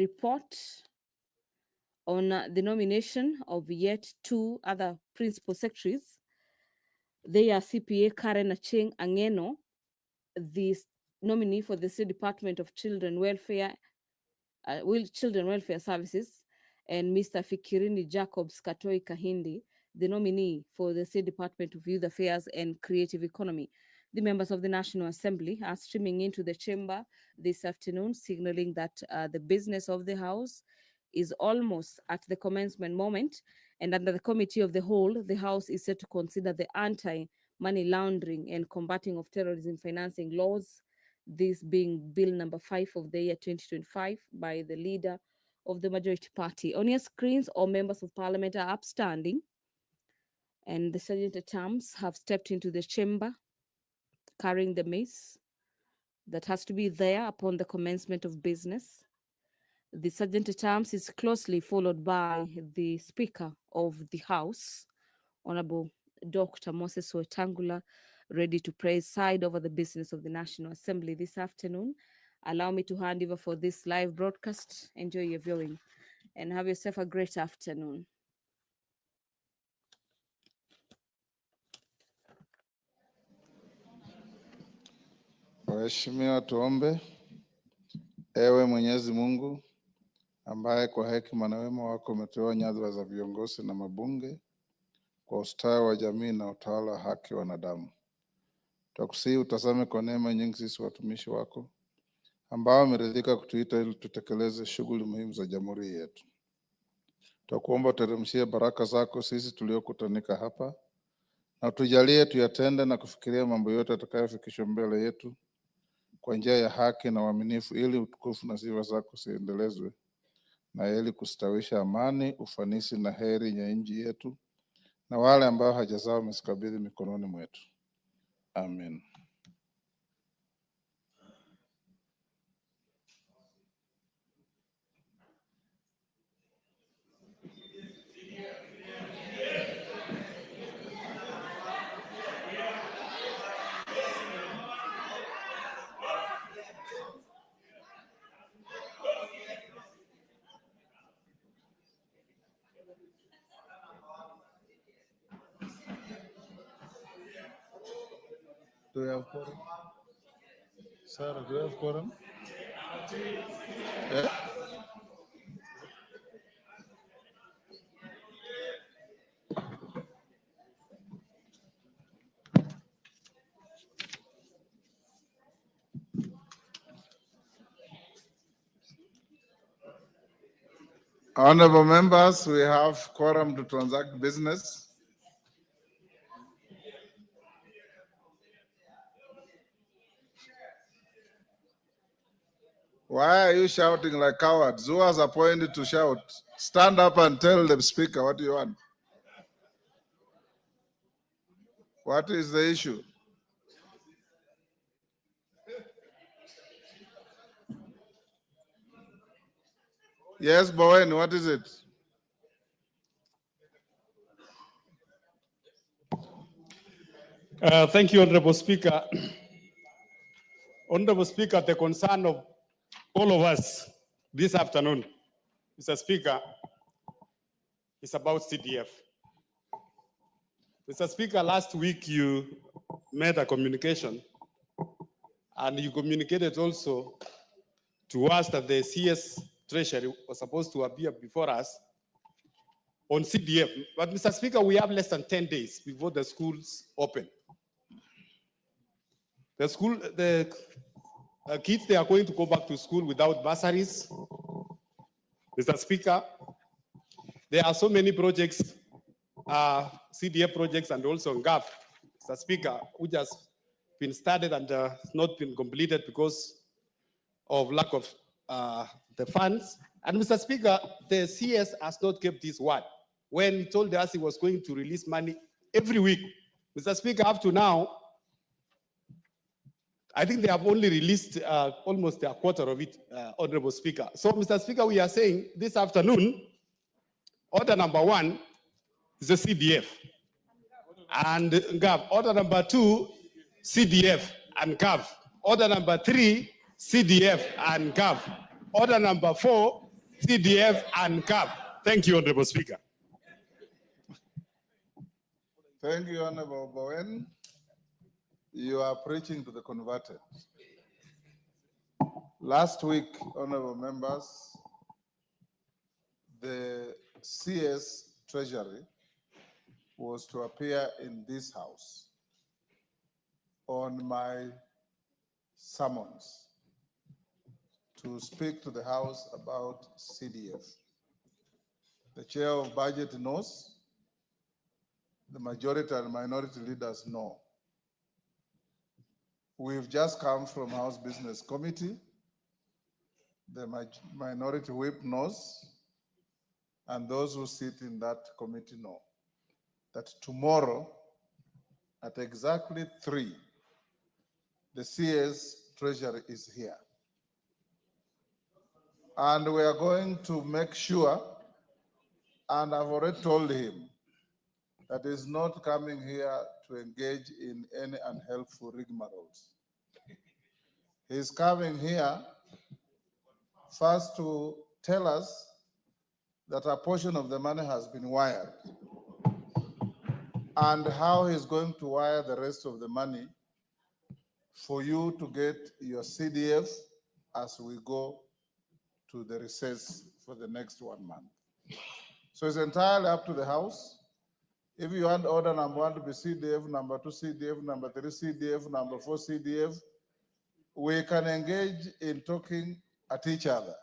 report on the nomination of yet 2 other principal secretaries. They are CPA Karen Acheng Angeno, the nominee for the State Department of Children Welfare Services, and Mr. Fikirini Jacobs Katoi Kahindi, the nominee for the State Department of Youth Affairs and Creative Economy. The members of the National Assembly are streaming into the chamber this afternoon, signaling that the business of the House is almost at the commencement moment, and under the Committee of the Whole, the House is set to consider the anti-money laundering and combating of terrorism financing laws, this being Bill number 5 of the year 2025 by the leader of the majority party. On your screens, all members of parliament are upstanding, and the sergeant-at-arms have stepped into the chamber carrying the mace that has to be there upon the commencement of business. The sergeant-at-arms is closely followed by the Speaker of the House, Honorable Dr. Moses Wetangula, ready to preside over the business of the National Assembly this afternoon. Allow me to hand over for this live broadcast. Enjoy your viewing and have yourself a great afternoon. Waheshimiwa, tuombe. Ewe Mwenyezi Mungu, ambaye kwa hekima na wema wako umetoa nyadhifa za viongozi na mabunge kwa ustawi wa jamii na utawala wa haki wa wanadamu, tunakusihi utazame kwa neema nyingi sisi watumishi wako ambao wameridhika kutuita ili tutekeleze shughuli muhimu za jamhuri yetu. Tunakuomba uteremshie baraka zako sisi tuliokutanika hapa, na tujalie tuyatende na kufikiria mambo yote yatakayofikishwa mbele yetu kwa njia ya haki na uaminifu, ili utukufu na sifa zako ziendelezwe, na ili kustawisha amani, ufanisi na heri ya nchi yetu na wale ambao haja zao umezikabidhi mikononi mwetu. Amen. Do you have quorum? Sarah, do you have quorum? Yeah? Honorable members, we have quorum to transact business. Why are you shouting like cowards? Who was appointed to shout? Stand up and tell the speaker what you want. What is the issue? Yes, Bowen, what is it? Thank you, Honorable Speaker. Honorable Speaker, the concern of all of us this afternoon, Mr. Speaker, is about CDF. Mr. Speaker, last week you made a communication, and you communicated also to us that the CS Treasury was supposed to appear before us on CDF. But Mr. Speaker, we have less than 10 days before the schools open. The kids, they are going to go back to school without bursaries. Mr. Speaker, there are so many projects, CDF projects and also GAF, Mr. Speaker, which has been started and not been completed because of lack of the funds. And Mr. Speaker, the CS has not kept his word when he told us he was going to release money every week. Mr. Speaker, up to now, I think they have only released almost a quarter of it, Honorable Speaker. So, Mr. Speaker, we are saying this afternoon, order number 1 is the CDF and GAV. Order number 2, CDF and GAV. Order number 3, CDF and GAV. Order number 4, CDF, and CAF. Thank you, Honorable Speaker. Thank you, Honorable Bowen. You are preaching to the converted. Last week, honorable members, the CS Treasury was to appear in this house on my summons to speak to the House about CDF. The chair of budget knows, the majority and minority leaders know. We've just come from House Business Committee. The minority whip knows, and those who sit in that committee know that tomorrow at exactly 3, the CS Treasury is here. And we are going to make sure, and I've already told him, that he's not coming here to engage in any unhelpful rigmaroles. He's coming here first to tell us that a portion of the money has been wired and how he's going to wire the rest of the money for you to get your CDF as we go to the recess for the next 1 month. So it's entirely up to the House. If you want order number 1 to be CDF, number 2 CDF, number 3 CDF, number 4 CDF, we can engage in talking at each other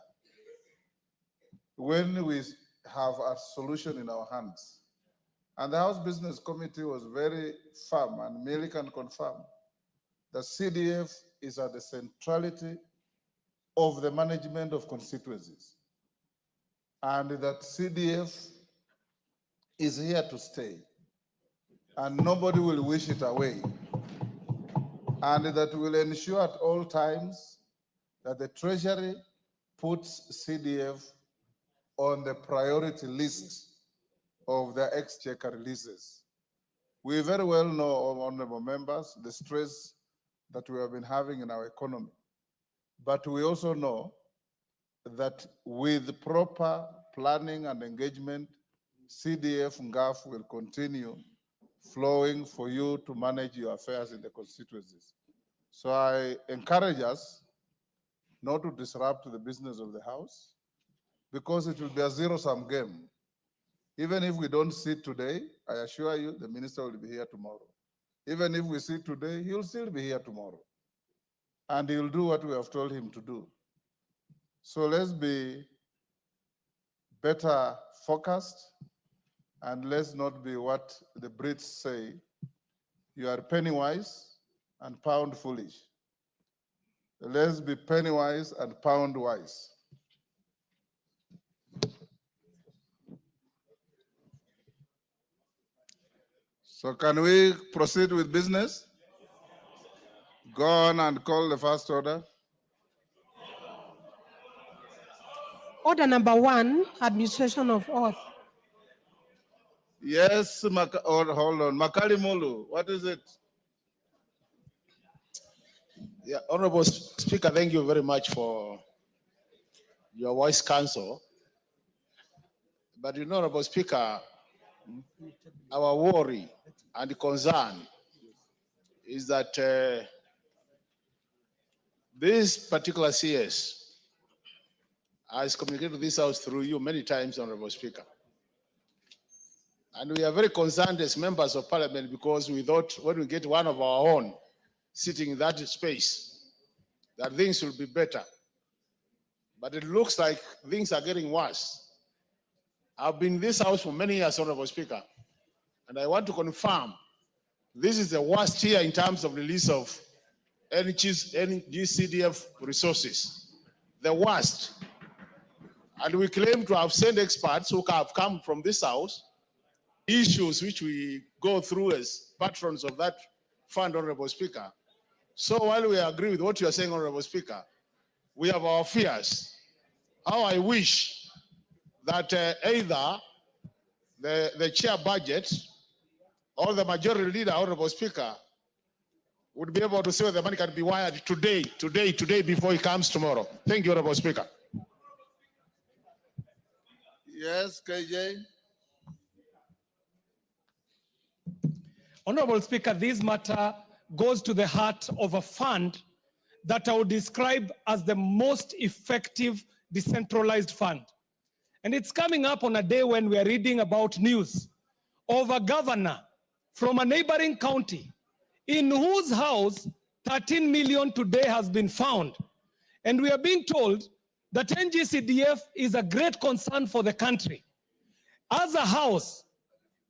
when we have a solution in our hands. And the House Business Committee was very firm, and Millie can confirm that CDF is at the centrality of the management of constituencies, and that CDF is here to stay, and nobody will wish it away, and that will ensure at all times that the Treasury puts CDF on the priority list of the exchequer releases. We very well know, honorable members, the stress that we have been having in our economy. But we also know that with proper planning and engagement, CDF and GAF will continue flowing for you to manage your affairs in the constituencies. So I encourage us not to disrupt the business of the House, because it will be a zero-sum game. Even if we don't sit today, I assure you the minister will be here tomorrow. Even if we sit today, he'll still be here tomorrow. And he'll do what we have told him to do. So let's be better focused, and let's not be what the Brits say, you are penny wise and pound foolish. Let's be penny wise and pound wise. So can we proceed with business? Go on and call the first order. Order number 1, administration of oath. Yes, hold on. Makali Mulu, what is it? Yeah, Honorable Speaker, thank you very much for your wise counsel. But you know, Honorable Speaker, our worry and concern is that this particular CS has communicated to this House through you many times, Honorable Speaker. And we are very concerned as members of Parliament, because we thought when we get one of our own sitting in that space, that things will be better. But it looks like things are getting worse. I've been in this House for many years, Honorable Speaker, and I want to confirm this is the worst year in terms of release of GCDF resources. The worst. And we claim to have sent experts who have come from this House, issues which we go through as patrons of that fund, Honorable Speaker. So while we agree with what you are saying, Honorable Speaker, we have our fears. How I wish that either the chair budget or the majority leader, Honorable Speaker, would be able to say whether the money can be wired today, before it comes tomorrow. Thank you, Honorable Speaker. Yes, KJ. Honorable Speaker, this matter goes to the heart of a fund that I would describe as the most effective decentralized fund. And it's coming up on a day when we are reading about news of a governor from a neighboring county in whose house 13 million today has been found. And we are being told that NGCDF is a great concern for the country. As a house,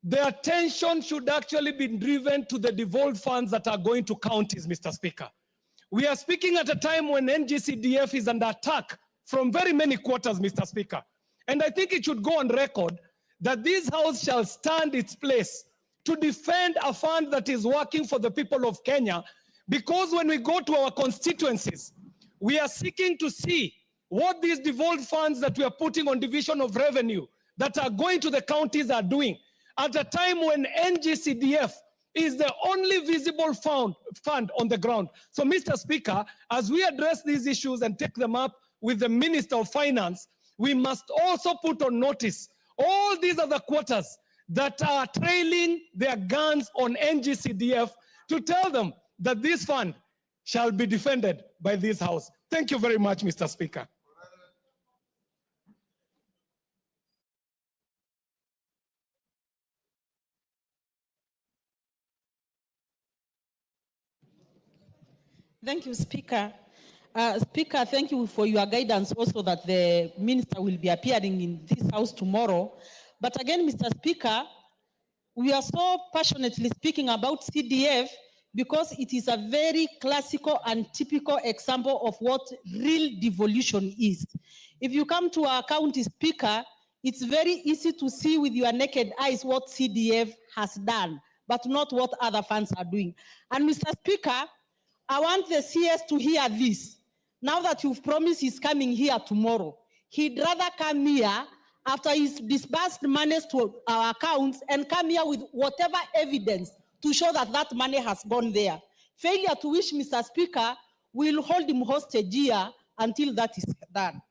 the attention should actually be driven to the devolved funds that are going to counties, Mr. Speaker. We are speaking at a time when NGCDF is under attack from very many quarters, Mr. Speaker. And I think it should go on record that this house shall stand its place to defend a fund that is working for the people of Kenya, because when we go to our constituencies, we are seeking to see what these devolved funds that we are putting on division of revenue that are going to the counties are doing at a time when NGCDF is the only visible fund on the ground. So, Mr. Speaker, as we address these issues and take them up with the Minister of Finance, we must also put on notice all these other quarters that are trailing their guns on NGCDF to tell them that this fund shall be defended by this House. Thank you very much, Mr. Speaker. Thank you, Speaker. Speaker, thank you for your guidance also that the minister will be appearing in this house tomorrow. But again, Mr. Speaker, we are so passionately speaking about CDF because it is a very classical and typical example of what real devolution is. If you come to our county, Speaker, it's very easy to see with your naked eyes what CDF has done, but not what other funds are doing. And Mr. Speaker, I want the CS to hear this. Now that you've promised he's coming here tomorrow, he'd rather come here after he's disbursed money to our accounts and come here with whatever evidence to show that that money has gone there. Failure to which, Mr. Speaker, will hold him hostage here until that is done.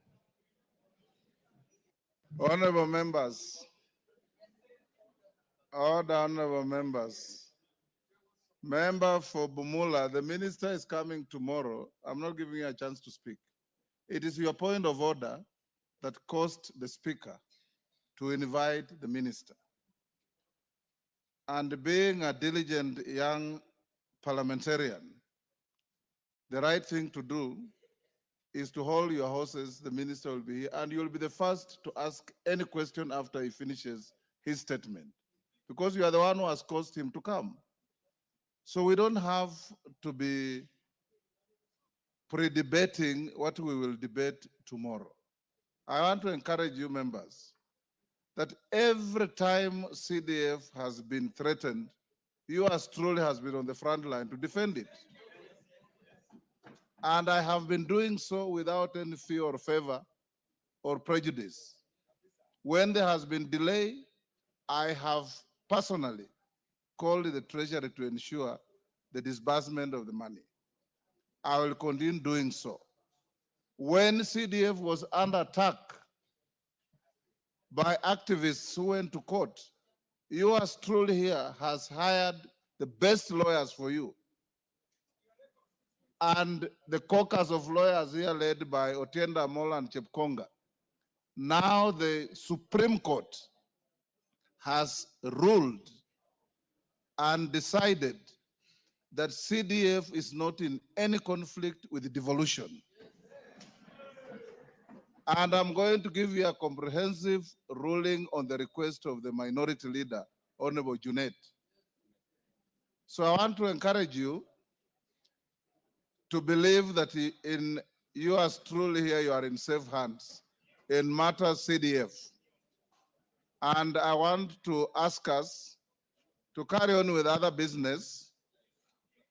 Honorable members. Order, honorable members. Member for Bumula, the minister is coming tomorrow. I'm not giving you a chance to speak. It is your point of order that caused the speaker to invite the minister. And being a diligent young parliamentarian, the right thing to do is to hold your horses. The minister will be here, and you'll be the first to ask any question after he finishes his statement, because you are the one who has caused him to come. So we don't have to be pre-debating what we will debate tomorrow. I want to encourage you members that every time CDF has been threatened, yours truly has been on the front line to defend it. And I have been doing so without any fear or favor or prejudice. When there has been delay, I have personally called the Treasury to ensure the disbursement of the money. I will continue doing so. When CDF was under attack by activists who went to court, yours truly here has hired the best lawyers for you. And the caucus of lawyers here led by Otienda Mola and Chepkonga. Now the Supreme Court has ruled and decided that CDF is not in any conflict with devolution. And I'm going to give you a comprehensive ruling on the request of the minority leader, Honorable Junet. So I want to encourage you to believe that in yours truly here, you are in safe hands in matters CDF. And I want to ask us to carry on with other business.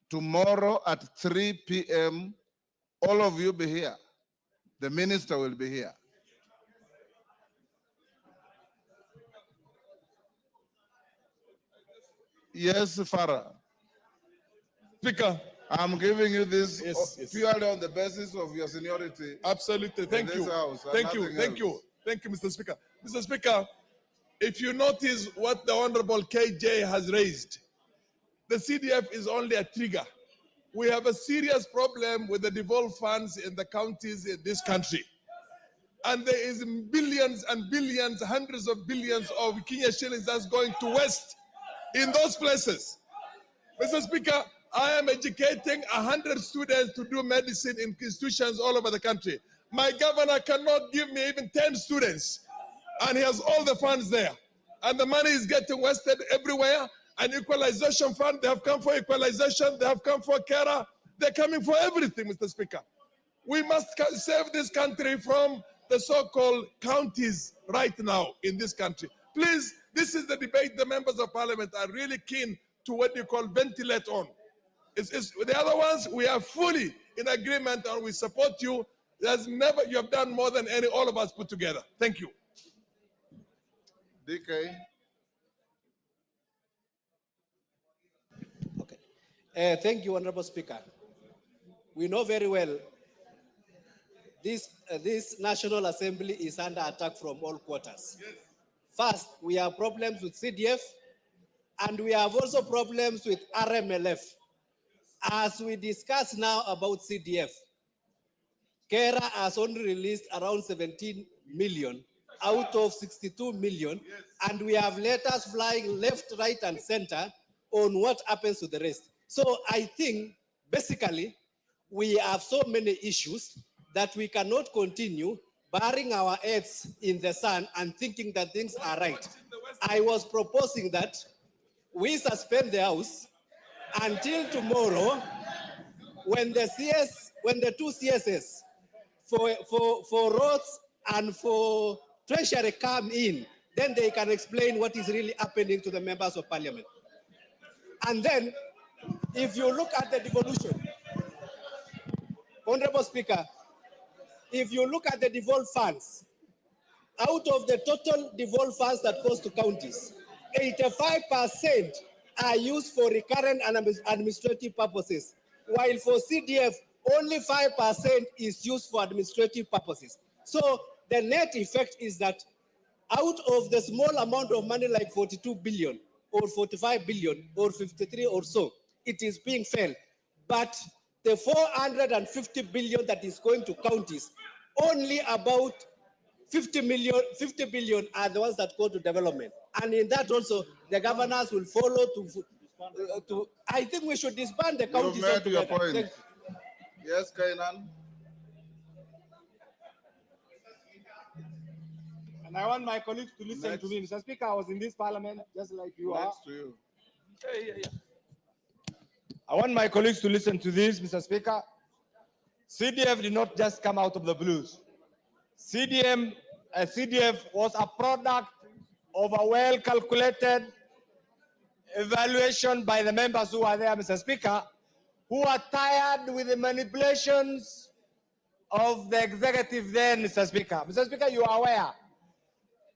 Tomorrow at 3 p.m., all of you be here. The minister will be here. Yes, Farah. Speaker. I'm giving you this Yes. purely on the basis of your seniority. Absolutely. Thank you. House, Thank you. Thank you. Thank you, Mr. Speaker. Mr. Speaker, if you notice what the Honorable KJ has raised, the CDF is only a trigger. We have a serious problem with the devolved funds in the counties in this country. And there is billions and billions, hundreds of billions of Kenya shillings that's going to waste in those places. Mr. Speaker, I am educating 100 students to do medicine in institutions all over the country. My governor cannot give me even 10 students, and he has all the funds there. And the money is getting wasted everywhere. An equalization fund, they have come for equalization, they have come for CARA, they're coming for everything, Mr. Speaker. We must save this country from the so-called counties right now in this country. Please, this is the debate the members of parliament are really keen to what you call ventilate on. The other ones, we are fully in agreement and we support you. You have done more than all of us put together. Thank you. DK. Thank you, Honorable Speaker. We know very well this National Assembly is under attack from all quarters. Yes. First, we have problems with CDF, and we have also problems with RMLF. As we discuss now about CDF, KERA has only released around 17 million out of 62 million, yes. And we have letters flying left, right, and center on what happens to the rest. So I think, basically, we have so many issues that we cannot continue burying our heads in the sand and thinking that things are right. I was proposing that we suspend the House until tomorrow when the two CSS for roads and for treasury come in, then they can explain what is really happening to the members of parliament. And then, if you look at the devolution, Honorable Speaker, if you look at the devolved funds, out of the total devolved funds that goes to counties, 85% are used for recurrent and administrative purposes, while for CDF, only 5% is used for administrative purposes. So the net effect is that out of the small amount of money like 42 billion or 45 billion or 53 or so, it is being felt. But the 450 billion that is going to counties, only about 50 billion are the ones that go to development. And in that also, the governors will follow to I think we should disband the counties. You've made your point. Yes, Kainan. And I want my colleagues to listen to me. Mr. Speaker, I was in this parliament just like you are. Next to you. I want my colleagues to listen to this, Mr. Speaker. CDF did not just come out of the blues. CDF was a product of a well-calculated evaluation by the members who are there, Mr. Speaker, who are tired with the manipulations of the executive then, Mr. Speaker. Mr. Speaker, you are aware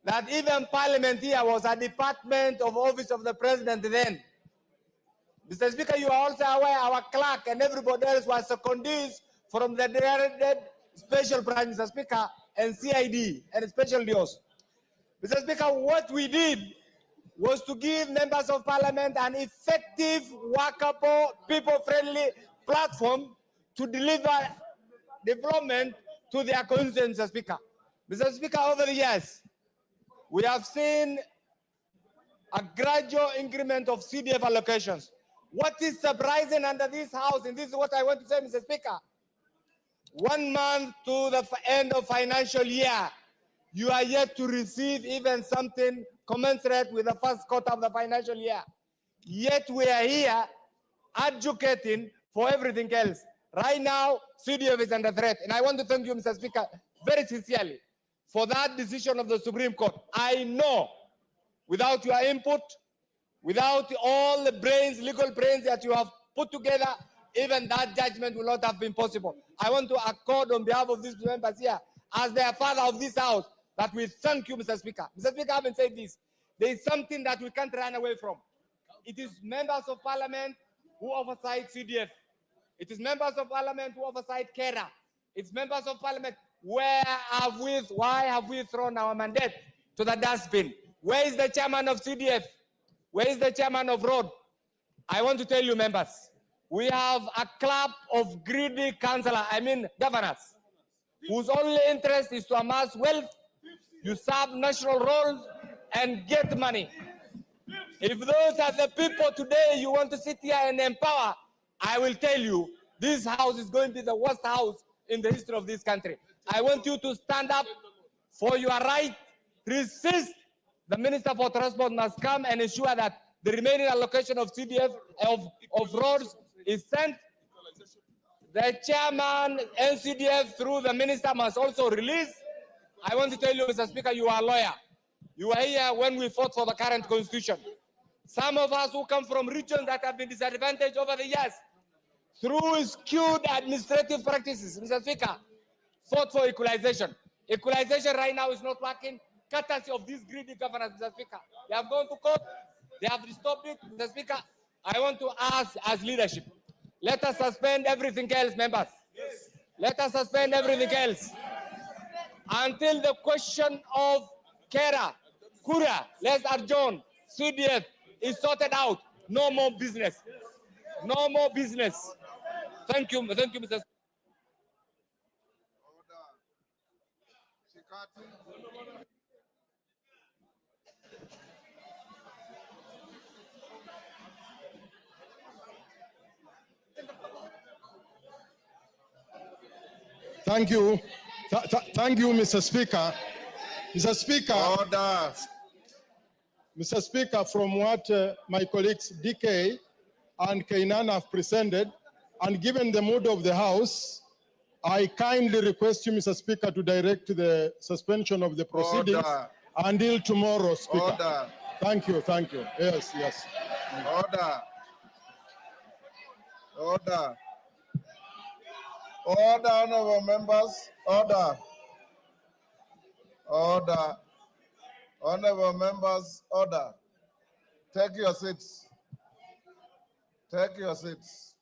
that even Parliament here was a department of office of the President then. Mr. Speaker, you are also aware our clerk and everybody else was secondees from the directed special branch, Mr. Speaker, and CID and special deals. Mr. Speaker, what we did was to give members of parliament an effective, workable, people-friendly platform to deliver development to their constituents, Mr. Speaker. Mr. Speaker, over the years, we have seen a gradual increment of CDF allocations. What is surprising under this house, and this is what I want to say, Mr. Speaker, 1 month to the end of financial year, you are yet to receive even something commensurate with the first quarter of the financial year. Yet we are here advocating for everything else. Right now, CDF is under threat. And I want to thank you, Mr. Speaker, very sincerely for that decision of the Supreme Court. I know without your input, without all the brains, legal brains that you have put together, even that judgment will not have been possible. I want to accord on behalf of these members here, as their father of this house, that we thank you, Mr. Speaker. Mr. Speaker, I haven't said this. There is something that we can't run away from. It is members of parliament who oversight CDF. It is members of parliament who oversight KERA. It's members of parliament why have we thrown our mandate to the dustbin? Where is the chairman of CDF? Where is the chairman of road? I want to tell you, members, we have a club of greedy governors, whose only interest is to amass wealth, usurp national roles, and get money. If those are the people today you want to sit here and empower, I will tell you, this house is going to be the worst house in the history of this country. I want you to stand up for your right, resist. The Minister for Transport must come and ensure that the remaining allocation of CDF, of roads is sent. The chairman, NCDF, through the minister, must also release. I want to tell you, Mr. Speaker, you are a lawyer. You were here when we fought for the current constitution. Some of us who come from regions that have been disadvantaged over the years, through skewed administrative practices, Mr. Speaker, fought for equalization. Equalization right now is not working, courtesy of these greedy governors, Mr. Speaker. They have gone to court, they have stopped it, Mr. Speaker. I want to ask as leadership, let us suspend everything else, members. Yes. Let us suspend everything else until the question of Kera, Kura, let's adjourn, CDF is sorted out. No more business. No more business. Thank you, Mr. Thank you. Thank you, Mr. Speaker. Mr. Speaker. Order. Mr. Speaker, from what my colleagues DK and Kainan have presented, and given the mood of the House, I kindly request you, Mr. Speaker, to direct the suspension of the proceedings until tomorrow, Speaker. Order. Thank you, thank you. Yes, yes. Order. Order. Order, honorable members. Order. Order. Honorable members, order. Take your seats. Take your seats.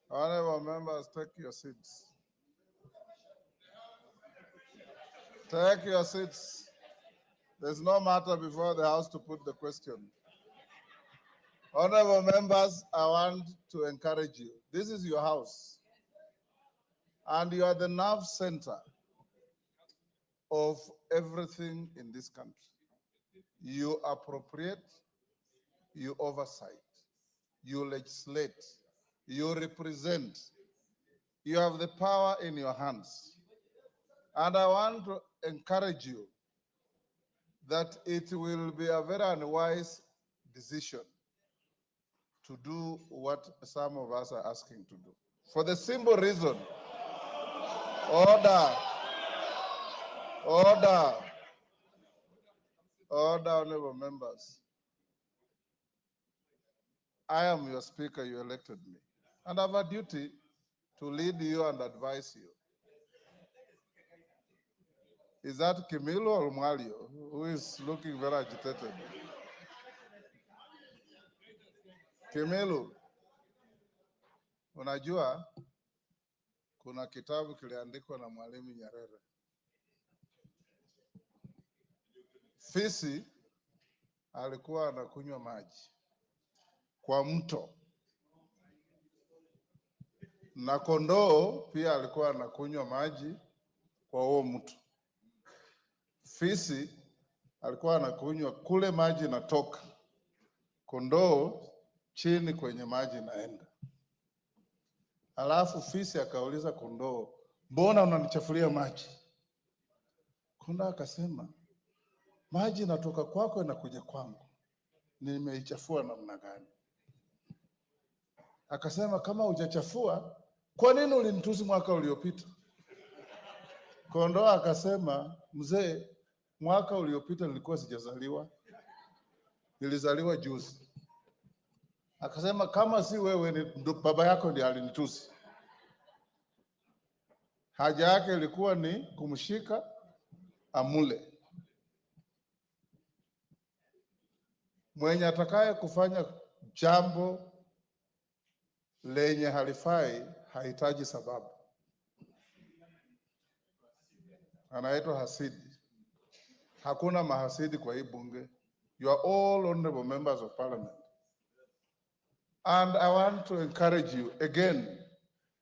Honorable members, take your seats. Take your seats. There's no matter before the House to put the question. Honorable members, I want to encourage you. This is your house. And you are the nerve center of everything in this country. You appropriate, you oversight, you legislate, you represent. You have the power in your hands. And I want to encourage you that it will be a very unwise decision to do what some of us are asking to do. For the simple reason, order, order, order, honorable members. I am your speaker, you elected me. And I have a duty to lead you and advise you. Is that Kimilu or Mwalio, who is looking very agitated? Kimilu, unajua kuna kitabu kiliandikwa na Mwalimu Nyerere. Fisi alikuwa anakunywa maji kwa mto, na kondoo pia alikuwa anakunywa maji kwa huo mto. Fisi alikuwa anakunywa kule maji natoka, kondoo chini kwenye maji naenda. Alafu fisi akauliza kondoo, mbona unanichafulia maji? Kondoo akasema, maji natoka kwako na kuja kwangu, nimeichafua namna gani? Akasema, kama hujachafua, kwa nini ulinitusi mwaka uliopita? Kondoo akasema, mzee, mwaka uliopita nilikuwa sijazaliwa, nilizaliwa juzi. Akasema, kama si wewe, baba yako ndiye alinitusi. Haja yake ilikuwa ni kumshika amule. Mwenye atakaye kufanya jambo lenye halifai hahitaji sababu. anaitwa hasidi. Hakuna mahasidi kwa hii bunge. You are all honorable members of parliament. And I want to encourage you again,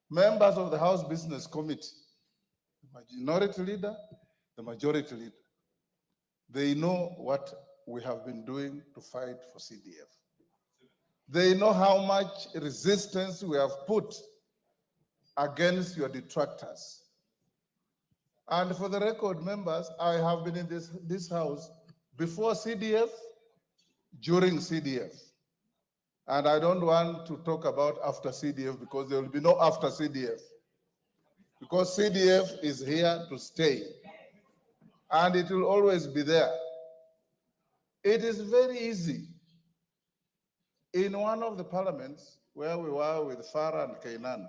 members of the House Business Committee, the minority leader, the majority leader, they know what we have been doing to fight for CDF. They know how much resistance we have put against your detractors. And for the record, members, I have been in this house before CDF, during CDF. And I don't want to talk about after CDF because there will be no after CDF. Because CDF is here to stay. And it will always be there. It is very easy. In one of the parliaments where we were with Farah and Kainan,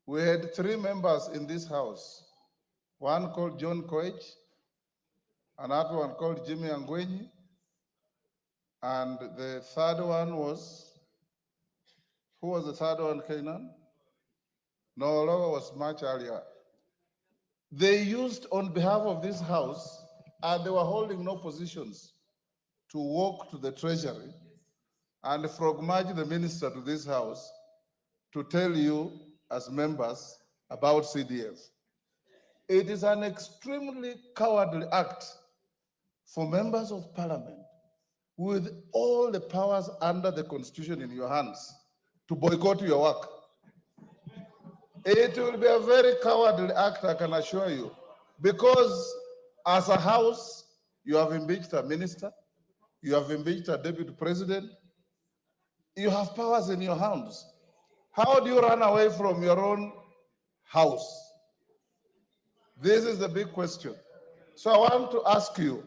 we had 3 members in this house. One called John Koech, another one called Jimmy Angwenyi, and the third one was, who was the third one, Kainan? No, Ologo was much earlier. They used on behalf of this house, and they were holding no positions, to walk to the treasury and frog-march the minister to this house to tell you as members about CDF. It is an extremely cowardly act for members of parliament with all the powers under the constitution in your hands to boycott your work. It will be a very cowardly act, I can assure you, because as a house, you have impeached a minister, you have impeached a deputy president, you have powers in your hands. How do you run away from your own house? This is the big question. So I want to ask you,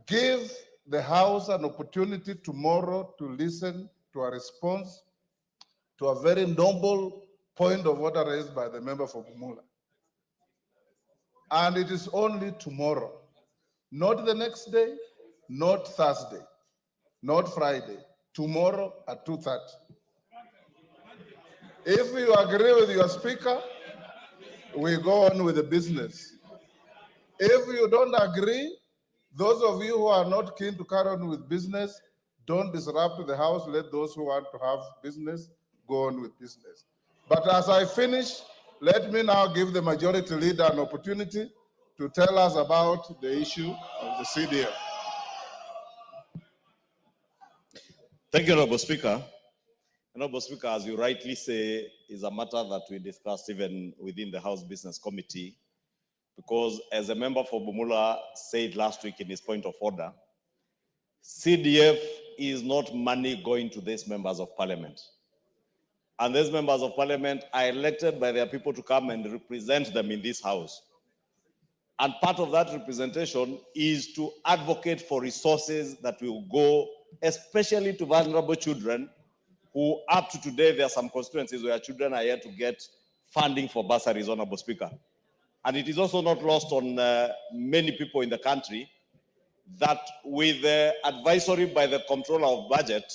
give the House an opportunity tomorrow to listen to a response to a very noble point of order raised by the member for Bumula. And it is only tomorrow, not the next day, not Thursday, not Friday, tomorrow at 2:30. If you agree with your speaker, we go on with the business. If you don't agree, those of you who are not keen to carry on with business, don't disrupt the house. Let those who want to have business go on with business. But as I finish, let me now give the majority leader an opportunity to tell us about the issue of the CDF. Thank you, Honorable Speaker. Honorable Speaker, as you rightly say, is a matter that we discussed even within the House Business Committee, because as a member for Bumula said last week in his point of order, CDF is not money going to these members of parliament. And these members of parliament are elected by their people to come and represent them in this house. And part of that representation is to advocate for resources that will go, especially to vulnerable children, who up to today, there are some constituencies where children are yet to get funding for bursaries, Honorable Speaker. And it is also not lost on many people in the country that with the advisory by the Comptroller of Budget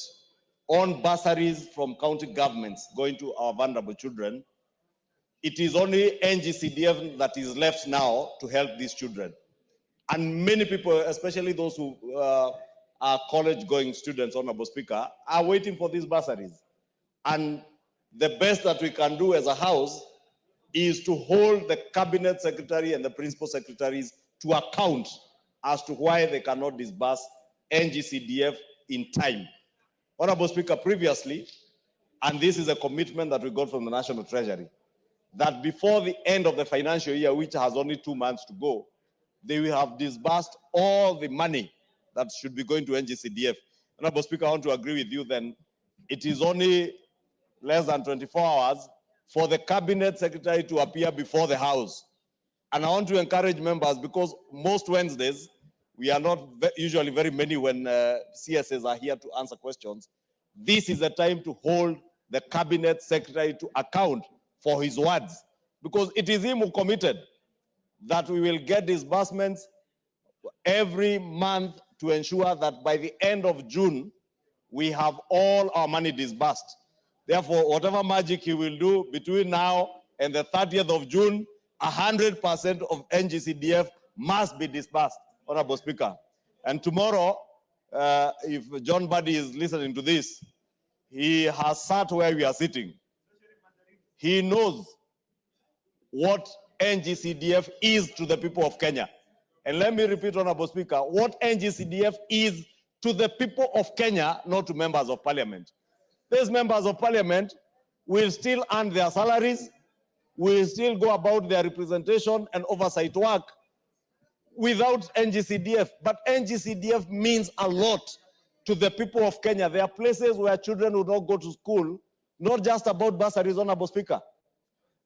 on bursaries from county governments going to our vulnerable children, it is only NGCDF that is left now to help these children. And many people, especially those who are college-going students, Honorable Speaker, are waiting for these bursaries. And the best that we can do as a house is to hold the cabinet secretary and the principal secretaries to account as to why they cannot disburse NGCDF in time. Honorable Speaker, previously, and this is a commitment that we got from the National Treasury, that before the end of the financial year, which has only 2 months to go, they will have disbursed all the money that should be going to NGCDF. Honorable Speaker, I want to agree with you then. It is only less than 24 hours for the cabinet secretary to appear before the House. And I want to encourage members, because most Wednesdays, we are not usually very many when CSAs are here to answer questions. This is a time to hold the cabinet secretary to account for his words, because it is him who committed that we will get disbursements every month to ensure that by the end of June, we have all our money disbursed. Therefore, whatever magic he will do between now and the 30th of June, 100% of NGCDF must be disbursed, Honorable Speaker. And tomorrow, if John Buddy is listening to this, he has sat where we are sitting. He knows what NGCDF is to the people of Kenya. And let me repeat, Honorable Speaker, what NGCDF is to the people of Kenya, not to members of parliament. These members of parliament will still earn their salaries, will still go about their representation and oversight work without NGCDF. But NGCDF means a lot to the people of Kenya. There are places where children will not go to school, not just about bursaries, Honorable Speaker.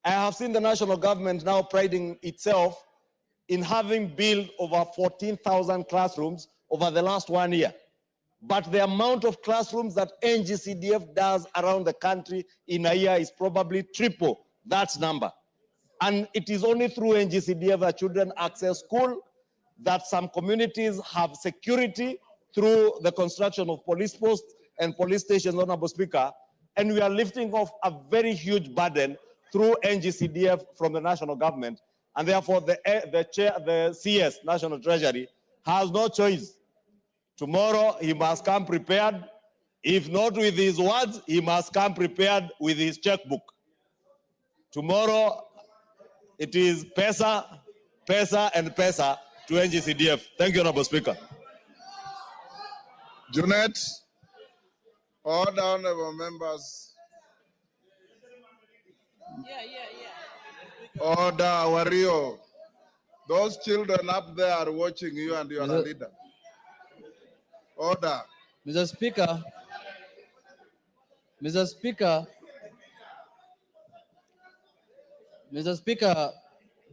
I have seen the national government now priding itself in having built over 14,000 classrooms over the last 1 year. But the amount of classrooms that NGCDF does around the country in a year is probably triple that number. And it is only through NGCDF that children access school, that some communities have security through the construction of police posts and police stations, Honorable Speaker. And we are lifting off a very huge burden through NGCDF from the national government. And therefore, the CS, National Treasury, has no choice. Tomorrow, he must come prepared. If not with his words, he must come prepared with his checkbook. Tomorrow, it is pesa, pesa, and pesa to NGCDF. Thank you, Honorable Speaker. Junet, all honorable members. Order, Wario. Those children up there are watching you and you are a leader. Order. Mr. Speaker,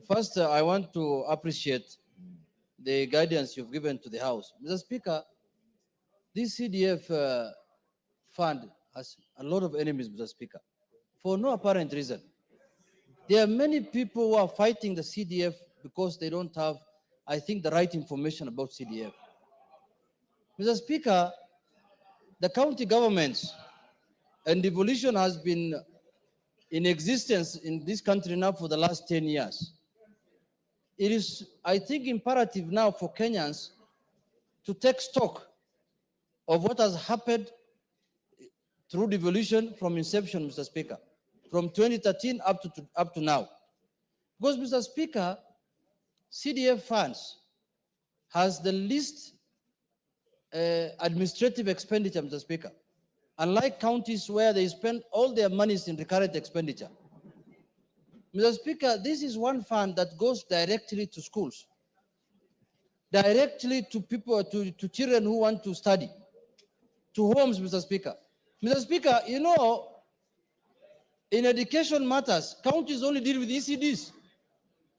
first I want to appreciate the guidance you've given to the House. Mr. Speaker, this CDF fund has a lot of enemies, Mr. Speaker, for no apparent reason. There are many people who are fighting the CDF because they don't have, I think, the right information about CDF. Mr. Speaker, the county governments and devolution has been in existence in this country now for the last 10 years. It is, I think, imperative now for Kenyans to take stock of what has happened through devolution from inception, Mr. Speaker, from 2013 up to now. Because, Mr. Speaker, CDF funds has the least administrative expenditure, Mr. Speaker, unlike counties where they spend all their monies in recurrent expenditure. Mr. Speaker, this is one fund that goes directly to schools, directly to people, to children who want to study, to homes, Mr. Speaker. Mr. Speaker, you know, in education matters, counties only deal with ECDs.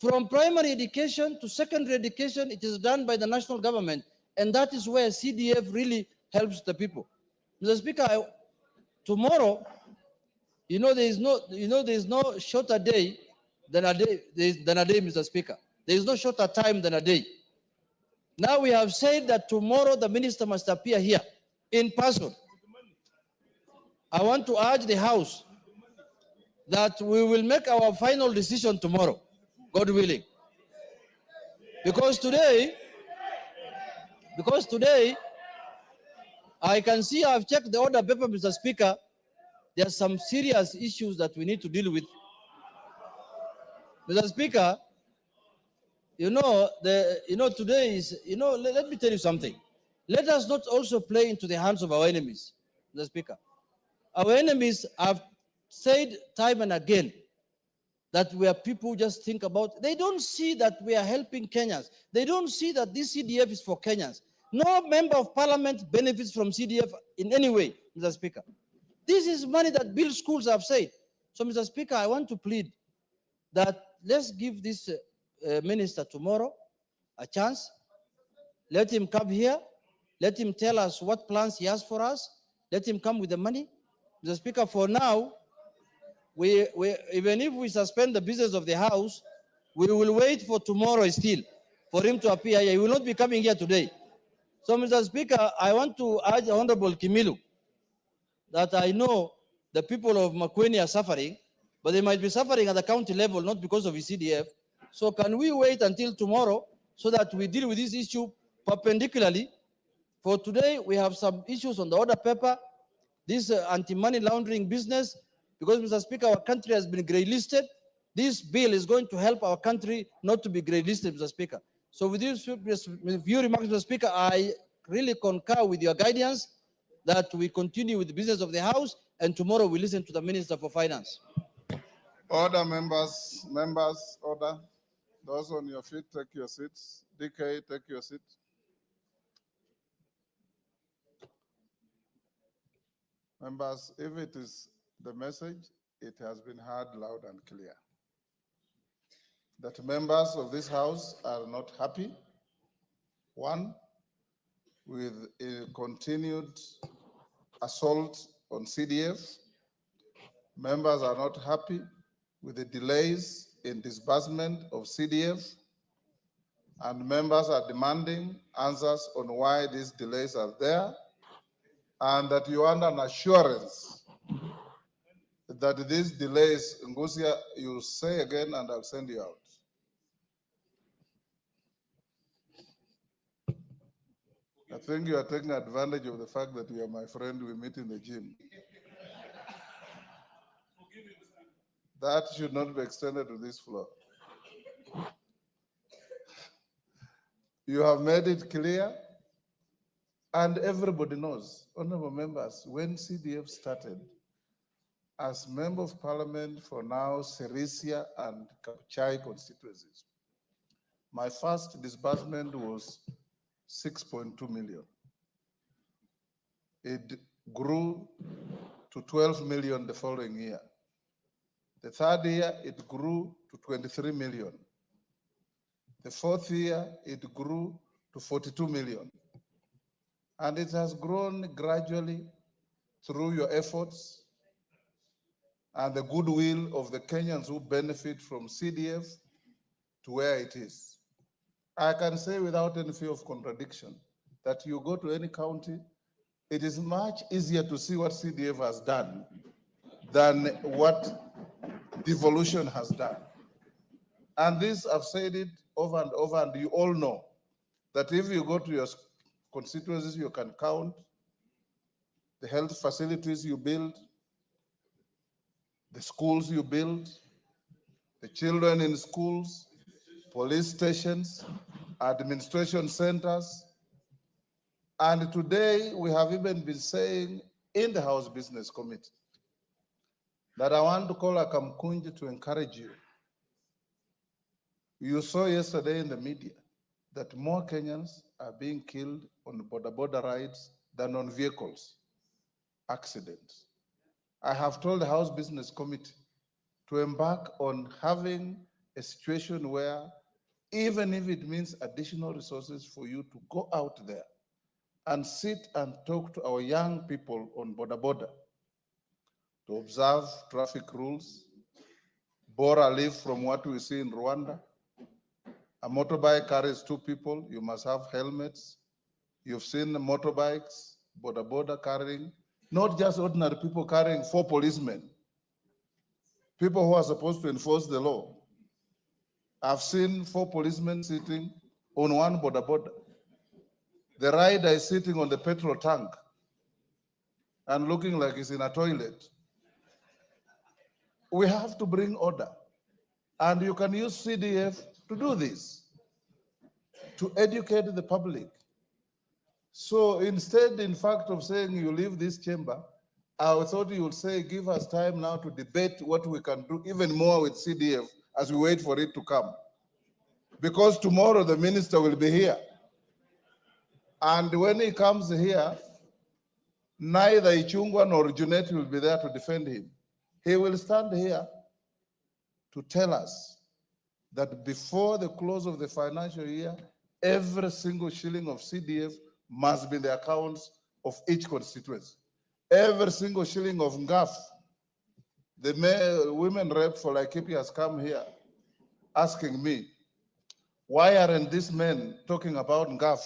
From primary education to secondary education, it is done by the national government. And that is where CDF really helps the people. Mr. Speaker, tomorrow, there is no shorter day than a day, Mr. Speaker. There is no shorter time than a day. Now we have said that tomorrow the minister must appear here in person. I want to urge the House that we will make our final decision tomorrow, God willing. Because today, I can see, I've checked the order paper, Mr. Speaker, there are some serious issues that we need to deal with. Mr. Speaker, today is, let me tell you something. Let us not also play into the hands of our enemies, Mr. Speaker. Our enemies have said time and again that we are people who just think about, they don't see that we are helping Kenyans. They don't see that this CDF is for Kenyans. No member of parliament benefits from CDF in any way, Mr. Speaker. This is money that builds schools, I've said. So, Mr. Speaker, I want to plead that let's give this minister tomorrow a chance. Let him come here. Let him tell us what plans he has for us. Let him come with the money. Mr. Speaker, for now, even if we suspend the business of the House, we will wait for tomorrow still for him to appear here. He will not be coming here today. So, Mr. Speaker, I want to urge Honorable Kimilu that I know the people of Makueni are suffering, but they might be suffering at the county level, not because of the CDF, So can we wait until tomorrow so that we deal with this issue perpendicularly? For today, we have some issues on the order paper, this anti-money laundering business, because, Mr. Speaker, our country has been grey listed. This bill is going to help our country not to be grey listed, Mr. Speaker. So with these few remarks, Mr. Speaker, I really concur with your guidance that we continue with the business of the House, and tomorrow we listen to the Minister for Finance. Order, members, order. Those on your feet, take your seats. DK, take your seat. Members, if it is the message, it has been heard loud and clear. That members of this House are not happy. One, with a continued assault on CDF. Members are not happy with the delays in disbursement of CDF, and members are demanding answers on why these delays are there, and that you want an assurance that these delays, Ngusia, you say again and I'll send you out. I think you are taking advantage of the fact that you are my friend, we meet in the gym. That should not be extended to this floor. You have made it clear, and everybody knows, honorable members, when CDF started, as Member of Parliament for now Serisia and Kapchai constituencies, my first disbursement was 6.2 million. It grew to 12 million the following year. The third year, it grew to 23 million. The fourth year, it grew to 42 million. And it has grown gradually through your efforts and the goodwill of the Kenyans who benefit from CDF to where it is. I can say without any fear of contradiction that you go to any county, it is much easier to see what CDF has done than what devolution has done. And this, I've said it over and over, and you all know that if you go to your constituencies, you can count the health facilities you build, the schools you build, the children in schools, police stations, administration centers. And today we have even been saying in the House Business Committee that I want to call a Kamkunji to encourage you. You saw yesterday in the media that more Kenyans are being killed on border rides than on vehicles, accidents. I have told the House Business Committee to embark on having a situation where, even if it means additional resources for you to go out there and sit and talk to our young people on border, to observe traffic rules, border leave from what we see in Rwanda. A motorbike carries 2 people, you must have helmets. You've seen motorbikes, border carrying, not just ordinary people carrying 4 policemen, people who are supposed to enforce the law. I've seen 4 policemen sitting on one border. The rider is sitting on the petrol tank and looking like he's in a toilet. We have to bring order. And you can use CDF to do this, to educate the public. So instead, in fact, of saying you leave this chamber, I thought you would say, give us time now to debate what we can do even more with CDF as we wait for it to come. Because tomorrow the minister will be here. And when he comes here, neither Ichungwa nor Junet will be there to defend him. He will stand here to tell us that before the close of the financial year, every single shilling of CDF must be in the accounts of each constituency. Every single shilling of NGAF. The women rep for Laikipia has come here asking me, why aren't these men talking about NGAF?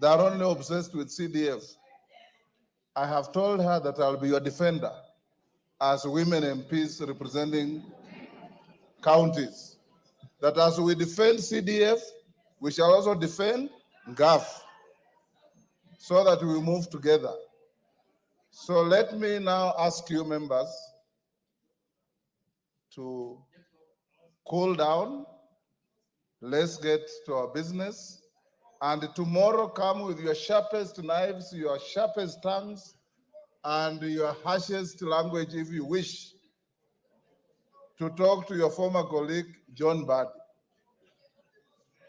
They are only obsessed with CDF. I have told her that I'll be your defender as women MPs representing counties. that as we defend CDF, we shall also defend GAF, so that we move together. So let me now ask you members to cool down. Let's get to our business. And tomorrow come with your sharpest knives, your sharpest tongues, and your harshest language if you wish to talk to your former colleague, John Badi.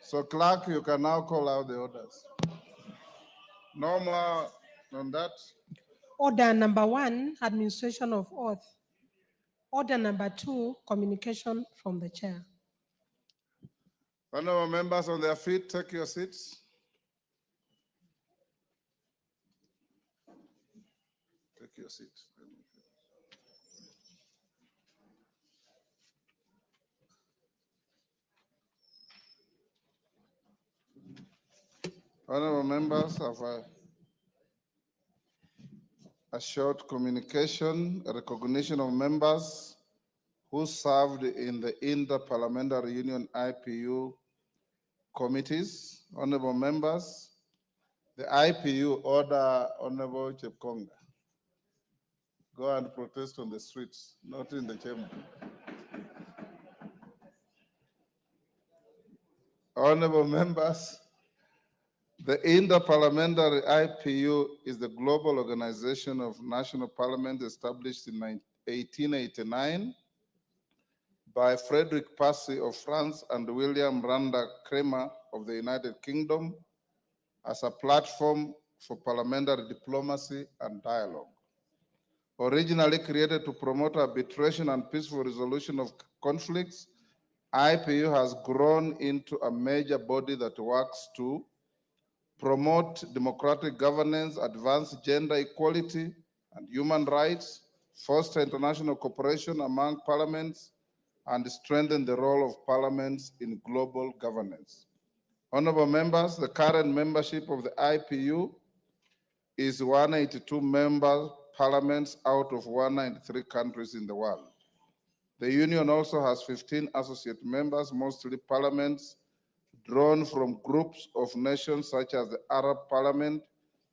So clerk, you can now call out the orders. No more on that. Order number 1, administration of oath. Order number 2, communication from the chair. Honorable members on their feet, take your seats. Take your seats. Honorable members, have a short communication, a recognition of members who served in the Inter-Parliamentary Union IPU committees. Honorable members, the IPU order Honorable Chepkonga. Go and protest on the streets, not in the chamber. Honorable members, the Inter-Parliamentary IPU is the global organization of national parliaments established in 1889 by Frederick Passy of France and William Randa Kremer of the United Kingdom as a platform for parliamentary diplomacy and dialogue. Originally created to promote arbitration and peaceful resolution of conflicts, IPU has grown into a major body that works to promote democratic governance, advance gender equality and human rights, foster international cooperation among parliaments, and strengthen the role of parliaments in global governance. Honorable members, the current membership of the IPU is 182 member parliaments out of 193 countries in the world. The Union also has 15 associate members, mostly parliaments drawn from groups of nations such as the Arab Parliament,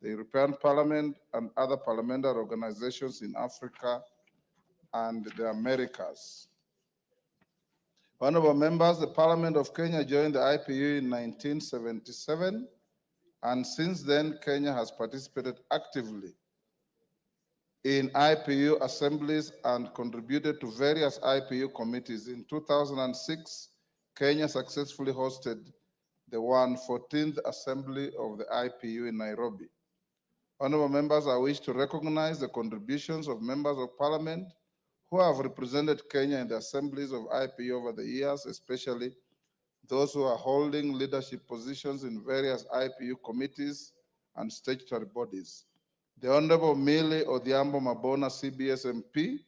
the European Parliament, and other parliamentary organizations in Africa and the Americas. Honorable members, the Parliament of Kenya joined the IPU in 1977, and since then, Kenya has participated actively in IPU assemblies and contributed to various IPU committees. In 2006, Kenya successfully hosted the 114th Assembly of the IPU in Nairobi. Honorable members, I wish to recognize the contributions of members of parliament who have represented Kenya in the assemblies of IPU over the years, especially those who are holding leadership positions in various IPU committees and statutory bodies. The Honorable Millie Odhiambo Mabona, CBS MP,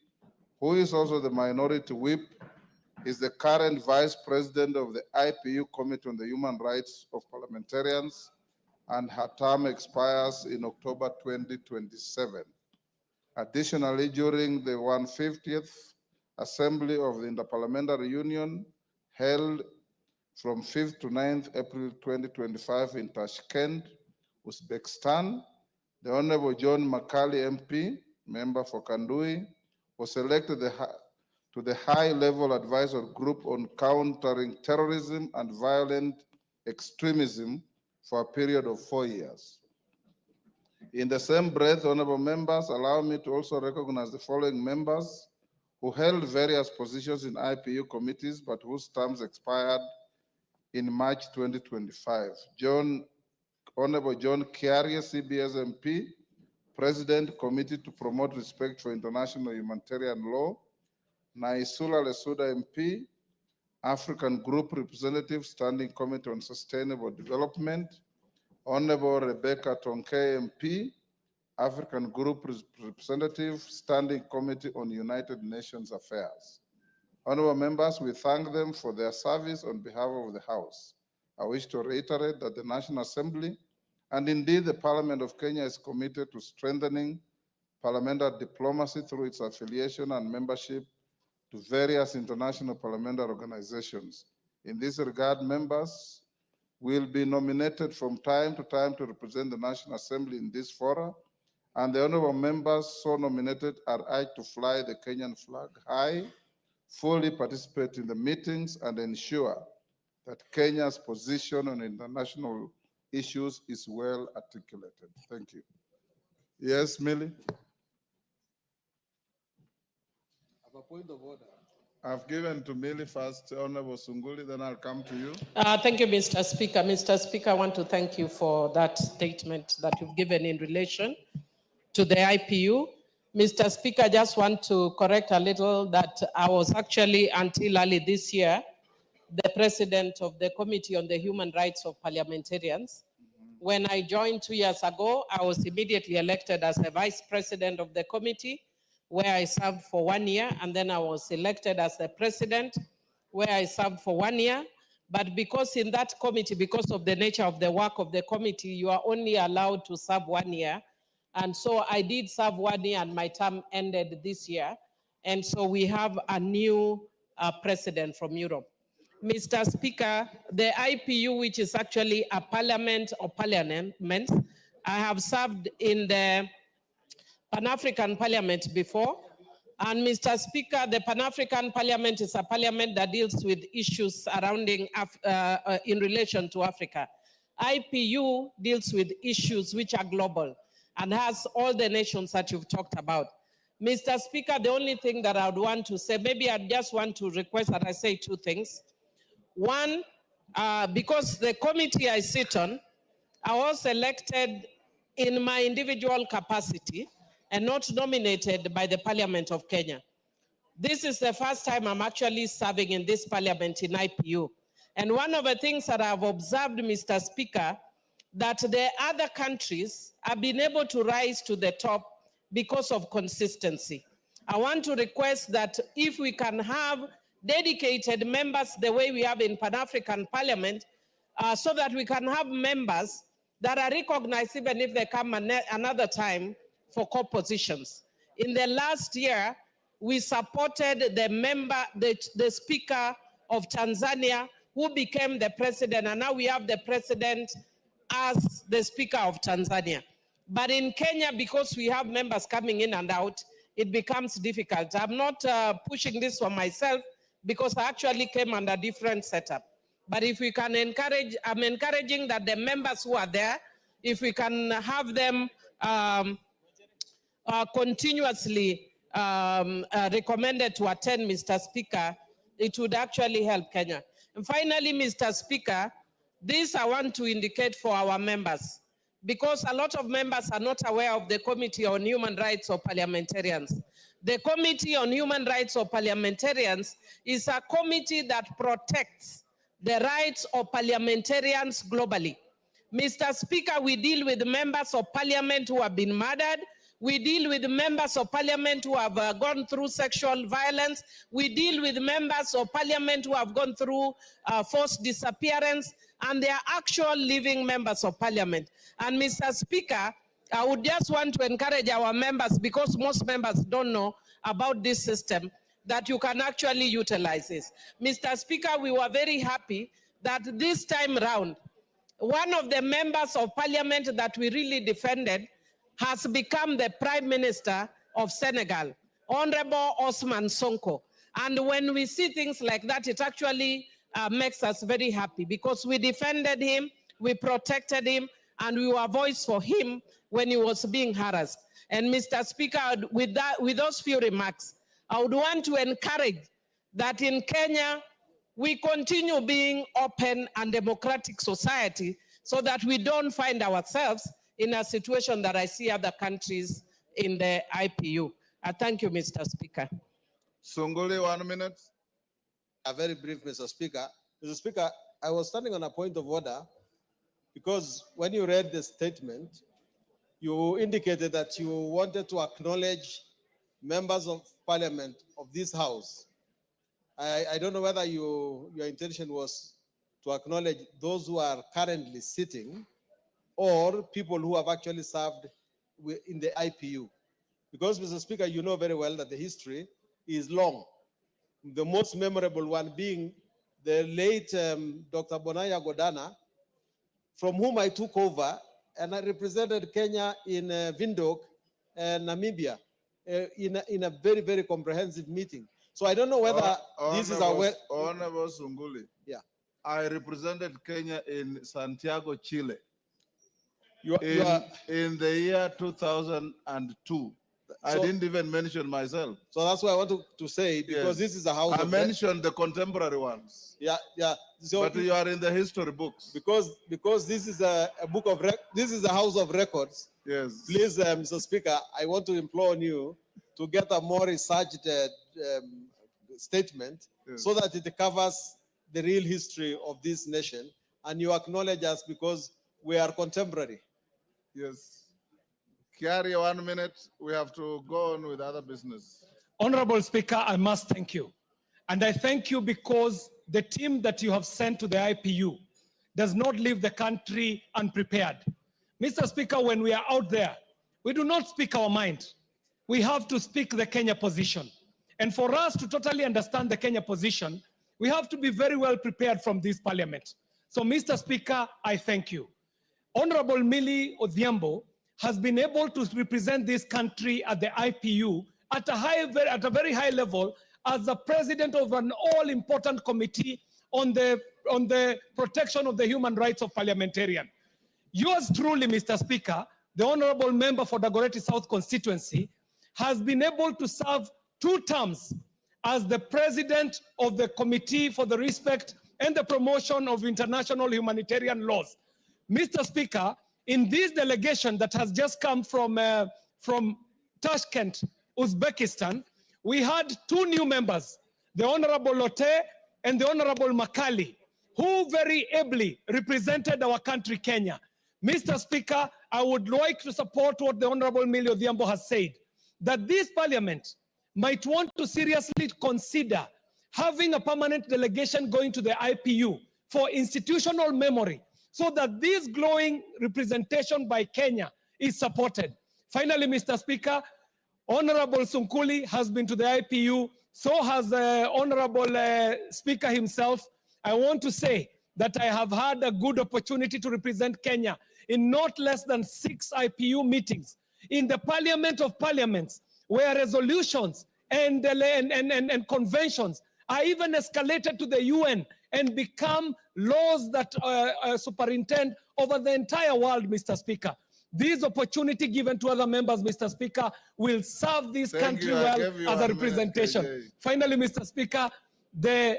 who is also the minority whip, is the current vice president of the IPU Committee on the Human Rights of Parliamentarians, and her term expires in October 2027. Additionally, during the 150th Assembly of the Interparliamentary Union, held from 5th to 9th April 2025 in Tashkent, Uzbekistan, the Honorable John Makali MP, member for Kandui, was elected to the high-level advisory group on countering terrorism and violent extremism for a period of 4 years. In the same breath, honorable members, allow me to also recognize the following members who held various positions in IPU committees but whose terms expired in March 2025. Honorable John Kiaria, CBS MP, President, Committee to Promote Respect for International Humanitarian Law. Naisula Lesuda MP, African Group Representative, Standing Committee on Sustainable Development. Honorable Rebecca Tonke MP, African Group Representative, Standing Committee on United Nations Affairs. Honorable members, we thank them for their service on behalf of the House. I wish to reiterate that the National Assembly, and indeed the Parliament of Kenya, is committed to strengthening parliamentary diplomacy through its affiliation and membership to various international parliamentary organizations. In this regard, members will be nominated from time to time to represent the National Assembly in this fora, and the honorable members so nominated are urged to fly the Kenyan flag high, fully participate in the meetings, and ensure that Kenya's position on international issues is well articulated. Thank you. Yes, Millie? I have a point of order. I've given to Millie first, Honorable Sunguli, then I'll come to you. Thank you, Mr. Speaker. Mr. Speaker, I want to thank you for that statement that you've given in relation to the IPU. Mr. Speaker, I just want to correct a little that I was actually, until early this year, the president of the Committee on the Human Rights of Parliamentarians. When I joined 2 years ago, I was immediately elected as the vice president of the committee, where I served for 1 year, and then I was elected as the president, where I served for 1 year. But because in that committee, because of the nature of the work of the committee, you are only allowed to serve 1 year. And so I did serve 1 year, and my term ended this year. And so we have a new president from Europe. Mr. Speaker, the IPU, which is actually a parliament or parliaments, I have served in the Pan-African Parliament before. And Mr. Speaker, the Pan-African Parliament is a parliament that deals with issues surrounding in relation to Africa. IPU deals with issues which are global and has all the nations that you've talked about. Mr. Speaker, the only thing that I would want to say, maybe I just want to request that I say two things. One, because the committee I sit on, I was elected in my individual capacity and not nominated by the Parliament of Kenya. This is the first time I'm actually serving in this parliament in IPU. And one of the things that I've observed, Mr. Speaker, that the other countries have been able to rise to the top because of consistency. I want to request that if we can have dedicated members the way we have in Pan-African Parliament, so that we can have members that are recognized even if they come another time for co-positions. In the last year, we supported the Speaker of Tanzania, who became the president, and now we have the president as the Speaker of Tanzania. But in Kenya, because we have members coming in and out, it becomes difficult. I'm not pushing this for myself because I actually came under a different setup. But if we can encourage, I'm encouraging that the members who are there, if we can have them continuously recommended to attend, Mr. Speaker, it would actually help Kenya. And finally, Mr. Speaker, this I want to indicate for our members, because a lot of members are not aware of the Committee on Human Rights of Parliamentarians. The Committee on Human Rights of Parliamentarians is a committee that protects the rights of parliamentarians globally. Mr. Speaker, we deal with members of parliament who have been murdered. We deal with members of parliament who have gone through sexual violence. We deal with members of parliament who have gone through forced disappearance, and they are actual living members of parliament. And Mr. Speaker, I would just want to encourage our members, because most members don't know about this system, that you can actually utilize this. Mr. Speaker, we were very happy that this time round, one of the members of parliament that we really defended has become the Prime Minister of Senegal, Honorable Ousmane Sonko. And when we see things like that, it actually makes us very happy, because we defended him, we protected him, and we were a voice for him when he was being harassed. And Mr. Speaker, with those few remarks, I would want to encourage that in Kenya, we continue being open and democratic society, so that we don't find ourselves in a situation that I see other countries in the IPU. Thank you, Mr. Speaker. Sunguli, 1 minute. A very brief, Mr. Speaker. Mr. Speaker, I was standing on a point of order because when you read the statement, you indicated that you wanted to acknowledge members of parliament of this house. I don't know whether your intention was to acknowledge those who are currently sitting or people who have actually served in the IPU. Because, Mr. Speaker, you know very well that the history is long. The most memorable one being the late Dr. Bonaya Godana, from whom I took over, and I represented Kenya in Windhoek and Namibia in a very, very comprehensive meeting. So I don't know whether this is our... Honorable Sunguli. Yeah. I represented Kenya in Santiago, Chile. You are, in the year 2002. I didn't even mention myself. so that's why I want to say, because this is a house I of... mentioned the contemporary ones. Yeah, yeah. So But you are in the history books. Because this is a book of this is a house of records. Yes. Please, Mr. Speaker, I want to implore on you to get a more researched statement, Yes. so that it covers the real history of this nation, and you acknowledge us because we are contemporary. Yes. Carry 1 minute. We have to go on with other business. Honorable Speaker, I must thank you. And I thank you because the team that you have sent to the IPU does not leave the country unprepared. Mr. Speaker, when we are out there, we do not speak our mind. We have to speak the Kenya position. And for us to totally understand the Kenya position, we have to be very well prepared from this parliament. So, Mr. Speaker, I thank you. Honorable Millie Odhiambo has been able to represent this country at the IPU at a very high level as the president of an all-important committee on the protection of the human rights of parliamentarians. Yours truly, Mr. Speaker, the honorable member for Dagoretti South constituency, has been able to serve 2 terms as the president of the Committee for the Respect and the Promotion of International Humanitarian Laws. Mr. Speaker, in this delegation that has just come from Tashkent, Uzbekistan, we had 2 new members, the Honorable Lotte and the Honorable Makali, who very ably represented our country, Kenya. Mr. Speaker, I would like to support what the Honorable Millie Odhiambo has said, that this parliament might want to seriously consider having a permanent delegation going to the IPU for institutional memory, so that this glowing representation by Kenya is supported. Finally, Mr. Speaker, Honorable Sunkuli has been to the IPU, so has the Honorable Speaker himself. I want to say that I have had a good opportunity to represent Kenya in not less than 6 IPU meetings in the Parliament of Parliaments, where resolutions and conventions are even escalated to the UN and become laws that superintend over the entire world, Mr. Speaker. This opportunity given to other members, Mr. Speaker, will serve this country well as a representation. Finally, Mr. Speaker, the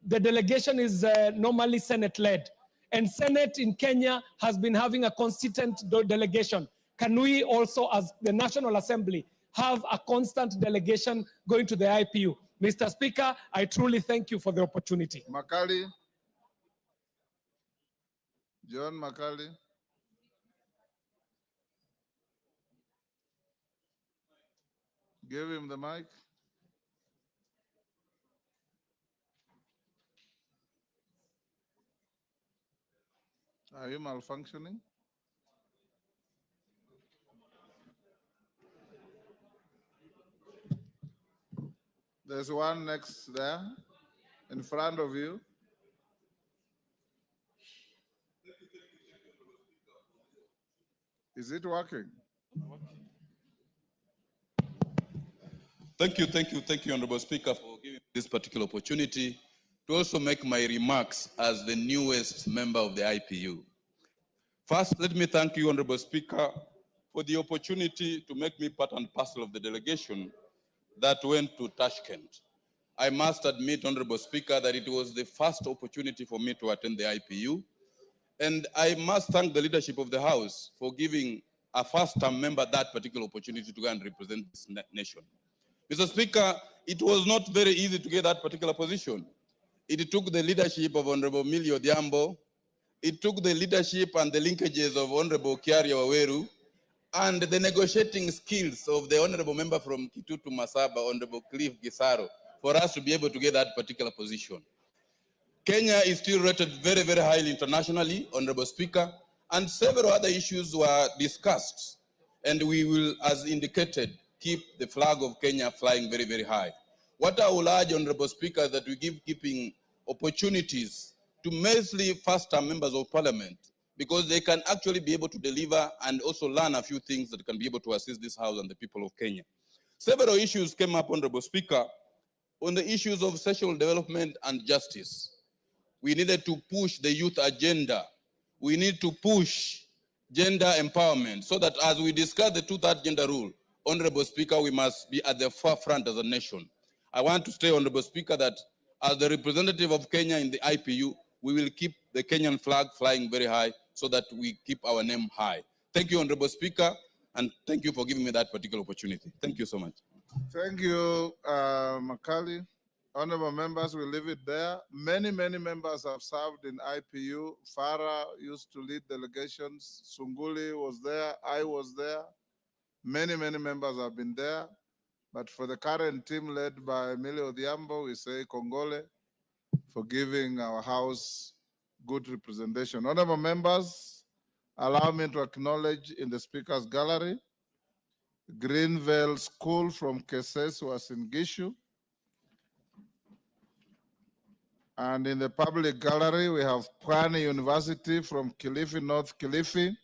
delegation is normally Senate-led, and Senate in Kenya has been having a consistent delegation. Can we also, as the National Assembly, have a constant delegation going to the IPU? Mr. Speaker, I truly thank you for the opportunity. Makali. John Makali. Give him the mic. Are you malfunctioning? There's one next there, in front of you. Is it working? Thank you, Honorable Speaker, for giving me this particular opportunity to also make my remarks as the newest member of the IPU. First, let me thank you, Honorable Speaker, for the opportunity to make me part and parcel of the delegation that went to Tashkent. I must admit, Honorable Speaker, that it was the first opportunity for me to attend the IPU, and I must thank the leadership of the House for giving a first-time member that particular opportunity to go and represent this nation. Mr. Speaker, it was not very easy to get that particular position. It took the leadership of Honorable Millie Odhiambo, it took the leadership and the linkages of Honorable Kiaria Waweru, and the negotiating skills of the Honorable member from Kitutu Masaba, Honorable Cliff Gisaro, for us to be able to get that particular position. Kenya is still rated very, very highly internationally, Honorable Speaker, and several other issues were discussed. And we will, as indicated, keep the flag of Kenya flying very, very high. What I will urge, Honorable Speaker, is that we keeping opportunities to mostly first-time members of parliament, because they can actually be able to deliver and also learn a few things that can be able to assist this house and the people of Kenya. Several issues came up, Honorable Speaker, on the issues of social development and justice. We needed to push the youth agenda. We need to push gender empowerment so that as we discuss the two-third gender rule, Honorable Speaker, we must be at the forefront as a nation. I want to say, Honorable Speaker, that as the representative of Kenya in the IPU, we will keep the Kenyan flag flying very high so that we keep our name high. Thank you, Honorable Speaker, and thank you for giving me that particular opportunity. Thank you so much. Thank you, Makali. Honorable members, we leave it there. Many members have served in IPU. Farah used to lead delegations. Sunguli was there. I was there. Many members have been there. But for the current team led by Emilio Odhiambo, we say Congole for giving our house good representation. Honorable members, allow me to acknowledge in the speaker's gallery Greenvale School from Keses was in Gishu. And in the public gallery, we have Pwani University from Kilifi, North Kilifi,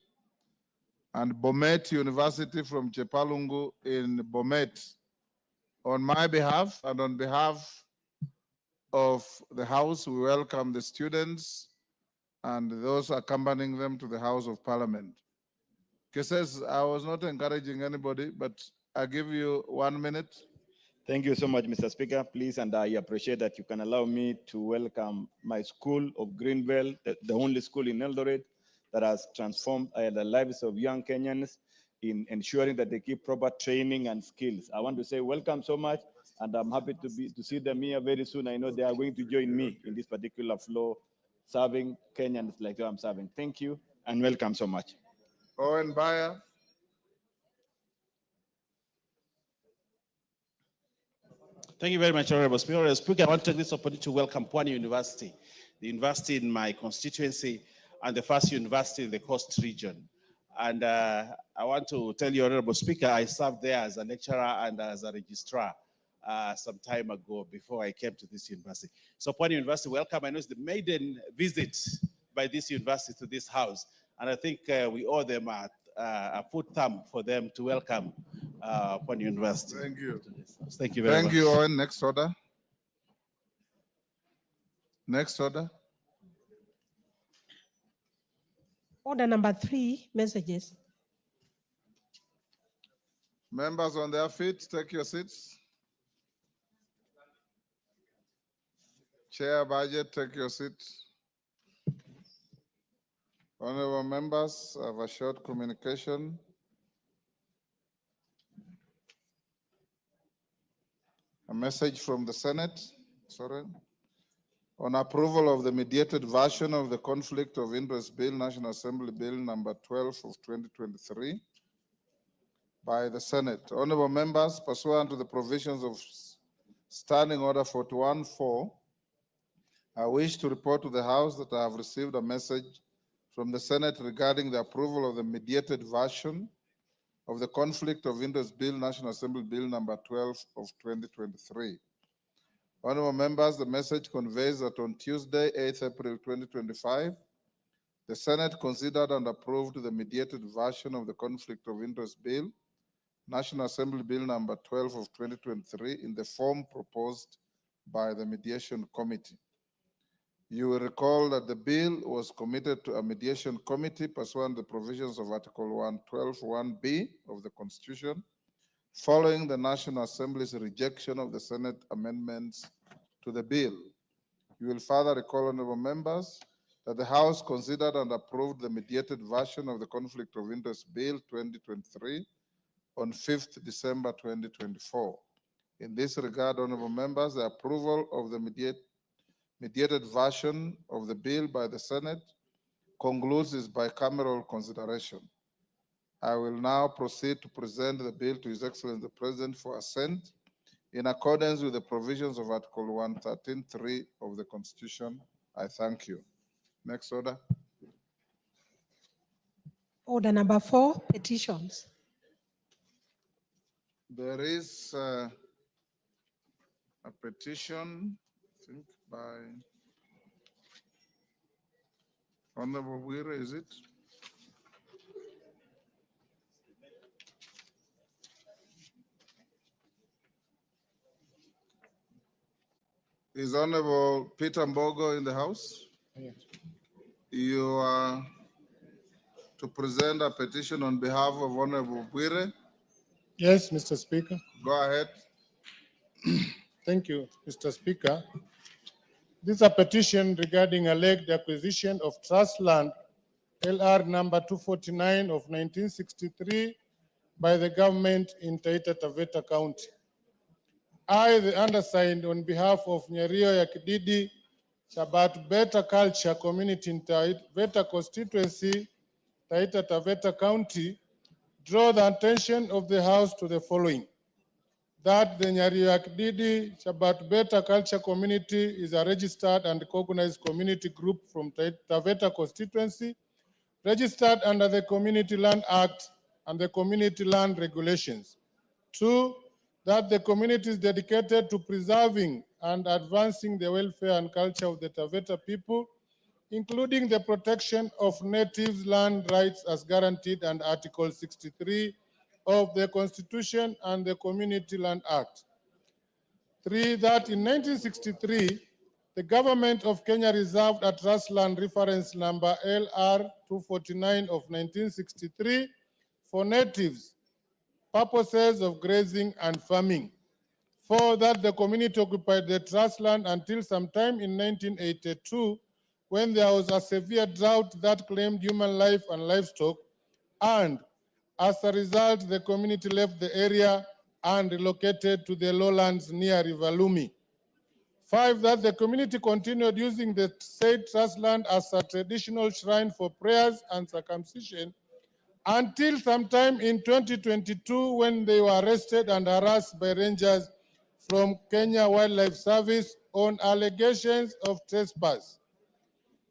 and Bomet University from Chepalungu in Bomet. On my behalf and on behalf of the House, we welcome the students and those accompanying them to the House of Parliament. Keses, I was not encouraging anybody, but I give you 1 minute. Thank you so much, Mr. Speaker. Please, and I appreciate that you can allow me to welcome my school of Greenville, the only school in Eldoret that has transformed the lives of young Kenyans in ensuring that they keep proper training and skills. I want to say welcome so much, and I'm happy to see them here very soon. I know they are going to join me in this particular flow, serving Kenyans like I'm serving. Thank you, and welcome so much. Owen Bayer. Thank you very much, Honorable Speaker. I want to take this opportunity to welcome Pwani University, the university in my constituency and the first university in the Coast region. And I want to tell you, Honorable Speaker, I served there as a lecturer and as a registrar some time ago before I came to this university. So Pwani University, welcome. I know it's the maiden visit by this university to this house. And I think we owe them a foot thumb for them to welcome Pwani University. Thank you. Thank you very much. Thank you, Owen. Next order. Next order. Order number 3, messages. Members on their feet, take your seats. Chair Budget, take your seat. Honorable members, I have a short communication. A message from the Senate, on approval of the mediated version of the Conflict of Interest Bill, National Assembly Bill number 12 of 2023 by the Senate. Honorable members, pursuant to the provisions of Standing Order 41-4, I wish to report to the House that I have received a message from the Senate regarding the approval of the mediated version of the Conflict of Interest Bill, National Assembly Bill number 12 of 2023. Honorable members, the message conveys that on Tuesday, 8th April 2025, the Senate considered and approved the mediated version of the Conflict of Interest Bill, National Assembly Bill number 12 of 2023 in the form proposed by the Mediation Committee. You will recall that the bill was committed to a mediation committee pursuant to the provisions of Article 112(1)(b) of the Constitution, following the National Assembly's rejection of the Senate amendments to the bill. You will further recall, honorable members, that the House considered and approved the mediated version of the Conflict of Interest Bill 2023 on 5th December 2024. In this regard, honorable members, the approval of the mediated version of the bill by the Senate concludes its bicameral consideration. I will now proceed to present the bill to His Excellency the President for assent in accordance with the provisions of Article 113(3) of the Constitution. I thank you. Next order. Order number 4, petitions. There is a petition, I think, by Honorable Bwire, is it? Is Honorable Peter Mbogo in the house? Yes. You are to present a petition on behalf of Honorable Bwire. Yes, Mr. Speaker. Go ahead. Thank you, Mr. Speaker. This is a petition regarding alleged acquisition of trust land LR number 249 of 1963 by the government in Taita Taveta County. I, the undersigned, on behalf of Nyario Yakididi, Shabat Beta Culture Community in Taveta constituency, Taita Taveta County, draw the attention of the House to the following. That the Nyario Yakididi Shabat Beta Culture Community is a registered and recognized community group from Taveta constituency, registered under the Community Land Act and the Community Land Regulations. 2, that the community is dedicated to preserving and advancing the welfare and culture of the Taveta people, including the protection of natives' land rights as guaranteed under Article 63 of the Constitution and the Community Land Act. 3, that in 1963, the government of Kenya reserved a trust land reference number LR 249 of 1963 for natives, purposes of grazing and farming. 4, that the community occupied the trust land until sometime in 1982, when there was a severe drought that claimed human life and livestock, and as a result, the community left the area and relocated to the lowlands near River Lumi. 5, that the community continued using the said trust land as a traditional shrine for prayers and circumcision until sometime in 2022, when they were arrested and harassed by rangers from Kenya Wildlife Service on allegations of trespass.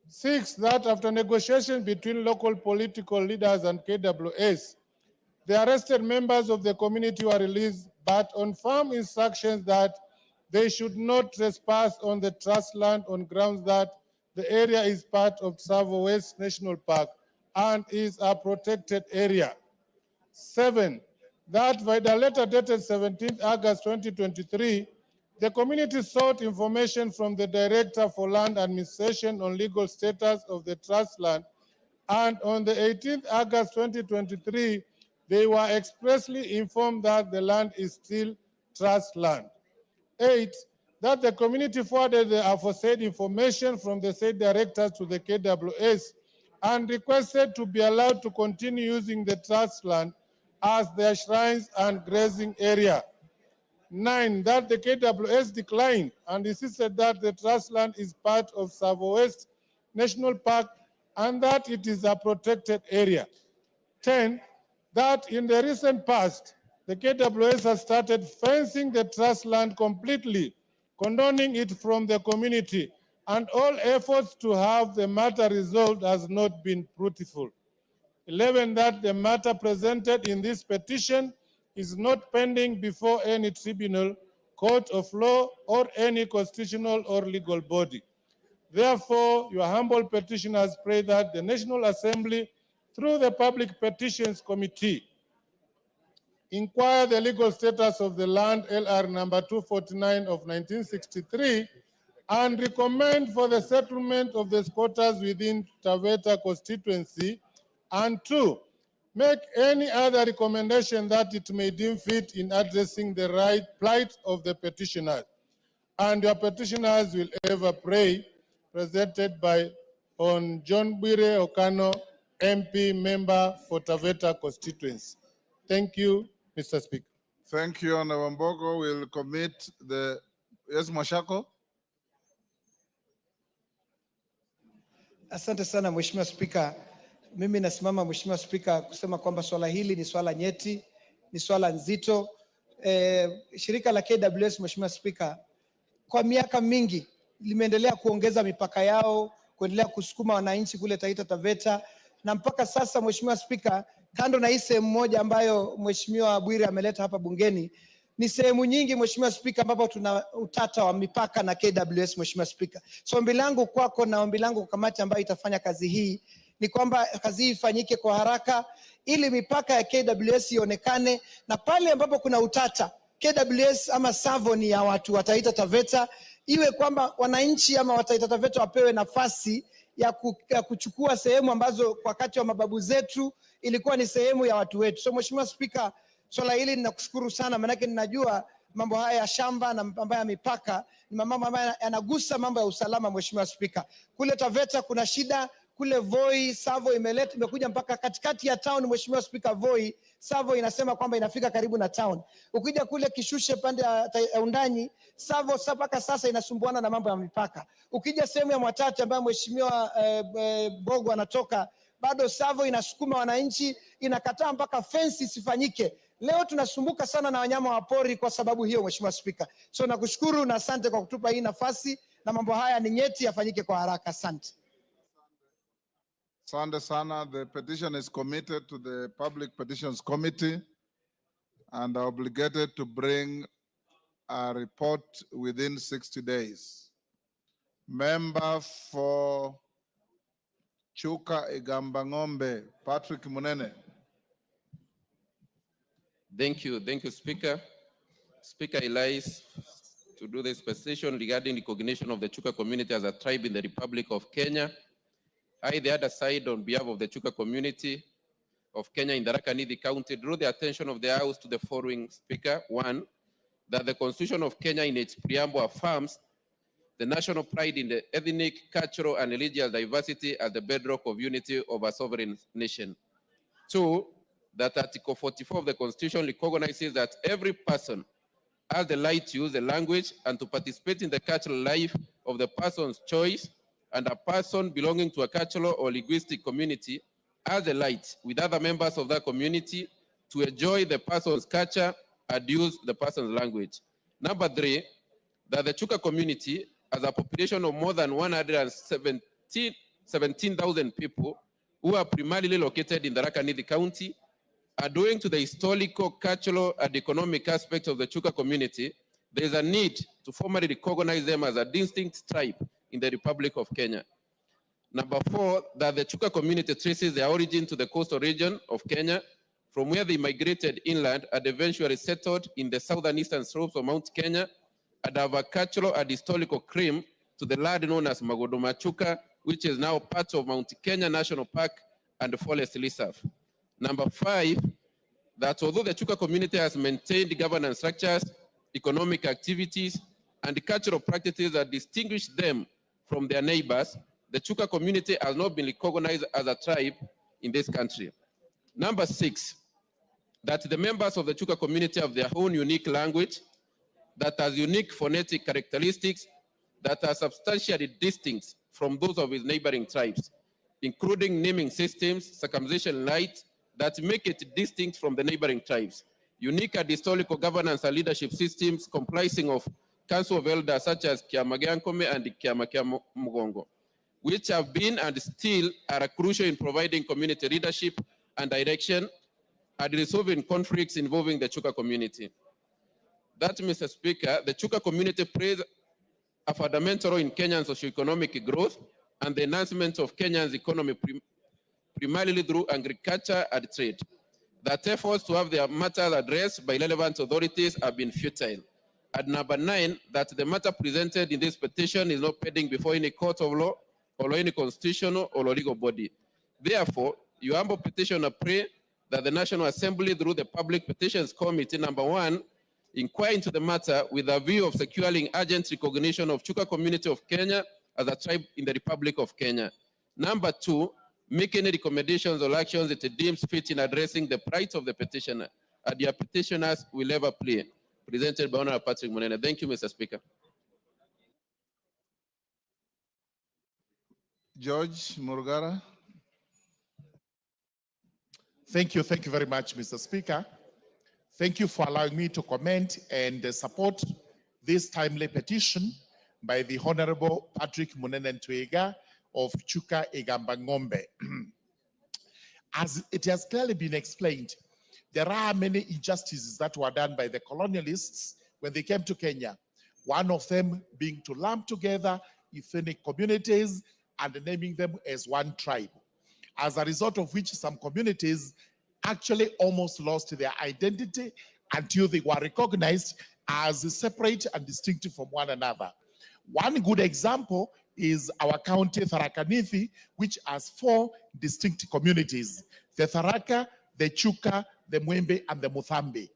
6, that after negotiation between local political leaders and KWS, the arrested members of the community were released, but on firm instructions that they should not trespass on the trust land on grounds that the area is part of Tsavo West National Park and is a protected area. 7, that by the letter dated 17th August 2023, the community sought information from the Director for Land Administration on legal status of the trust land, and on the 18th August 2023, they were expressly informed that the land is still trust land. 8, that the community forwarded the aforesaid information from the said directors to the KWS and requested to be allowed to continue using the trust land as their shrines and grazing area. 9, that the KWS declined and insisted that the trust land is part of Tsavo West National Park and that it is a protected area. 10, that in the recent past, the KWS has started fencing the trust land completely, condoning it from the community, and all efforts to have the matter resolved has not been fruitful. 11, that the matter presented in this petition is not pending before any tribunal, court of law, or any constitutional or legal body. Therefore, your humble petitioners pray that the National Assembly, through the Public Petitions Committee, inquire the legal status of the land LR number 249 of 1963 and recommend for the settlement of the squatters within Taveta constituency, and 2, make any other recommendation that it may deem fit in addressing the right plight of the petitioners. And your petitioners will ever pray, presented by Hon. John Bwire Okano, MP, member for Taveta constituency. Thank you, Mr. Speaker. Thank you, Honorable Mbogo. We'll commit the, yes, Mashako. Asante sana Mheshimiwa Spika. Mimi nasimama Mheshimiwa Spika kusema kwamba swala hili ni swala nyeti, ni swala nzito. Shirika la KWS Mheshimiwa Spika, kwa miaka mingi limeendelea kuongeza mipaka yao, kuendelea kusukuma wananchi kule Taita Taveta, na mpaka sasa Mheshimiwa Spika, kando na hii sehemu moja ambayo Mheshimiwa Bwire ameleta hapa bungeni, ni sehemu nyingi Mheshimiwa Spika ambapo tuna utata wa mipaka na KWS Mheshimiwa Spika. So ombi langu kwako na ombi langu kwa kamati ambayo itafanya kazi hii ni kwamba kazi hii ifanyike kwa haraka ili mipaka ya KWS ionekane, na pale ambapo kuna utata KWS ama Savo ni ya watu wa Taita Taveta, iwe kwamba wananchi ama wa Taita Taveta wapewe nafasi ya kuchukua sehemu ambazo wakati wa mababu zetu ilikuwa ni sehemu ya watu wetu. So Mheshimiwa Spika, swala hili ninakushukuru sana, maanake ninajua mambo haya ya shamba na mambo ya mipaka ni mambo ambayo yanagusa mambo ya usalama. Mheshimiwa Spika, kule Taveta kuna shida, kule Voi Savo imekuja mpaka katikati ya town. Mheshimiwa Spika, Voi Savo inasema kwamba inafika karibu na town. Ukija kule Kishushe pande ya Undanyi, Savo mpaka sasa inasumbuana na mambo ya mipaka. Ukija sehemu ya Mwatate ambayo Mheshimiwa Bogo anatoka, bado Savo inasukuma wananchi, inakataa mpaka fence isifanyike. Leo tunasumbuka sana na wanyama wa pori kwa sababu hiyo, Mheshimiwa Spika. So nakushukuru na asante kwa kutupa hii nafasi, na mambo haya ni nyeti, yafanyike kwa haraka. Asante. Asante sana. The petition is committed to the Public Petitions Committee and are obligated to bring a report within 60 days. Member for Chuka Igambangombe, Patrick Munene. Thank you, Speaker. Speaker relies to do this petition regarding recognition of the Chuka community as a tribe in the Republic of Kenya. I, the other side, on behalf of the Chuka community of Kenya in Tharaka Nithi County, drew the attention of the House to the following, Speaker. One, that the Constitution of Kenya in its preamble affirms the national pride in the ethnic, cultural, and religious diversity as the bedrock of unity of a sovereign nation. Two, that Article 44 of the Constitution recognizes that every person has the right to use the language and to participate in the cultural life of the person's choice, and a person belonging to a cultural or linguistic community has the right, with other members of that community, to enjoy the person's culture and use the person's language. Number three, that the Chuka community has a population of more than 117,000 people who are primarily located in Tharaka Nithi County, and owing to the historical, cultural, and economic aspects of the Chuka community, there is a need to formally recognize them as a distinct tribe in the Republic of Kenya. Number four, that the Chuka community traces their origin to the coastal region of Kenya, from where they migrated inland and eventually settled in the southern eastern slopes of Mount Kenya, and have a cultural and historical claim to the land known as Magodoma Chuka, which is now part of Mount Kenya National Park and Forest Reserve. Number five, that although the Chuka community has maintained governance structures, economic activities, and cultural practices that distinguish them from their neighbors, the Chuka community has not been recognized as a tribe in this country. Number six, that the members of the Chuka community have their own unique language that has unique phonetic characteristics that are substantially distinct from those of its neighboring tribes, including naming systems, circumcision rites that make it distinct from the neighboring tribes, unique and historical governance and leadership systems comprising of council of elders such as Kiamagankome and Kiamakiamugongo, which have been and still are crucial in providing community leadership and direction and resolving conflicts involving the Chuka community. That, Mr. Speaker, the Chuka community plays a fundamental role in Kenyan socioeconomic growth and the enhancement of Kenya's economy primarily through agriculture and trade. That efforts to have their matters addressed by relevant authorities have been futile. And number nine, that the matter presented in this petition is not pending before any court of law or any constitutional or legal body. Therefore, your humble petitioner pray that the National Assembly, through the Public Petitions Committee, number one, inquire into the matter with a view of securing urgent recognition of Chuka community of Kenya as a tribe in the Republic of Kenya. Number two, make any recommendations or actions it deems fit in addressing the plight of the petitioner, and your petitioners will ever play. Presented by Honorable Patrick Munene. Thank you, Mr. Speaker. George Murgara. Thank you very much, Mr. Speaker. Thank you for allowing me to comment and support this timely petition by the Honorable Patrick Munene Ntwega of Chuka Igambangombe. As it has clearly been explained, there are many injustices that were done by the colonialists when they came to Kenya. One of them being to lump together ethnic communities and naming them as one tribe. As a result of which some communities actually almost lost their identity until they were recognized as separate and distinct from one another. One good example is our county, Tharaka Nithi, which has 4 distinct communities: the Tharaka, the Chuka, the Mwembe, and the Muthambe.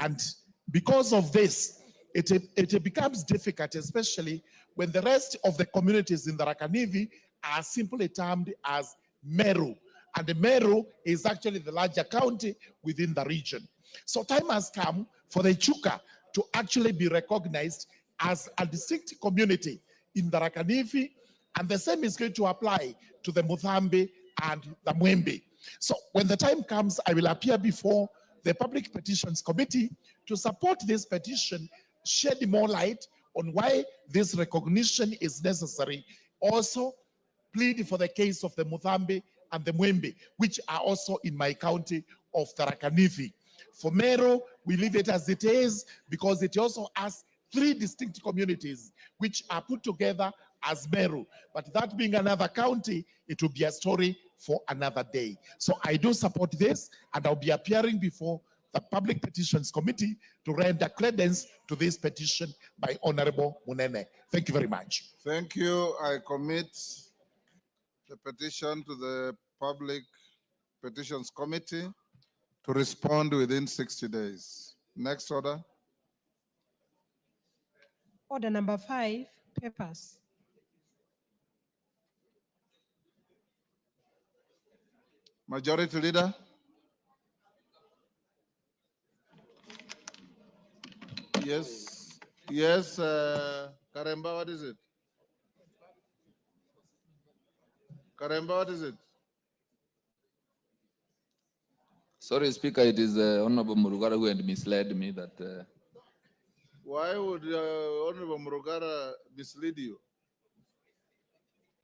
And because of this, it becomes difficult, especially when the rest of the communities in the Tharaka Nithi are simply termed as Meru. And the Meru is actually the larger county within the region. So time has come for the Chuka to actually be recognized as a distinct community in the Tharaka Nithi, and the same is going to apply to the Muthambe and the Mwembe. So when the time comes, I will appear before the Public Petitions Committee to support this petition, shed more light on why this recognition is necessary. Also, plead for the case of the Muthambe and the Mwembe, which are also in my county of Tharaka Nithi. For Meru, we leave it as it is because it also has 3 distinct communities which are put together as Meru. But that being another county, it will be a story for another day. So I do support this, and I'll be appearing before the Public Petitions Committee to render credence to this petition by Honorable Munene. Thank you very much. Thank you. I commit the petition to the Public Petitions Committee to respond within 60 days. Next order. Order number 5, papers. Majority Leader. Yes. Yes, Karemba, what is it? Karemba, what is it? Sorry, Speaker, it is Honorable Murugara who had misled me that. Why would Honorable Murugara mislead you?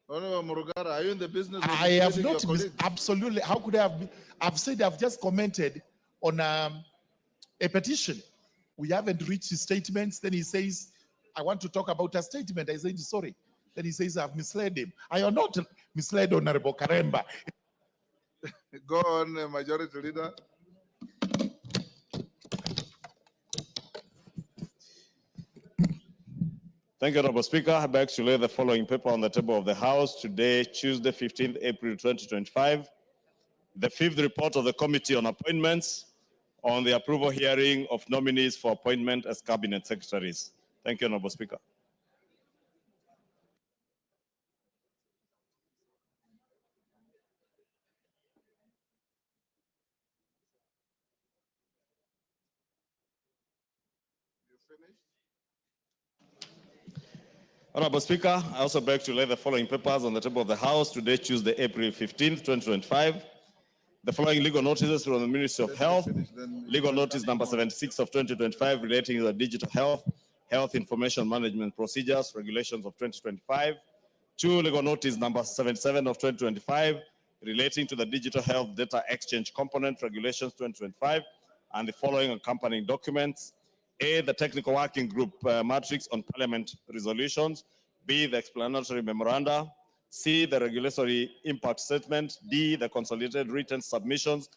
Honorable Murugara, are you in the business of I have misleading not, your colleagues? absolutely. How could I have? I've said I've just commented on a petition. We haven't reached his statements. Then he says, I want to talk about a statement. I said, sorry. Then he says, I've misled him. I have not misled Honorable Karemba. Go on, Majority Leader. Thank you, Honorable Speaker. I beg to lay the following paper on the table of the House today, Tuesday, 15th April 2025. The 5th report of the Committee on Appointments on the approval hearing of nominees for appointment as Cabinet Secretaries. Thank you, Honorable Speaker. Honorable Speaker, I also beg to lay the following papers on the table of the House today, Tuesday, April 15th, 2025. The following legal notices from the Ministry of Health. Legal notice number 76 of 2025 relating to the digital health information management procedures, regulations of 2025. 2, legal notice number 77 of 2025 relating to the digital health data exchange component, regulations 2025, and the following accompanying documents. A, the technical working group matrix on parliament resolutions. B, the explanatory memoranda. C, the regulatory impact statement. D, the consolidated written submissions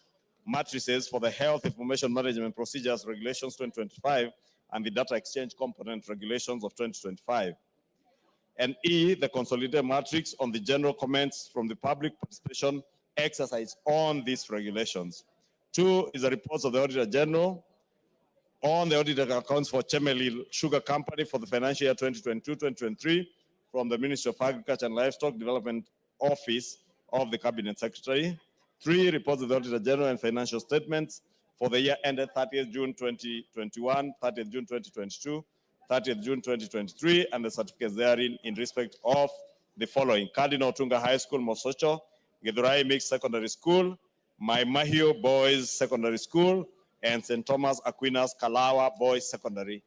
matrices for the health information management procedures regulations 2025 and the data exchange component regulations of 2025. And E, the consolidated matrix on the general comments from the public participation exercise on these regulations. 2 is the reports of the Auditor General on the audited accounts for Chemeli Sugar Company for the financial year 2022-2023 from the Ministry of Agriculture and Livestock Development Office of the Cabinet Secretary. 3, reports of the Auditor General and financial statements for the year ended 30th June 2021, 30th June 2022, 30th June 2023, and the certificates therein in respect of the following: Cardinal Tunga High School, Mosocho, Githurai Mixed Secondary School, Maimahio Boys Secondary School, and St. Thomas Aquinas Kalawa Boys Secondary.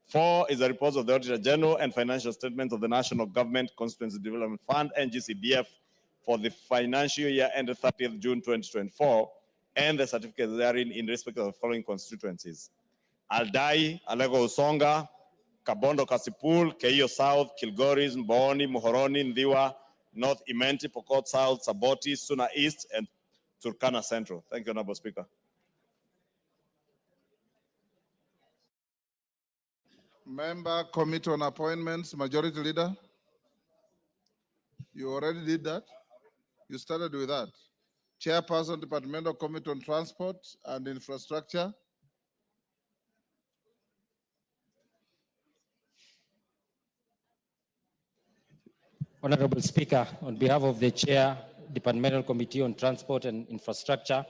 4 is the reports of the Auditor General and financial statements of the National Government Constituency Development Fund, NGCDF, for the financial year ended 30th June 2024, and the certificates therein in respect of the following constituencies: Aldai, Alego Usonga, Kabondo Kasipul, Keio South, Kilgoris, Mboni, Muhoroni, Ndhiwa, North Imenti, Pokot South, Saboti, Suna East, and Turkana Central. Thank you, Honorable Speaker. Member Committee on Appointments, Majority Leader. You already did that. You started with that. Chairperson, Departmental Committee on Transport and Infrastructure. Honorable Speaker, on behalf of the Chair, Departmental Committee on Transport and Infrastructure,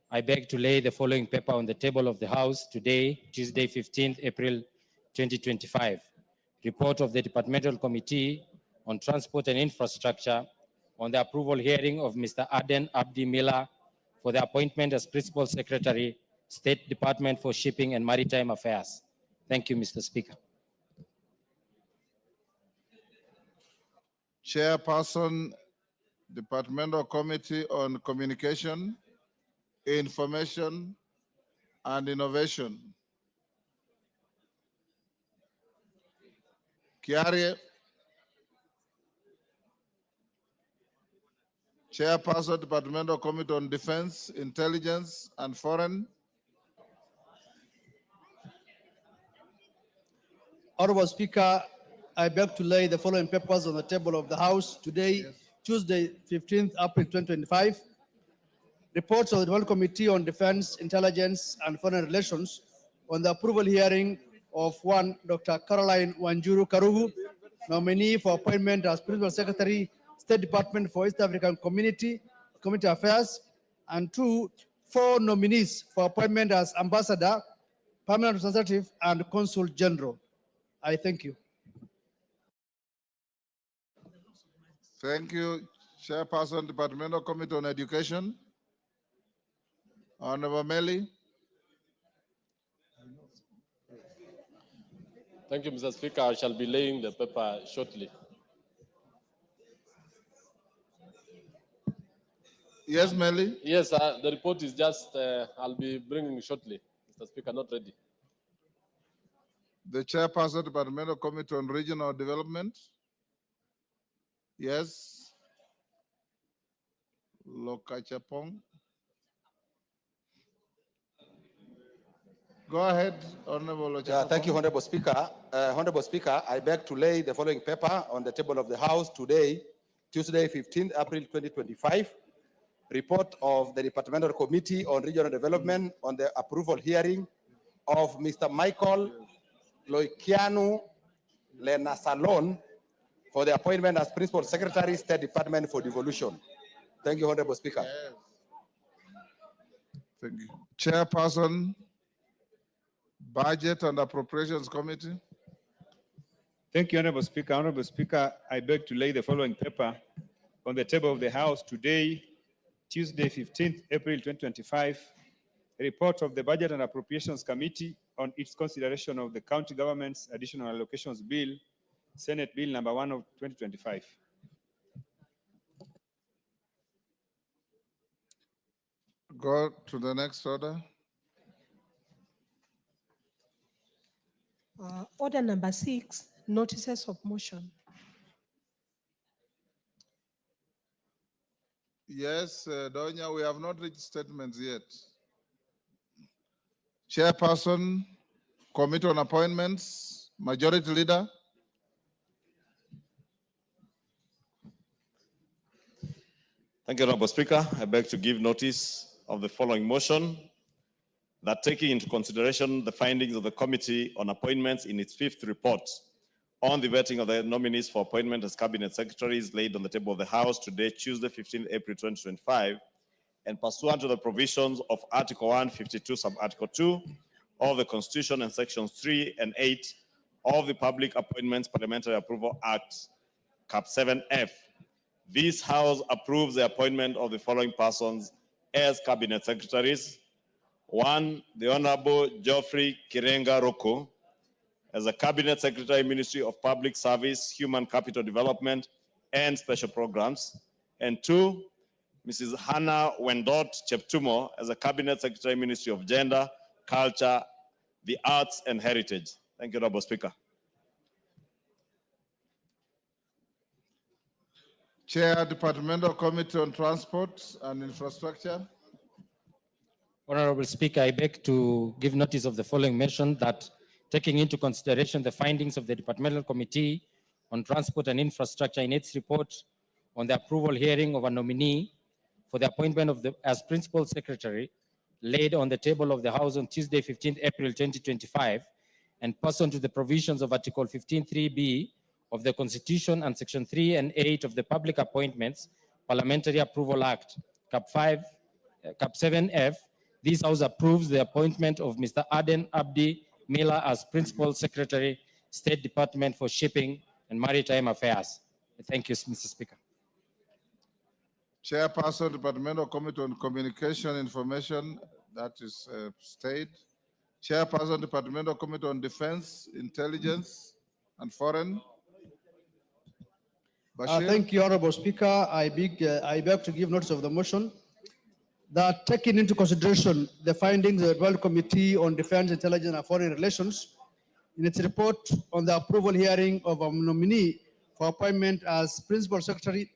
I beg to lay the following paper on the table of the House today, Tuesday, 15th April 2025. Report of the Departmental Committee on Transport and Infrastructure on the approval hearing of Mr. Aden Abdi Miller for the appointment as Principal Secretary, State Department for Shipping and Maritime Affairs. Thank you, Mr. Speaker. Chairperson, Departmental Committee on Communication, Information, and Innovation. Kiarie. Chairperson, Departmental Committee on Defense, Intelligence, and Foreign. Honorable Speaker, I beg to lay the following papers on the table of the House today, Tuesday, 15th April 2025. Reports of the Development Committee on Defense, Intelligence, and Foreign Relations on the approval hearing of one Dr. Caroline Wanjuru Karugu, nominee for appointment as Principal Secretary, State Department for East African Community Affairs, and four nominees for appointment as Ambassador, Permanent Representative, and Consul General. I thank you. Thank you, Chairperson, Departmental Committee on Education. Honorable Meli. Thank you, Mr. Speaker. I shall be laying the paper shortly. Yes, Meli. Yes, the report is just, I'll be bringing shortly, Mr. Speaker, not ready. The Chairperson, Departmental Committee on Regional Development. Yes. Lokachapong. Go ahead, Honorable Lokachapong. Thank you, Honorable Speaker. Honorable Speaker, I beg to lay the following paper on the table of the House today, Tuesday, 15th April 2025. Report of the Departmental Committee on Regional Development on the approval hearing of Mr. Michael Loikianu Lenasalon for the appointment as Principal Secretary, State Department for Devolution. Thank you, Honorable Speaker. Yes. Thank you. Chairperson, Budget and Appropriations Committee. Thank you, Honorable Speaker. Honorable Speaker, I beg to lay the following paper on the table of the House today, Tuesday, 15th April 2025. A report of the Budget and Appropriations Committee on its consideration of the County Government's Additional Allocations Bill, Senate Bill number 1 of 2025. Go to the next order. Order number 6, notices of motion. Yes, Donya, we have not reached statements yet. Chairperson, Committee on Appointments, Majority Leader. Thank you, Honorable Speaker. I beg to give notice of the following motion, that taking into consideration the findings of the Committee on Appointments in its 5th report on the vetting of the nominees for appointment as Cabinet Secretaries laid on the table of the House today, Tuesday, 15th April 2025, and pursuant to the provisions of Article 152, Sub-Article 2 of the Constitution and Sections 3 and 8 of the Public Appointments Parliamentary Approval Act, Cap 7F. This House approves the appointment of the following persons as Cabinet Secretaries. 1, the Honorable Geoffrey Kirenga Roko as a Cabinet Secretary, Ministry of Public Service, Human Capital Development, and Special Programs. And 2, Mrs. Hannah Wendot Cheptumo as a Cabinet Secretary, Ministry of Gender, Culture, the Arts and Heritage. Thank you, Honorable Speaker. Chair, Departmental Committee on Transport and Infrastructure. Honorable Speaker, I beg to give notice of the following mention that taking into consideration the findings of the Departmental Committee on Transport and Infrastructure in its report on the approval hearing of a nominee for the appointment of as Principal Secretary laid on the table of the House on Tuesday, 15th April 2025, and pursuant to the provisions of Article 15(3)(b) of the Constitution and Section 3 and 8 of the Public Appointments Parliamentary Approval Act, Cap 7F, this House approves the appointment of Mr. Aden Abdi Miller as Principal Secretary, State Department for Shipping and Maritime Affairs. Thank you, Mr. Speaker. Chairperson, Departmental Committee on Communication, Information, that is State. Chairperson, Departmental Committee on Defense, Intelligence, and Foreign. Bashir. Thank you, Honorable Speaker. I beg to give notice of the motion that taking into consideration the findings of the World Committee on Defense, Intelligence, and Foreign Relations in its report on the approval hearing of a nominee for appointment as Principal Secretary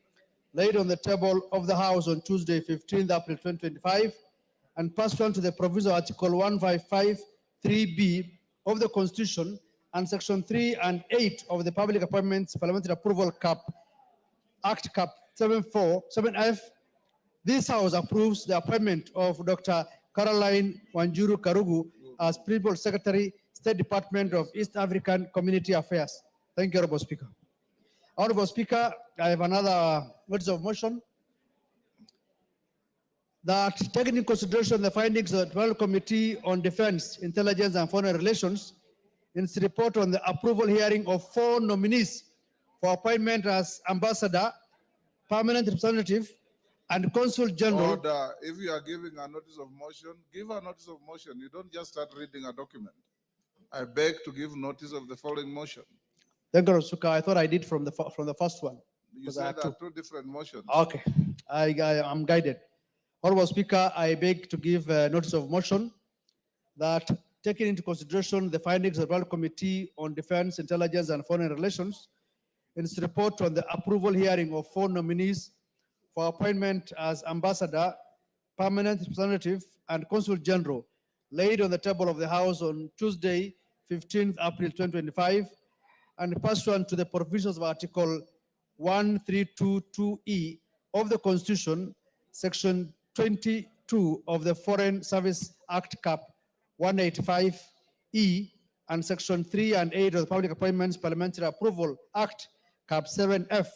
laid on the table of the House on Tuesday, 15th April 2025, and pursuant to the provision of Article 155(3)(b) of the Constitution and Section 3 and 8 of the Public Appointments Parliamentary Approval Act Cap 7F. This House approves the appointment of Dr. Caroline Wanjuru Karugu as Principal Secretary, State Department of East African Community Affairs. Thank you, Honorable Speaker. Honorable Speaker, I have another notice of motion that taking into consideration the findings of the World Committee on Defense, Intelligence, and Foreign Relations in its report on the approval hearing of 4 nominees for appointment as Ambassador, Permanent Representative, and Consul General. Order. If you are giving a notice of motion, give a notice of motion. You don't just start reading a document. I beg to give notice of the following motion. Thank you, Honorable Speaker. I thought I did from the first one. You said there are 2 different motions. Okay, I am guided. Honorable Speaker, I beg to give notice of motion that taking into consideration the findings of the World Committee on Defense, Intelligence, and Foreign Relations in its report on the approval hearing of 4 nominees for appointment as Ambassador, Permanent Representative, and Consul General laid on the table of the House on Tuesday, 15th April 2025, and pursuant to the provisions of Article 1322E of the Constitution, Section 22 of the Foreign Service Act Cap 185E, and Section 3 and 8 of the Public Appointments Parliamentary Approval Act Cap 7F.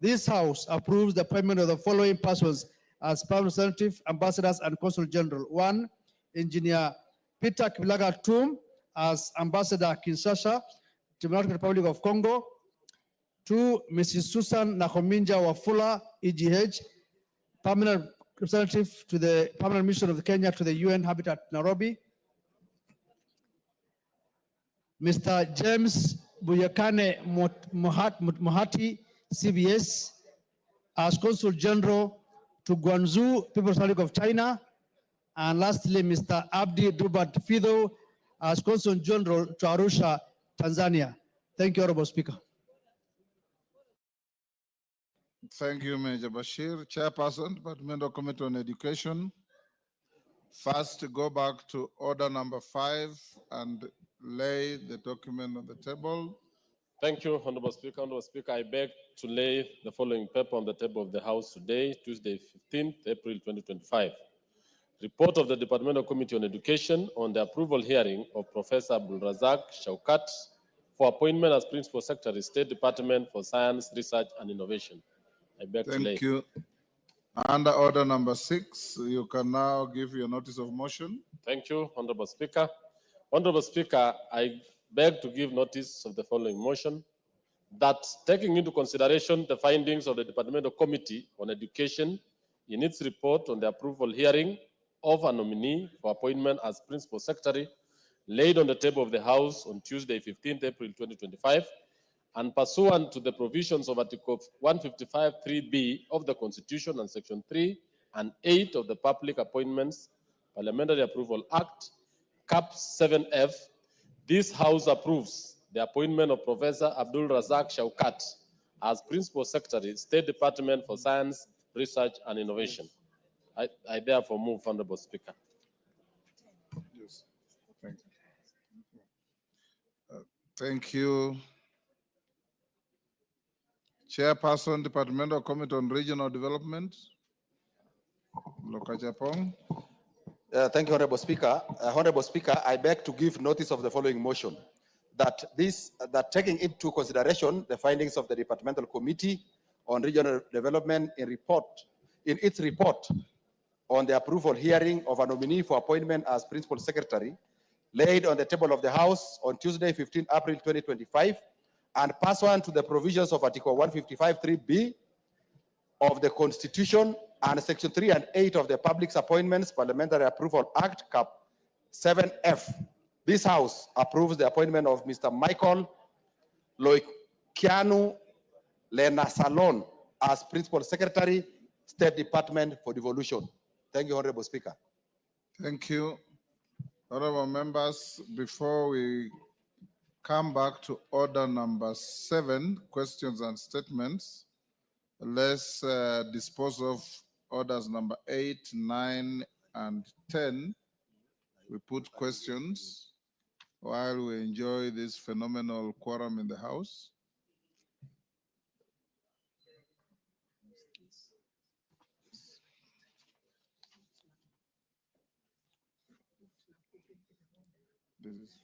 This House approves the appointment of the following persons as Permanent Representative, Ambassadors, and Consul General. 1, Engineer Peter Kibilaga Tum as Ambassador Kinshasa, Democratic Republic of Congo. 2, Mrs. Susan Nahominja Wafula, EGH, Permanent Representative to the Permanent Mission of Kenya to the UN Habitat Nairobi. Mr. James Buyakane Mohati, CBS, as Consul General to Guangzhou, People's Republic of China. And lastly, Mr. Abdi Dubat Fido as Consul General to Arusha, Tanzania. Thank you, Honorable Speaker. Thank you, Major Bashir. Chairperson, Departmental Committee on Education. First, go back to order number 5 and lay the document on the table. Thank you, Honorable Speaker. Honorable Speaker, I beg to lay the following paper on the table of the House today, Tuesday, 15th April 2025. Report of the Departmental Committee on Education on the approval hearing of Professor Abdulrazak Shaukat for appointment as Principal Secretary, State Department for Science, Research, and Innovation. I beg to lay. Thank you. Under order number 6, you can now give your notice of motion. Thank you, Honorable Speaker. Honorable Speaker, I beg to give notice of the following motion that taking into consideration the findings of the Departmental Committee on Education in its report on the approval hearing of a nominee for appointment as Principal Secretary laid on the table of the House on Tuesday, 15th April 2025, and pursuant to the provisions of Article 155(3)(b of the Constitution and Section 3 and 8 of the Public Appointments Parliamentary Approval Act, Cap 7F, this House approves the appointment of Professor Abdul Razak Shaukat as Principal Secretary, State Department for Science, Research and Innovation. I therefore move, Honorable Speaker. Yes. Thank you. Chairperson, Departmental Committee on Regional Development, Lokajapong. Thank you, Honorable Speaker. Honorable Speaker, I beg to give notice of the following motion. That taking into consideration the findings of the Departmental Committee on Regional Development in its report on the approval hearing of a nominee for appointment as Principal Secretary, laid on the table of the House on Tuesday, 15 April 2025, and pursuant to the provisions of Article 155(3)(b of the Constitution and Section 3 and 8 of the Public Appointments Parliamentary Approval Act, Cap 7F. This House approves the appointment of Mr. Michael Loikianu Lenasalon as Principal Secretary, State Department for Devolution. Thank you, Honorable Speaker. Thank you. Honorable members, before we come back to order number 7, questions and statements, let's dispose of orders number 8, 9, and 10. We put questions while we enjoy this phenomenal quorum in the House. This is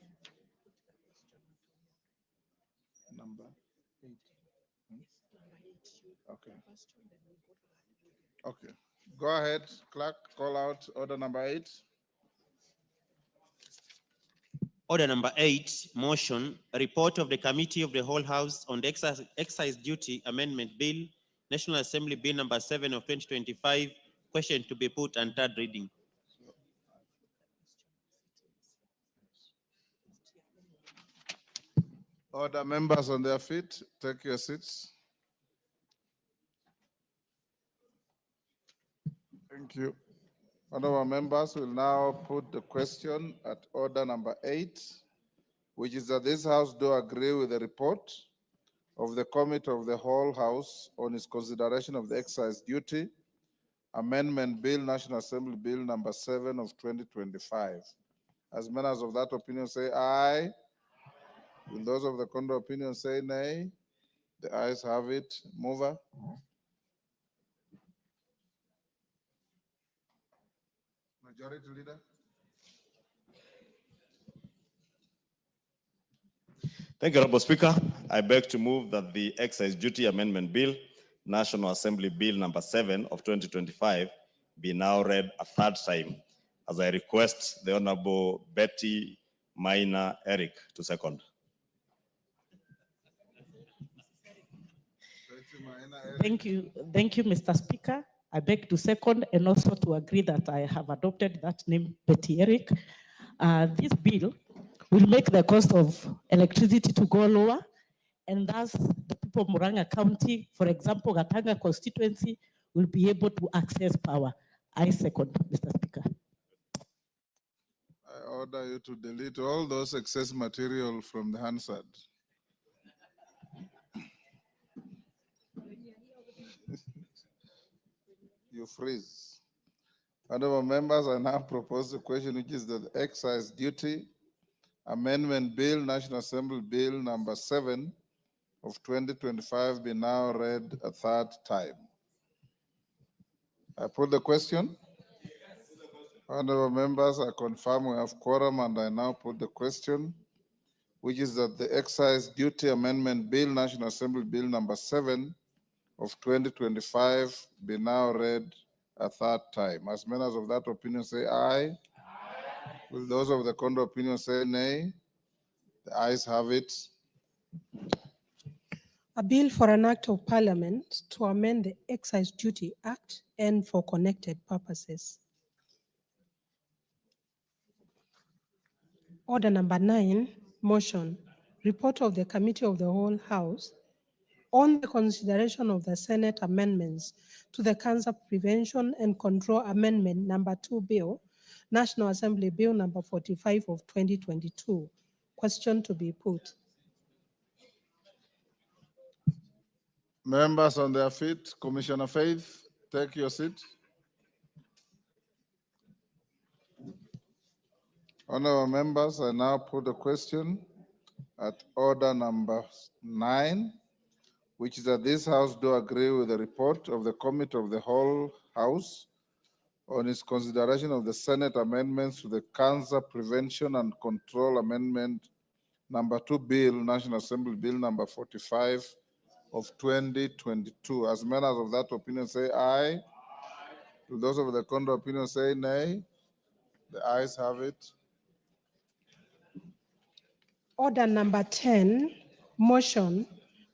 number 8. Okay. Okay. Go ahead, clerk, call out order number 8. Order number 8, motion, a report of the Committee of the Whole House on the Excise Duty Amendment Bill, National Assembly Bill number 7 of 2025, question to be put and third reading. Order members on their feet, take your seats. Thank you. Honorable members will now put the question at order number 8, which is that this House do agree with the report of the Committee of the Whole House on its consideration of the Excise Duty Amendment Bill, National Assembly Bill number 7 of 2025. As members of that opinion say aye. Will those of the contrary opinion say nay? The ayes have it. Mover. Majority Leader. Thank you, Honorable Speaker. I beg to move that the Excise Duty Amendment Bill, National Assembly Bill number 7 of 2025, be now read a third time, as I request the Honorable Betty Maina Eric to second. Thank you, Mr. Speaker. I beg to second and also to agree that I have adopted that name, Betty Eric. This bill will make the cost of electricity to go lower, and thus the people of Murang'a County, for example, Gatanga constituency, will be able to access power. I second, Mr. Speaker. I order you to delete all those excess material from the Hansard. You freeze. Honorable members, I now propose the question, which is the Excise Duty Amendment Bill, National Assembly Bill number 7 of 2025 be now read a third time. I put the question. Honorable members, I confirm we have quorum, and I now put the question, which is that the Excise Duty Amendment Bill, National Assembly Bill number 7 of 2025 be now read a third time. As members of that opinion say aye. Will those of the contrary opinion say nay? The ayes have it. A bill for an act of parliament to amend the Excise Duty Act and for connected purposes. Order number 9, motion, report of the Committee of the Whole House on the consideration of the Senate amendments to the Cancer Prevention and Control Amendment Number 2 Bill, National Assembly Bill Number 45 of 2022. Question to be put. Members on their feet, Commissioner Faith, take your seat. Honorable members, I now put the question at order number 9, which is that this House do agree with the report of the Committee of the Whole House on its consideration of the Senate amendments to the Cancer Prevention and Control Amendment Number 2 Bill, National Assembly Bill Number 45 of 2022. As members of that opinion say aye. To those of the contrary opinion say nay. The ayes have it. Order number 10, motion,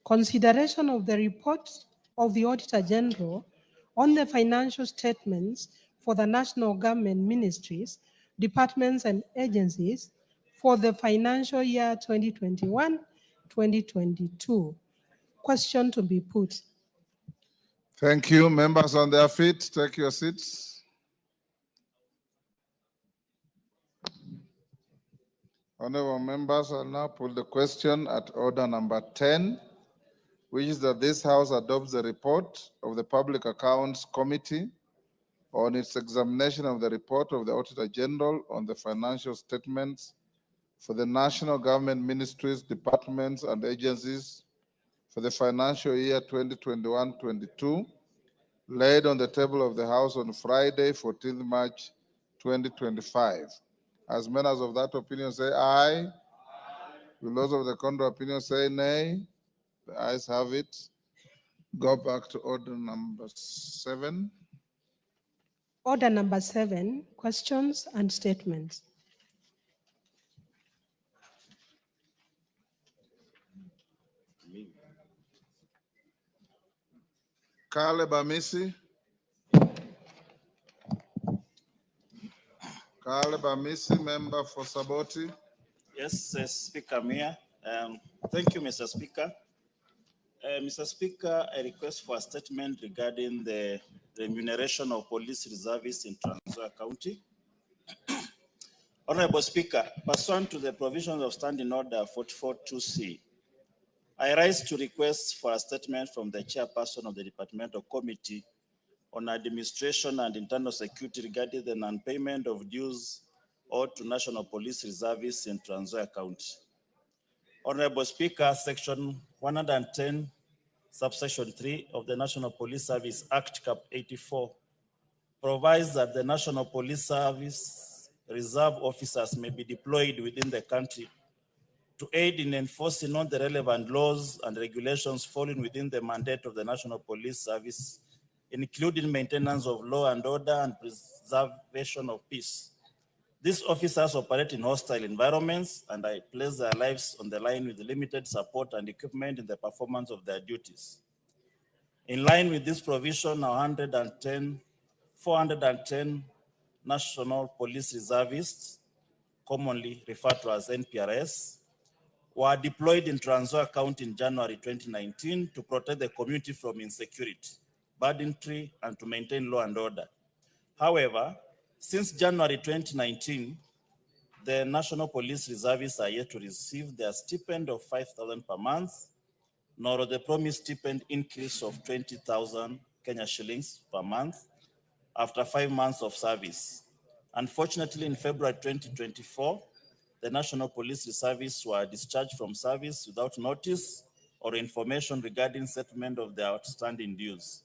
consideration of the report of the Auditor General on the financial statements for the national government ministries, departments, and agencies for the financial year 2021-2022. Question to be put. Thank you. Members on their feet, take your seats. Honorable members, I'll now put the question at order number 10, which is that this House adopts the report of the Public Accounts Committee on its examination of the report of the Auditor General on the financial statements for the national government ministries, departments, and agencies for the financial year 2021-22, laid on the table of the House on Friday, 14th March 2025. As members of that opinion say aye. Will those of the contrary opinion say nay? The ayes have it. Go back to order number 7. Order number 7, questions and statements. Caleb Amisi. Caleb Amisi, member for Saboti. Yes, Speaker Mayor. Thank you, Mr. Speaker. Mr. Speaker, I request for a statement regarding the remuneration of police reservists in Trans Nzoia County. Honorable Speaker, pursuant to the provisions of Standing Order 44-2C, I rise to request for a statement from the chairperson of the Departmental Committee on Administration and Internal Security regarding the non-payment of dues owed to National Police Reservists in Trans Nzoia County. Honorable Speaker, Section 110, Subsection 3 of the National Police Service Act, Cap 84, provides that the National Police Service reserve officers may be deployed within the country to aid in enforcing all the relevant laws and regulations falling within the mandate of the National Police Service, including maintenance of law and order and preservation of peace. These officers operate in hostile environments, and I place their lives on the line with limited support and equipment in the performance of their duties. In line with this provision, 410 National Police Reservists, commonly referred to as NPRS, were deployed in Trans Nzoia County in January 2019 to protect the community from insecurity, banditry, and to maintain law and order. However, since January 2019, the National Police Reservists are yet to receive their stipend of 5,000 per month, nor the promised stipend increase of 20,000 Kenya shillings per month after 5 months of service. Unfortunately, in February 2024, the National Police Reservists were discharged from service without notice or information regarding settlement of their outstanding dues.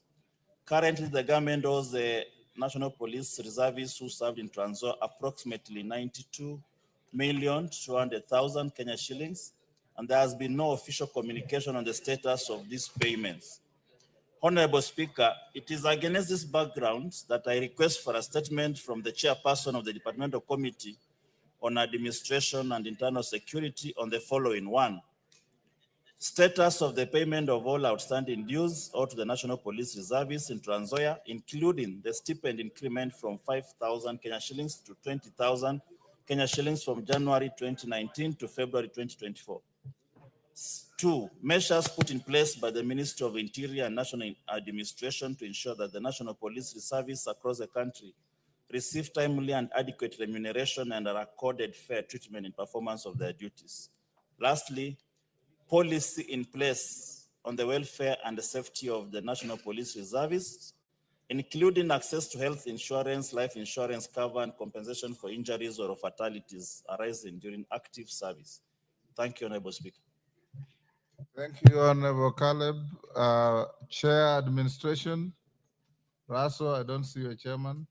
Currently, the government owes the National Police Reservists who served in Trans Nzoia approximately 92,200,000 Kenya shillings, and there has been no official communication on the status of these payments. Honorable Speaker, it is against this background that I request for a statement from the chairperson of the Departmental Committee on Administration and Internal Security on the following: 1, status of the payment of all outstanding dues owed to the National Police Reservists in Trans Nzoia, including the stipend increment from 5,000 Kenya shillings to 20,000 Kenya shillings from January 2019 to February 2024. Two, measures put in place by the Ministry of Interior and National Administration to ensure that the National Police Service across the country receive timely and adequate remuneration and are accorded fair treatment in performance of their duties. Lastly, policy in place on the welfare and the safety of the National Police Reservists, including access to health insurance, life insurance cover, and compensation for injuries or fatalities arising during active service. Thank you, Honorable Speaker. Thank you, Honorable Caleb. Chair Administration, Raso, I don't see your chairman.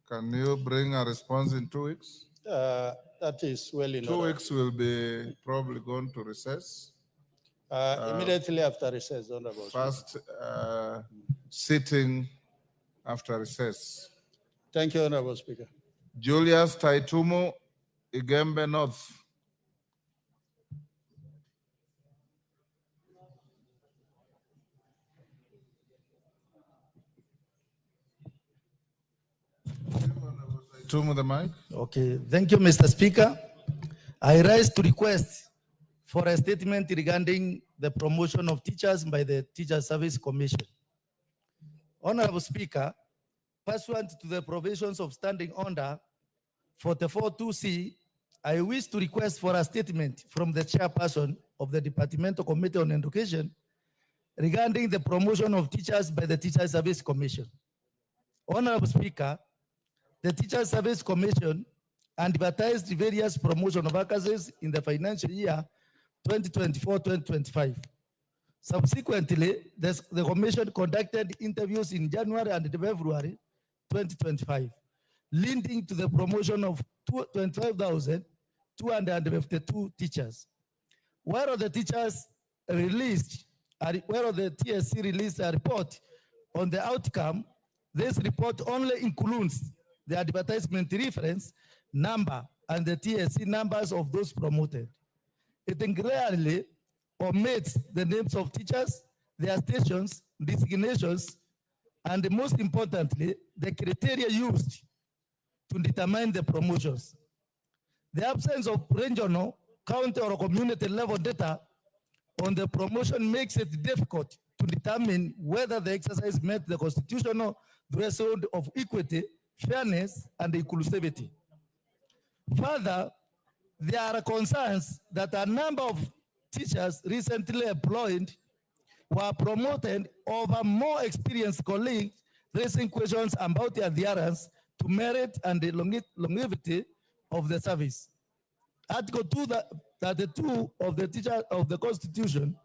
Can you bring a response in 2 weeks? That is well in 2 order. weeks will be probably going to recess. Immediately after recess, Honorable Speaker. First sitting after recess. Thank you, Honorable Speaker. Julius Taitumo, Igembe North. Taitumo, the mic. Okay, thank you, Mr. Speaker. I rise to request for a statement regarding the promotion of teachers by the Teacher Service Commission. Honorable Speaker, pursuant to the provisions of Standing Order 44-2C, I wish to request for a statement from the chairperson of the Departmental Committee on Education regarding the promotion of teachers by the Teacher Service Commission. Honorable Speaker, the Teacher Service Commission advertised various promotion vacancies in the financial year 2024-2025. Subsequently, the Commission conducted interviews in January and February 2025, leading to the promotion of 25,252 teachers. Where the teachers released, where the TSC released a report on the outcome, this report only includes the advertisement reference number and the TSC numbers of those promoted. It clearly omits the names of teachers, their stations, designations, and most importantly, the criteria used to determine the promotions. The absence of regional, county, or community level data on the promotion makes it difficult to determine whether the exercise met the constitutional threshold of equity, fairness, and inclusivity. Further, there are concerns that a number of teachers recently employed were promoted over more experienced colleagues, raising questions about their adherence to merit and the longevity of the service. Article 32 of the Constitution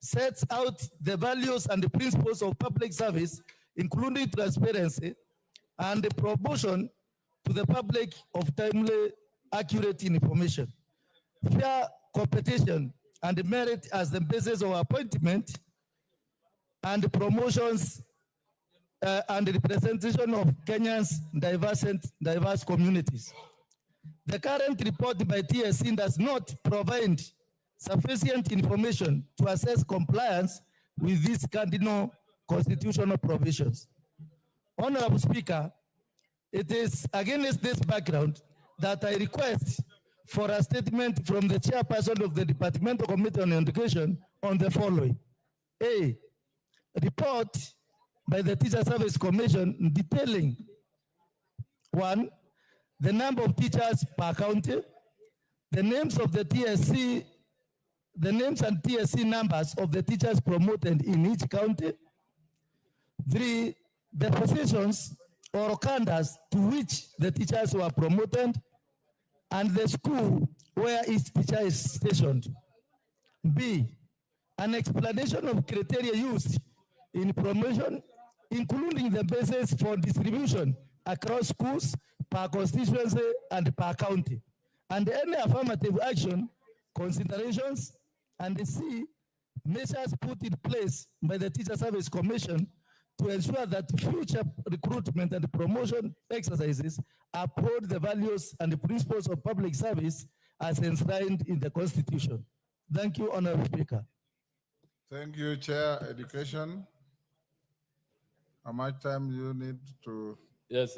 sets out the values and the principles of public service, including transparency and the promotion to the public of timely, accurate information, fair competition, and merit as the basis of appointment and promotions and representation of Kenyans' diverse communities. The current report by TSC does not provide sufficient information to assess compliance with these cardinal constitutional provisions. Honorable Speaker, it is against this background that I request for a statement from the chairperson of the Departmental Committee on Education on the following. A, report by the Teacher Service Commission detailing 1, the number of teachers per county, the names of the TSC, the names and TSC numbers of the teachers promoted in each county. 3, the positions or cadres to which the teachers were promoted and the school where each teacher is stationed. B, an explanation of criteria used in promotion, including the basis for distribution across schools, per constituency, and per county, and any affirmative action, considerations, and C, measures put in place by the Teacher Service Commission to ensure that future recruitment and promotion exercises uphold the values and the principles of public service as enshrined in the Constitution. Thank you, Honorable Speaker. Thank you, Chair. Education. How much time do you need to? Yes,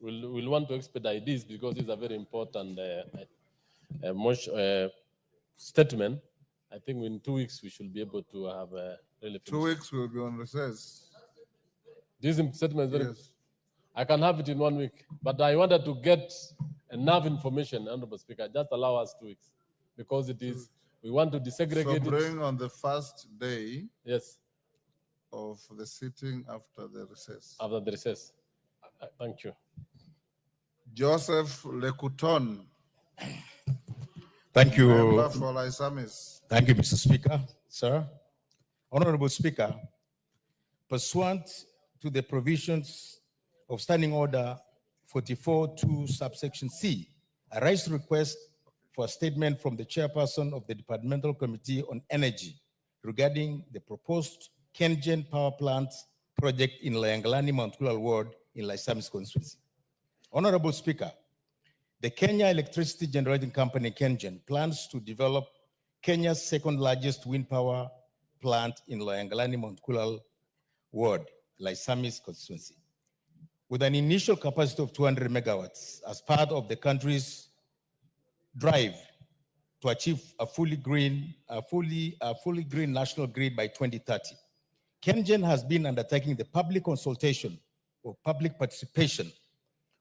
we'll want to expedite this because it's a very important statement. I think in 2 weeks we should be able to have a really 2 weeks we'll be on recess. This statement is very, Yes. I can have it in 1 week, but I wanted to get enough information, Honorable Speaker. Just allow us 2 weeks because it is, we want to desegregate So bring it. on the first day Yes, of the sitting after the recess. after the recess. Thank you. Joseph Lekuton, Thank you. member for Lysamis. Thank you, Mr. Speaker, sir. Honorable Speaker, pursuant to the provisions of Standing Order 44-2 subsection C, I rise to request for a statement from the chairperson of the Departmental Committee on Energy regarding the proposed KenGen power plant project in Layangalani, Mount Kulal Ward in Lysamis constituency. Honorable Speaker, the Kenya Electricity Generating Company, KenGen, plans to develop Kenya's second largest wind power plant in Layangalani, Mount Kulal Ward, Lysamis constituency, with an initial capacity of 200 megawatts as part of the country's drive to achieve a fully green national grid by 2030. KenGen has been undertaking the public consultation or public participation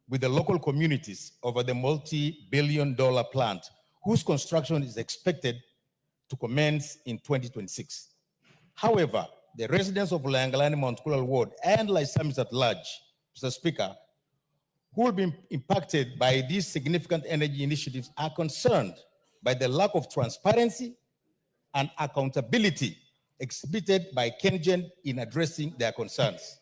with the local communities over the multi-billion-dollar plant, whose construction is expected to commence in 2026. However, the residents of Layangalani, Mount Kulal Ward and Lysamis at large, Mr. Speaker, who will be impacted by these significant energy initiatives are concerned by the lack of transparency and accountability exhibited by KenGen in addressing their concerns.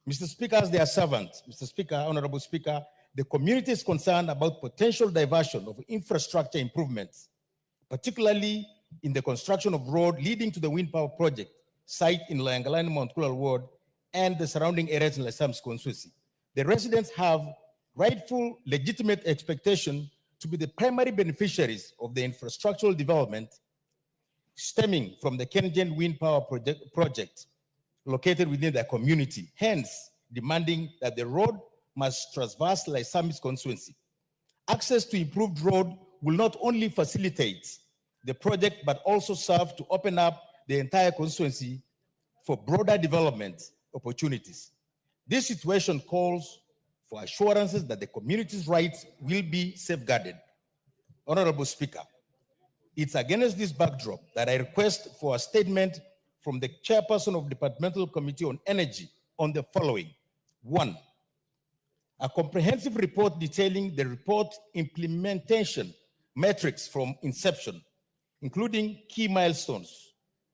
Mr. Speaker, as their servant, Mr. Speaker, Honorable Speaker, the community is concerned about potential diversion of infrastructure improvements, particularly in the construction of road leading to the wind power project site in Layangalani, Mount Kulal Ward, and the surrounding areas in Lysamis constituency. The residents have rightful, legitimate expectation to be the primary beneficiaries of the infrastructural development stemming from the KenGen wind power project located within their community, hence demanding that the road must traverse Lysamis constituency. Access to improved road will not only facilitate the project, but also serve to open up the entire constituency for broader development opportunities. This situation calls for assurances that the community's rights will be safeguarded. Honorable Speaker, it's against this backdrop that I request for a statement from the chairperson of Departmental Committee on Energy on the following. 1, a comprehensive report detailing the report implementation metrics from inception, including key milestones,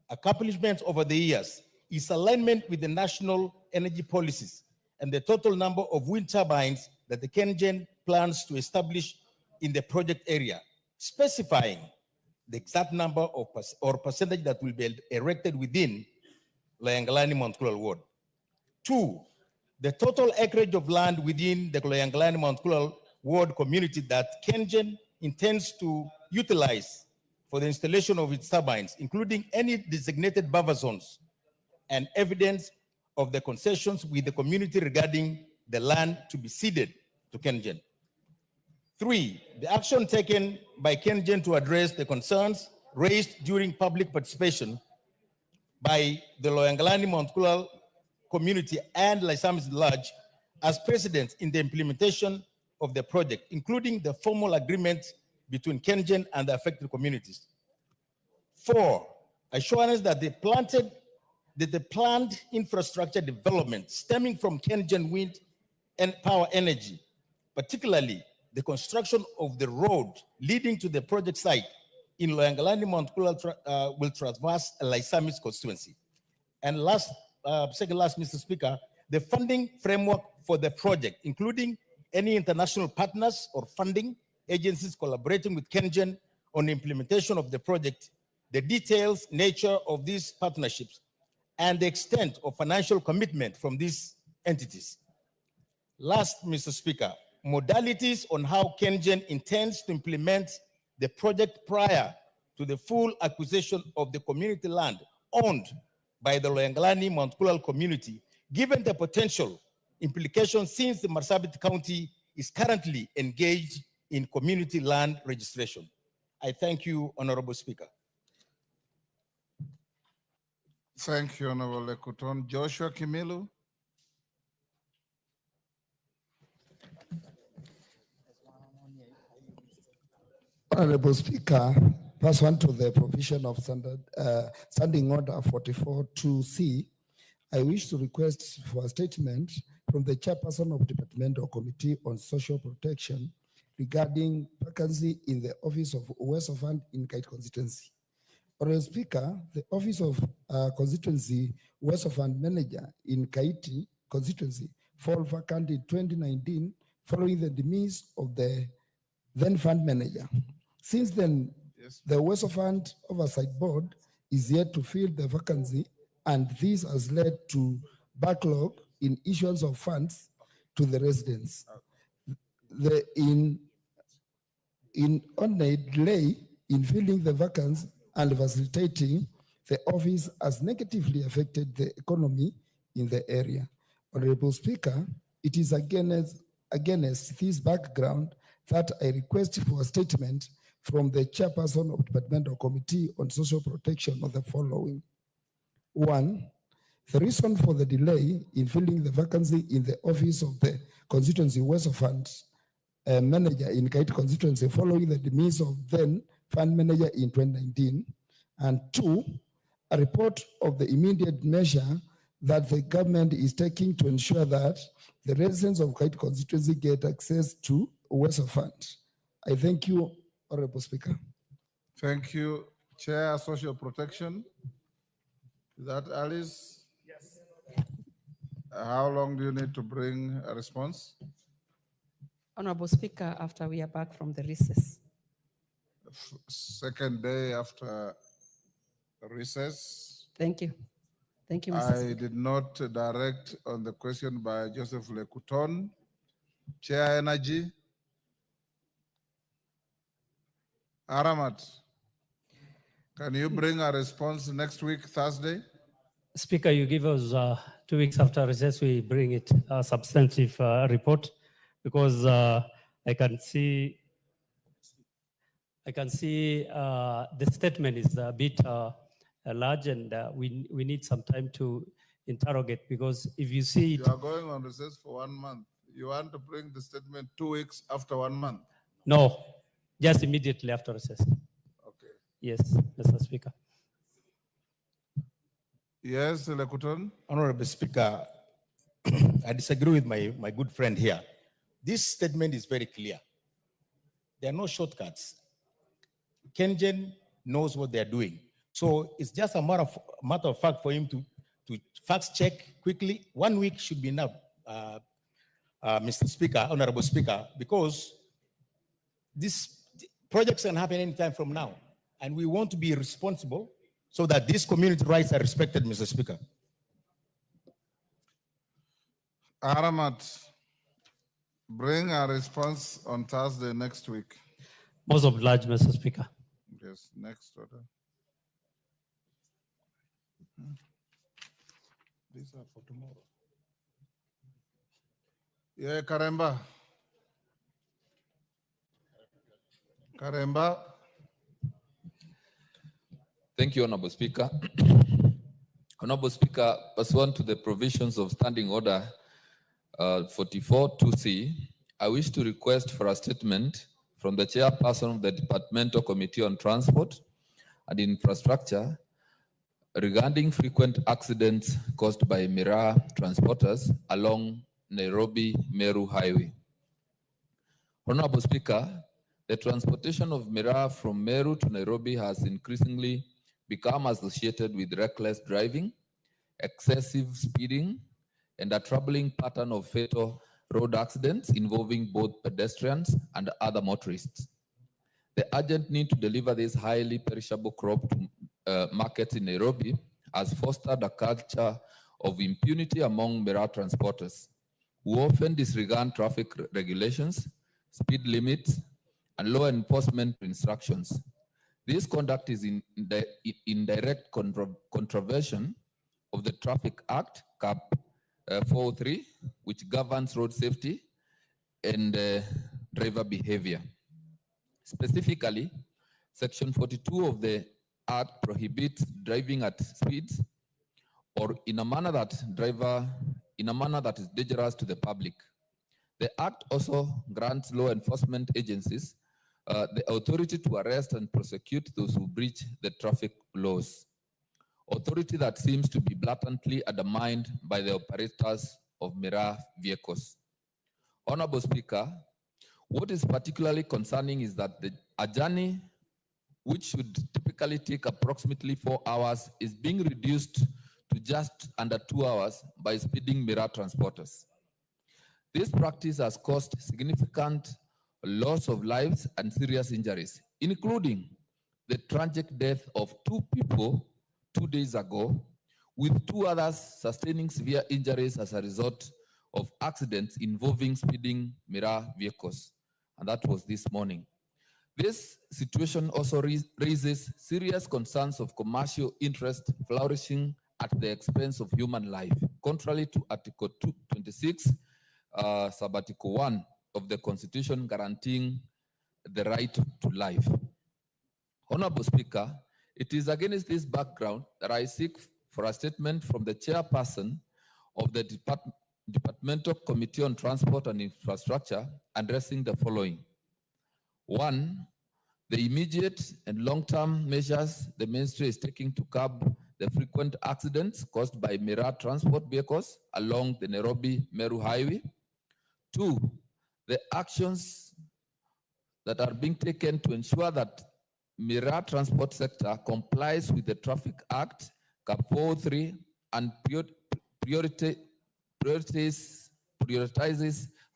accomplishments over the years, its alignment with the national energy policies, and the total number of wind turbines that the KenGen plans to establish in the project area, specifying the exact number of or percentage that will be erected within Layangalani, Mount Kulal Ward. 2, the total acreage of land within the Layangalani, Mount Kulal Ward community that KenGen intends to utilize for the installation of its turbines, including any designated buffer zones and evidence of the concessions with the community regarding the land to be ceded to KenGen. 3, the action taken by KenGen to address the concerns raised during public participation by the Layangalani, Mount Kulal community and Lysamis large as precedent in the implementation of the project, including the formal agreement between KenGen and the affected communities. 4, assurance that the planned infrastructure development stemming from KenGen wind and power energy, particularly the construction of the road leading to the project site in Layangalani, Mount Kulal will traverse Lysamis constituency. And second last, Mr. Speaker, the funding framework for the project, including any international partners or funding agencies collaborating with KenGen on the implementation of the project, the details, nature of these partnerships, and the extent of financial commitment from these entities. Last, Mr. Speaker, modalities on how KenGen intends to implement the project prior to the full acquisition of the community land owned by the Layangalani Mount Kulal community, given the potential implications since the Marsabit County is currently engaged in community land registration. I thank you, Honorable Speaker. Thank you, Honorable Lekuton. Joshua Kimilu. Honorable Speaker, pursuant to the provision of Standing Order 44-2C, I wish to request for a statement from the chairperson of Departmental Committee on Social Protection regarding vacancy in the office of Westofund in Kite constituency. Honorable Speaker, the office of constituency Westofund manager in Kaiti constituency fall vacant in 2019 following the demise of the then fund manager. Since then, the Westofund Oversight Board is yet to fill the vacancy, and this has led to backlog in issuance of funds to the residents. The inordinate delay in filling the vacancy and facilitating the office has negatively affected the economy in the area. Honorable Speaker, it is against this background that I request for a statement from the chairperson of Departmental Committee on Social Protection of the following. One, the reason for the delay in filling the vacancy in the office of the constituency Westofund manager in Kite constituency following the demise of then fund manager in 2019. And two, a report of the immediate measure that the government is taking to ensure that the residents of Kite constituency get access to Westofund. I thank you, Honorable Speaker. Thank you. Chair, Social Protection. Is that Alice? Yes. How long do you need to bring a response? Honorable Speaker, after we are back from the recess. Second day after recess. Thank you. Thank you, Mr. I Speaker. did not direct on the question by Joseph Lekuton. Chair, Energy. Aramat, can you bring a response next week, Thursday? Speaker, you give us 2 weeks after recess, we bring it a substantive report because I can see the statement is a bit large and we need some time to interrogate because if you see it. You are going on recess for 1 month. You want to bring the statement 2 weeks after 1 month? No, just immediately after recess. Okay. Yes, Mr. Speaker. Yes, Lekuton. Honorable Speaker, I disagree with my good friend here. This statement is very clear. There are no shortcuts. Kengen knows what they're doing. So it's just a matter of fact for him to fact check quickly. 1 week should be enough, Mr. Speaker, Honorable Speaker, because this projects can happen anytime from now. And we want to be responsible so that these community rights are respected, Mr. Speaker. Aramat, bring a response on Thursday next week. Most obliged, Mr. Speaker. Yes, next order. These are for tomorrow. Yeah, Karemba. Karemba. Thank you, Honorable Speaker. Honorable Speaker, pursuant to the provisions of Standing Order 44-2C, I wish to request for a statement from the chairperson of the Departmental Committee on Transport and Infrastructure regarding frequent accidents caused by Miraa transporters along Nairobi-Meru Highway. Honorable Speaker, the transportation of Miraa from Meru to Nairobi has increasingly become associated with reckless driving, excessive speeding, and a troubling pattern of fatal road accidents involving both pedestrians and other motorists. The urgent need to deliver this highly perishable crop to markets in Nairobi has fostered a culture of impunity among Miraa transporters, who often disregard traffic regulations, speed limits, and law enforcement instructions. This conduct is in direct contravention of the Traffic Act, Cap 403, which governs road safety and driver behavior. Specifically, Section 42 of the Act prohibits driving at speeds or in a manner that is dangerous to the public. The Act also grants law enforcement agencies the authority to arrest and prosecute those who breach the traffic laws, authority that seems to be blatantly undermined by the operators of mirror vehicles. Honorable Speaker, what is particularly concerning is that a journey which should typically take approximately 4 hours is being reduced to just under 2 hours by speeding mirror transporters. This practice has caused significant loss of lives and serious injuries, including the tragic death of 2 people 2 days ago, with 2 others sustaining severe injuries as a result of accidents involving speeding mirror vehicles. And that was this morning. This situation also raises serious concerns of commercial interest flourishing at the expense of human life, contrary to Article 226, Subarticle 1 of the Constitution guaranteeing the right to life. Honorable Speaker, it is against this background that I seek for a statement from the chairperson of the Departmental Committee on Transport and Infrastructure addressing the following. 1, the immediate and long-term measures the ministry is taking to curb the frequent accidents caused by mirror transport vehicles along the Nairobi-Meru Highway. 2, the actions that are being taken to ensure that mirror transport sector complies with the Traffic Act, Cap 403, and prioritizes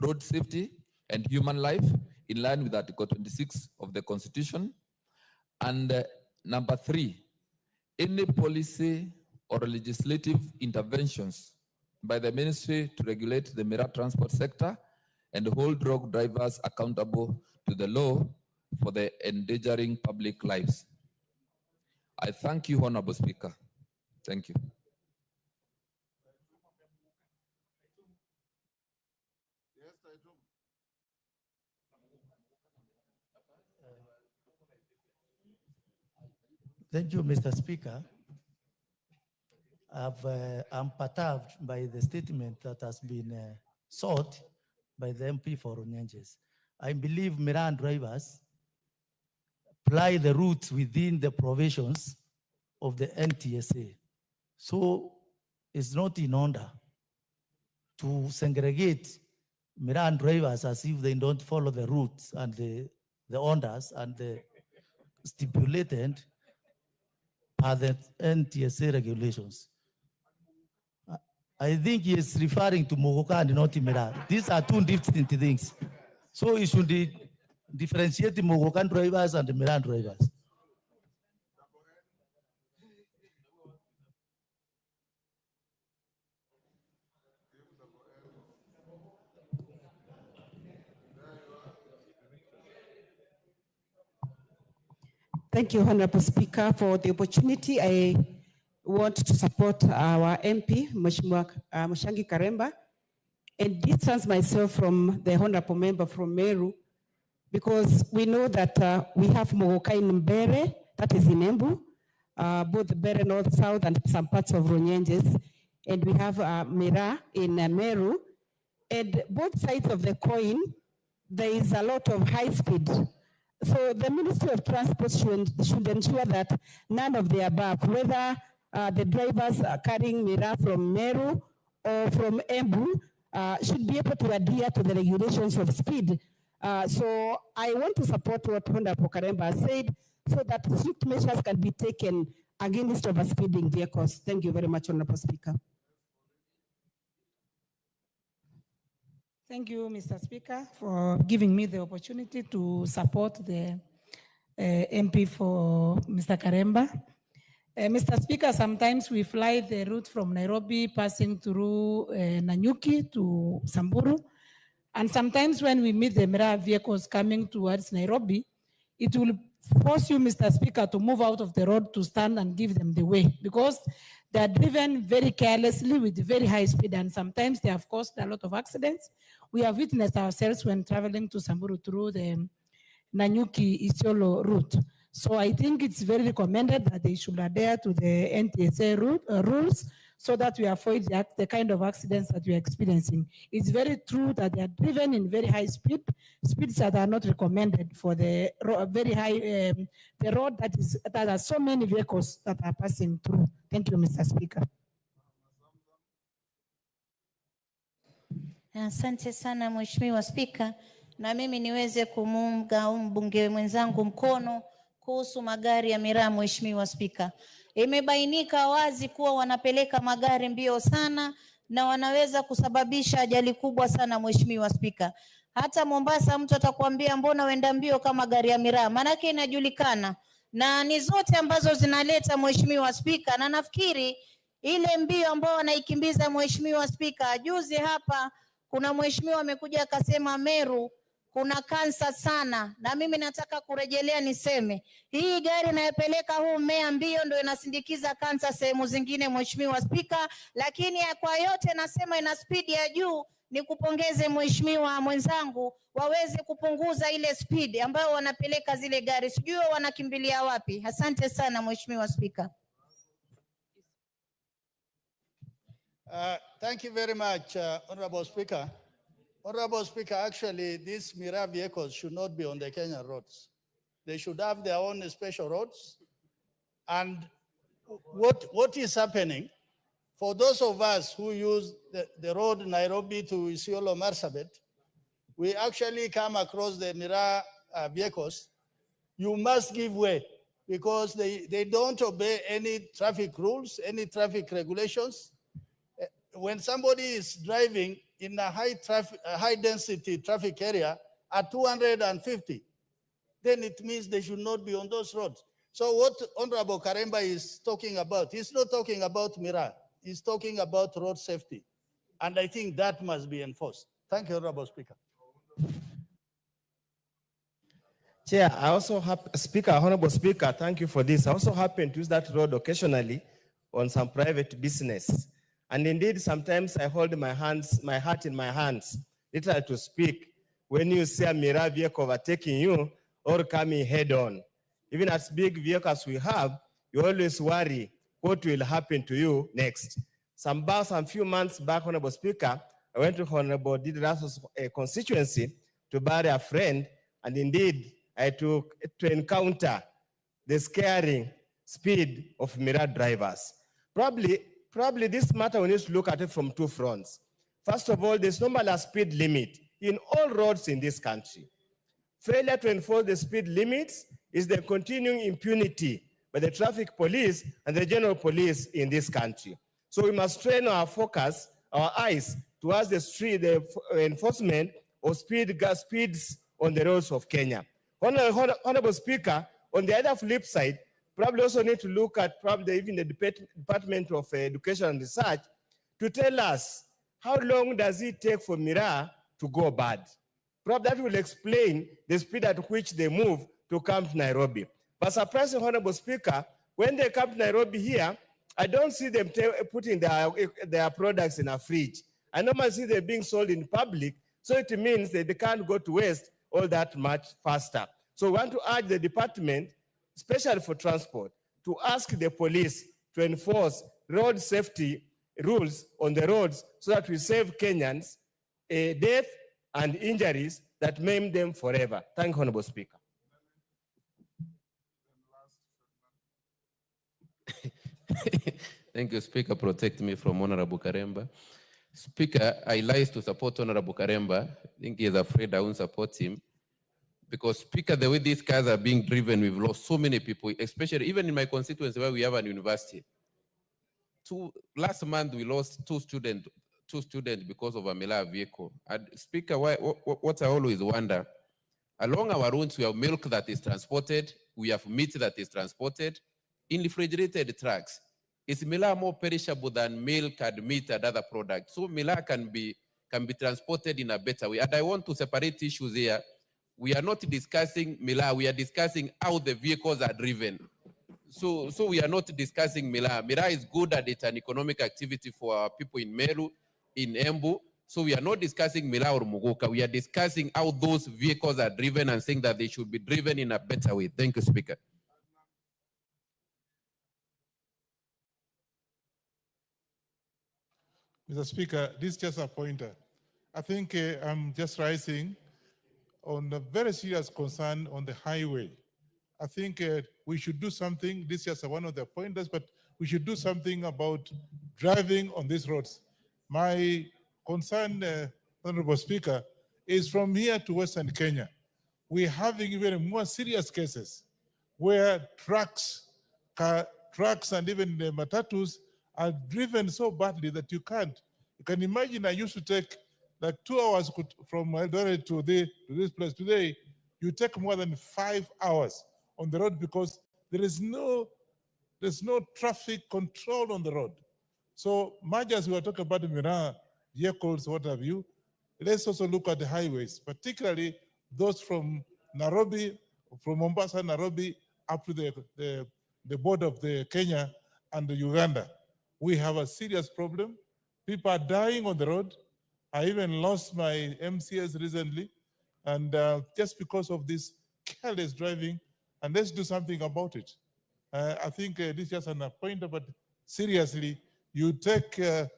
road safety and human life in line with Article 26 of the Constitution. And number 3, any policy or legislative interventions by the ministry to regulate the mirror transport sector and hold road drivers accountable to the law for the endangering public lives. I thank you, Honorable Speaker. Thank you. Thank you, Mr. Speaker. I'm perturbed by the statement that has been sought by the MP for Runyenjes. I believe Miran drivers apply the routes within the provisions of the NTSA. So it's not in order to segregate Miran drivers as if they don't follow the routes and the orders and the stipulated by the NTSA regulations. I think he is referring to Mogoka and not Miran. These are two distinct things. So he should differentiate the Mogokan drivers and the Miran drivers. Thank you, Honorable Speaker, for the opportunity. I want to support our MP, Mheshimiwa Mshangi Karemba, and distance myself from the Honorable Member from Meru, because we know that we have Mogoka in Mbere, that is in Embu, both Mbere North, South, and some parts of Runyenjes, and we have Mira in Meru, and both sides of the coin, there is a lot of high speed. So the Ministry of Transport should ensure that none of the above, whether the drivers are carrying Mira from Meru or from Embu, should be able to adhere to the regulations of speed. So I want to support what Honorable Karemba said, so that strict measures can be taken against overspeeding vehicles. Thank you very much, Honorable Speaker. Thank you, Mr. Speaker, for giving me the opportunity to support the MP for Mr. Karemba. Mr. Speaker, sometimes we fly the route from Nairobi, passing through Nanyuki to Samburu. And sometimes when we meet the mirror vehicles coming towards Nairobi, it will force you, Mr. Speaker, to move out of the road to stand and give them the way, because they are driven very carelessly with very high speed, and sometimes they have caused a lot of accidents. We have witnessed ourselves when traveling to Samburu through the Nanyuki-Isiolo route. So I think it's very recommended that they should adhere to the NTSA rules so that we avoid the kind of accidents that we are experiencing. It's very true that they are driven in very high speeds that are not recommended for the very high, the road that has so many vehicles that are passing through. Thank you, Mr. Speaker. Asante sana Mheshimiwa Spika, na mimi niweze kumuunga mbunge mwenzangu mkono kuhusu magari ya miraa. Mheshimiwa Spika, imebainika wazi kuwa wanapeleka magari mbio sana na wanaweza kusababisha ajali kubwa sana. Mheshimiwa Spika, hata Mombasa mtu atakwambia mbona wenda mbio kama gari ya miraa, maanake inajulikana na ni zote ambazo zinaleta. Mheshimiwa Spika, na nafikiri ile mbio ambao wanaikimbiza Mheshimiwa Spika, juzi hapa kuna mheshimiwa amekuja akasema Meru kuna kansa sana, na mimi nataka kurejelea niseme hii gari inayopeleka huu mmea mbio ndio inasindikiza kansa sehemu zingine. Mheshimiwa Spika, lakini kwa yote nasema ina spidi ya juu. Ni kupongeze mheshimiwa mwenzangu, waweze kupunguza ile spidi ambayo wanapeleka zile gari, sijui wanakimbilia wapi. Asante sana Mheshimiwa Spika. Thank you very much, Honorable Speaker. Honorable Speaker, actually, these Mira vehicles should not be on the Kenyan roads. They should have their own special roads. And what is happening, for those of us who use the road Nairobi to Isiolo Marsabit, we actually come across the Mira vehicles. You must give way because they don't obey any traffic rules, any traffic regulations. When somebody is driving in a high density traffic area at 250, then it means they should not be on those roads. So what Honorable Karemba is talking about, he's not talking about Mira, he's talking about road safety. And I think that must be enforced. Thank you, Honorable Speaker. Chair, I also have Honorable Speaker, thank you for this. I also happen to use that road occasionally on some private business. And indeed, sometimes I hold my heart in my hands, literally to speak, when you see a Mira vehicle overtaking you or coming head on. Even as big vehicles we have, you always worry what will happen to you next. Some few months back, Honorable Speaker, I went to Honorable Didras' constituency to bury a friend, and indeed, I took to encounter the scaring speed of Mira drivers. Probably this matter we need to look at it from two fronts. First of all, there's normally a speed limit in all roads in this country. Failure to enforce the speed limits is the continuing impunity by the traffic police and the general police in this country. So we must train our focus, our eyes towards the enforcement of speeds on the roads of Kenya. Honorable Speaker, on the other flip side, probably also need to look at probably even the Department of Education and Research to tell us how long does it take for Mira to go bad. Probably that will explain the speed at which they move to come to Nairobi. But surprisingly, Honorable Speaker, when they come to Nairobi here, I don't see them putting their products in a fridge. I normally see them being sold in public, so it means that they can't go to waste all that much faster. So we want to urge the department, especially for transport, to ask the police to enforce road safety rules on the roads so that we save Kenyans death and injuries that maim them forever. Thank you, Honorable Speaker. Thank you, Speaker. Protect me from Honorable Karemba. Speaker, I lies to support Honorable Karemba. I think he is afraid I won't support him. Because, Speaker, the way these cars are being driven, we've lost so many people, especially even in my constituency where we have an university. Last month, we lost two students because of a Mila vehicle. And Speaker, what I always wonder, along our roads, we have milk that is transported, we have meat that is transported in refrigerated trucks. Is Mila more perishable than milk and meat and other products? So Mila can be transported in a better way. And I want to separate issues here. We are not discussing Mila, we are discussing how the vehicles are driven. So we are not discussing Mila. Mila is good at it, an economic activity for our people in Meru, in Embu. So we are not discussing Mila or Muguka. We are discussing how those vehicles are driven and saying that they should be driven in a better way. Thank you, Speaker. Mr. Speaker, this is just a pointer. I think I'm just rising on a very serious concern on the highway. I think we should do something. This is just one of the pointers, but we should do something about driving on these roads. My concern, Honorable Speaker, is from here to Western Kenya. We're having even more serious cases where trucks and even the matatus are driven so badly that you can't. You can imagine I used to take like 2 hours from Eldoret to this place. Today, you take more than 5 hours on the road because there's no traffic control on the road. So much as we were talking about the Mirror vehicles, what have you, let's also look at the highways, particularly those from Nairobi, from Mombasa, Nairobi, up to the border of the Kenya and the Uganda. We have a serious problem. People are dying on the road. I even lost my MCS recently, and just because of this careless driving, and let's do something about it. I think this is just an appointment, but seriously, you take a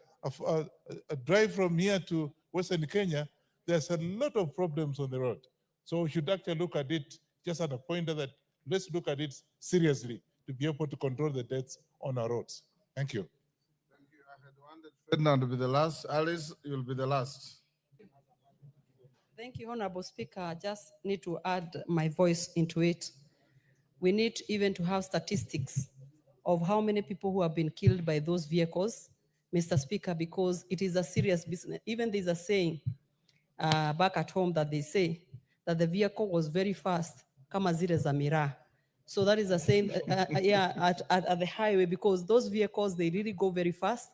drive from here to Western Kenya, there's a lot of problems on the road. So we should actually look at it just at a point that let's look at it seriously to be able to control the deaths on our roads. Thank you. Ferdinand will be the last. Alice, you'll be the last. Thank you, Honorable Speaker. I just need to add my voice into it. We need even to have statistics of how many people who have been killed by those vehicles, Mr. Speaker, because it is a serious business. Even there's a saying back at home that they say that the vehicle was very fast, kama zile za miraa. So that is a saying, at the highway, because those vehicles, they really go very fast.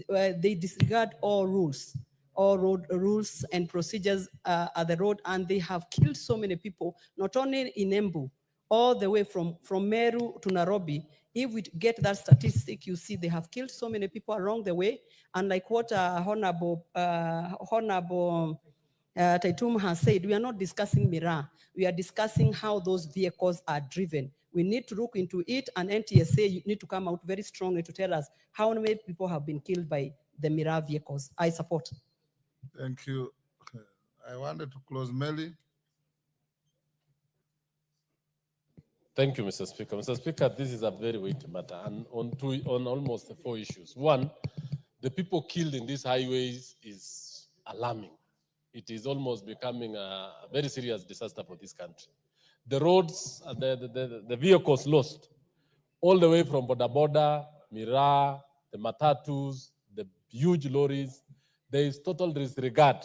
They disregard all road rules and procedures at the road, and they have killed so many people, not only in Embu, all the way from Meru to Nairobi. If we get that statistic, you see they have killed so many people along the way. And like what Honorable Taitum has said, we are not discussing Mirror. We are discussing how those vehicles are driven. We need to look into it, and NTSA, you need to come out very strongly to tell us how many people have been killed by the Mirror vehicles. I support. Thank you. I wanted to close Melly. Thank you, Mr. Speaker. Mr. Speaker, this is a very weighty matter, and on almost 4 issues. One, the people killed in these highways is alarming. It is almost becoming a very serious disaster for this country. The roads, the vehicles lost, all the way from Boda Boda, Mirror, the matatus, the huge lorries, there is total disregard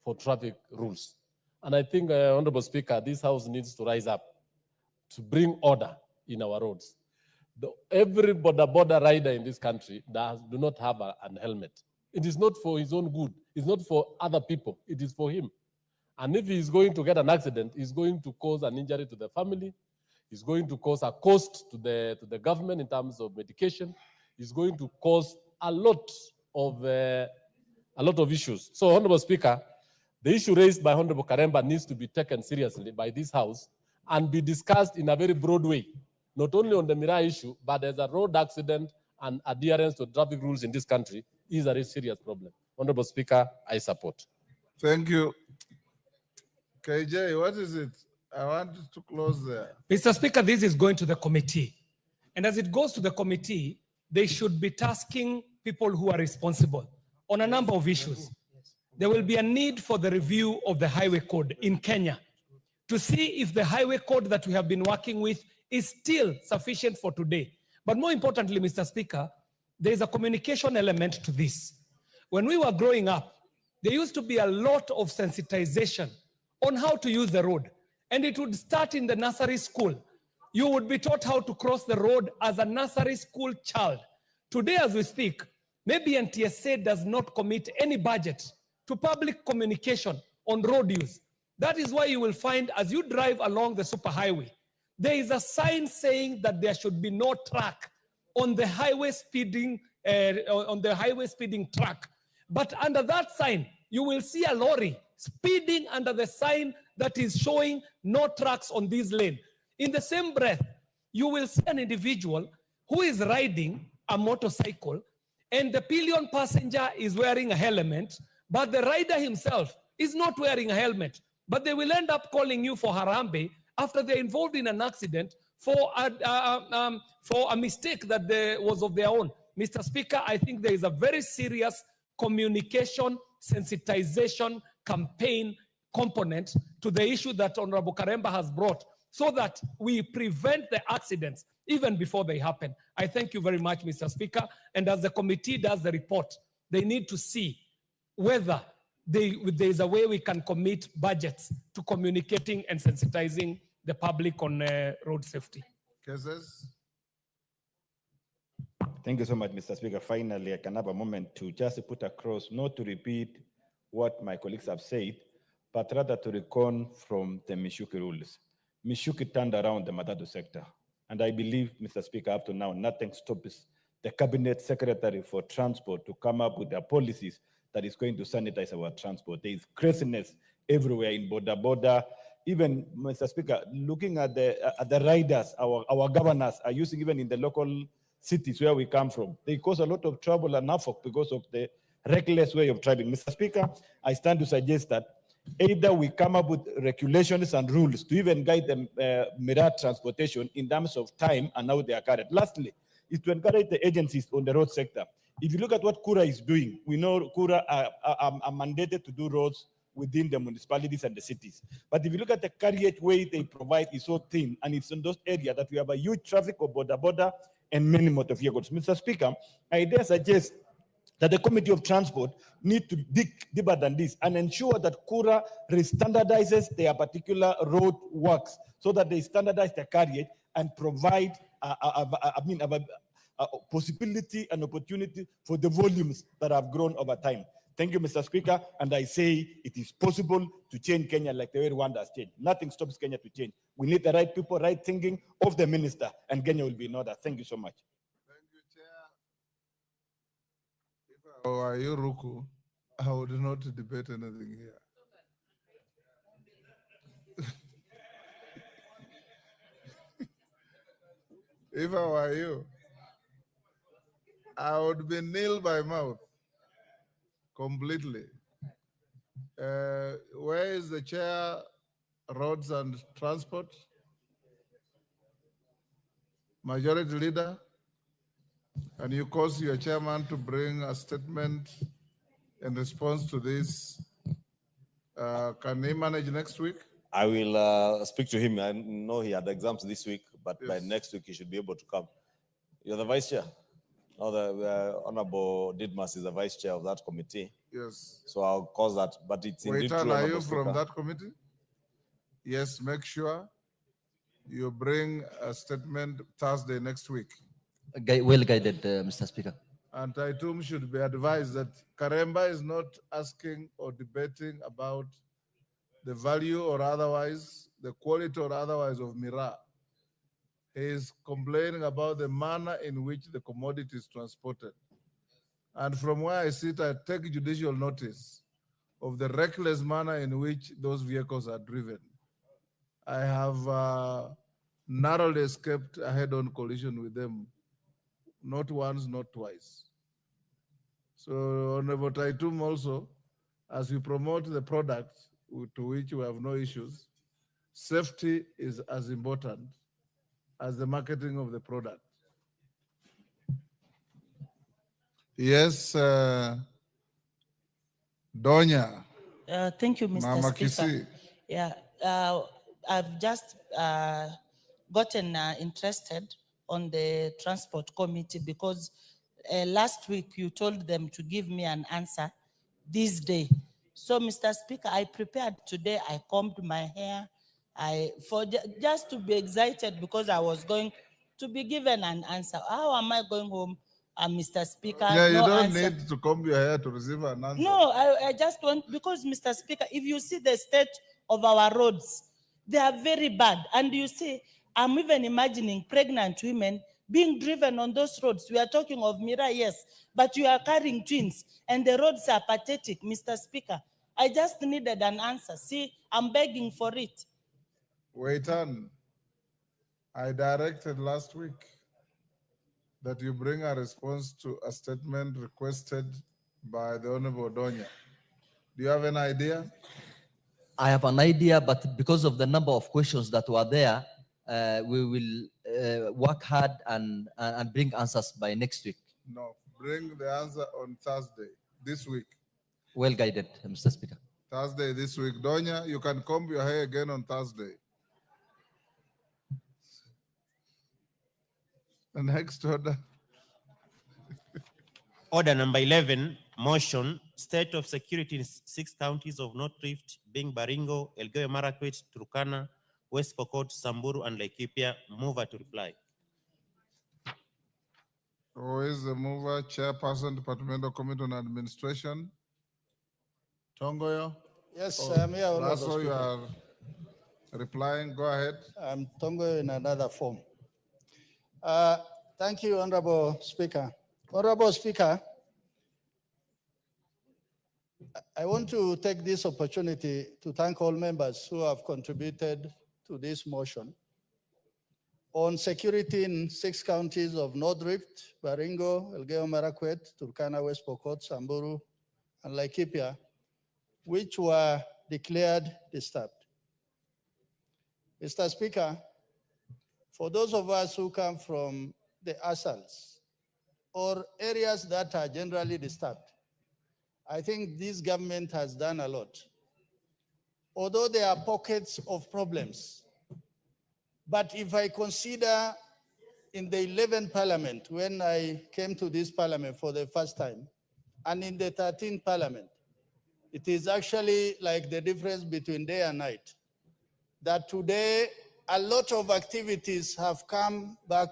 for traffic rules. And I think, Honorable Speaker, this House needs to rise up to bring order in our roads. Every Boda rider in this country do not have an helmet. It is not for his own good. It's not for other people. It is for him. And if he is going to get an accident, he's going to cause an injury to the family. He's going to cause a cost to the government in terms of medication. He's going to cause a lot of issues. So, Honorable Speaker, the issue raised by Honorable Karemba needs to be taken seriously by this House and be discussed in a very broad way, not only on the Mirror issue, but as a road accident and adherence to traffic rules in this country is a very serious problem. Honorable Speaker, I support. Thank you. KJ, what is it? I want to close there. Mr. Speaker, this is going to the committee. And as it goes to the committee, they should be tasking people who are responsible on a number of issues. There will be a need for the review of the highway code in Kenya to see if the highway code that we have been working with is still sufficient for today. But more importantly, Mr. Speaker, there is a communication element to this. When we were growing up, there used to be a lot of sensitization on how to use the road. And it would start in the nursery school. You would be taught how to cross the road as a nursery school child. Today, as we speak, maybe NTSA does not commit any budget to public communication on road use. That is why you will find as you drive along the superhighway, there is a sign saying that there should be no track on the highway speeding track. But under that sign, you will see a lorry speeding under the sign that is showing no tracks on this lane. In the same breath, you will see an individual who is riding a motorcycle and the pillion passenger is wearing a helmet, but the rider himself is not wearing a helmet. But they will end up calling you for Harambe after they're involved in an accident for a mistake that was of their own. Mr. Speaker, I think there is a very serious communication, sensitization campaign component to the issue that Honorable Karemba has brought so that we prevent the accidents even before they happen. I thank you very much, Mr. Speaker. And as the committee does the report, they need to see whether there is a way we can commit budgets to communicating and sensitizing the public on road safety. Cases? Thank you so much, Mr. Speaker. Finally, I can have a moment to just put across, not to repeat what my colleagues have said, but rather to recon from the Mishuki rules. Mishuki turned around the Matatu sector. And I believe, Mr. Speaker, up to now, nothing stops the Cabinet Secretary for Transport to come up with their policies that is going to sanitize our transport. There is craziness everywhere in border. Even, Mr. Speaker, looking at the riders, our governors are using even in the local cities where we come from. They cause a lot of trouble and havoc because of the reckless way of driving. Mr. Speaker, I stand to suggest that either we come up with regulations and rules to even guide the Mira transportation in terms of time and how they are carried. Lastly, is to encourage the agencies on the road sector. If you look at what Kura is doing, we know Kura are mandated to do roads within the municipalities and the cities. But if you look at the carriage way they provide is so thin, and it's in those areas that we have a huge traffic of border and many motor vehicles. Mr. Speaker, I dare suggest that the Committee of Transport need to dig deeper than this and ensure that Kura re-standardizes their particular road works so that they standardize their carriage and provide a possibility and opportunity for the volumes that have grown over time. Thank you, Mr. Speaker. And I say it is possible to change Kenya like the way Rwanda has changed. Nothing stops Kenya to change. We need the right people, right thinking of the minister, and Kenya will be in order. Thank you so much. If I were you, Ruku, I would not debate anything here. If I were you, I would be nil by mouth completely. Where is the chair, roads and transport? Majority leader? And you cause your chairman to bring a statement in response to this. Can he manage next week? I will speak to him. I know he had exams this week, but by Yes. next week he should be able to come. You're the vice chair. Now the Honorable Didmas is the vice chair of that committee. Yes. So I'll cause that, but it's indeed true. Waitan, are you Honorable from Speaker. that committee? Yes, make sure you bring a statement Thursday next week. Well guided, Mr. Speaker. And Taitum should be advised that Karemba is not asking or debating about the value or otherwise, the quality or otherwise of Mira. He is complaining about the manner in which the commodity is transported. And from where I sit, I take judicial notice of the reckless manner in which those vehicles are driven. I have narrowly escaped a head-on collision with them, not once, not twice. So, Honorable Taitum also, as we promote the product to which we have no issues, safety is as important as the marketing of the product. Yes, Donya. Thank you, Mr. Mama Speaker. Kisi. Yeah, I've just gotten interested on the Transport Committee because last week you told them to give me an answer this day. So, Mr. Speaker, I prepared today. I combed my hair, just to be excited because I was going to be given an answer. How am I going home, Mr. Speaker? Yeah, you no don't answer. need to comb your hair to receive an answer. No, I just want, because Mr. Speaker, if you see the state of our roads, they are very bad. And you see, I'm even imagining pregnant women being driven on those roads. We are talking of Mira, yes, but you are carrying twins and the roads are pathetic, Mr. Speaker. I just needed an answer. See, I'm begging for it. Waitan, I directed last week that you bring a response to a statement requested by the Honorable Donya. Do you have an idea? I have an idea, but because of the number of questions that were there, we will work hard and bring answers by next week. No, bring the answer on Thursday this week. Well guided, Mr. Speaker. Thursday this week. Donya, you can comb your hair again on Thursday. The next order. Order number 11, motion, state of security in 6 counties of North Rift, being Baringo, Elgeyo Marakwet, Turkana, West Pokot, Samburu, and Laikipia. Mover to reply. Who is the mover? Chairperson, Departmental Committee on Administration. Tongoyo? Yes, I'm here, Honorable Russell, you Speaker. are replying. Go ahead. I'm Tongoyo in another form. Thank you, Honorable Speaker. Honorable Speaker, I want to take this opportunity to thank all members who have contributed to this motion on security in 6 counties of North Rift, Baringo, Elgeyo Marakwet, Turkana, West Pokot, Samburu, and Laikipia, which were declared disturbed. Mr. Speaker, for those of us who come from the ASALs or areas that are generally disturbed, I think this government has done a lot. Although there are pockets of problems, but if I consider in the 11th parliament, when I came to this parliament for the first time, and in the 13th parliament, it is actually like the difference between day and night. That today, a lot of activities have come back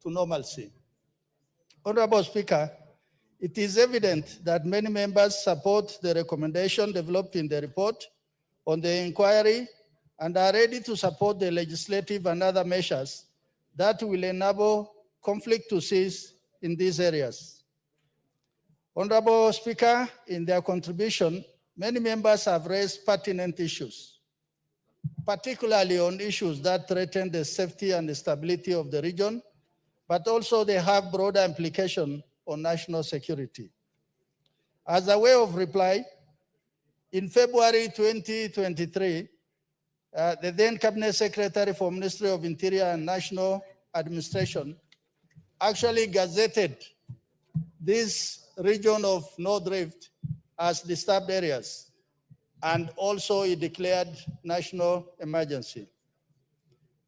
to normalcy. Honorable Speaker, it is evident that many members support the recommendation developed in the report on the inquiry and are ready to support the legislative and other measures that will enable conflict to cease in these areas. Honorable Speaker, in their contribution, many members have raised pertinent issues, particularly on issues that threaten the safety and stability of the region, but also they have broader implication on national security. As a way of reply, in February 2023, the then Cabinet Secretary for Ministry of Interior and National Administration actually gazetted this region of North Rift as disturbed areas, and also he declared national emergency.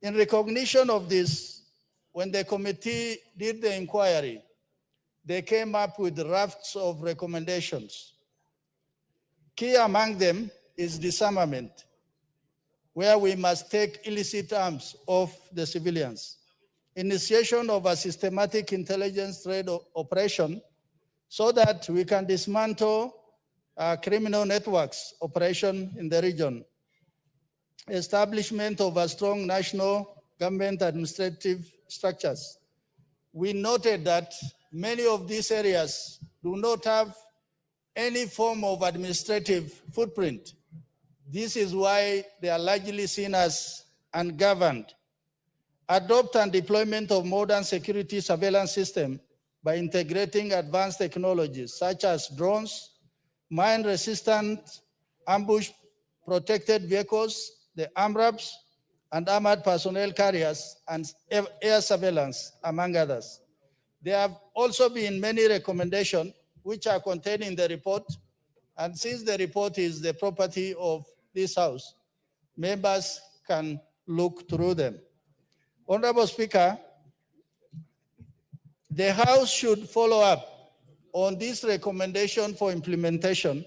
In recognition of this, when the committee did the inquiry, they came up with drafts of recommendations. Key among them is disarmament, where we must take illicit arms off the civilians. Initiation of a systematic intelligence trade operation so that we can dismantle criminal networks operation in the region. Establishment of a strong national government administrative structures. We noted that many of these areas do not have any form of administrative footprint. This is why they are largely seen as ungoverned. Adopt and deployment of modern security surveillance system by integrating advanced technologies such as drones, mine-resistant ambush-protected vehicles, the AMRAPs, and armored personnel carriers, and air surveillance, among others. There have also been many recommendations which are contained in the report, and since the report is the property of this House, members can look through them. Honorable Speaker, the House should follow up on this recommendation for implementation,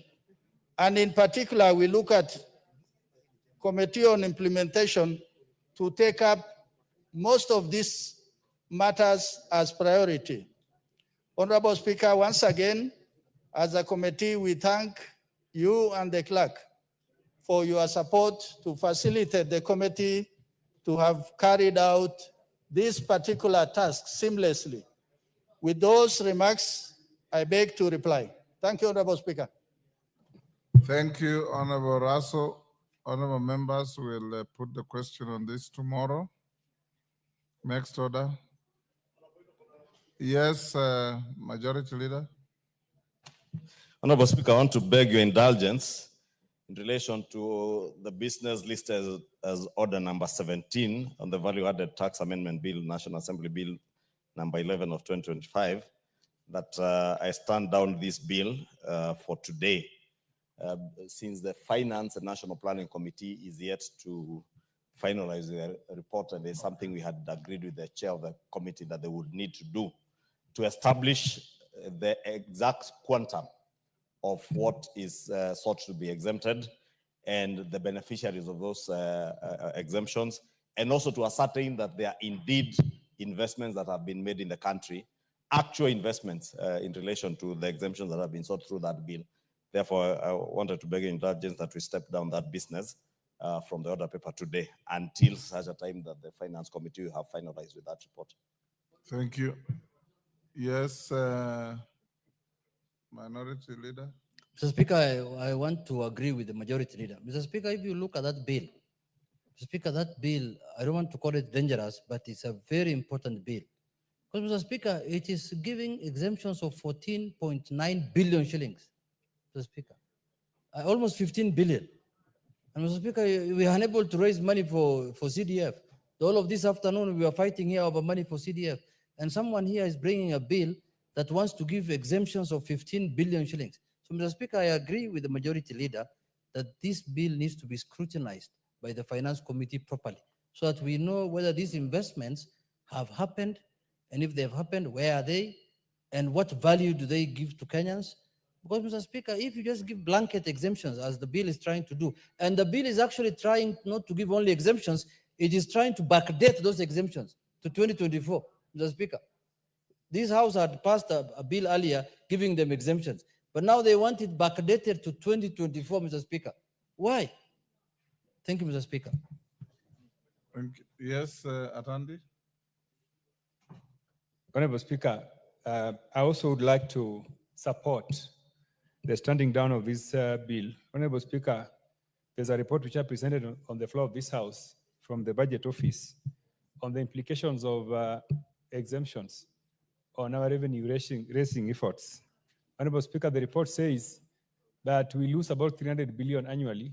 and in particular, we look at Committee on Implementation to take up most of these matters as priority. Honorable Speaker, once again, as a committee, we thank you and the clerk for your support to facilitate the committee to have carried out this particular task seamlessly. With those remarks, I beg to reply. Thank you, Honorable Speaker. Thank you, Honorable Russell. Honorable members will put the question on this tomorrow. Next order. Yes, Majority Leader. Honorable Speaker, I want to beg your indulgence in relation to the business listed as order number 17 on the value-added tax amendment bill, National Assembly Bill number 11 of 2025, that I stand down this bill for today, since the Finance and National Planning Committee is yet to finalize their report, and there's something we had agreed with the chair of the committee that they would need to do to establish the exact quantum of what is sought to be exempted and the beneficiaries of those exemptions, and also to ascertain that there are indeed investments that have been made in the country, actual investments in relation to the exemptions that have been sought through that bill. Therefore, I wanted to beg your indulgence that we step down that business from the order paper today until such a time that the Finance Committee will have finalized with that report. Thank you. Yes, Minority Leader. Mr. Speaker, I want to agree with the Majority Leader. Mr. Speaker, if you look at that bill, Mr. Speaker, that bill, I don't want to call it dangerous, but it's a very important bill. Because, Mr. Speaker, it is giving exemptions of 14.9 billion shillings, Mr. Speaker, almost 15 billion. And Mr. Speaker, we are unable to raise money for CDF. All of this afternoon, we are fighting here over money for CDF. And someone here is bringing a bill that wants to give exemptions of 15 billion shillings. So, Mr. Speaker, I agree with the Majority Leader that this bill needs to be scrutinized by the Finance Committee properly, so that we know whether these investments have happened, and if they've happened, where are they, and what value do they give to Kenyans? Because, Mr. Speaker, if you just give blanket exemptions, as the bill is trying to do, and the bill is actually trying not to give only exemptions, it is trying to backdate those exemptions to 2024, Mr. Speaker. This House had passed a bill earlier giving them exemptions, but now they want it backdated to 2024, Mr. Speaker. Why? Thank you, Mr. Speaker. Thank you. Yes, Atandi. Honorable Speaker, I also would like to support the standing down of this bill. Honorable Speaker, there's a report which I presented on the floor of this House from the Budget Office on the implications of exemptions on our revenue raising efforts. Honorable Speaker, the report says that we lose about 300 billion annually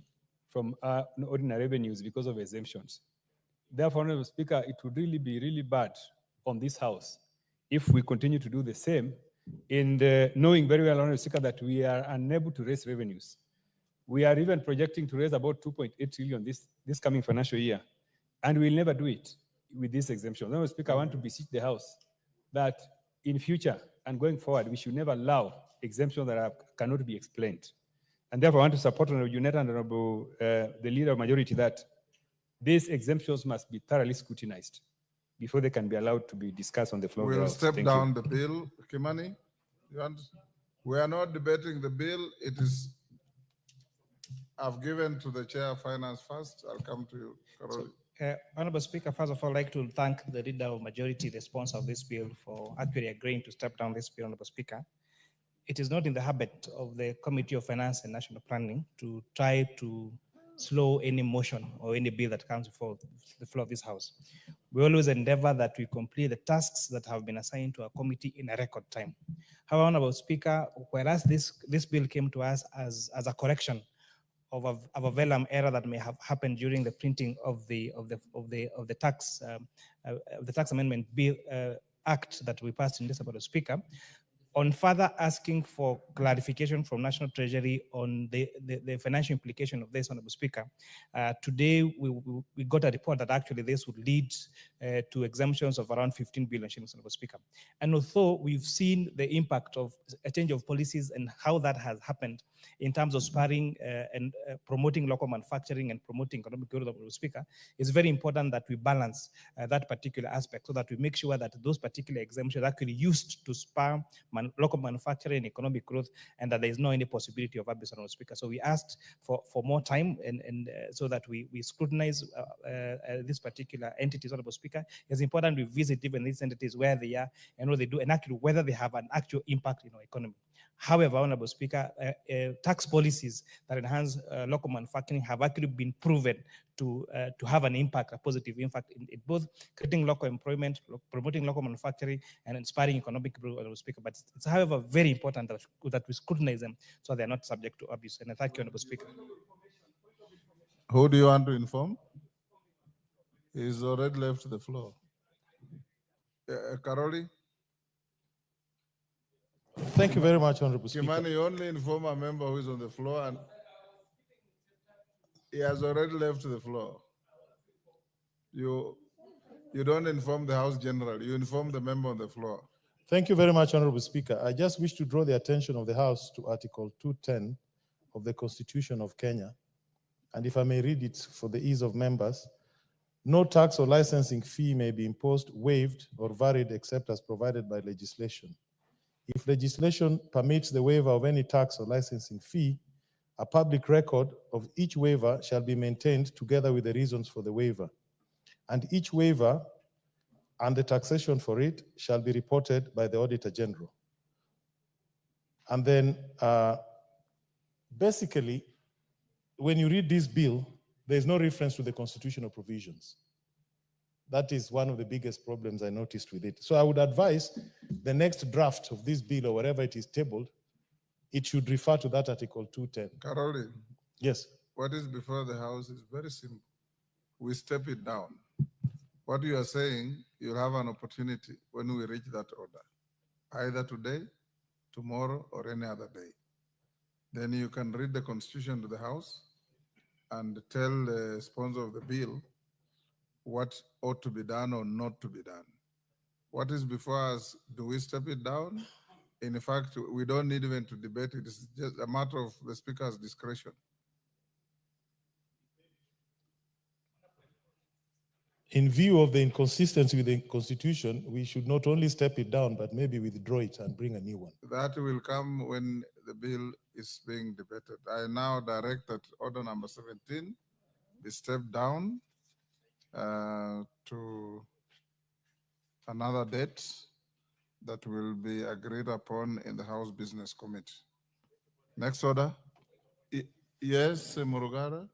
from our ordinary revenues because of exemptions. Therefore, Honorable Speaker, it would really be really bad on this House if we continue to do the same, in knowing very well, Honorable Speaker, that we are unable to raise revenues. We are even projecting to raise about 2.8 trillion this coming financial year, and we'll never do it with this exemption. Honorable Speaker, I want to beseech the House that in future and going forward, we should never allow exemptions that cannot be explained. And therefore, I want to support Honorable Junetta and Honorable the Leader of Majority that these exemptions must be thoroughly scrutinized before they can be allowed to be discussed on the floor. We'll step down the bill. Kimani, we are not debating the bill. It is, I've given to the Chair of Finance first. I'll come to you, Karoli. Honorable Speaker, first of all, I'd like to thank the Leader of Majority, the sponsor of this bill, for actually agreeing to step down this bill, Honorable Speaker. It is not in the habit of the Committee of Finance and National Planning to try to slow any motion or any bill that comes before the floor of this House. We always endeavor that we complete the tasks that have been assigned to our committee in a record time. However, Honorable Speaker, whereas this bill came to us as a correction of a vellum error that may have happened during the printing of the tax amendment bill act that we passed in December, Speaker, on further asking for clarification from National Treasury on the financial implication of this, Honorable Speaker, today we got a report that actually this would lead to exemptions of around 15 billion shillings, Honorable Speaker. And although we've seen the impact of a change of policies and how that has happened in terms of spurring and promoting local manufacturing and promoting economic growth, Honorable Speaker, it's very important that we balance that particular aspect so that we make sure that those particular exemptions are actually used to spur local manufacturing and economic growth, and that there is no any possibility of abuse, Honorable Speaker. So we asked for more time and so that we scrutinize these particular entities, Honorable Speaker. It's important we visit even these entities where they are and what they do, and actually whether they have an actual impact in our economy. However, Honorable Speaker, tax policies that enhance local manufacturing have actually been proven to have an impact, a positive impact in both creating local employment, promoting local manufacturing, and inspiring economic growth, Honorable Speaker. But it's, however, very important that we scrutinize them so they're not subject to abuse. And I thank you, Honorable Speaker. Who do you want to inform? He's already left the floor. Karoli? Thank you very much, Honorable Speaker. Kimani, you only inform a member who is on the floor, and he has already left the floor. You don't inform the House General, you inform the member on the floor. Thank you very much, Honorable Speaker. I just wish to draw the attention of the House to Article 210 of the Constitution of Kenya. And if I may read it for the ease of members, no tax or licensing fee may be imposed, waived, or varied except as provided by legislation. If legislation permits the waiver of any tax or licensing fee, a public record of each waiver shall be maintained together with the reasons for the waiver. And each waiver and the taxation for it shall be reported by the Auditor General. And then basically, when you read this bill, there's no reference to the constitutional provisions. That is one of the biggest problems I noticed with it. So I would advise the next draft of this bill or wherever it is tabled, it should refer to that Article 210. Karoli? Yes. What is before the House is very simple. We step it down. What you are saying, you'll have an opportunity when we reach that order, either today, tomorrow, or any other day. Then you can read the Constitution to the House and tell the sponsor of the bill what ought to be done or not to be done. What is before us, do we step it down? In fact, we don't need even to debate it. It's just a matter of the Speaker's discretion. In view of the inconsistency with the Constitution, we should not only step it down, but maybe withdraw it and bring a new one. That will come when the bill is being debated. I now direct that order number 17 be stepped down to another date that will be agreed upon in the House Business Committee. Next order. Yes, Murugara.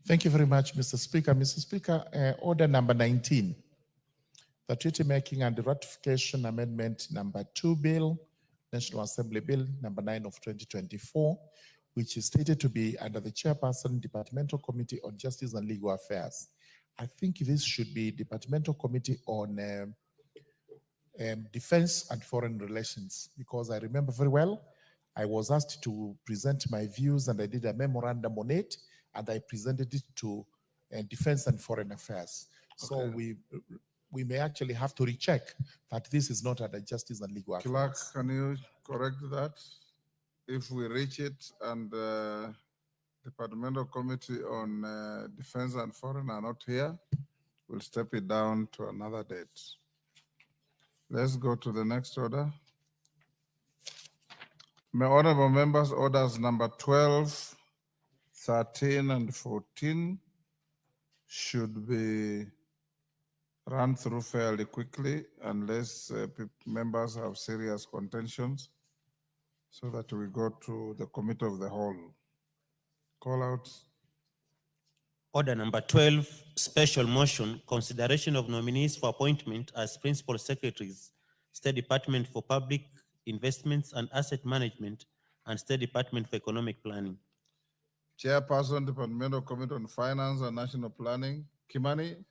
Thank you very much, Mr. Speaker. Mr. Speaker, order number 19, the treaty making and ratification amendment number 2 bill, National Assembly Bill number 9 of 2024, which is stated to be under the Chairperson, Departmental Committee on Justice and Legal Affairs. I think this should be Departmental Committee on Defense and Foreign Relations, because I remember very well, I was asked to present my views and I did a memorandum on it, and I presented it to Defense and Foreign Affairs. So Okay. we may actually have to recheck that this is not under Justice and Legal Affairs. Clerk, can you correct that? If we reach it and Departmental Committee on Defense and Foreign are not here, we'll step it down to another date. Let's go to the next order. My honorable members, orders number 12, 13, and 14 should be run through fairly quickly unless members have serious contentions, so that we go to the committee of the whole. Call out. Order number 12, special motion, consideration of nominees for appointment as principal secretaries, State Department for Public Investments and Asset Management, and State Department for Economic Planning. Chairperson, Departmental Committee on Finance and National Planning, Kimani,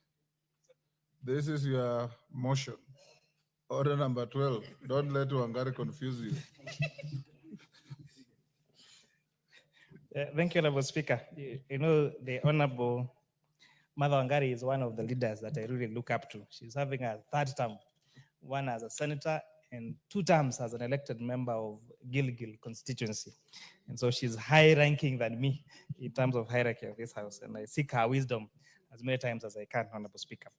this is your motion. Order number 12. Don't let Wangari confuse you. Thank you, Honorable Speaker. You know, the Honorable Mother Wangari is one of the leaders that I really look up to. She's having a third term, one as a senator and 2 terms as an elected member of Gilgil constituency. And so she's high ranking than me in terms of hierarchy of this house. And I seek her wisdom as many times as I can, Honorable Speaker.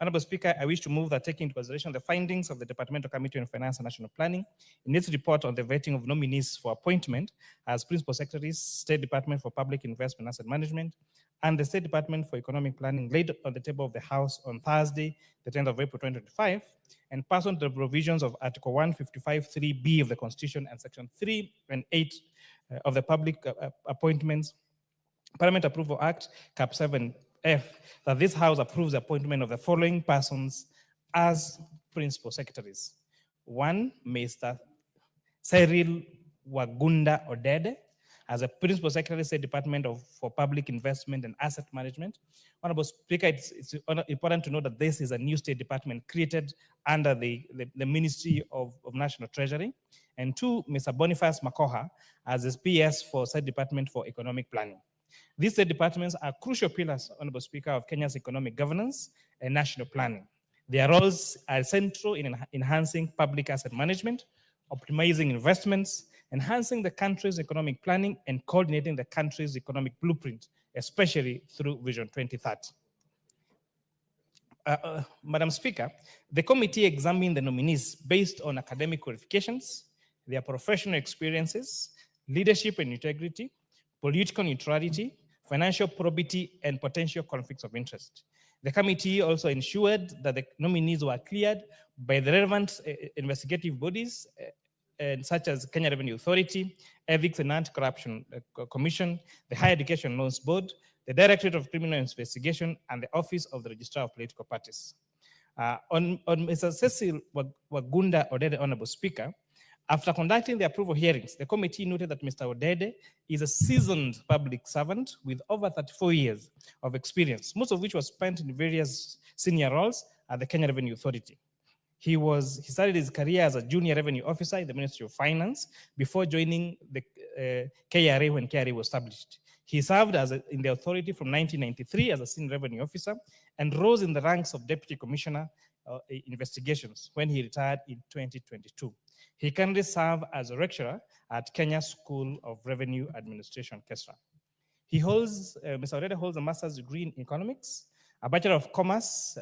Honorable Speaker, I wish to move that taking into consideration the findings of the Departmental Committee on Finance and National Planning in its report on the vetting of nominees for appointment as principal secretaries, State Department for Public Investment and Asset Management, and the State Department for Economic Planning laid on the table of the House on Thursday, the 10th of April 2025, and pursuant to the provisions of Article 155(3)(b) of the Constitution and Section 3 and 8 of the Public Appointments Parliament Approval Act, Cap 7F, that this House approves the appointment of the following persons as principal secretaries. One, Mr. Cyril Wagunda Odede, as a principal secretary, State Department for Public Investment and Asset Management. Honorable Speaker, it's important to note that this is a new state department created under the Ministry of National Treasury. And two, Mr. Boniface Makoha, as his PS for State Department for Economic Planning. These state departments are crucial pillars, Honorable Speaker, of Kenya's economic governance and national planning. Their roles are central in enhancing public asset management, optimizing investments, enhancing the country's economic planning, and coordinating the country's economic blueprint, especially through Vision 2030. Madam Speaker, the committee examined the nominees based on academic qualifications, their professional experiences, leadership and integrity, political neutrality, financial probity, and potential conflicts of interest. The committee also ensured that the nominees were cleared by the relevant investigative bodies, such as Kenya Revenue Authority, Ethics and Anti-Corruption Commission, the Higher Education Loans Board, the Directorate of Criminal Investigation, and the Office of the Registrar of Political Parties. On Mr. Cecil Wagunda Odede, Honorable Speaker, after conducting the approval hearings, the committee noted that Mr. Odede is a seasoned public servant with over 34 years of experience, most of which was spent in various senior roles at the Kenya Revenue Authority. He started his career as a junior revenue officer in the Ministry of Finance before joining the KRA when KRA was established. He served in the authority from 1993 as a senior revenue officer and rose in the ranks of deputy commissioner investigations when he retired in 2022. He currently serves as a lecturer at Kenya School of Revenue Administration, KESRA. Mr. Odede holds a master's degree in economics, a Bachelor of Commerce,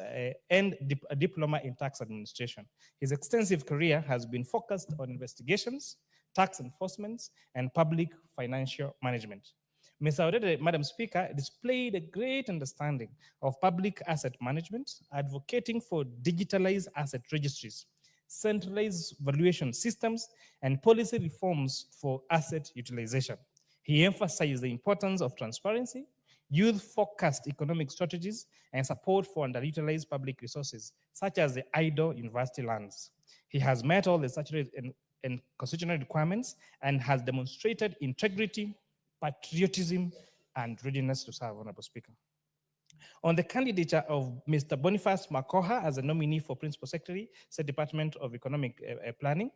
and a diploma in tax administration. His extensive career has been focused on investigations, tax enforcement, and public financial management. Mr. Odede, Madam Speaker, displayed a great understanding of public asset management, advocating for digitalized asset registries, centralized valuation systems, and policy reforms for asset utilization. He emphasized the importance of transparency, youth-focused economic strategies, and support for underutilized public resources, such as the idle university lands. He has met all the statutory and constitutional requirements and has demonstrated integrity, patriotism, and readiness to serve, Honorable Speaker. On the candidature of Mr. Boniface Makoha as a nominee for Principal Secretary, State Department of Economic Planning,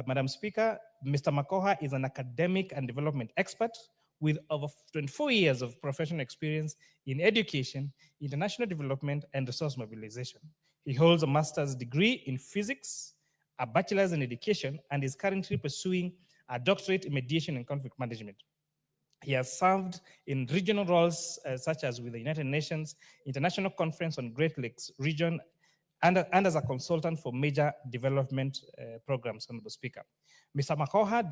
Madam Speaker, Mr. Makoha is an academic and development expert with over 24 years of professional experience in education, international development, and resource mobilization. He holds a master's degree in physics, a bachelor's in education, and is currently pursuing a doctorate in mediation and conflict management. He has served in regional roles such as with the United Nations International Conference on Great Lakes region and as a consultant for major development programs, Honorable Speaker. Mr. Makoha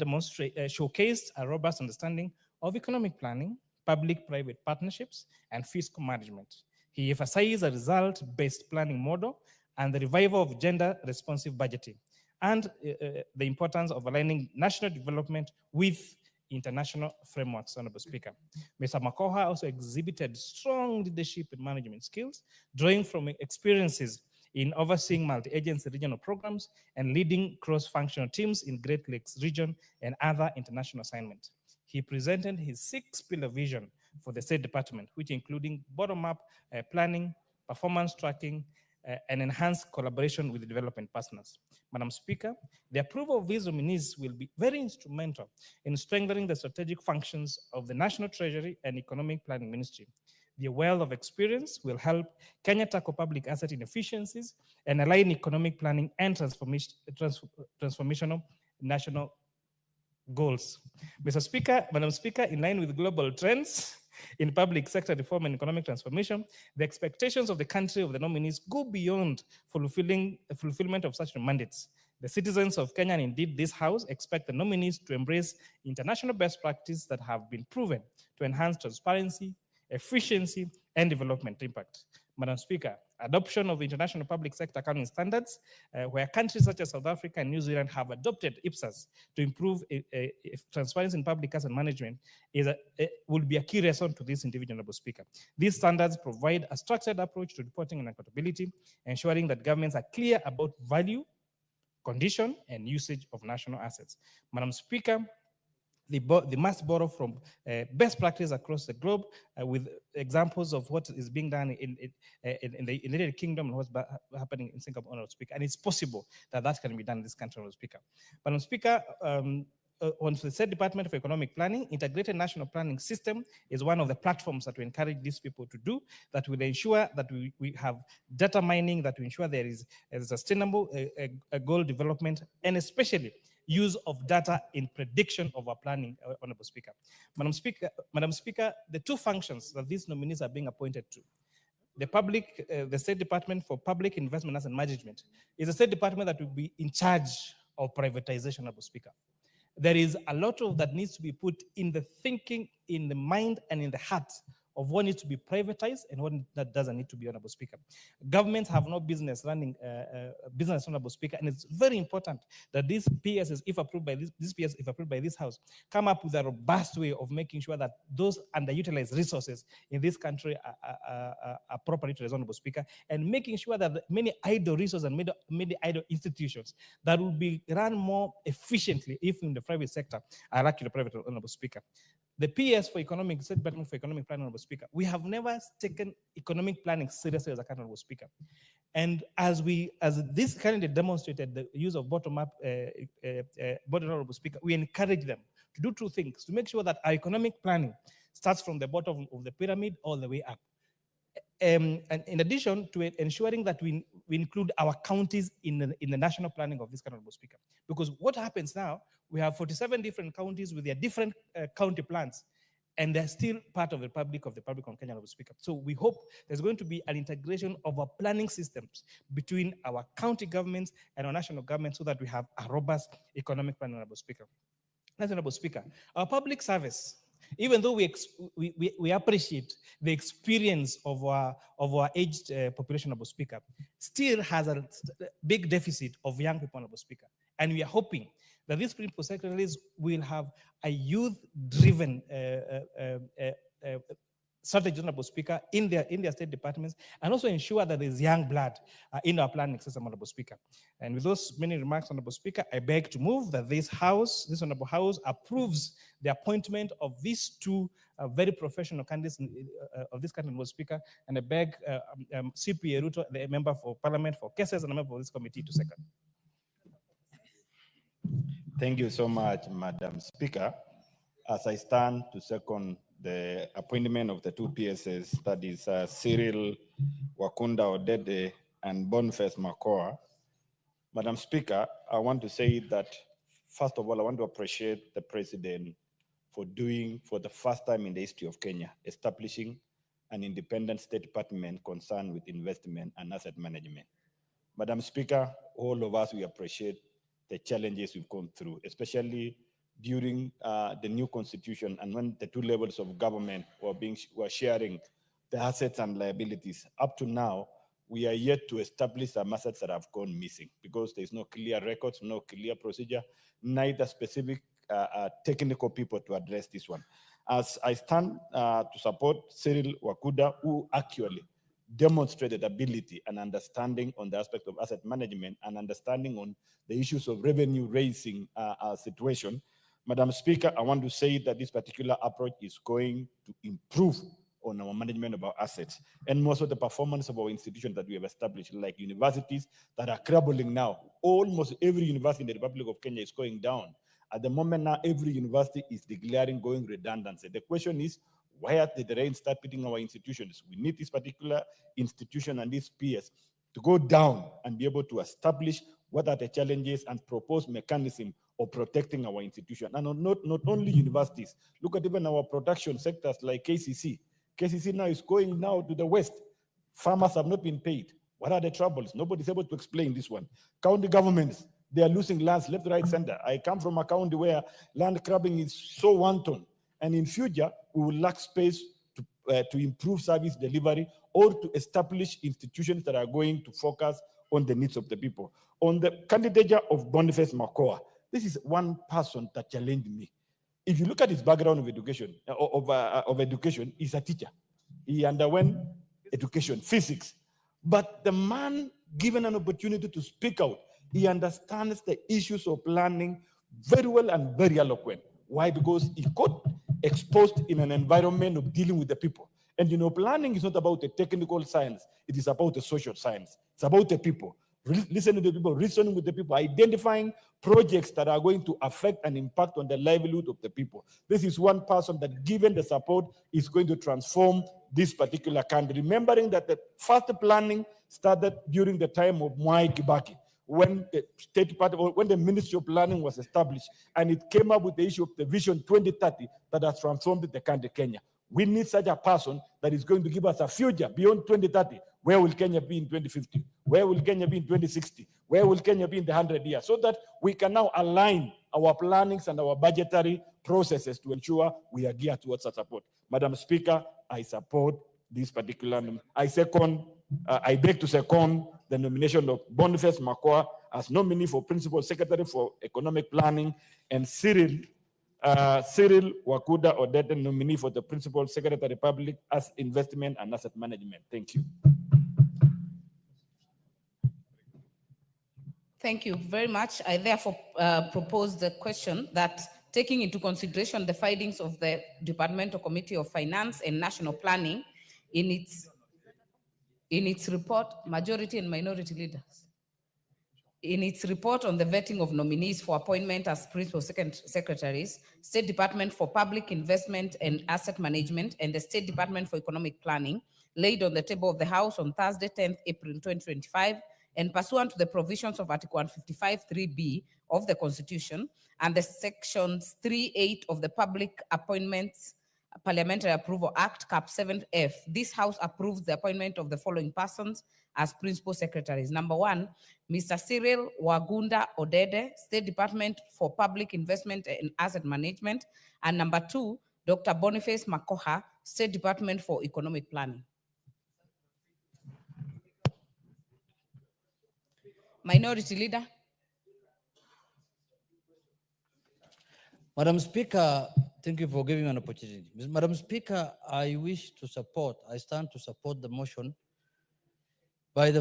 showcased a robust understanding of economic planning, public-private partnerships, and fiscal management. He emphasized a result-based planning model and the revival of gender-responsive budgeting, and the importance of aligning national development with international frameworks, Honorable Speaker. Mr. Makoha also exhibited strong leadership and management skills, drawing from experiences in overseeing multi-agency regional programs and leading cross-functional teams in Great Lakes region and other international assignments. He presented his 6-pillar vision for the State Department, which including bottom-up planning, performance tracking, and enhanced collaboration with the development partners. Madam Speaker, the approval of these nominees will be very instrumental in strengthening the strategic functions of the National Treasury and Economic Planning Ministry. Their wealth of experience will help Kenya tackle public asset inefficiencies and align economic planning and transformational national goals. Mr. Speaker, Madam Speaker, in line with global trends in public sector reform and economic transformation, the expectations of the country of the nominees go beyond fulfillment of such mandates. The citizens of Kenya, and indeed this House, expect the nominees to embrace international best practices that have been proven to enhance transparency, efficiency, and development impact. Madam Speaker, adoption of international public sector accounting standards, where countries such as South Africa and New Zealand have adopted IPSAS to improve transparency in public asset management, will be a key reason to this individual, Madam Speaker. These standards provide a structured approach to reporting and accountability, ensuring that governments are clear about value, condition, and usage of national assets. Madam Speaker, they must borrow from best practice across the globe, with examples of what is being done in the United Kingdom and what's happening in Singapore, Madam Speaker. And it's possible that that can be done in this country, Madam Speaker. Madam Speaker, on the State Department for Economic Planning, integrated national planning system is one of the platforms that we encourage these people to do, that will ensure that we have data mining, that will ensure there is a sustainable goal development, and especially use of data in prediction of our planning, Honorable Speaker. Madam Speaker, the two functions that these nominees are being appointed to, the State Department for Public Investment Asset Management is a State Department that will be in charge of privatization, Honorable Speaker. There is a lot of that needs to be put in the thinking, in the mind, and in the heart of what needs to be privatized and what that doesn't need to be, Honorable Speaker. Governments have no business running business, Honorable Speaker, and it's very important that these PSs, if approved by if approved by this House, come up with a robust way of making sure that those underutilized resources in this country are properly utilized, Honorable Speaker, and making sure that many idle resources and many idle institutions that will be run more efficiently if in the private sector are actually private, Honorable Speaker. The PS for economic, State Department for Economic Planning, Honorable Speaker, we have never taken economic planning seriously as a country, Honorable Speaker. And as this currently demonstrated the use of bottom-up, Honorable Speaker, we encourage them to do two things, to make sure that our economic planning starts from the bottom of the pyramid all the way up. And in addition to it, ensuring that we include our counties in the national planning of this country, Honorable Speaker. Because what happens now, we have 47 different counties with their different county plans, and they're still part of the Republic of Kenya, Honorable Speaker. So we hope there's going to be an integration of our planning systems between our county governments and our national government so that we have a robust economic plan, Honorable Speaker. Honorable Speaker, our public service, even though we appreciate the experience of our aged population, Honorable Speaker, still has a big deficit of young people, Honorable Speaker. And we are hoping that these principal secretaries will have a youth-driven strategy, Honorable Speaker, in their state departments, and also ensure that there's young blood in our planning system, Honorable Speaker. And with those many remarks, Honorable Speaker, I beg to move that this Honorable House approves the appointment of these two very professional candidates of this country, Honorable Speaker, and I beg CPA Ruto, the Member for Parliament for Cases and a member of this committee, to second. Thank you so much, Madam Speaker. As I stand to second the appointment of the two PSs, that is Cyril Wakunda Odede and Boniface Makoa. Madam Speaker, I want to say that, first of all, I want to appreciate the President for doing, for the first time in the history of Kenya, establishing an independent State Department concerned with investment and asset management. Madam Speaker, all of us, we appreciate the challenges we've gone through, especially during the new constitution and when the two levels of government were sharing the assets and liabilities. Up to now, we are yet to establish some assets that have gone missing because there's no clear records, no clear procedure, neither specific technical people to address this one. As I stand to support Cyril Wakuda, who actually demonstrated ability and understanding on the aspect of asset management and understanding on the issues of revenue raising situation. Madam Speaker, I want to say that this particular approach is going to improve on our management of our assets and most of the performance of our institutions that we have established, like universities that are crumbling now. Almost every university in the Republic of Kenya is going down. At the moment now, every university is declaring going redundancy. The question is, why did the rain start hitting our institutions? We need this particular institution and these peers to go down and be able to establish what are the challenges and propose mechanism of protecting our institution. And not only universities, look at even our production sectors like KCC. KCC now is going now to the west. Farmers have not been paid. What are the troubles? Nobody's able to explain this one. County governments, they are losing lands left, right, center. I come from a county where land grabbing is so wanton. And in future, we will lack space to improve service delivery or to establish institutions that are going to focus on the needs of the people. On the candidature of Boniface Makoa, this is one person that challenged me. If you look at his background of education, he's a teacher. He underwent education, physics. But the man, given an opportunity to speak out, he understands the issues of planning very well and very eloquent. Why? Because he got exposed in an environment of dealing with the people. And you know, planning is not about the technical science, it is about the social science. It's about the people. Listening to the people, reasoning with the people, identifying projects that are going to affect and impact on the livelihood of the people. This is one person that, given the support, is going to transform this particular country. Remembering that the first planning started during the time of Mwai Kibaki, when the State Department, when the Ministry of Planning was established, and it came up with the issue of the Vision 2030 that has transformed the country, Kenya. We need such a person that is going to give us a future beyond 2030. Where will Kenya be in 2050? Where will Kenya be in 2060? Where will Kenya be in the 100 years? So that we can now align our plannings and our budgetary processes to ensure we are geared towards that support. Madam Speaker, I support this particular, I beg to second the nomination of Boniface Makoa as nominee for Principal Secretary for Economic Planning, and Cyril Wakuda Odete, nominee for the Principal Secretary Public as Investment and Asset Management. Thank you. Thank you very much. I therefore propose the question that, taking into consideration the findings of the Departmental Committee of Finance and National Planning in its report, majority and minority leaders, in its report on the vetting of nominees for appointment as principal secretaries, State Department for Public Investment and Asset Management and the State Department for Economic Planning, laid on the table of the House on Thursday, 10th April 2025, and pursuant to the provisions of Article 155(3)(b) of the Constitution and the sections 3(8) of the Public Appointments Parliamentary Approval Act, Cap 7F, this House approves the appointment of the following persons as principal secretaries. Number one, Mr. Cyril Wagunda Odede, State Department for Public Investment and Asset Management, and number two, Dr. Boniface Makoha, State Department for Economic Planning. Minority Leader. Madam Speaker, thank you for giving me an opportunity. Madam Speaker, I stand to support the motion by the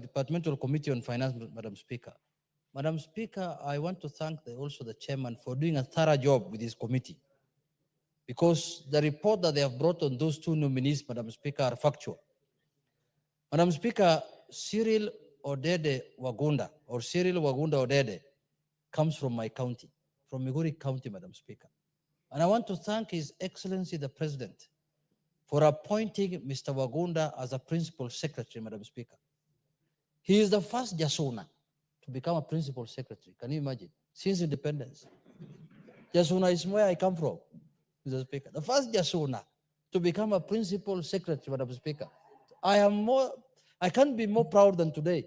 Departmental Committee on Finance, Madam Speaker. Madam Speaker, I want to thank also the chairman for doing a thorough job with this committee, because the report that they have brought on those two nominees, Madam Speaker, are factual. Madam Speaker, Cyril Odede Wagunda, or Cyril Wagunda Odede, comes from my county, from Migori County, Madam Speaker. And I want to thank His Excellency the President for appointing Mr. Wagunda as a Principal Secretary, Madam Speaker. He is the first Jasuna to become a Principal Secretary. Can you imagine? Since independence. Jasuna is where I come from, Mr. Speaker. The first Jasuna to become a Principal Secretary, Madam Speaker. I can't be more proud than today,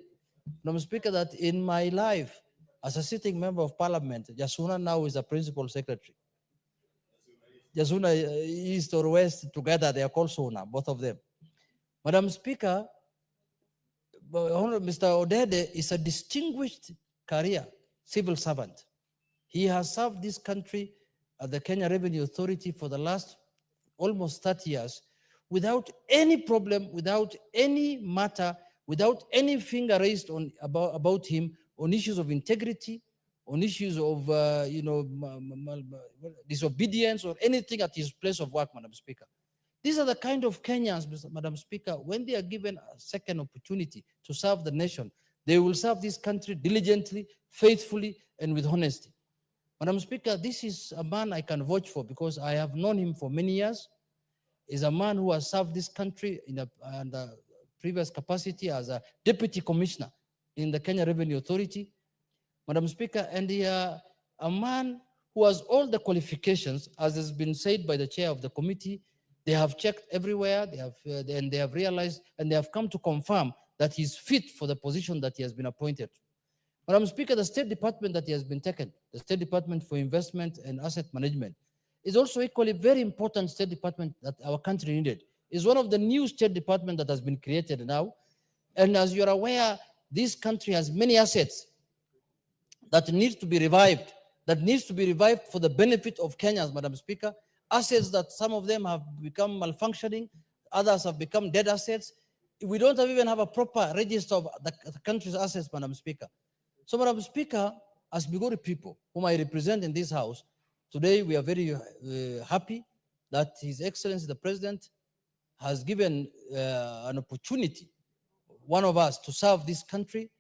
Madam Speaker, that in my life, as a sitting member of Parliament, Jasuna now is a Principal Secretary. Jasuna East or West together, they are called Suna, both of them. Madam Speaker, Mr. Odede is a distinguished career civil servant. He has served this country at the Kenya Revenue Authority for the last almost 30 years without any problem, without any matter, without any finger raised about him on issues of integrity, on issues of disobedience or anything at his place of work, Madam Speaker. These are the kind of Kenyans, Madam Speaker, when they are given a second opportunity to serve the nation, they will serve this country diligently, faithfully, and with honesty. Madam Speaker, this is a man I can vouch for because I have known him for many years. He's a man who has served this country in a previous capacity as a Deputy Commissioner in the Kenya Revenue Authority, Madam Speaker, and a man who has all the qualifications, as has been said by the chair of the committee. They have checked everywhere, they have realized, and they have come to confirm that he's fit for the position that he has been appointed. Madam Speaker, the State Department that he has been taken, the State Department for Investment and Asset Management, is also equally very important state department that our country needed. It's one of the new state department that has been created now. And as you're aware, this country has many assets that needs to be revived, for the benefit of Kenyans, Madam Speaker. Assets that some of them have become malfunctioning, others have become dead assets. We don't even have a proper register of the country's assets, Madam Speaker. So, Madam Speaker, as Migori people, whom I represent in this house, today we are very happy that His Excellency the President has given an opportunity, one of us, to serve this country.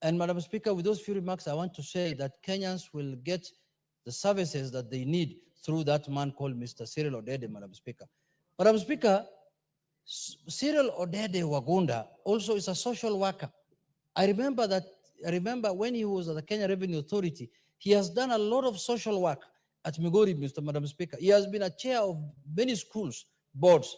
And Madam Speaker, with those few remarks, I want to say that Kenyans will get the services that they need through that man called Mr. Cyril Odede, Madam Speaker. Madam Speaker, Cyril Odede Wagunda also is a social worker. I remember when he was at the Kenya Revenue Authority, he has done a lot of social work at Migori, Madam Speaker. He has been a chair of many schools, boards,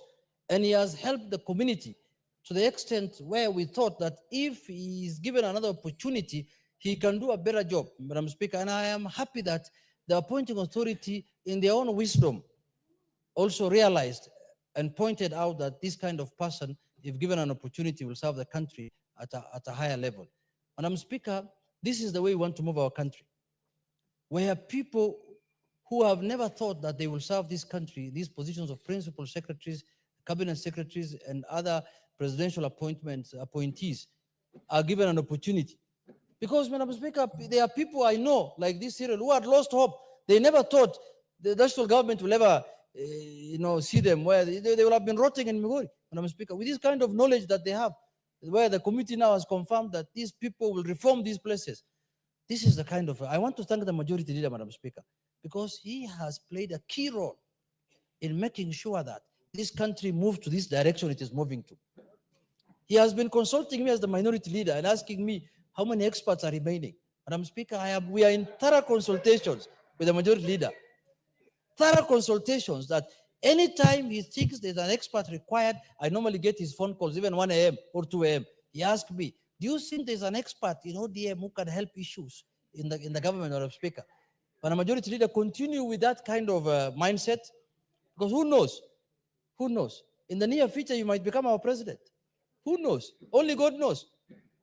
and he has helped the community to the extent where we thought that if he is given another opportunity, he can do a better job, Madam Speaker. And I am happy that the appointing authority, in their own wisdom, also realized and pointed out that this kind of person, if given an opportunity, will serve the country at a higher level. Madam Speaker, this is the way we want to move our country, where people who have never thought that they will serve this country, these positions of principal secretaries, cabinet secretaries, and other presidential appointees, are given an opportunity. Because, Madam Speaker, there are people I know, like this Cyril, who had lost hope. They never thought the national government will ever see them, where they will have been rotting in Migori, Madam Speaker, with this kind of knowledge that they have, where the committee now has confirmed that these people will reform these places. This is the kind of, I want to thank the majority leader, Madam Speaker, because he has played a key role in making sure that this country moves to this direction it is moving to. He has been consulting me as the minority leader and asking me how many experts are remaining. Madam Speaker, we are in thorough consultations with the majority leader. Thorough consultations that anytime he thinks there's an expert required, I normally get his phone calls, even 1 a.m. or 2 a.m. He asks me, do you think there's an expert in ODM who can help issues in the government, Madam Speaker? But the majority leader continue with that kind of mindset, because who knows? Who knows? In the near future, you might become our president. Who knows? Only God knows,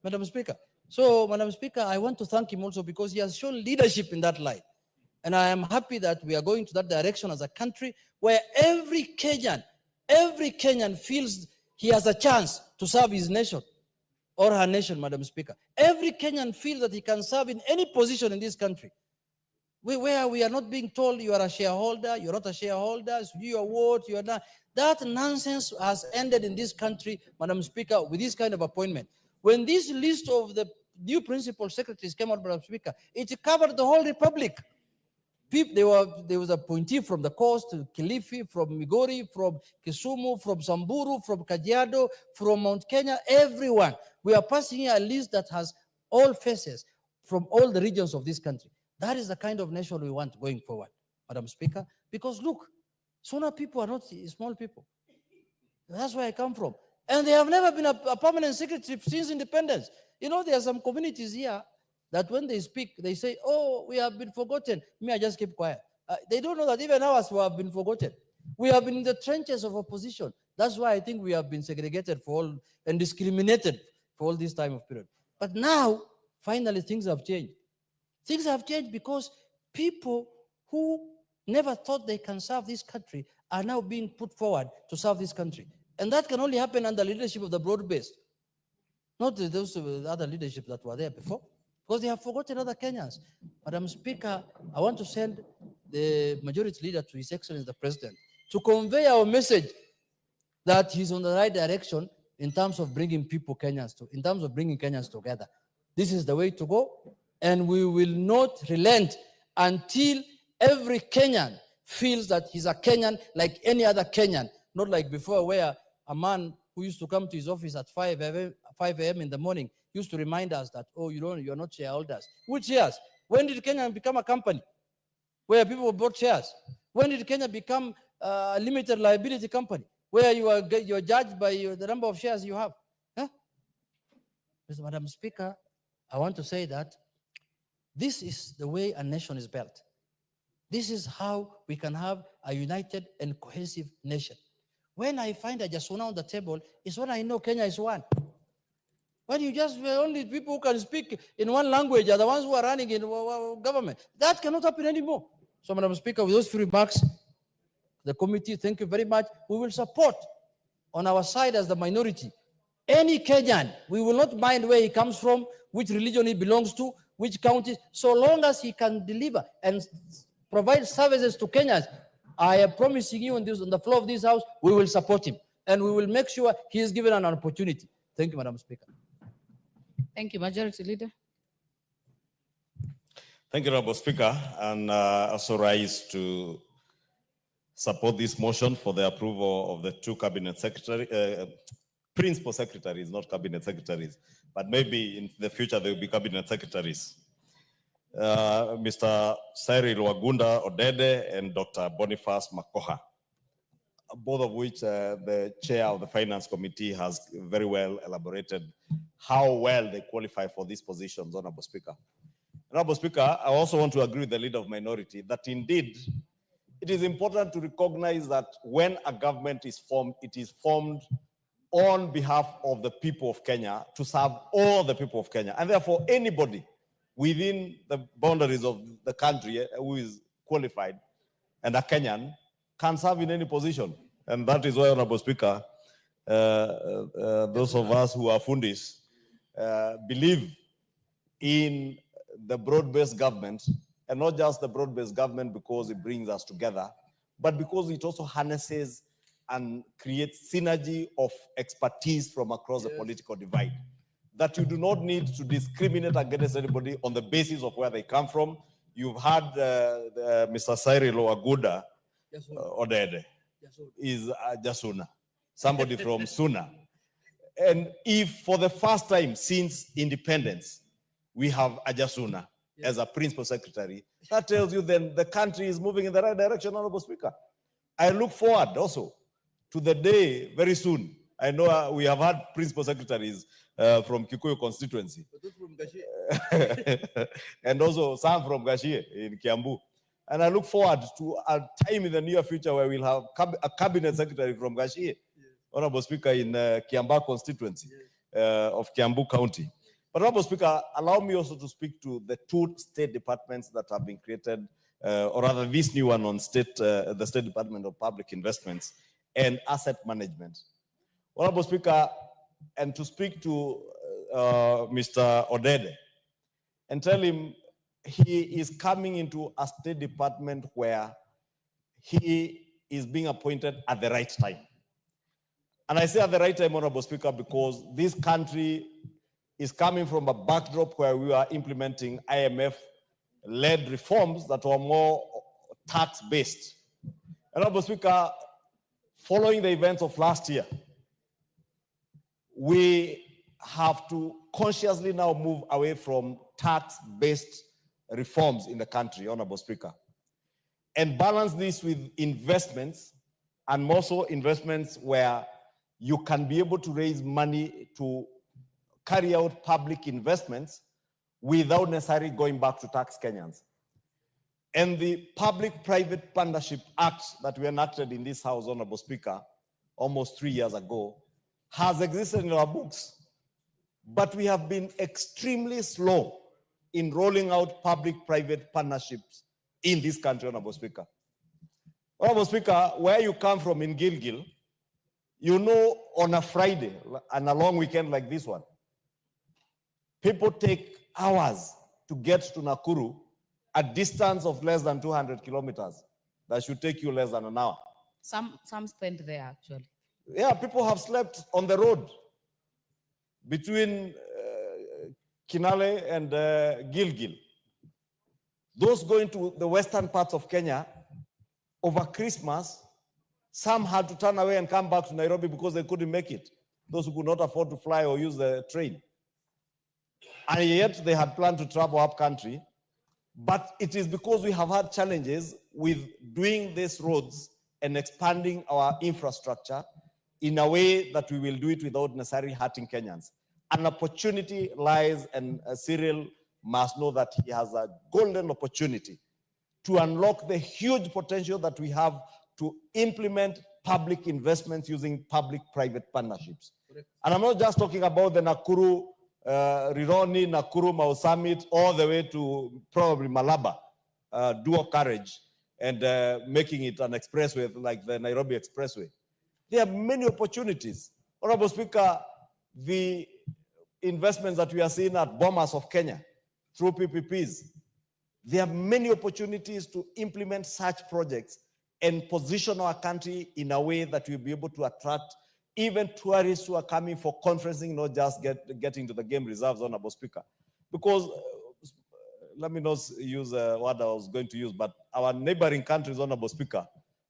Madam Speaker. So, Madam Speaker, I want to thank him also because he has shown leadership in that line. And I am happy that we are going to that direction as a country where every Kenyan feels he has a chance to serve his nation or her nation, Madam Speaker. Every Kenyan feels that he can serve in any position in this country. Where we are not being told you are a shareholder, you're not a shareholder, you are what, you are not. That nonsense has ended in this country, Madam Speaker, with this kind of appointment. When this list of the new principal secretaries came out, Madam Speaker, it covered the whole republic. There was a appointee from the coast, Kilifi, from Migori, from Kisumu, from Samburu, from Kajiado, from Mount Kenya, everyone. We are passing here a list that has all faces from all the regions of this country. That is the kind of nation we want going forward, Madam Speaker. Because look, Sona people are not small people. That's where I come from. And they have never been a permanent secretary since independence. You know, there are some communities here that when they speak, they say, oh, we have been forgotten. Me, I just keep quiet. They don't know that even ours have been forgotten. We have been in the trenches of opposition. That's why I think we have been segregated for all and discriminated for all this time of period. But now, finally, things have changed. Things have changed because people who never thought they can serve this country are now being put forward to serve this country. And that can only happen under leadership of the broad-based, not those other leadership that were there before, because they have forgotten other Kenyans. Madam Speaker, I want to send the majority leader to His Excellency the President to convey our message that he's on the right direction in terms of bringing Kenyans together. This is the way to go, and we will not relent until every Kenyan feels that he's a Kenyan like any other Kenyan, not like before where a man who used to come to his office at 5 a.m. in the morning used to remind us that, oh, you're not shareholders. Which shares? When did Kenya become a company where people bought shares? When did Kenya become a limited liability company where you're judged by the number of shares you have? Huh? Madam Speaker, I want to say that this is the way a nation is built. This is how we can have a united and cohesive nation. When I find a Jasuna on the table, is when I know Kenya is one. When you just only people who can speak in one language are the ones who are running in government. That cannot happen anymore. So, Madam Speaker, with those few remarks, the committee, thank you very much. We will support on our side as the minority any Kenyan. We will not mind where he comes from, which religion he belongs to, which county, so long as he can deliver and provide services to Kenyans. I am promising you on the floor of this house, we will support him and we will make sure he is given an opportunity. Thank you, Madam Speaker. Thank you, Majority Leader. Thank you, Honorable Speaker, and also rise to support this motion for the approval of the two cabinet secretaries, principal secretaries, not cabinet secretaries, but maybe in the future they will be cabinet secretaries. Mr. Cyril Wagunda Odede and Dr. Boniface Makoha, both of which the chair of the Finance Committee has very well elaborated how well they qualify for these positions, Honorable Speaker. Honorable Speaker, I also want to agree with the leader of minority that indeed it is important to recognize that when a government is formed, it is formed on behalf of the people of Kenya to serve all the people of Kenya. And therefore, anybody within the boundaries of the country who is qualified and a Kenyan can serve in any position. And that is why, Honorable Speaker, those of us who are fundis believe in the broad-based government, and not just the broad-based government because it brings us together, but because it also harnesses and creates synergy of expertise from across the political divide. That you do not need to discriminate against anybody on the basis of where they come from. You've had Mr. Cyril Wagunda Odede is Jasuna, somebody from Suna. And if for the first time since independence, we have a Jasuna as a principal secretary, that tells you then the country is moving in the right direction, Honorable Speaker. I look forward also to the day very soon. I know we have had principal secretaries from Kikuyu constituency. And also some from Gashie in Kiambu. And I look forward to a time in the near future where we'll have a cabinet secretary from Gashie, Honorable Speaker, in Kiamba constituency of Kiambu County. But Honorable Speaker, allow me also to speak to the two state departments that have been created, or rather this new one on the State Department of Public Investments and Asset Management. Honorable Speaker, and to speak to Mr. Odede and tell him he is coming into a State Department where he is being appointed at the right time. And I say at the right time, Honorable Speaker, because this country is coming from a backdrop where we are implementing IMF-led reforms that were more tax-based. Honorable Speaker, following the events of last year, we have to consciously now move away from tax-based reforms in the country, Honorable Speaker, and balance this with investments, and more so investments where you can be able to raise money to carry out public investments without necessarily going back to tax Kenyans. And the Public-Private Partnership Act that we enacted in this House, Honorable Speaker, almost 3 years ago, has existed in our books. But we have been extremely slow in rolling out public-private partnerships in this country, Honorable Speaker. Honorable Speaker, where you come from in Gilgil, you know on a Friday and a long weekend like this one, people take hours to get to Nakuru, a distance of less than 200 kilometers. That should take you less than an hour. Some spend there, actually. Yeah, people have slept on the road between Kinale and Gilgil. Those going to the western parts of Kenya over Christmas, some had to turn away and come back to Nairobi because they couldn't make it. Those who could not afford to fly or use the train. And yet they had planned to travel up country. But it is because we have had challenges with doing these roads and expanding our infrastructure in a way that we will do it without necessarily hurting Kenyans. An opportunity lies, and Cyril must know that he has a golden opportunity to unlock the huge potential that we have to implement public investments using public-private partnerships. And I'm not just talking about the Nakuru, Rironi, Nakuru, Mau Summit, all the way to probably Malaba, dual carriage, and making it an expressway like the Nairobi Expressway. There are many opportunities. Honorable Speaker, the investments that we are seeing at Bomas of Kenya through PPPs, there are many opportunities to implement such projects and position our country in a way that we'll be able to attract even tourists who are coming for conferencing, not just getting to the game reserves, Honorable Speaker. Because, let me not use what I was going to use, but our neighboring countries, Honorable Speaker,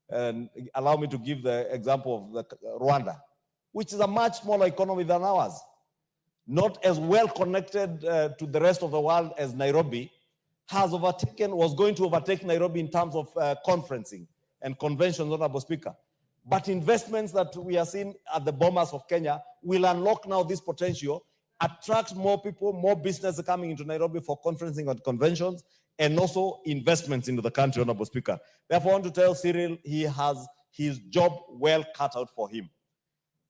and allow me to give the example of Rwanda, which is a much smaller economy than ours, not as well connected to the rest of the world as Nairobi, was going to overtake Nairobi in terms of conferencing and conventions, Honorable Speaker. But investments that we are seeing at the Bomas of Kenya will unlock now this potential, attract more people, more business coming into Nairobi for conferencing and conventions, and also investments into the country, Honorable Speaker. Therefore, I want to tell Cyril he has his job well cut out for him.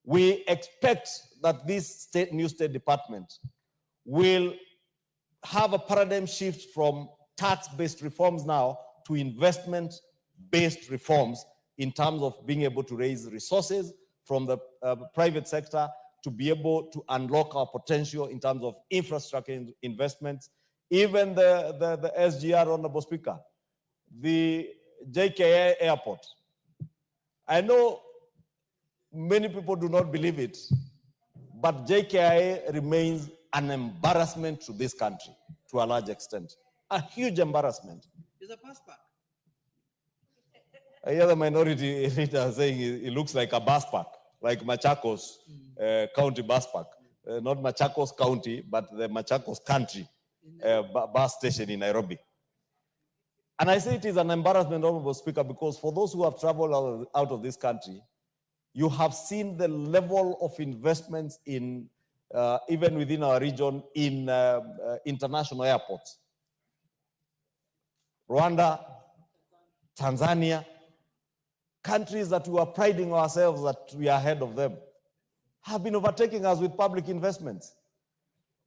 We expect that this new state department will have a paradigm shift from tax-based reforms now to investment-based reforms in terms of being able to raise resources from the private sector to be able to unlock our potential in terms of infrastructure investments. Even the SGR, Honorable Speaker, the JKA airport. I know many people do not believe it, but JKIA remains an embarrassment to this country to a large extent. A huge embarrassment. It's a bus park. I hear the minority leader saying it looks like a bus park, like Machakos County bus park. Not Machakos County, but the Machakos Country bus station in Nairobi. And I say it is an embarrassment, Honorable Speaker, because for those who have traveled out of this country, you have seen the level of investments in, even within our region, in international airports. Rwanda, Tanzania, countries that we are priding ourselves that we are ahead of them, have been overtaking us with public investments.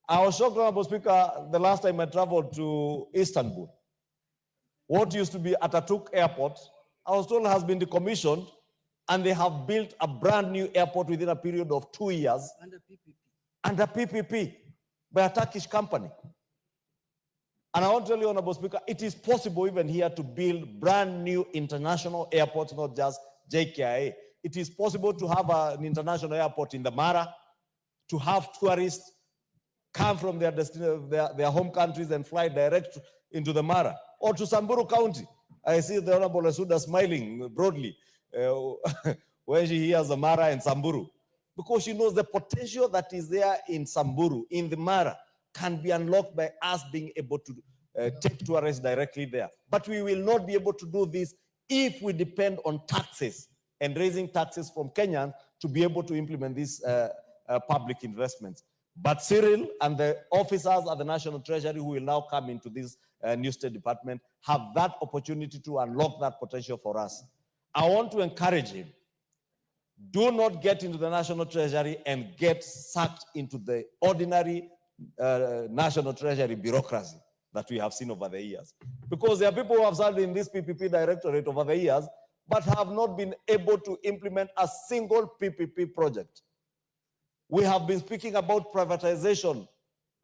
I was shocked, Honorable Speaker, the last time I traveled to Istanbul. What used to be Atatürk Airport, I was told has been decommissioned, and they have built a brand new airport within a period of 2 years. Under PPP by a Turkish company. And I want to tell you, Honorable Speaker, it is possible even here to build brand new international airports, not just JKIA. It is possible to have an international airport in the Mara, to have tourists come from their home countries and fly direct into the Mara, or to Samburu County. I see the Honorable Asuda smiling broadly when she hears the Mara and Samburu, because she knows the potential that is there in Samburu, in the Mara, can be unlocked by us being able to take tourists directly there. But we will not be able to do this if we depend on taxes and raising taxes from Kenyans to be able to implement these public investments. But Cyril and the officers at the National Treasury who will now come into this new State Department have that opportunity to unlock that potential for us. I want to encourage him. Do not get into the National Treasury and get sucked into the ordinary National Treasury bureaucracy that we have seen over the years. Because there are people who have served in this PPP directorate over the years, but have not been able to implement a single PPP project. We have been speaking about privatization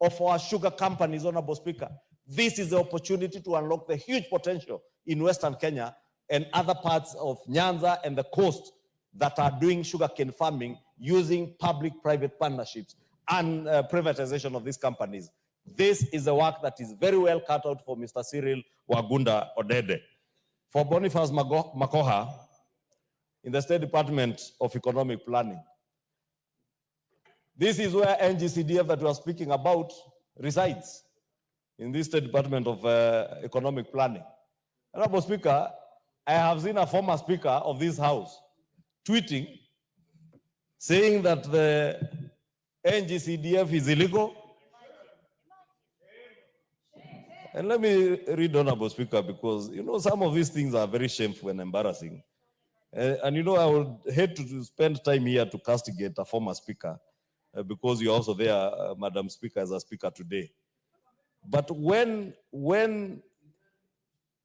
of our sugar companies, Honorable Speaker. This is the opportunity to unlock the huge potential in Western Kenya and other parts of Nyanza and the coast that are doing sugarcane farming using public-private partnerships and privatization of these companies. This is a work that is very well cut out for Mr. Cyril Wagunda Odede. For Boniface Makoha, in the State Department of Economic Planning, this is where NGCDF that we are speaking about resides, in this State Department of Economic Planning. Honorable Speaker, I have seen a former Speaker of this House tweeting, saying that the NGCDF is illegal. And let me read, Honorable Speaker, because, you know, some of these things are very shameful and embarrassing. And, you know, I would hate to spend time here to castigate a former speaker because you're also there, Madam Speaker, as a speaker today. But when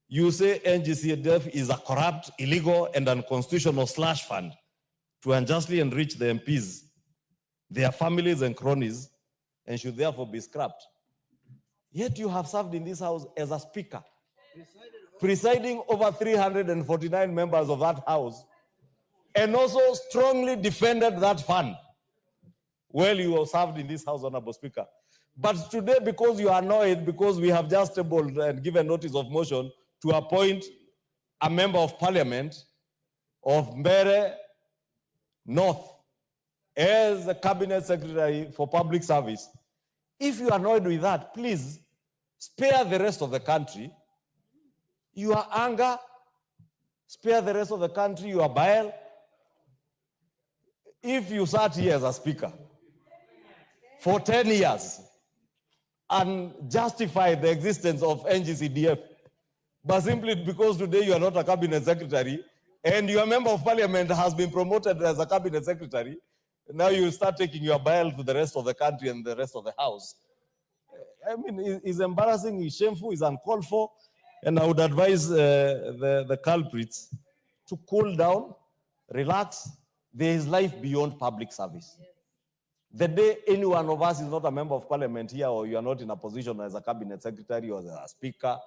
you say NGCDF is a corrupt, illegal, and unconstitutional slush fund to unjustly enrich the MPs, their families and cronies, and should therefore be scrapped. Yet you have served in this house as a speaker, presiding over 349 members of that house, and also strongly defended that fund. Well, you have served in this house, Honorable Speaker. But today, because you are annoyed, because we have just tabled and given notice of motion to appoint a member of parliament of Mbere North as the cabinet secretary for public service, if you are annoyed with that, please spare the rest of the country your anger, spare the rest of the country your bile. If you sat here as a speaker for 10 years and justify the existence of NGCDF, but simply because today you are not a cabinet secretary and your member of parliament has been promoted as a cabinet secretary, now you start taking your bile to the rest of the country and the rest of the house. I mean, it's embarrassing, it's shameful, it's uncalled for, and I would advise the culprits to cool down, relax. There is life beyond public service. The day any one of us is not a member of parliament here, or you are not in a position as a cabinet secretary or as a speaker,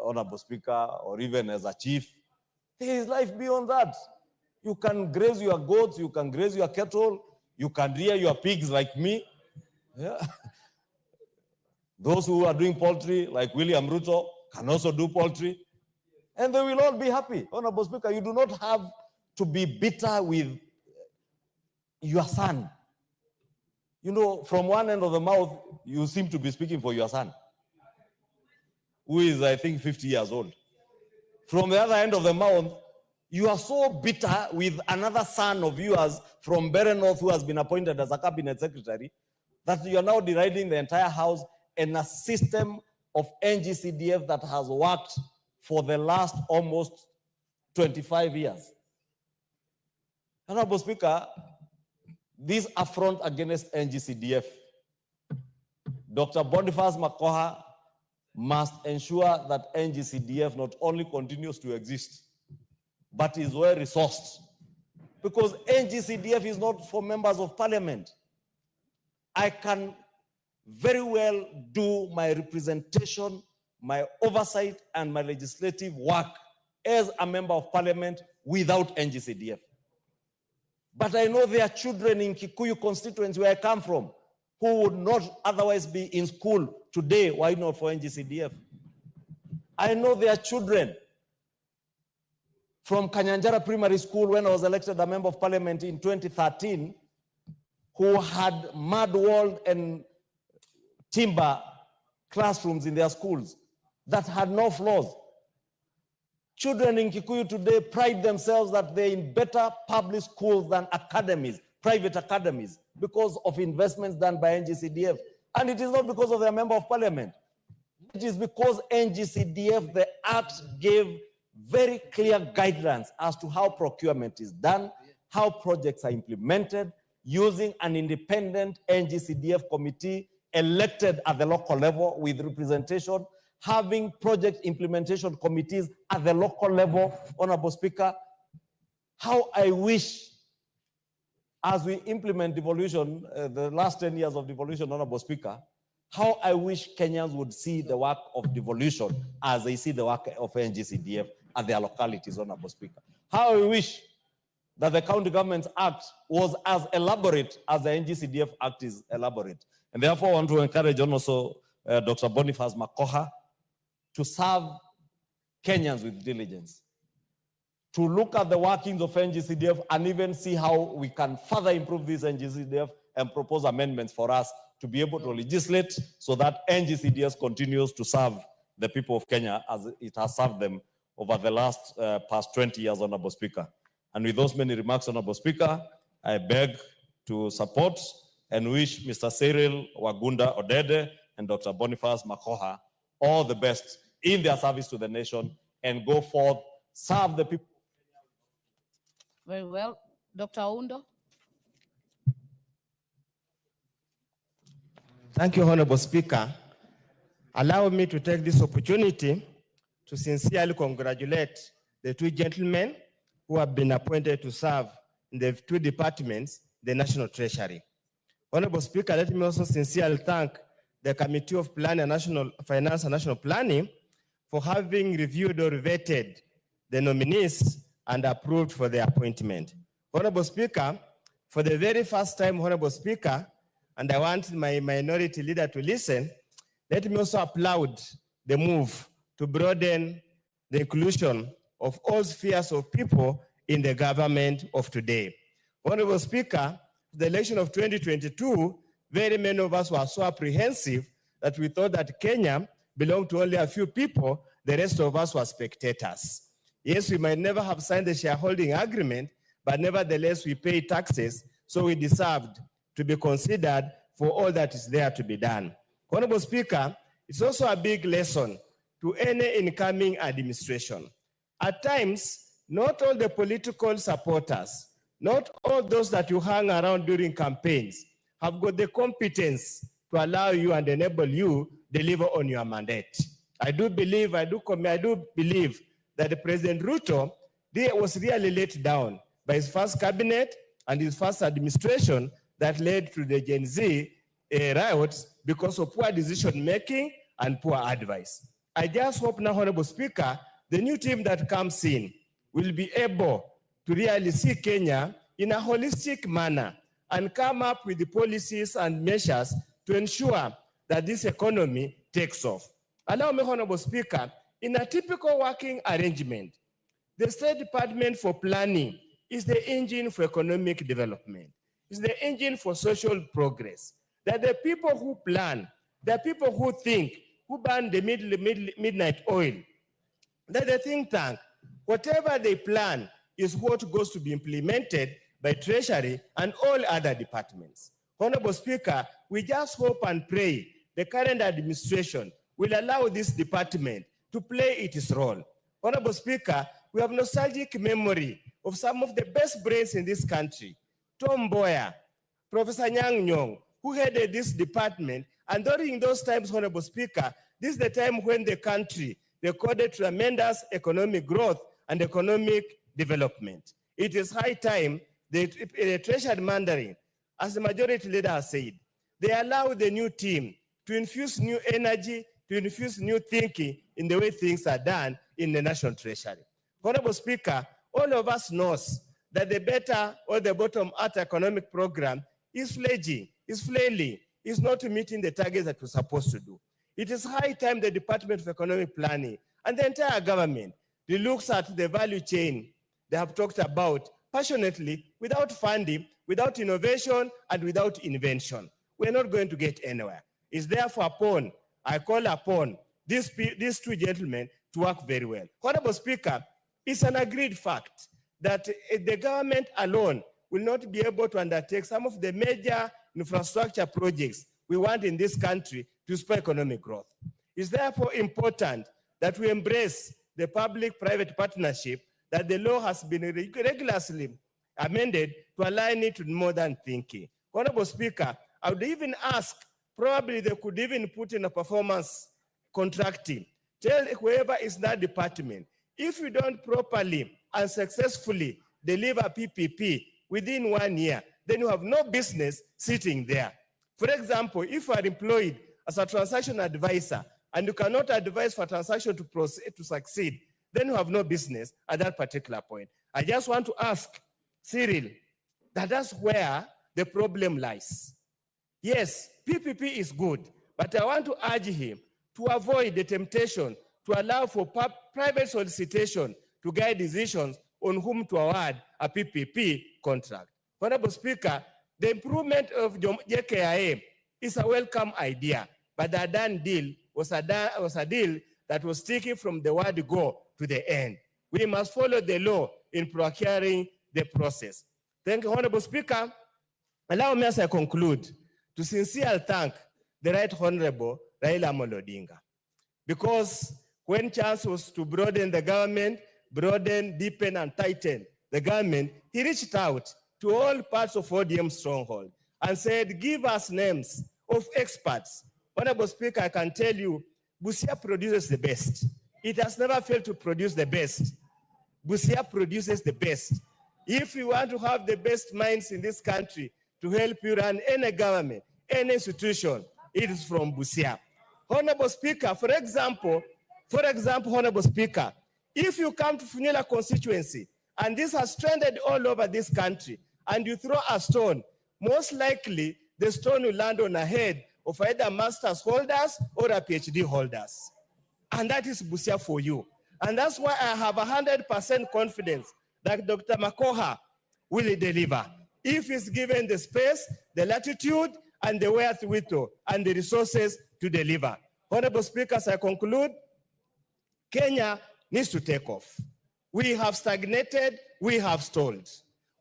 honorable speaker, or even as a chief, there is life beyond that. You can graze your goats, you can graze your cattle, you can rear your pigs like me. Yeah. Those who are doing poultry, like William Ruto, can also do poultry. And they will all be happy. Honorable Speaker, you do not have to be bitter with your son. You know, from one end of the mouth, you seem to be speaking for your son, who is, I think, 50 years old. From the other end of the mouth, you are so bitter with another son of yours from Mbere North who has been appointed as a cabinet secretary that you are now deriding the entire house and a system of NGCDF that has worked for the last almost 25 years. Honorable Speaker, this affront against NGCDF, Dr. Boniface Makoha must ensure that NGCDF not only continues to exist, but is well resourced. Because NGCDF is not for members of parliament. I can very well do my representation, my oversight, and my legislative work as a member of parliament without NGCDF. But I know there are children in Kikuyu constituency where I come from who would not otherwise be in school today. Why not for NGCDF? I know there are children from Kanyanjara Primary School when I was elected a member of parliament in 2013 who had mud walled and timber classrooms in their schools that had no floors. Children in Kikuyu today pride themselves that they're in better public schools than academies, private academies, because of investments done by NGCDF. And it is not because of their member of parliament. It is because NGCDF, the Act gave very clear guidelines as to how procurement is done, how projects are implemented, using an independent NGCDF committee elected at the local level with representation, having project implementation committees at the local level. Honorable Speaker, how I wish, as we implement devolution, the last 10 years of devolution, Honorable Speaker, how I wish Kenyans would see the work of devolution as they see the work of NGCDF at their localities, Honorable Speaker. How I wish that the County Governments Act was as elaborate as the NGCDF Act is elaborate. And therefore, I want to encourage also Dr. Boniface Makoha to serve Kenyans with diligence, to look at the workings of NGCDF and even see how we can further improve this NGCDF and propose amendments for us to be able to legislate so that NGCDF continues to serve the people of Kenya as it has served them over the last past 20 years, Honorable Speaker. And with those many remarks, Honorable Speaker, I beg to support and wish Mr. Cyril Wagunda Odede and Dr. Boniface Makoha all the best in their service to the nation and go forth, serve the people. Very well. Dr. Oundo. Thank you, Honorable Speaker. Allow me to take this opportunity to sincerely congratulate the two gentlemen who have been appointed to serve in the two departments, the National Treasury. Honorable Speaker, let me also sincerely thank the Committee of Plan and National Finance and National Planning for having reviewed or vetted the nominees and approved for their appointment. Honorable Speaker, for the very first time, Honorable Speaker, and I want my minority leader to listen, let me also applaud the move to broaden the inclusion of all spheres of people in the government of today. Honorable Speaker, the election of 2022, very many of us were so apprehensive that we thought that Kenya belonged to only a few people, the rest of us were spectators. Yes, we might never have signed the shareholding agreement, but nevertheless we pay taxes, so we deserved to be considered for all that is there to be done. Honorable Speaker, it's also a big lesson to any incoming administration. At times, not all the political supporters, not all those that you hang around during campaigns have got the competence to allow you and enable you deliver on your mandate. I do believe that President Ruto was really let down by his first cabinet and his first administration that led to the Gen Z riots because of poor decision-making and poor advice. I just hope now, Honorable Speaker, the new team that comes in will be able to really see Kenya in a holistic manner and come up with the policies and measures to ensure that this economy takes off. Allow me, Honorable Speaker, in a typical working arrangement, the State Department for Planning is the engine for economic development. It's the engine for social progress. That the people who plan, the people who think, who burn the midnight oil, that the think tank, whatever they plan is what goes to be implemented by Treasury and all other departments. Honorable Speaker, we just hope and pray the current administration will allow this department to play its role. Honorable Speaker, we have nostalgic memory of some of the best brains in this country. Tom Mboya, Professor Nyang' Nyong'o, who headed this department, and during those times, Honorable Speaker, this is the time when the country recorded tremendous economic growth and economic development. It is high time the Treasury Mandarin, as the majority leader has said, they allow the new team to infuse new energy, to infuse new thinking in the way things are done in the National Treasury. Honorable Speaker, all of us knows that the better or the bottom-up economic program is fledgling, is flailing, is not meeting the targets that we're supposed to do. It is high time the Department of Economic Planning and the entire government looks at the value chain they have talked about passionately, without funding, without innovation, and without invention. We're not going to get anywhere. It's therefore I call upon these two gentlemen to work very well. Honorable Speaker, it's an agreed fact that the government alone will not be able to undertake some of the major infrastructure projects we want in this country to spur economic growth. It's therefore important that we embrace the public-private partnership that the law has been regularly amended to align it with modern thinking. Honorable Speaker, I would even ask, probably they could even put in a performance contracting. Tell whoever is in that department, if you don't properly and successfully deliver PPP within 1 year, then you have no business sitting there. For example, if you are employed as a transaction advisor and you cannot advise for a transaction to succeed, then you have no business at that particular point. I just want to ask Cyril, that's where the problem lies. Yes, PPP is good, but I want to urge him to avoid the temptation to allow for private solicitation to guide decisions on whom to award a PPP contract. Honorable Speaker, the improvement of JKIA is a welcome idea, but the Adan deal was a deal that was taken from the word go to the end. We must follow the law in procuring the process. Thank you, Honorable Speaker. Allow me as I conclude to sincerely thank the Right Honorable Raila Amolo Odinga. Because when chance was to broaden the government, broaden, deepen, and tighten the government, he reached out to all parts of ODM stronghold and said, give us names of experts. Honorable Speaker, I can tell you, Busia produces the best. It has never failed to produce the best. Busia produces the best. If you want to have the best minds in this country to help you run any government, any institution, it is from Busia. Honorable Speaker, for example, Honorable Speaker, if you come to Funyula constituency, and this has trended all over this country, and you throw a stone, most likely the stone will land on a head of either master's holders or a PhD holders. And that is Busia for you. And that's why I have 100% confidence that Dr. Makoha will deliver if he's given the space, the latitude, and the wherewithal, and the resources to deliver. Honorable Speaker, as I conclude, Kenya needs to take off. We have stagnated, we have stalled.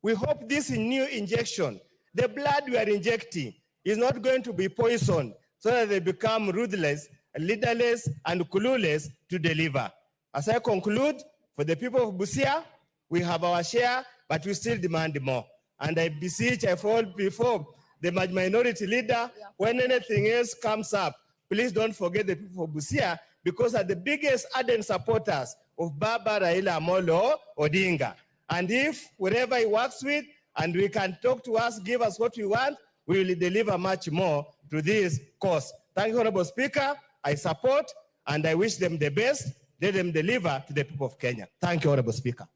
We hope this new injection, the blood we are injecting, is not going to be poisoned so that they become ruthless, leaderless, and clueless to deliver. As I conclude, for the people of Busia, we have our share, but we still demand more. And I beseech, I fall before the minority leader, when anything else comes up, please don't forget the people of Busia, because they are the biggest ardent supporters of Baba Raila Amolo Odinga. And if wherever he works with, and we can talk to us, give us what we want, we will deliver much more to this cause. Thank you, Honorable Speaker. I support and I wish them the best. Let them deliver to the people of Kenya. Thank you, Honorable Speaker.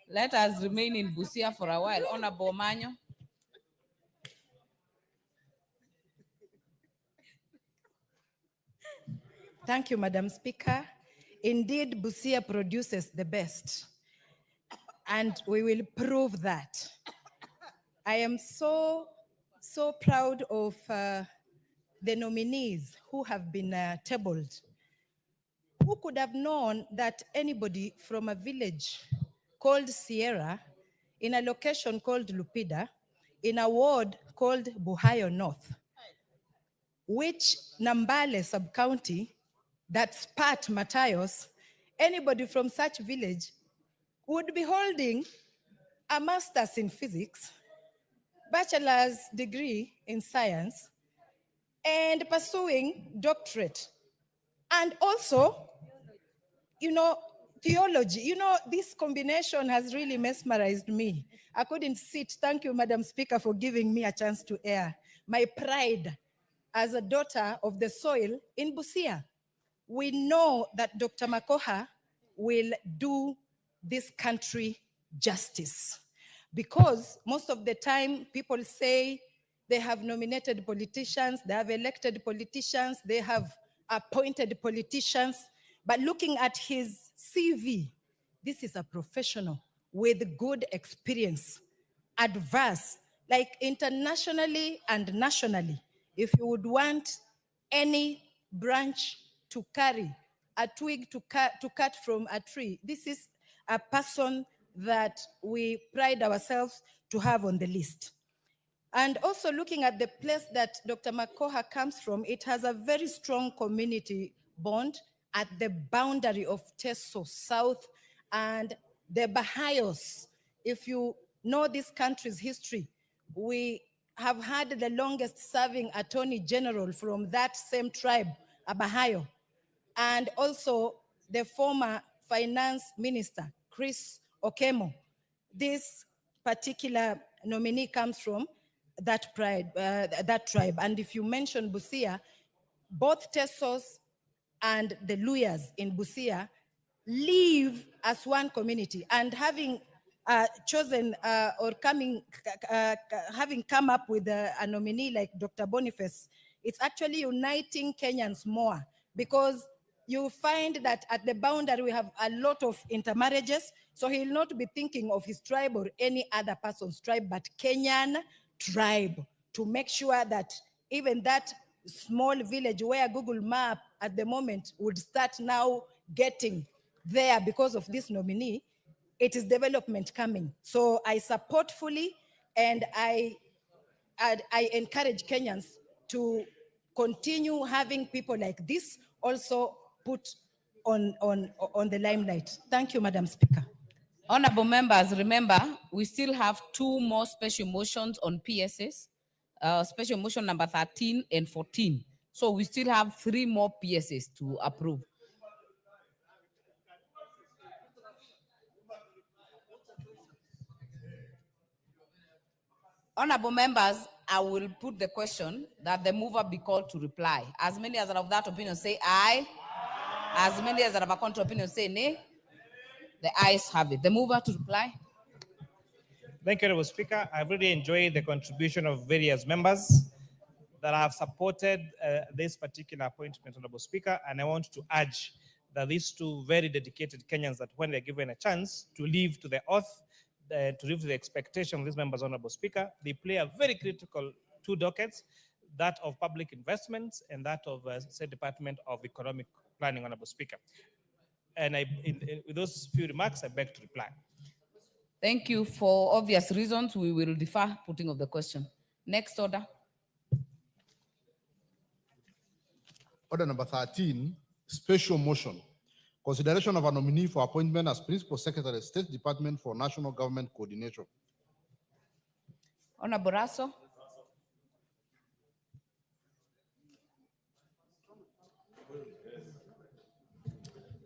Let us remain in Busia for a while. Honorable Manyo. Thank you, Madam Speaker. Indeed, Busia produces the best, and we will prove that. I am so proud of the nominees who have been tabled. Who could have known that anybody from a village called Sierra, in a location called Lupida, in a ward called Buhayo North, which Nambale sub-county, that Spat Matayos, anybody from such village would be holding a master's in physics, bachelor's degree in science, and pursuing doctorate. And also, theology. This combination has really mesmerized me. I couldn't sit. Thank you, Madam Speaker, for giving me a chance to air my pride as a daughter of the soil in Busia. We know that Dr. Makoha will do this country justice, because most of the time people say they have nominated politicians, they have elected politicians, they have appointed politicians, but looking at his CV, this is a professional with good experience, adverse, like internationally and nationally. If you would want any branch to carry, a twig to cut from a tree, this is a person that we pride ourselves to have on the list. And also looking at the place that Dr. Makoha comes from, it has a very strong community bond at the boundary of Teso South and the Bahayos. If you know this country's history, we have had the longest serving attorney general from that same tribe, Abahayo, and also the former finance minister, Chris Okemo. This particular nominee comes from that tribe. And if you mention Busia, both Tesos and the Luyas in Busia live as one community. And having chosen or having come up with a nominee like Dr. Boniface, it's actually uniting Kenyans more, because you find that at the boundary we have a lot of intermarriages, so he'll not be thinking of his tribe or any other person's tribe, but Kenyan tribe, to make sure that even that small village where Google Map at the moment would start now getting there because of this nominee, it is development coming. So I support fully, and I encourage Kenyans to continue having people like this also put on the limelight. Thank you, Madam Speaker. Honorable members, remember, we still have two more special motions on PSS, special motion number 13 and 14. So we still have 3 more PSS to approve. Honorable members, I will put the question that the mover be called to reply. As many as are of that opinion say aye. As many as are of a contrary opinion say nay. The ayes have it. The mover to reply. Thank you, Honorable Speaker. I've really enjoyed the contribution of various members that have supported this particular appointment, Honorable Speaker, and I want to urge that these two very dedicated Kenyans, that when they're given a chance to live to the oath, to live to the expectation of these members, Honorable Speaker, they play a very critical 2 dockets, that of public investments and that of State Department of Economic Planning, Honorable Speaker. And with those few remarks, I beg to reply. Thank you. For obvious reasons, we will defer putting of the question. Next order. Order number 13, special motion. Consideration of a nominee for appointment as Principal Secretary, State Department for National Government Coordination. Honorable Raso.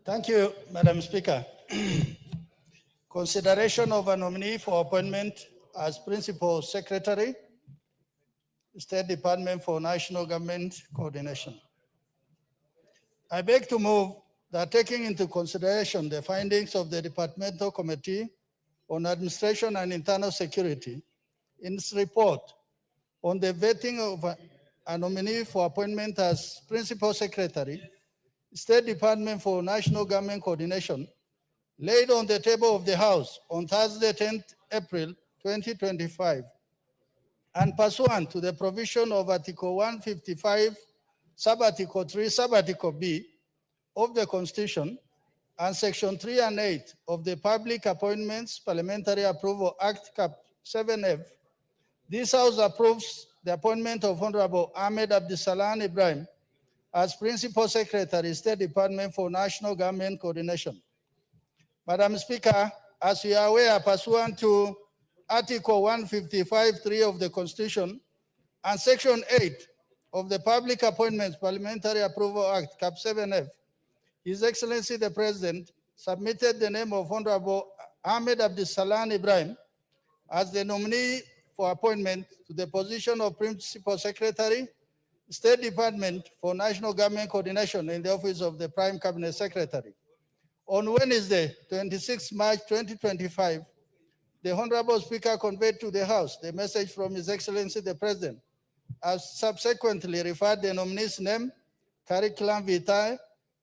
Thank you, Madam Speaker. Consideration of a nominee for appointment as Principal Secretary, State Department for National Government Coordination. I beg to move that, taking into consideration the findings of the Departmental Committee on Administration and Internal Security in its report on the vetting of a nominee for appointment as Principal Secretary, State Department for National Government Coordination, laid on the table of the House on Thursday, 10th April 2025, and pursuant to the provision of Article 155, Subarticle 3, Subarticle B of the Constitution, and Section 3 and 8 of the Public Appointments Parliamentary Approval Act, Cap 7F, this House approves the appointment of Honorable Ahmed Abdisalan Ibrahim as Principal Secretary, State Department for National Government Coordination. Madam Speaker, as you are aware, pursuant to Article 155(3) of the Constitution and Section 8 of the Public Appointments Parliamentary Approval Act, Cap 7F, His Excellency the President submitted the name of Honorable Ahmed Abdisalan Ibrahim as the nominee for appointment to the position of Principal Secretary, State Department for National Government Coordination in the office of the Prime Cabinet Secretary. On Wednesday, 26 March 2025, the Honorable Speaker conveyed to the House the message from His Excellency the President, as subsequently referred the nominee's name, curriculum vitae,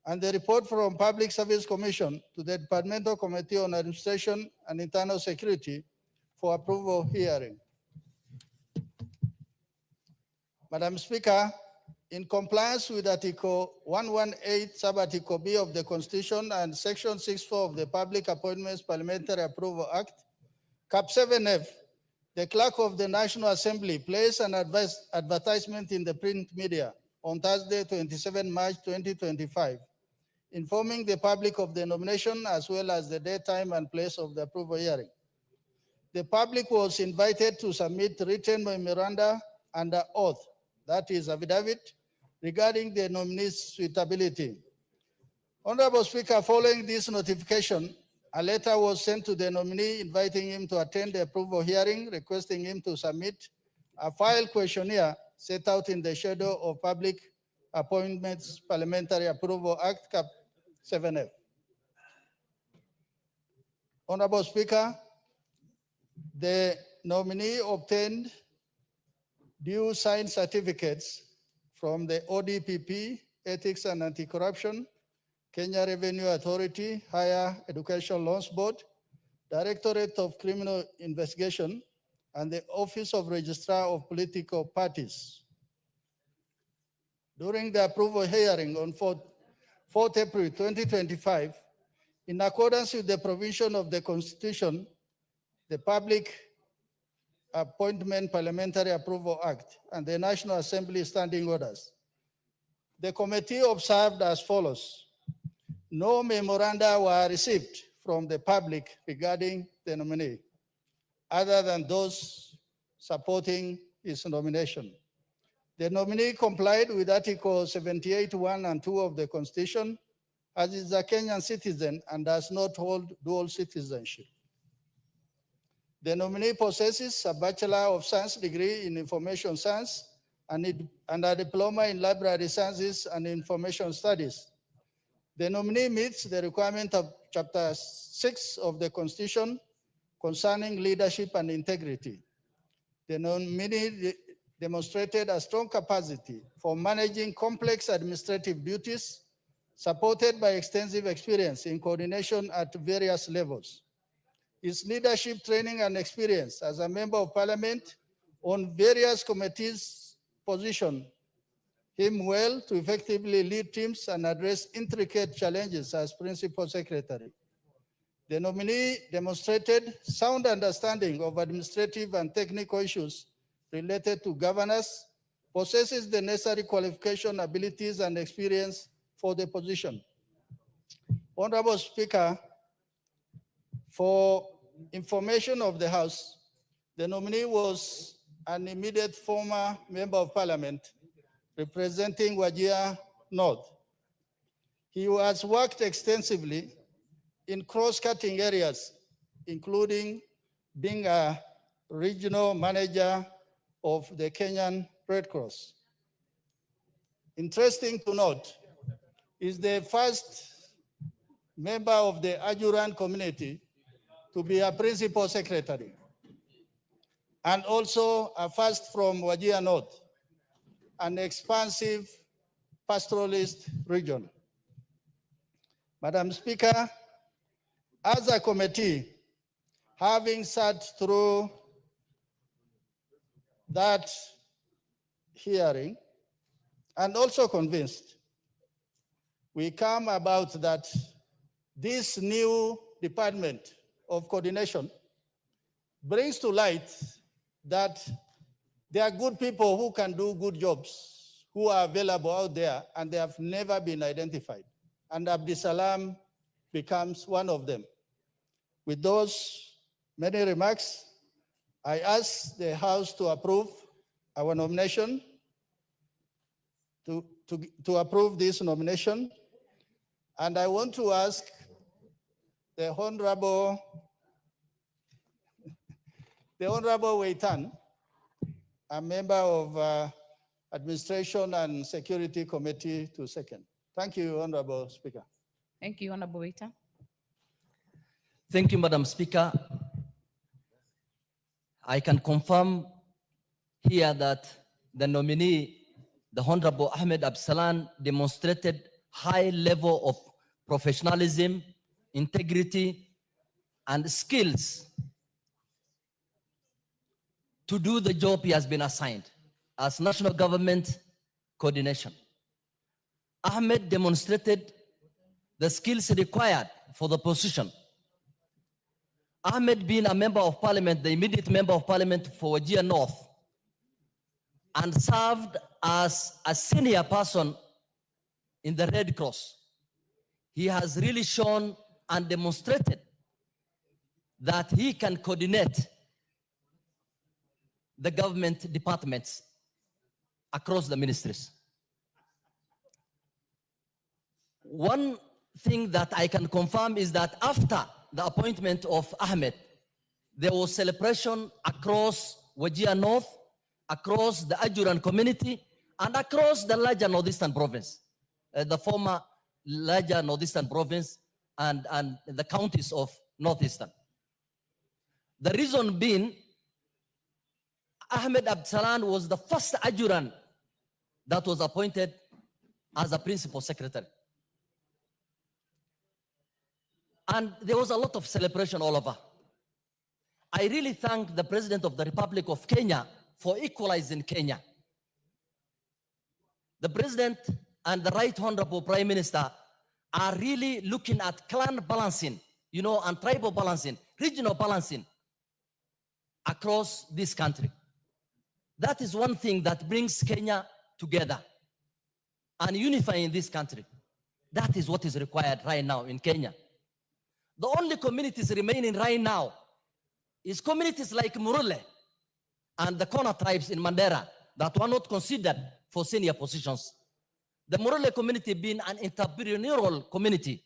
and the report from Public Service Commission to the Departmental Committee on Administration and Internal Security for approval hearing. Madam Speaker, in compliance with Article 118, Subarticle B of the Constitution and Section 64 of the Public Appointments Parliamentary Approval Act, Cap 7F, the Clerk of the National Assembly placed an advertisement in the print media on Thursday, 27 March 2025, informing the public of the nomination as well as the date, time, and place of the approval hearing. The public was invited to submit written memoranda under oath, that is affidavit, regarding the nominee's suitability. Honorable Speaker, following this notification, a letter was sent to the nominee inviting him to attend the approval hearing, requesting him to submit a file questionnaire set out in the schedule of Public Appointments Parliamentary Approval Act, Cap 7F. Honorable Speaker, the nominee obtained due signed certificates from the ODPP, Ethics and Anti-Corruption, Kenya Revenue Authority, Higher Education Loans Board, Directorate of Criminal Investigation, and the Office of Registrar of Political Parties. During the approval hearing on 4th April 2025, in accordance with the provision of the Constitution, the Public Appointment Parliamentary Approval Act, and the National Assembly Standing Orders, the committee observed as follows. No memoranda were received from the public regarding the nominee, other than those supporting his nomination. The nominee complied with Article 78, 1 and 2 of the Constitution, as is a Kenyan citizen and does not hold dual citizenship. The nominee possesses a Bachelor of Science degree in Information Science and a diploma in Library Sciences and Information Studies. The nominee meets the requirement of Chapter 6 of the Constitution concerning leadership and integrity. The nominee demonstrated a strong capacity for managing complex administrative duties, supported by extensive experience in coordination at various levels. His leadership training and experience as a member of parliament on various committees position him well to effectively lead teams and address intricate challenges as principal secretary. The nominee demonstrated sound understanding of administrative and technical issues related to governance, possesses the necessary qualification, abilities, and experience for the position. Honorable Speaker, for information of the House, the nominee was an immediate former member of parliament representing Wajir North. He has worked extensively in cross-cutting areas, including being a regional manager of the Kenyan Red Cross. Interesting to note, is the first member of the Ajuran community to be a principal secretary, and also a first from Wajir North, an expansive pastoralist region. Madam Speaker, as a committee, having sat through that hearing and also convinced, we come about that this new department of coordination brings to light that there are good people who can do good jobs, who are available out there, and they have never been identified. And Abdisalam becomes one of them. With those many remarks, I ask the House to approve our nomination, to approve this nomination. And I want to ask the Honorable Weitan, a member of Administration and Security Committee, to second. Thank you, Honorable Speaker. Thank you, Honorable Waiter. Thank you, Madam Speaker. I can confirm here that the nominee, the Honorable Ahmed Absalan, demonstrated high level of professionalism, integrity, and skills to do the job he has been assigned as national government coordination. Ahmed demonstrated the skills required for the position. Ahmed being a member of parliament, the immediate member of parliament for Wajir North, and served as a senior person in the Red Cross. He has really shown and demonstrated that he can coordinate the government departments across the ministries. One thing that I can confirm is that after the appointment of Ahmed, there was celebration across Wajir North, across the Ajuran community, and across the larger Northeastern province, the former larger Northeastern province and the counties of Northeastern. The reason being, Ahmed Absalan was the first Ajuran that was appointed as a principal secretary. And there was a lot of celebration all over. I really thank the President of the Republic of Kenya for equalizing Kenya. The President and the Right Honorable Prime Minister are really looking at clan balancing, and tribal balancing, regional balancing across this country. That is one thing that brings Kenya together and unifying this country. That is what is required right now in Kenya. The only communities remaining right now is communities like Murule and the Kona tribes in Mandera that were not considered for senior positions. The Murule community being an entrepreneurial community,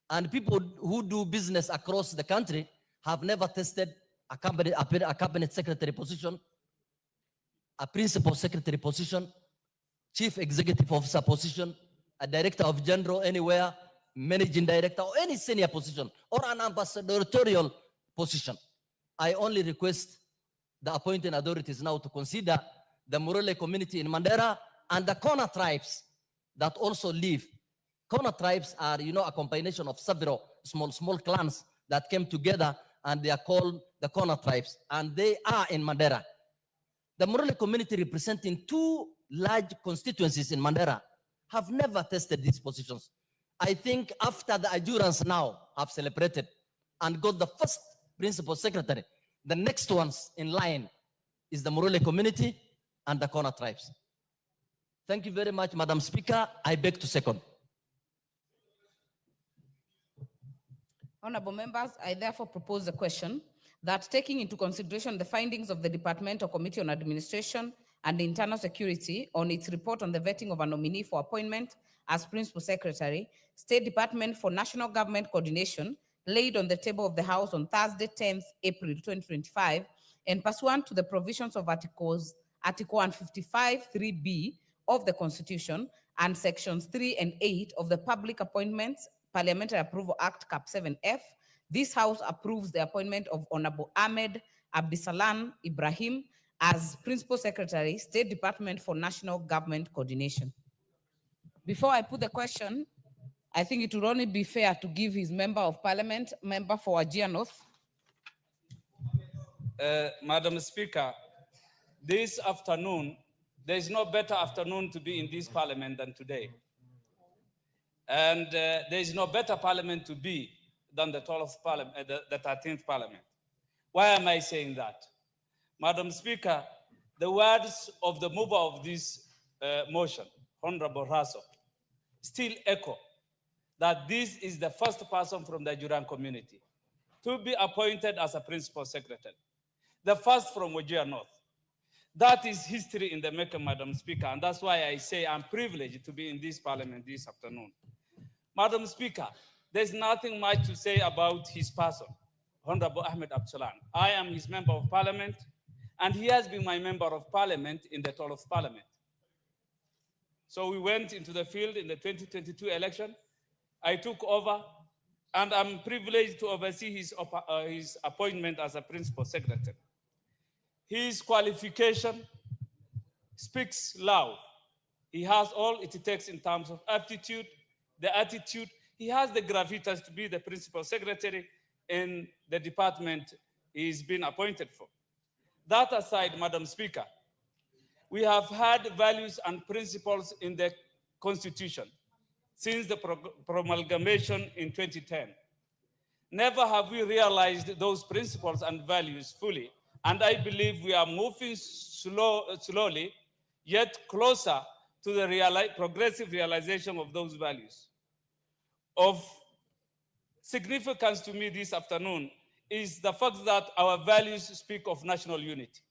and people who do business across the country have never tested a cabinet secretary position, a principal secretary position, chief executive officer position, a director of general anywhere, managing director, or any senior position, or an ambassadorial position. I only request the appointing authorities now to consider the Murule community in Mandera and the Kona tribes that also live. Kona tribes are, a combination of several small clans that came together, and they are called the Kona tribes, and they are in Mandera. The Murule community, representing 2 large constituencies in Mandera, have never tested these positions. I think after the adjurants now have celebrated and got the first principal secretary, the next ones in line is the Murule community and the Kona tribes. Thank you very much, Madam Speaker. I beg to second. Honorable members, I therefore propose a question that, taking into consideration the findings of the Departmental Committee on Administration and Internal Security on its report on the vetting of a nominee for appointment as Principal Secretary, State Department for National Government Coordination, laid on the table of the House on Thursday, 10th April 2025, and pursuant to the provisions of Article 155(3)(b) of the Constitution and Sections 3 and 8 of the Public Appointments Parliamentary Approval Act, Cap 7F, this House approves the appointment of Honorable Ahmed Abdisalan Ibrahim as Principal Secretary, State Department for National Government Coordination. Before I put the question, I think it would only be fair to give his Member of Parliament, member for Wajir North. Madam Speaker, this afternoon, there is no better afternoon to be in this parliament than today. And there is no better parliament to be than the 12th parliament, the 13th parliament. Why am I saying that? Madam Speaker, the words of the mover of this motion, Honorable Raso, still echo that this is the first person from the Juran community to be appointed as a principal secretary, the first from Wajir North. That is history in the making, Madam Speaker, and that's why I say I'm privileged to be in this parliament this afternoon. Madam Speaker, there's nothing much to say about his person, Honorable Ahmed Abdisalan. I am his member of parliament, and he has been my member of parliament in the 12th parliament. So we went into the field in the 2022 election. I took over, and I'm privileged to oversee his appointment as a principal secretary. His qualification speaks loud. He has all it takes in terms of aptitude, the attitude. He has the gravitas to be the principal secretary in the department he's been appointed for. That aside, Madam Speaker, we have had values and principles in the Constitution since the promulgation in 2010. Never have we realized those principles and values fully, and I believe we are moving slowly, yet closer to the progressive realization of those values. Of significance to me this afternoon is the fact that our values speak of national unity.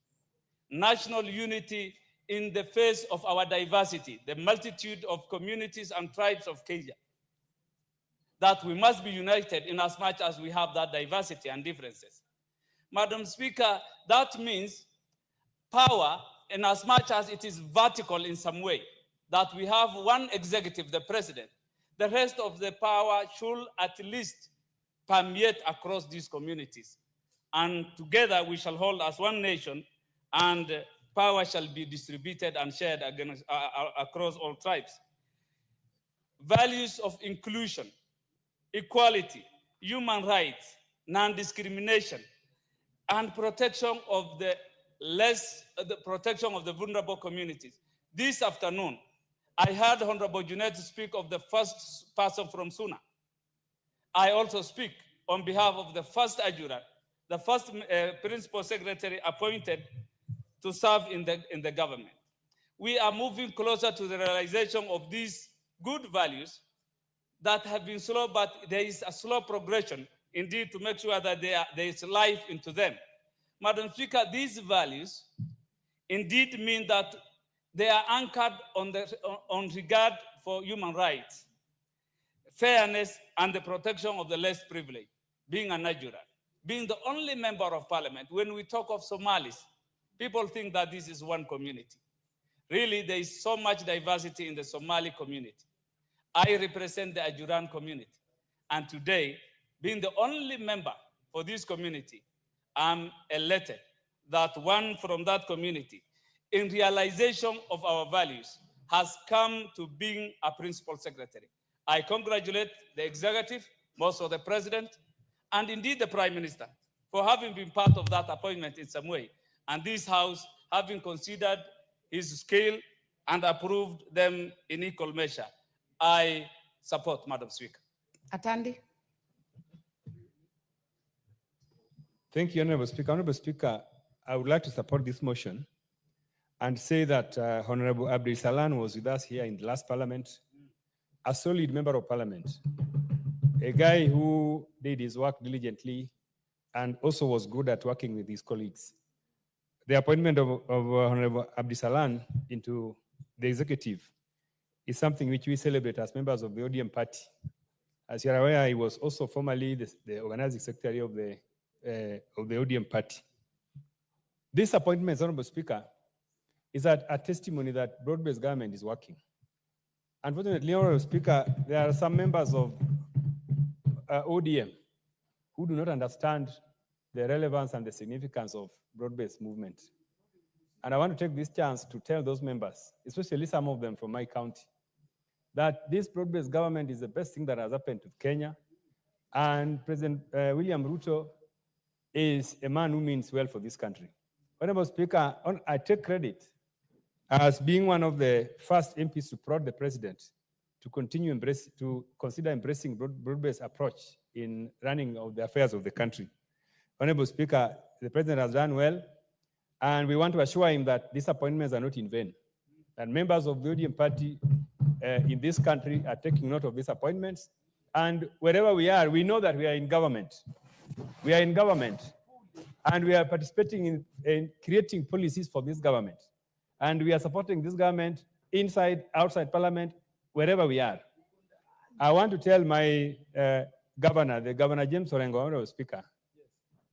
National unity in the face of our diversity, the multitude of communities and tribes of Kenya. That we must be united in as much as we have that diversity and differences. Madam Speaker, that means power in as much as it is vertical in some way, that we have one executive, the president. The rest of the power should at least permeate across these communities. And together we shall hold as one nation, and power shall be distributed and shared across all tribes. Values of inclusion, equality, human rights, non-discrimination, and protection of the protection of the vulnerable communities. This afternoon, I heard Honorable Junet speak of the first person from Suna. I also speak on behalf of the first adjutant, the first principal secretary appointed to serve in the government. We are moving closer to the realization of these good values that have been slow, but there is a slow progression indeed to make sure that there is life into them. Madam Speaker, these values indeed mean that they are anchored on regard for human rights, fairness, and the protection of the less privileged, being a Nigerian, being the only member of parliament. When we talk of Somalis, people think that this is one community. Really, there is so much diversity in the Somali community. I represent the Ajuran community. And today, being the only member for this community, I'm elated that one from that community, in realization of our values, has come to being a principal secretary. I congratulate the executive, most of the president, and indeed the prime minister for having been part of that appointment in some way. And this house having considered his skill and approved them in equal measure. I support, Madam Speaker. Atandi. Thank you, Honorable Speaker. Honorable Speaker, I would like to support this motion and say that Honorable Abdul Salan was with us here in the last parliament, a solid member of parliament, a guy who did his work diligently and also was good at working with his colleagues. The appointment of Honorable Abdul Salan into the executive is something which we celebrate as members of the ODM party. As you're aware, he was also formerly the organizing secretary of the ODM party. This appointment, Honorable Speaker, is a testimony that broad-based government is working. Unfortunately, Honorable Speaker, there are some members of ODM who do not understand the relevance and the significance of broad-based movement. And I want to take this chance to tell those members, especially some of them from my county, that this broad-based government is the best thing that has happened to Kenya. And President William Ruto is a man who means well for this country. Honorable Speaker, I take credit as being one of the first MPs to prod the president to consider embracing broad-based approach in running of the affairs of the country. Honorable Speaker, the president has done well, and we want to assure him that these appointments are not in vain. And members of the ODM party in this country are taking note of these appointments. And wherever we are, we know that we are in government. We are in government, and we are participating in creating policies for this government. And we are supporting this government inside, outside parliament, wherever we are. I want to tell my governor, the Governor James Orengo, Honorable Speaker,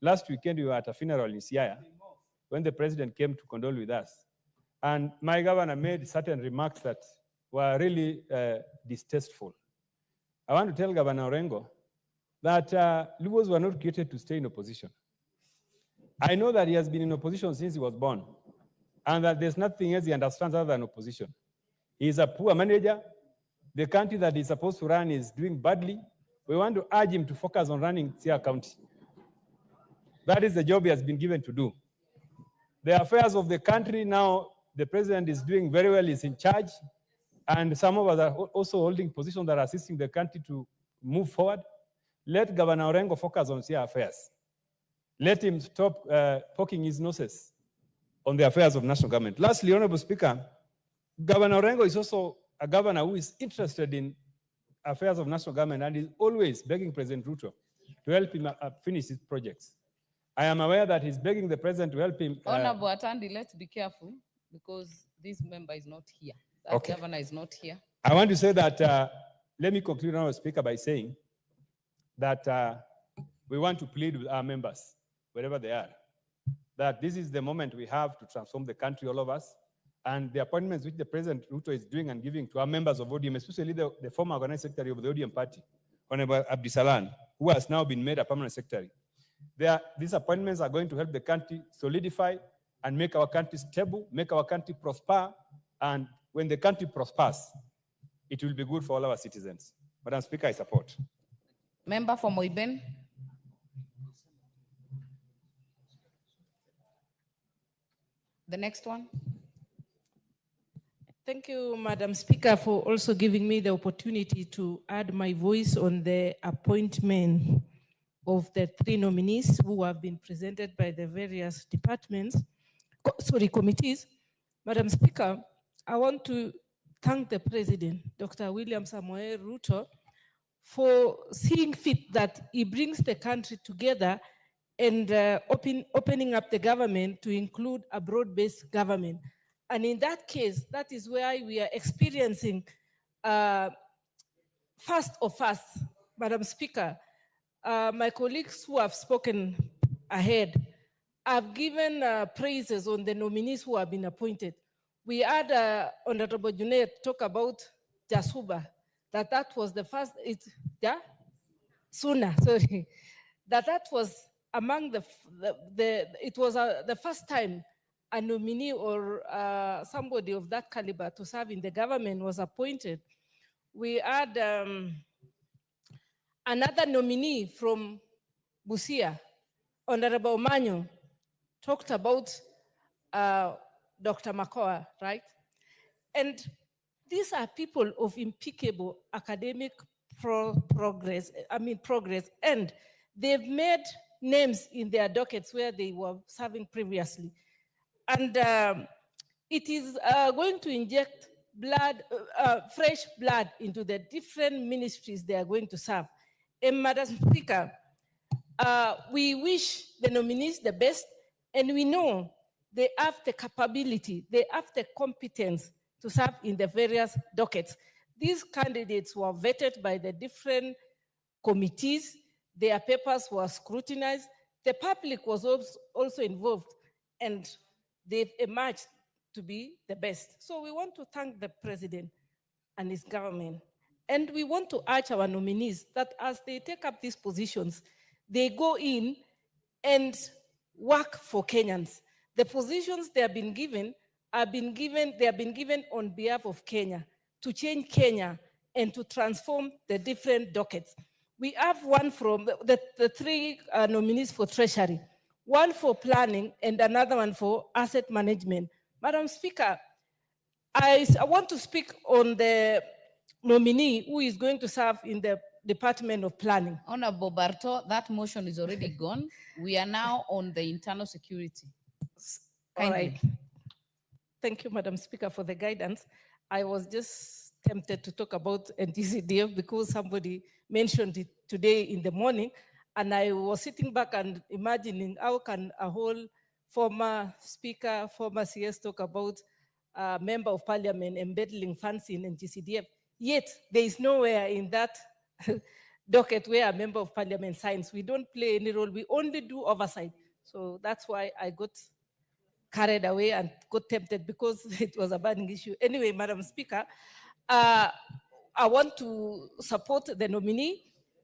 last weekend we were at a funeral in Siaya when the president came to condole with us. And my governor made certain remarks that were really distasteful. I want to tell Governor Orengo that Lugos were not created to stay in opposition. I know that he has been in opposition since he was born, and that there's nothing else he understands other than opposition. He is a poor manager. The country that he's supposed to run is doing badly. We want to urge him to focus on running Siaya County. That is the job he has been given to do. The affairs of the country now, the president is doing very well, he's in charge, and some of us are also holding positions that are assisting the country to move forward. Let Governor Orengo focus on Siaya affairs. Let him stop poking his noses on the affairs of national government. Lastly, Honorable Speaker, Governor Orengo is also a governor who is interested in affairs of national government and is always begging President Ruto to help him finish his projects. I am aware that he's begging the president to help him. Honorable Atandi, let's be careful because this member is not here. That governor is not here. I want to say that, let me conclude, Honorable Speaker, by saying that we want to plead with our members, wherever they are, that this is the moment we have to transform the country, all of us, and the appointments which the President Ruto is doing and giving to our members of ODM, especially the former organizing secretary of the ODM party, Honorable Abdi Salan, who has now been made a permanent secretary. These appointments are going to help the country solidify and make our country stable, make our country prosper, and when the country prospers, it will be good for all our citizens. Madam Speaker, I support. Member for Moiben. The next one. Thank you, Madam Speaker, for also giving me the opportunity to add my voice on the appointment of the 3 nominees who have been presented by the various departments, committees. Madam Speaker, I want to thank the President, Dr. William Samoei Ruto, for seeing fit that he brings the country together and opening up the government to include a broad-based government. And in that case, that is where we are experiencing first, Madam Speaker, my colleagues who have spoken ahead have given praises on the nominees who have been appointed. We had Honorable Junaid talk about Jasuba, that was the first, Suna, sorry, that was among it was the first time a nominee or somebody of that caliber to serve in the government was appointed. We had another nominee from Busia, Honorable Manyo, talked about Dr. Makoa, right? And these are people of impeccable academic progress, and they've made names in their dockets where they were serving previously. And it is going to inject fresh blood into the different ministries they are going to serve. And Madam Speaker, we wish the nominees the best, and we know they have the capability, they have the competence to serve in the various dockets. These candidates were vetted by the different committees, their papers were scrutinized, the public was also involved, and they've emerged to be the best. So we want to thank the president and his government. And we want to urge our nominees that as they take up these positions, they go in and work for Kenyans. The positions they have been given on behalf of Kenya, to change Kenya and to transform the different dockets. We have one from the three nominees for Treasury, one for planning and another one for asset management. Madam Speaker, I want to speak on the nominee who is going to serve in the Department of Planning. Honorable Barto, that motion is already gone. We are now on the internal security. All right. Thank you, Madam Speaker, for the guidance. I was just tempted to talk about NTCDF because somebody mentioned it today in the morning, and I was sitting back and imagining how can a whole former speaker, former CS talk about a member of parliament embezzling funds in NTCDF, yet there is nowhere in that docket where a member of parliament signs. We don't play any role, we only do oversight. So that's why I got carried away and got tempted because it was a burning issue. Anyway, Madam Speaker, I want to support the nominee,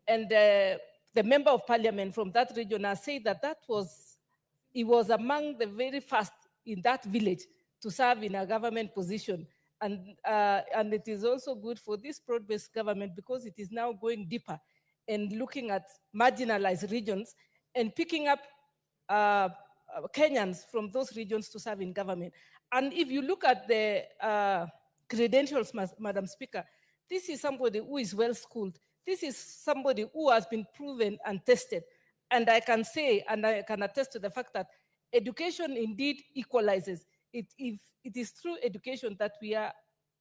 and the member of parliament from that region has said that he was among the very first in that village to serve in a government position. And it is also good for this broad-based government because it is now going deeper and looking at marginalized regions and picking up Kenyans from those regions to serve in government. And if you look at the credentials, Madam Speaker, this is somebody who is well-schooled. This is somebody who has been proven and tested. And I can say, and I can attest to the fact that education indeed equalizes. If it is through education that we are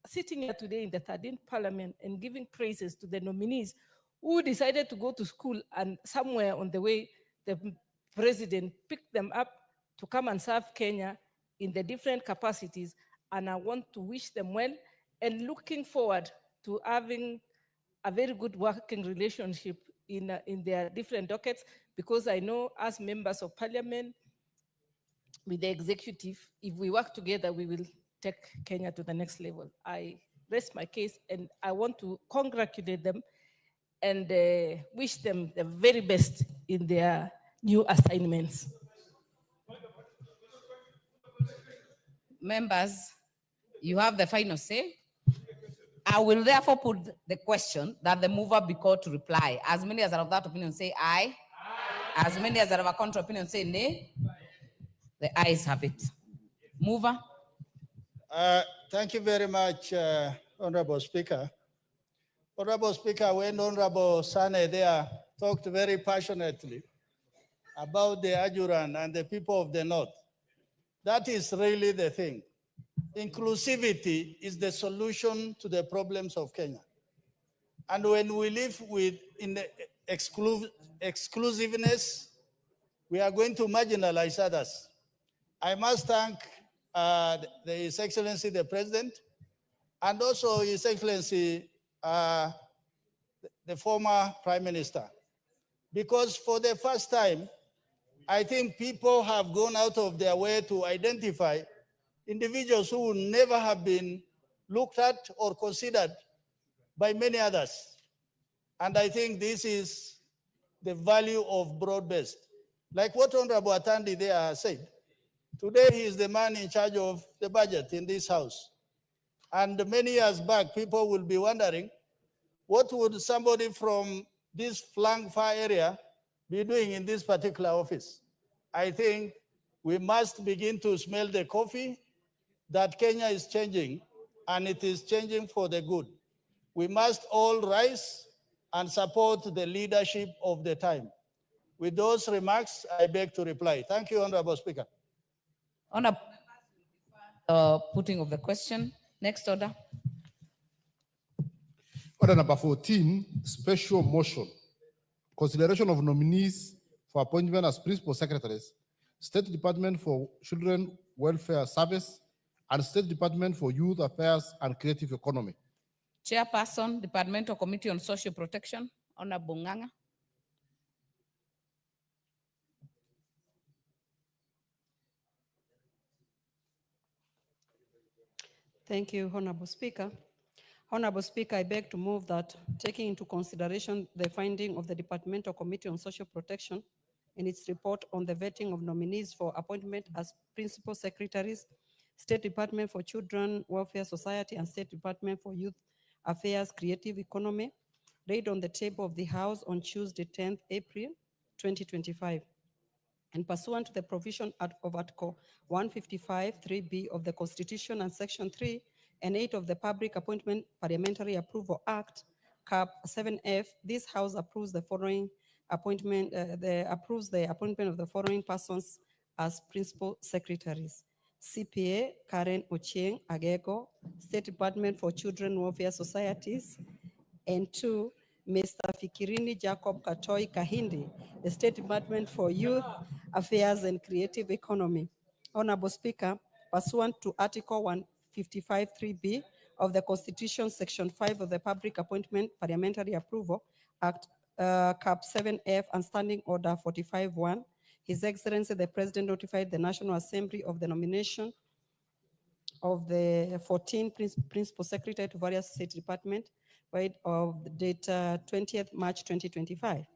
sitting here today in the 13th Parliament and giving praises to the nominees who decided to go to school, and somewhere on the way, the president picked them up to come and serve Kenya in the different capacities. And I want to wish them well and looking forward to having a very good working relationship in their different dockets, because I know as members of parliament, with the executive, if we work together, we will take Kenya to the next level. I rest my case, and I want to congratulate them and wish them the very best in their new assignments. Members, you have the final say. I will therefore put the question that the mover be called to reply. As many as are of that opinion say aye. Aye. As many as are of a contrary opinion say nay. The ayes have it. Mover. Thank you very much, Honorable Speaker. Honorable Speaker, when Honorable Sane there talked very passionately about the Ajuran and the people of the North, that is really the thing. Inclusivity is the solution to the problems of Kenya. And when we live in the exclusiveness, we are going to marginalize others. I must thank His Excellency the President and also His Excellency the former Prime Minister, because for the first time, I think people have gone out of their way to identify individuals who would never have been looked at or considered by many others. And I think this is the value of broad-based. Like what Honorable Atandi there said, today he is the man in charge of the budget in this house. And many years back, people will be wondering, what would somebody from this flank far area be doing in this particular office? I think we must begin to smell the coffee that Kenya is changing, and it is changing for the good. We must all rise and support the leadership of the time. With those remarks, I beg to reply. Thank you, Honorable Speaker. Honorable putting of the question. Next order. Order number 14, special motion. Consideration of nominees for appointment as principal secretaries, State Department for Children Welfare Service, and State Department for Youth Affairs and Creative Economy. Chairperson, Departmental Committee on Social Protection, Honorable Nganga. Thank you, Honorable Speaker. Honorable Speaker, I beg to move that, taking into consideration the finding of the Departmental Committee on Social Protection in its report on the vetting of nominees for appointment as principal secretaries, State Department for Children Welfare Society and State Department for Youth Affairs Creative Economy, laid on the table of the House on Tuesday, 10th April, 2025. And pursuant to the provision of Article 155, 3B of the Constitution and Section 3 and 8 of the Public Appointment Parliamentary Approval Act, Cap 7F, this House approves the following appointment, approves the appointment of the following persons as principal secretaries. CPA Karen Ochieng Agego, State Department for Children Welfare Societies, and 2, Mr. Fikirini Jacob Katoi Kahindi, the State Department for Youth Affairs and Creative Economy. Honorable Speaker, pursuant to Article 155 3B of the Constitution, Section 5 of the Public Appointment Parliamentary Approval Act, Cap 7F, and Standing Order 45-1, His Excellency the President notified the National Assembly of the nomination of the 14 principal secretary to various state departments of the date 20th March 2025.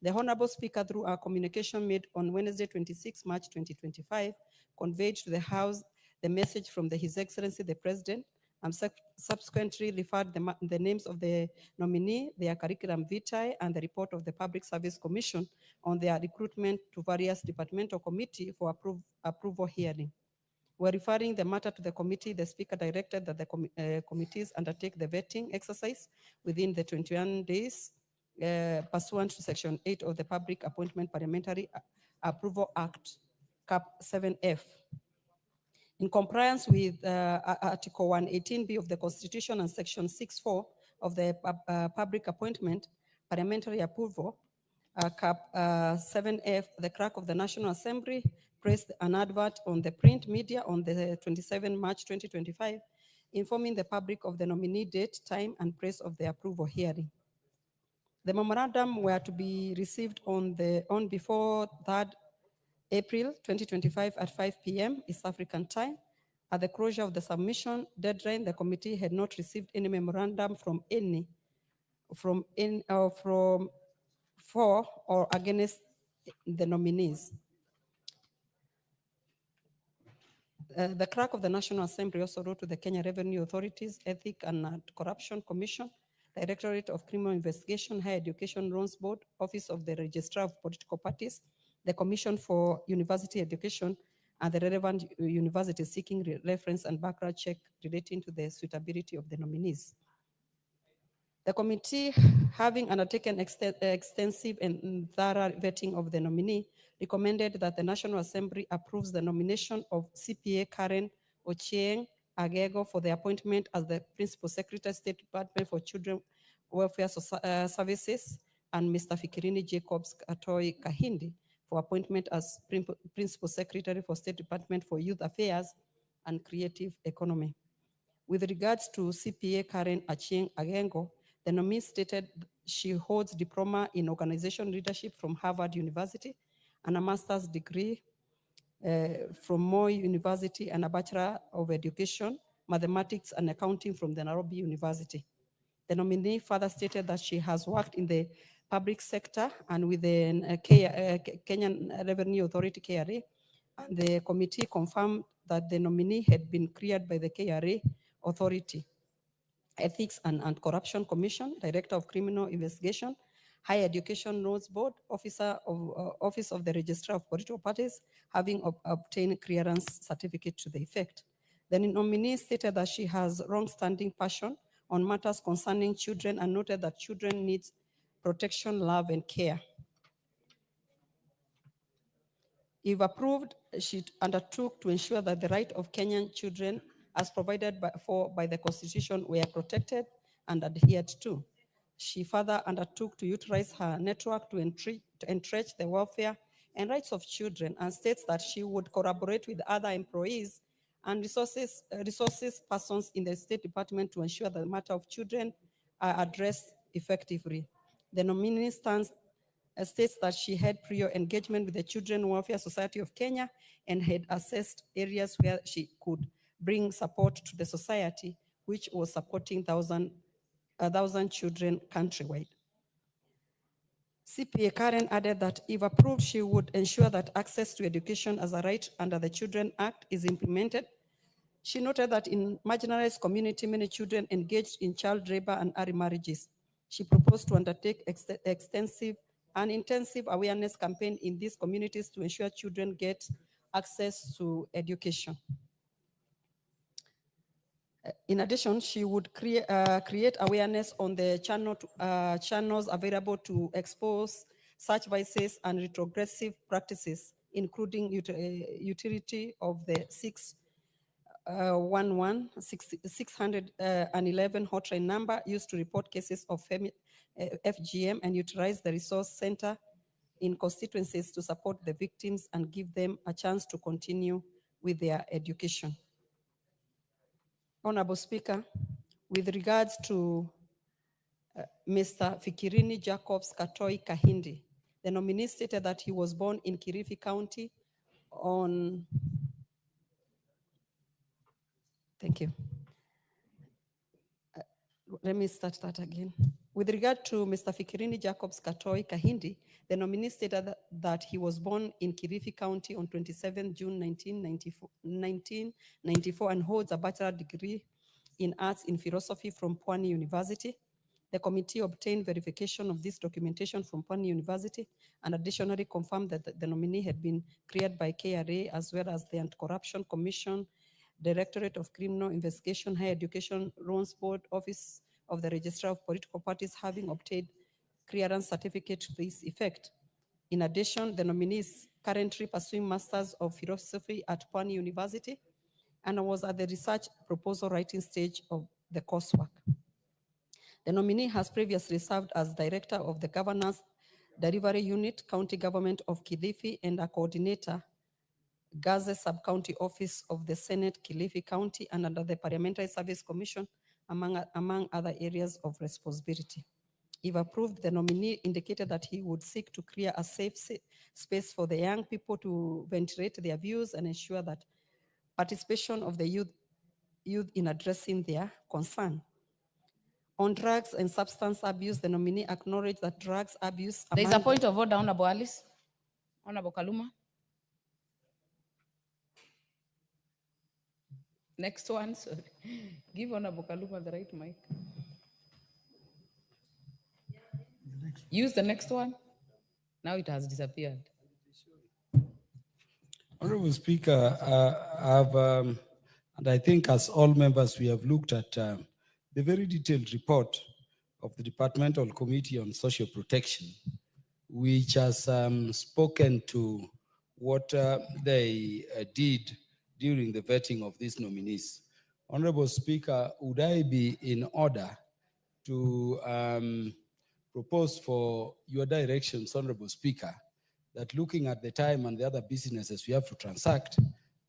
The Honorable Speaker, through a communication made on Wednesday 26 March 2025, conveyed to the House the message from His Excellency the President, and subsequently referred the names of the nominee, their curriculum vitae, and the report of the Public Service Commission on their recruitment to various departmental committee for approval hearing. We're referring the matter to the committee. The Speaker directed that the committees undertake the vetting exercise within the 21 days pursuant to Section 8 of the Public Appointment Parliamentary Approval Act, Cap 7F. In compliance with Article 118B of the Constitution and Section 6.4 of the Public Appointment Parliamentary Approval, Cap 7F, the Clerk of the National Assembly placed an advert on the print media on the 27 March 2025, informing the public of the nominee date, time, and place of the approval hearing. The memorandum were to be received on before 3rd April 2025 at 5 p.m. East African time. At the closure of the submission deadline, the committee had not received any memorandum for or against the nominees. The Clerk of the National Assembly also wrote to the Kenya Revenue Authorities, Ethics and Corruption Commission, Directorate of Criminal Investigation, Higher Education Loans Board, Office of the Registrar of Political Parties, the Commission for University Education, and the relevant universities seeking reference and background check relating to the suitability of the nominees. The committee, having undertaken extensive and thorough vetting of the nominee, recommended that the National Assembly approves the nomination of CPA Karen Ochieng Agego for the appointment as the Principal Secretary, State Department for Children Services, and Mr. Fikirini Jacobs Katoi Kahindi for appointment as Principal Secretary for State Department for Youth Affairs and Creative Economy. With regards to CPA Karen Achieng Agengo, the nominee stated she holds diploma in organization leadership from Harvard University and a master's degree from Moi University and a Bachelor of Education, Mathematics and Accounting from the Nairobi University. The nominee further stated that she has worked in the public sector and with the Kenyan Revenue Authority, KRA, and the committee confirmed that the nominee had been cleared by the KRA Authority, Ethics and Anti-Corruption Commission, Director of Criminal Investigation, Higher Education Notes Board, Office of the Registrar of Political Parties, having obtained clearance certificate to the effect. The nominee stated that she has long-standing passion on matters concerning children and noted that children need protection, love, and care. If approved, she undertook to ensure that the right of Kenyan children as provided by the Constitution were protected and adhered to. She further undertook to utilize her network to entrench the welfare and rights of children and states that she would collaborate with other employees and resources persons in the State Department to ensure that the matter of children are addressed effectively. The nominee states that she had prior engagement with the Children Welfare Society of Kenya and had assessed areas where she could bring support to the society, which was supporting 1,000 children countrywide. CPA Karen added that if approved, she would ensure that access to education as a right under the Children Act is implemented. She noted that in marginalized community, many children engaged in child labor and early marriages. She proposed to undertake extensive and intensive awareness campaign in these communities to ensure children get access to education. In addition, she would create awareness on the channels available to expose such vices and retrogressive practices, including utility of the 611 hotline number used to report cases of FGM and utilize the resource center in constituencies to support the victims and give them a chance to continue with their education. Honorable Speaker, with regards to Mr. Fikirini Jacobs Katoi Kahindi, the nominee stated that he was born in Kilifi County on, thank you. Let me start that again. With regard to Mr. Fikirini Jacobs Katoi Kahindi, the nominee stated that he was born in Kilifi County on 27 June 1994 and holds a bachelor degree in arts in philosophy from Pwani University. The committee obtained verification of this documentation from Pwani University and additionally confirmed that the nominee had been cleared by KRA as well as the Anti-Corruption Commission, Directorate of Criminal Investigation, Higher Education Loans Board, Office of the Registrar of Political Parties, having obtained clearance certificate to this effect. In addition, the nominee is currently pursuing Masters of Philosophy at Pwani University and was at the research proposal writing stage of the coursework. The nominee has previously served as Director of the Governance Delivery Unit, County Government of Kilifi, and a coordinator, Gaze Sub-County Office of the Senate, Kilifi County, and under the Parliamentary Service Commission, among other areas of responsibility. If approved, the nominee indicated that he would seek to create a safe space for the young people to ventilate their views and ensure that participation of the youth in addressing their concern. On drugs and substance abuse, the nominee acknowledged that drugs abuse. There is a point of order, Honorable Alice. Honorable Kaluma. Next one, sorry. Give Honorable Kaluma the right mic. Use the next one. Now it has disappeared. Honorable Speaker, and I think as all members, we have looked at the very detailed report of the Departmental Committee on Social Protection, which has spoken to what they did during the vetting of these nominees. Honorable Speaker, would I be in order to propose for your directions, Honorable Speaker, that looking at the time and the other businesses we have to transact,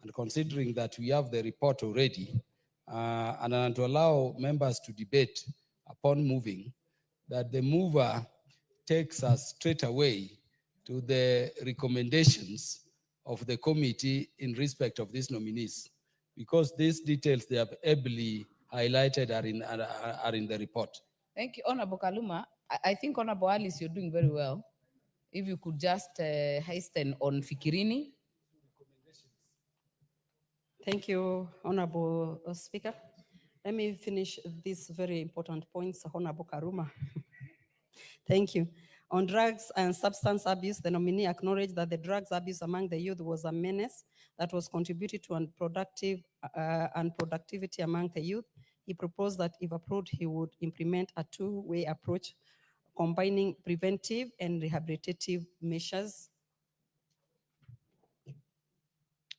and considering that we have the report already, and to allow members to debate upon moving, that the mover takes us straight away to the recommendations of the committee in respect of these nominees, because these details they have ably highlighted are in the report. Thank you, Honorable Kaluma. I think, Honorable Alice, you're doing very well. If you could just hasten on Fikirini. Thank you, Honorable Speaker. Let me finish these very important points, Honorable Karuma. Thank you. On drugs and substance abuse, the nominee acknowledged that the drugs abuse among the youth was a menace that was contributed to unproductivity among the youth. He proposed that if approved, he would implement a two-way approach combining preventive and rehabilitative measures.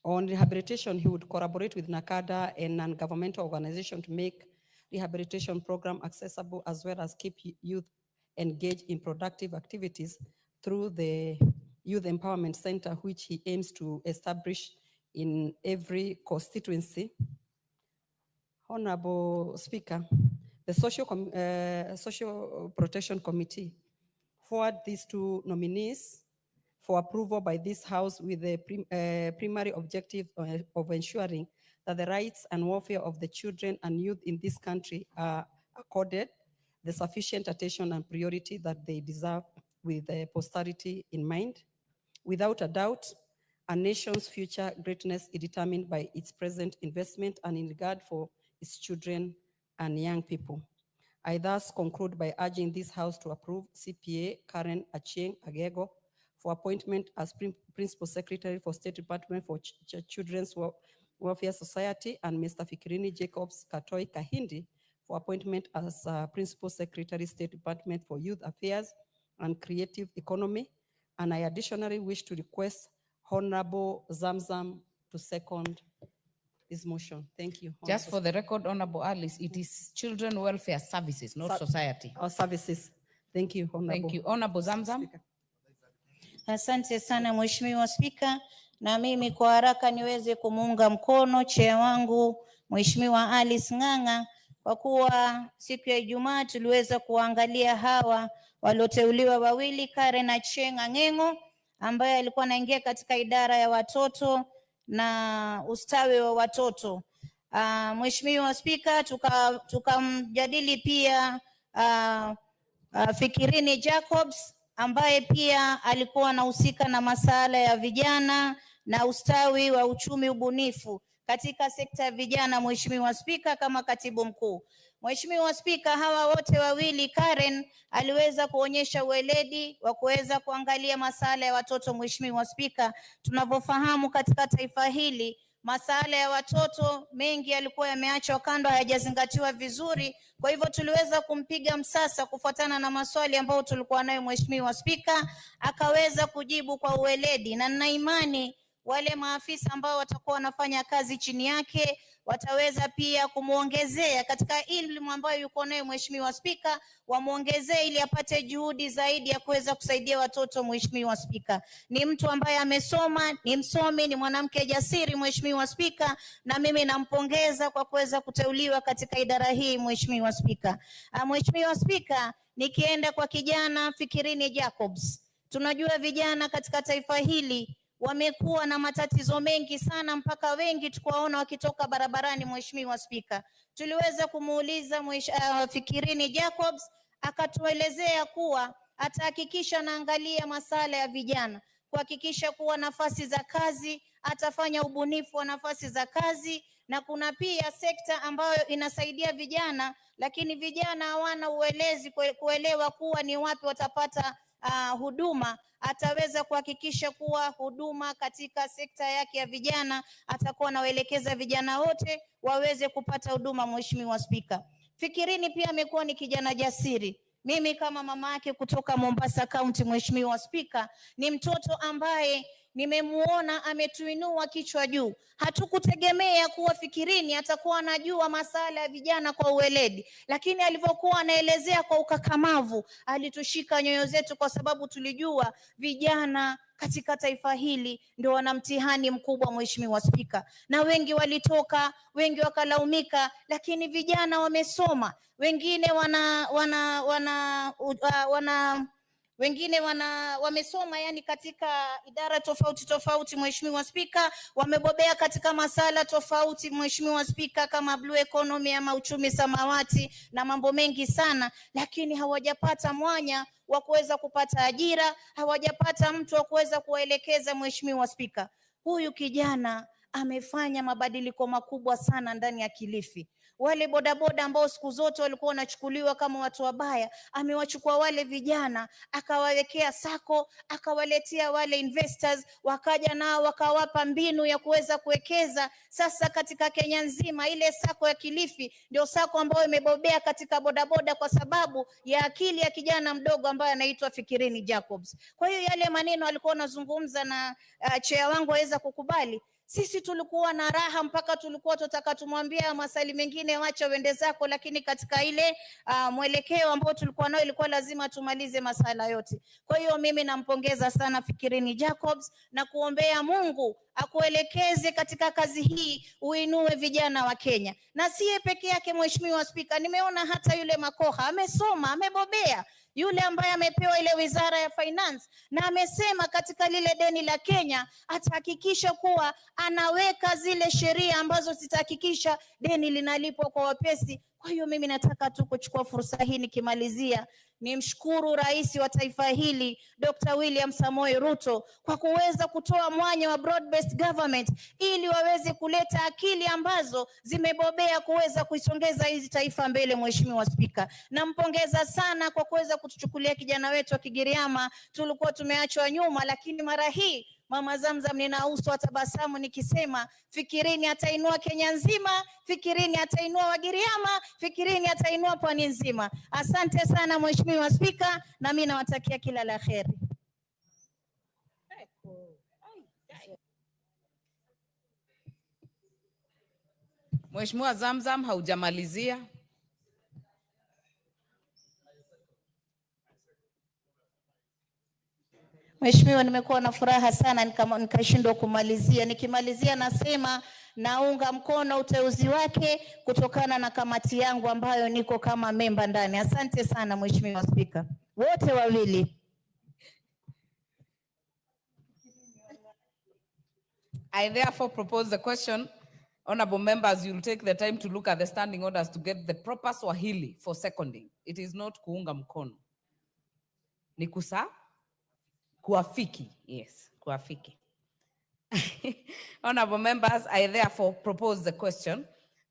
On rehabilitation, he would collaborate with NACADA and non-governmental organizations to make rehabilitation program accessible, as well as keep youth engaged in productive activities through the Youth Empowerment Center, which he aims to establish in every constituency. Honorable Speaker, the Social Protection Committee forward these two nominees for approval by this House with the primary objective of ensuring that the rights and welfare of the children and youth in this country are accorded the sufficient attention and priority that they deserve, with posterity in mind. Without a doubt, a nation's future greatness is determined by its present investment and in regard for its children and young people. I thus conclude by urging this House to approve CPA Karen Achieng Agego for appointment as Principal Secretary for State Department for Children's Welfare Society, and Mr. Fikirini Jacobs Katoi Kahindi for appointment as Principal Secretary, State Department for Youth Affairs and Creative Economy. And I additionally wish to request Honorable Zamzam to second this motion. Thank you. Just for the record, Honorable Alice, it is Children Welfare Services, not society. Or services. Thank you, Honorable. Thank you. Honorable Zamzam. Speaker. Asante sana Mheshimiwa Spika, na mimi kwa haraka niweze kumuunga mkono chea wangu Mheshimiwa Alice Ng'ang'a, kwa kuwa siku ya Ijumaa tuliweza kuangalia hawa walioteuliwa wawili, Karen Achieng Ang'eng'o ambaye alikuwa anaingia katika idara ya watoto na ustawi wa watoto. Mheshimiwa Spika, tukamjadili pia Fikirini Jacobs ambaye pia alikuwa anahusika na masuala ya vijana na ustawi wa uchumi ubunifu katika sekta ya vijana, Mheshimiwa Spika, kama katibu mkuu. Mheshimiwa Spika, hawa wote wawili, Karen aliweza kuonyesha ueledi wa kuweza kuangalia masuala ya watoto. Mheshimiwa Spika, tunavyofahamu katika taifa hili masuala ya watoto mengi yalikuwa yameachwa kando, hayajazingatiwa vizuri. Kwa hivyo tuliweza kumpiga msasa kufuatana na maswali ambayo tulikuwa nayo. Mheshimiwa Spika akaweza kujibu kwa ueledi, na nina imani wale maafisa ambao watakuwa wanafanya kazi chini yake wataweza pia kumuongezea katika elimu ambayo yuko nayo. Mheshimiwa Spika, wamuongezee ili apate juhudi zaidi ya kuweza kusaidia watoto. Mheshimiwa Spika, ni mtu ambaye amesoma, ni msomi, ni mwanamke jasiri. Mheshimiwa Spika, na mimi nampongeza kwa kuweza kuteuliwa katika idara hii. Mheshimiwa Spika, Mheshimiwa Spika, nikienda kwa kijana Fikirini Jacobs, tunajua vijana katika taifa hili wamekuwa na matatizo mengi sana, mpaka wengi tukawaona wakitoka barabarani. Mheshimiwa Spika, tuliweza kumuuliza Fikirini Jacobs, akatuelezea kuwa atahakikisha anaangalia masuala ya vijana, kuhakikisha kuwa nafasi za kazi, atafanya ubunifu wa nafasi za kazi, na kuna pia sekta ambayo inasaidia vijana, lakini vijana hawana uelezi kuelewa kuwa ni wapi watapata huduma. Ataweza kuhakikisha kuwa huduma katika sekta yake ya vijana atakuwa anawaelekeza vijana wote waweze kupata huduma. Mheshimiwa Spika, Fikirini pia amekuwa ni kijana jasiri. Mimi kama mama yake kutoka Mombasa County, Mheshimiwa Spika, ni mtoto ambaye nimemuona ametuinua kichwa juu. Hatukutegemea kuwa Fikirini atakuwa anajua masala ya vijana kwa uweledi, lakini alivyokuwa anaelezea kwa ukakamavu alitushika nyoyo zetu, kwa sababu tulijua vijana katika taifa hili ndio wana mtihani mkubwa, Mheshimiwa Spika, na wengi walitoka, wengi wakalaumika, lakini vijana wamesoma, wengine wamesoma yani katika idara tofauti tofauti, Mheshimiwa Spika, wamebobea katika masala tofauti, Mheshimiwa Spika, kama blue economy ama uchumi samawati na mambo mengi sana, lakini hawajapata mwanya wa kuweza kupata ajira, hawajapata mtu wa kuweza kuwaelekeza. Mheshimiwa Spika, huyu kijana amefanya mabadiliko makubwa sana ndani ya Kilifi. Wale bodaboda ambao siku zote walikuwa wanachukuliwa kama watu wabaya, amewachukua wale vijana akawawekea sako, akawaletea wale investors, wakaja nao wakawapa mbinu ya kuweza kuwekeza. Sasa katika Kenya nzima ile sako ya Kilifi ndio sako ambayo imebobea katika bodaboda kwa sababu ya akili ya kijana mdogo ambaye anaitwa Fikirini Jacobs. Kwa hiyo yale maneno alikuwa anazungumza na chair wangu aweza kukubali. Sisi tulikuwa na raha mpaka tulikuwa tutaka tumwambia maswali mengine wacha uende zako, lakini katika ile mwelekeo ambao tulikuwa nao ilikuwa lazima tumalize masala yote. Kwa hiyo mimi nampongeza sana Fikirini Jacobs na kuombea Mungu akuelekeze katika kazi hii, uinue vijana wa Kenya. Na siye peke yake, Mheshimiwa Spika, nimeona hata yule Makoha amesoma, amebobea, yule ambaye amepewa ile wizara ya finance, na amesema katika lile deni la Kenya atahakikisha kuwa anaweka zile sheria ambazo zitahakikisha deni linalipwa kwa wapesi. Kwa hiyo mimi nataka tu kuchukua fursa hii nikimalizia nimshukuru rais wa taifa hili Dr. William Samoei Ruto kwa kuweza kutoa mwanya wa broad based government ili waweze kuleta akili ambazo zimebobea kuweza kuisongeza hizi taifa mbele. Mheshimiwa Spika, nampongeza sana kwa kuweza kutuchukulia kijana wetu wa Kigiriama, tulikuwa tumeachwa nyuma, lakini mara hii Mama Zamzam nina uso wa tabasamu nikisema Fikirini atainua Kenya nzima, Fikirini atainua Wagiriama, Fikirini atainua pwani nzima. Asante sana Mheshimiwa Spika, na mimi nawatakia kila la kheri. Mheshimiwa Zamzam, haujamalizia. Mheshimiwa, nimekuwa na furaha sana nikashindwa kumalizia. Nikimalizia nasema naunga mkono uteuzi wake kutokana na kamati yangu ambayo niko kama memba ndani. Asante sana Mheshimiwa Spika, wote wawili. I therefore propose the question. Honorable members, you'll take the time to look at the standing orders to get the proper Swahili for seconding. It is not kuunga mkono. Ni kuafiki. Yes, kuafiki. Honorable members, I therefore propose the question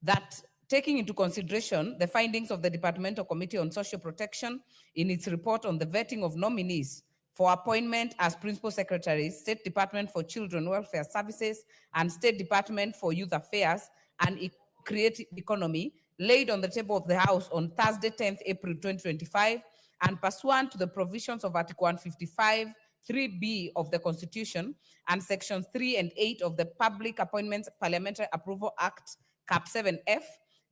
that taking into consideration the findings of the Departmental Committee on Social Protection in its report on the vetting of nominees for appointment as Principal Secretaries, State Department for Children Welfare Services and State Department for Youth Affairs and Creative Economy, laid on the table of the House on Thursday, 10th April 2025, and pursuant to the provisions of Article 155, 3B of the Constitution and Sections 3 and 8 of the Public Appointments Parliamentary Approval Act, Cap 7F,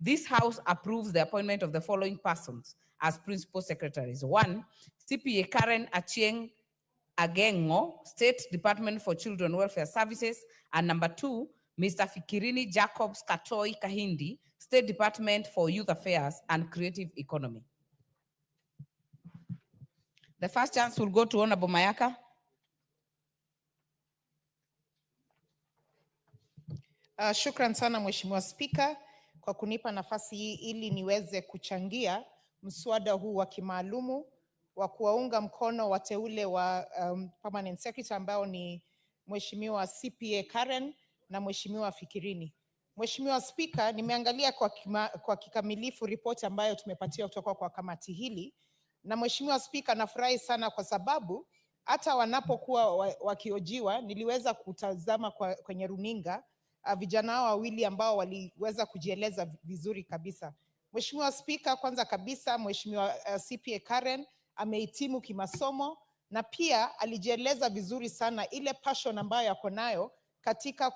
this House approves the appointment of the following persons as Principal Secretaries. 1, CPA Karen Achieng Agengo, State Department for Children Welfare Services, and number 2, Mr. Fikirini Jacobs Katoi Kahindi, State Department for Youth Affairs and Creative Economy. The first chance will go to Honorable Mayaka. Shukran sana Mheshimiwa Spika kwa kunipa nafasi hii ili niweze kuchangia mswada huu wa kimaalumu wa kuwaunga mkono wateule wa Permanent Secretary ambao ni Mheshimiwa CPA Karen na Mheshimiwa Fikirini. Mheshimiwa Spika, nimeangalia kwa kikamilifu ripoti ambayo tumepatiwa kutoka kwa kamati hili, na Mheshimiwa Spika, nafurahi sana kwa sababu hata wanapokuwa wakiojiwa niliweza kutazama kwenye runinga vijana hao wawili ambao waliweza kujieleza vizuri kabisa. Mheshimiwa Spika, kwanza kabisa Mheshimiwa CPA Karen amehitimu kimasomo na pia alijieleza vizuri sana ile passion ambayo yako nayo katika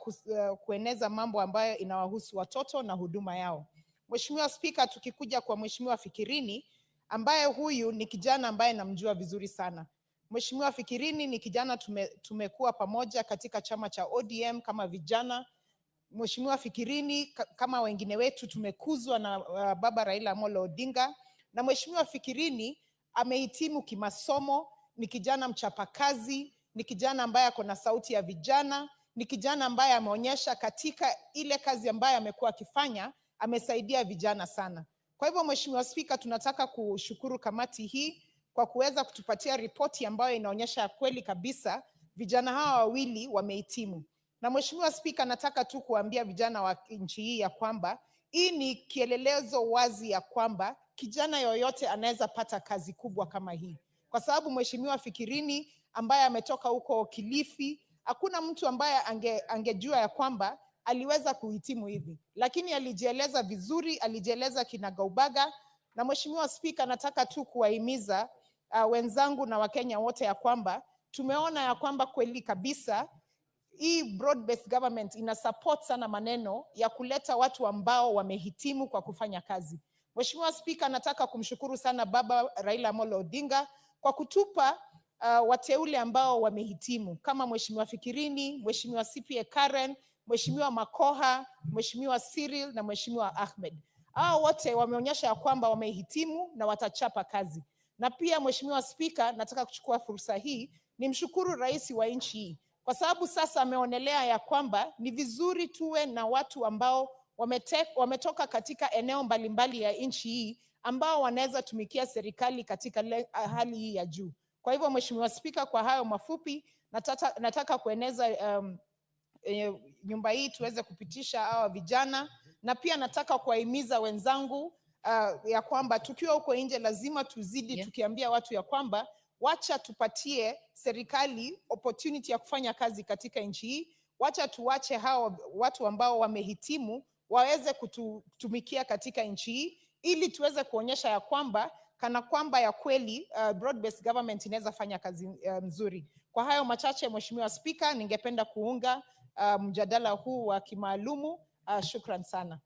kueneza mambo ambayo inawahusu watoto na huduma yao. Mheshimiwa Spika, tukikuja kwa Mheshimiwa Fikirini, ambaye huyu ni kijana ambaye namjua vizuri sana. Mheshimiwa Fikirini ni kijana tumekuwa pamoja katika chama cha ODM kama vijana. Mheshimiwa Fikirini kama wengine wetu tumekuzwa na baba Raila Amolo Odinga, na Mheshimiwa Fikirini amehitimu kimasomo, ni kijana mchapakazi, ni kijana ambaye ako na sauti ya vijana, ni kijana ambaye ameonyesha katika ile kazi ambayo amekuwa akifanya, amesaidia vijana sana. Kwa hivyo Mheshimiwa Spika, tunataka kushukuru kamati hii kwa kuweza kutupatia ripoti ambayo inaonyesha kweli kabisa vijana hawa wawili wamehitimu. Na Mheshimiwa Spika, nataka tu kuambia vijana wa nchi hii ya kwamba hii ni kielelezo wazi ya kwamba kijana yoyote anaweza pata kazi kubwa kama hii. Kwa sababu Mheshimiwa Fikirini ambaye ametoka huko Kilifi, hakuna mtu ambaye angejua ya kwamba aliweza kuhitimu hivi. Lakini alijieleza vizuri, alijieleza kinagaubaga. Na Mheshimiwa Spika, nataka tu kuwahimiza wenzangu na Wakenya wote ya kwamba tumeona ya kwamba kweli kabisa hii broad-based government ina support sana maneno ya kuleta watu ambao wamehitimu kwa kufanya kazi. Mheshimiwa Spika, nataka kumshukuru sana baba Raila Amolo Odinga kwa kutupa wateule ambao wamehitimu kama Mheshimiwa Fikirini, Mheshimiwa CPA Karen, Mheshimiwa Makoha, Mheshimiwa Cyril na Mheshimiwa Ahmed. Hao wote wameonyesha ya kwamba wamehitimu na watachapa kazi. Na pia Mheshimiwa Spika, nataka kuchukua fursa hii nimshukuru rais wa nchi hii kwa sababu sasa ameonelea ya kwamba ni vizuri tuwe na watu ambao wametoka katika eneo mbalimbali ya nchi hii ambao wanaweza tumikia serikali katika hali hii ya juu. Kwa hivyo Mheshimiwa Spika, kwa hayo mafupi nataka kueneza nyumba hii tuweze kupitisha hawa vijana, na pia nataka kuwahimiza wenzangu ya kwamba tukiwa huko nje lazima tuzidi tukiambia watu ya kwamba wacha tupatie serikali opportunity ya kufanya kazi katika nchi hii. Wacha tuwache hao watu ambao wamehitimu waweze kutumikia katika nchi hii ili tuweze kuonyesha ya kwamba kana kwamba ya kweli broad-based government inaweza fanya kazi mzuri. Kwa hayo machache Mheshimiwa Spika, ningependa kuunga mjadala huu wa kimaalumu. Shukran sana.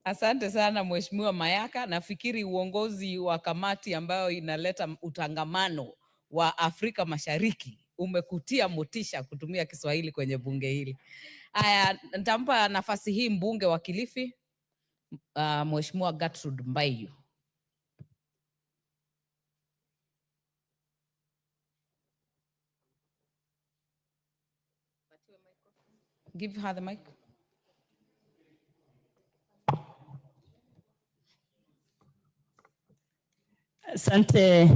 Asante sana Mheshimiwa Mayaka. Nafikiri uongozi wa kamati ambayo inaleta utangamano wa Afrika Mashariki umekutia motisha kutumia Kiswahili kwenye bunge hili. Haya, nitampa nafasi hii mbunge wa Kilifi, Mheshimiwa Gertrude Mbayu. Give her the mic. Asante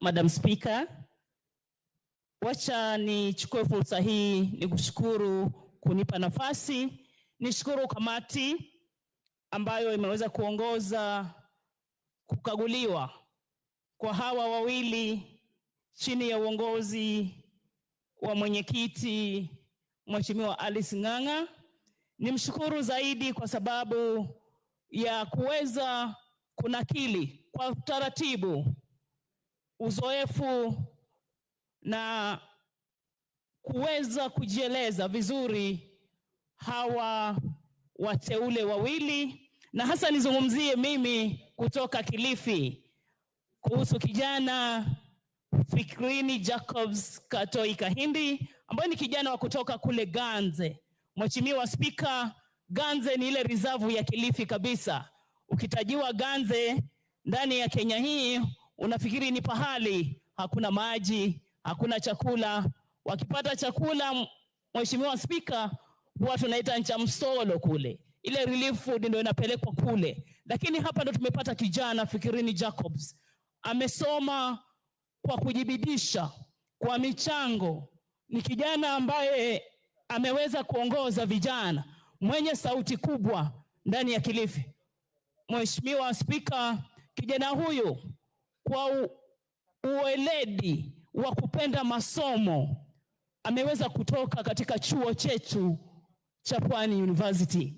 Madam Speaker. Wacha nichukue fursa hii nikushukuru kunipa nafasi. Nishukuru kamati ambayo imeweza kuongoza kukaguliwa kwa hawa wawili chini ya uongozi wa mwenyekiti Mheshimiwa Alice Ng'ang'a. Nimshukuru zaidi kwa sababu ya kuweza kunakili kwa taratibu uzoefu na kuweza kujieleza vizuri hawa wateule wawili, na hasa nizungumzie mimi kutoka Kilifi kuhusu kijana Fikirini Jacobs Katoi Kahindi ambaye ni kijana wa kutoka kule Ganze. Mheshimiwa Spika, Ganze ni ile reserve ya Kilifi kabisa. Ukitajiwa Ganze ndani ya Kenya hii unafikiri ni pahali hakuna maji, hakuna chakula. Wakipata chakula, Mheshimiwa Spika, huwa tunaita nchamsolo kule. Ile relief food ndio inapelekwa kule. Lakini hapa ndo tumepata kijana Fikirini Jacobs. Amesoma kwa kujibidisha, kwa michango. Ni kijana ambaye ameweza kuongoza vijana, mwenye sauti kubwa ndani ya Kilifi. Mheshimiwa Spika, kijana huyu kwa uweledi wa kupenda masomo ameweza kutoka katika chuo chetu cha Pwani University,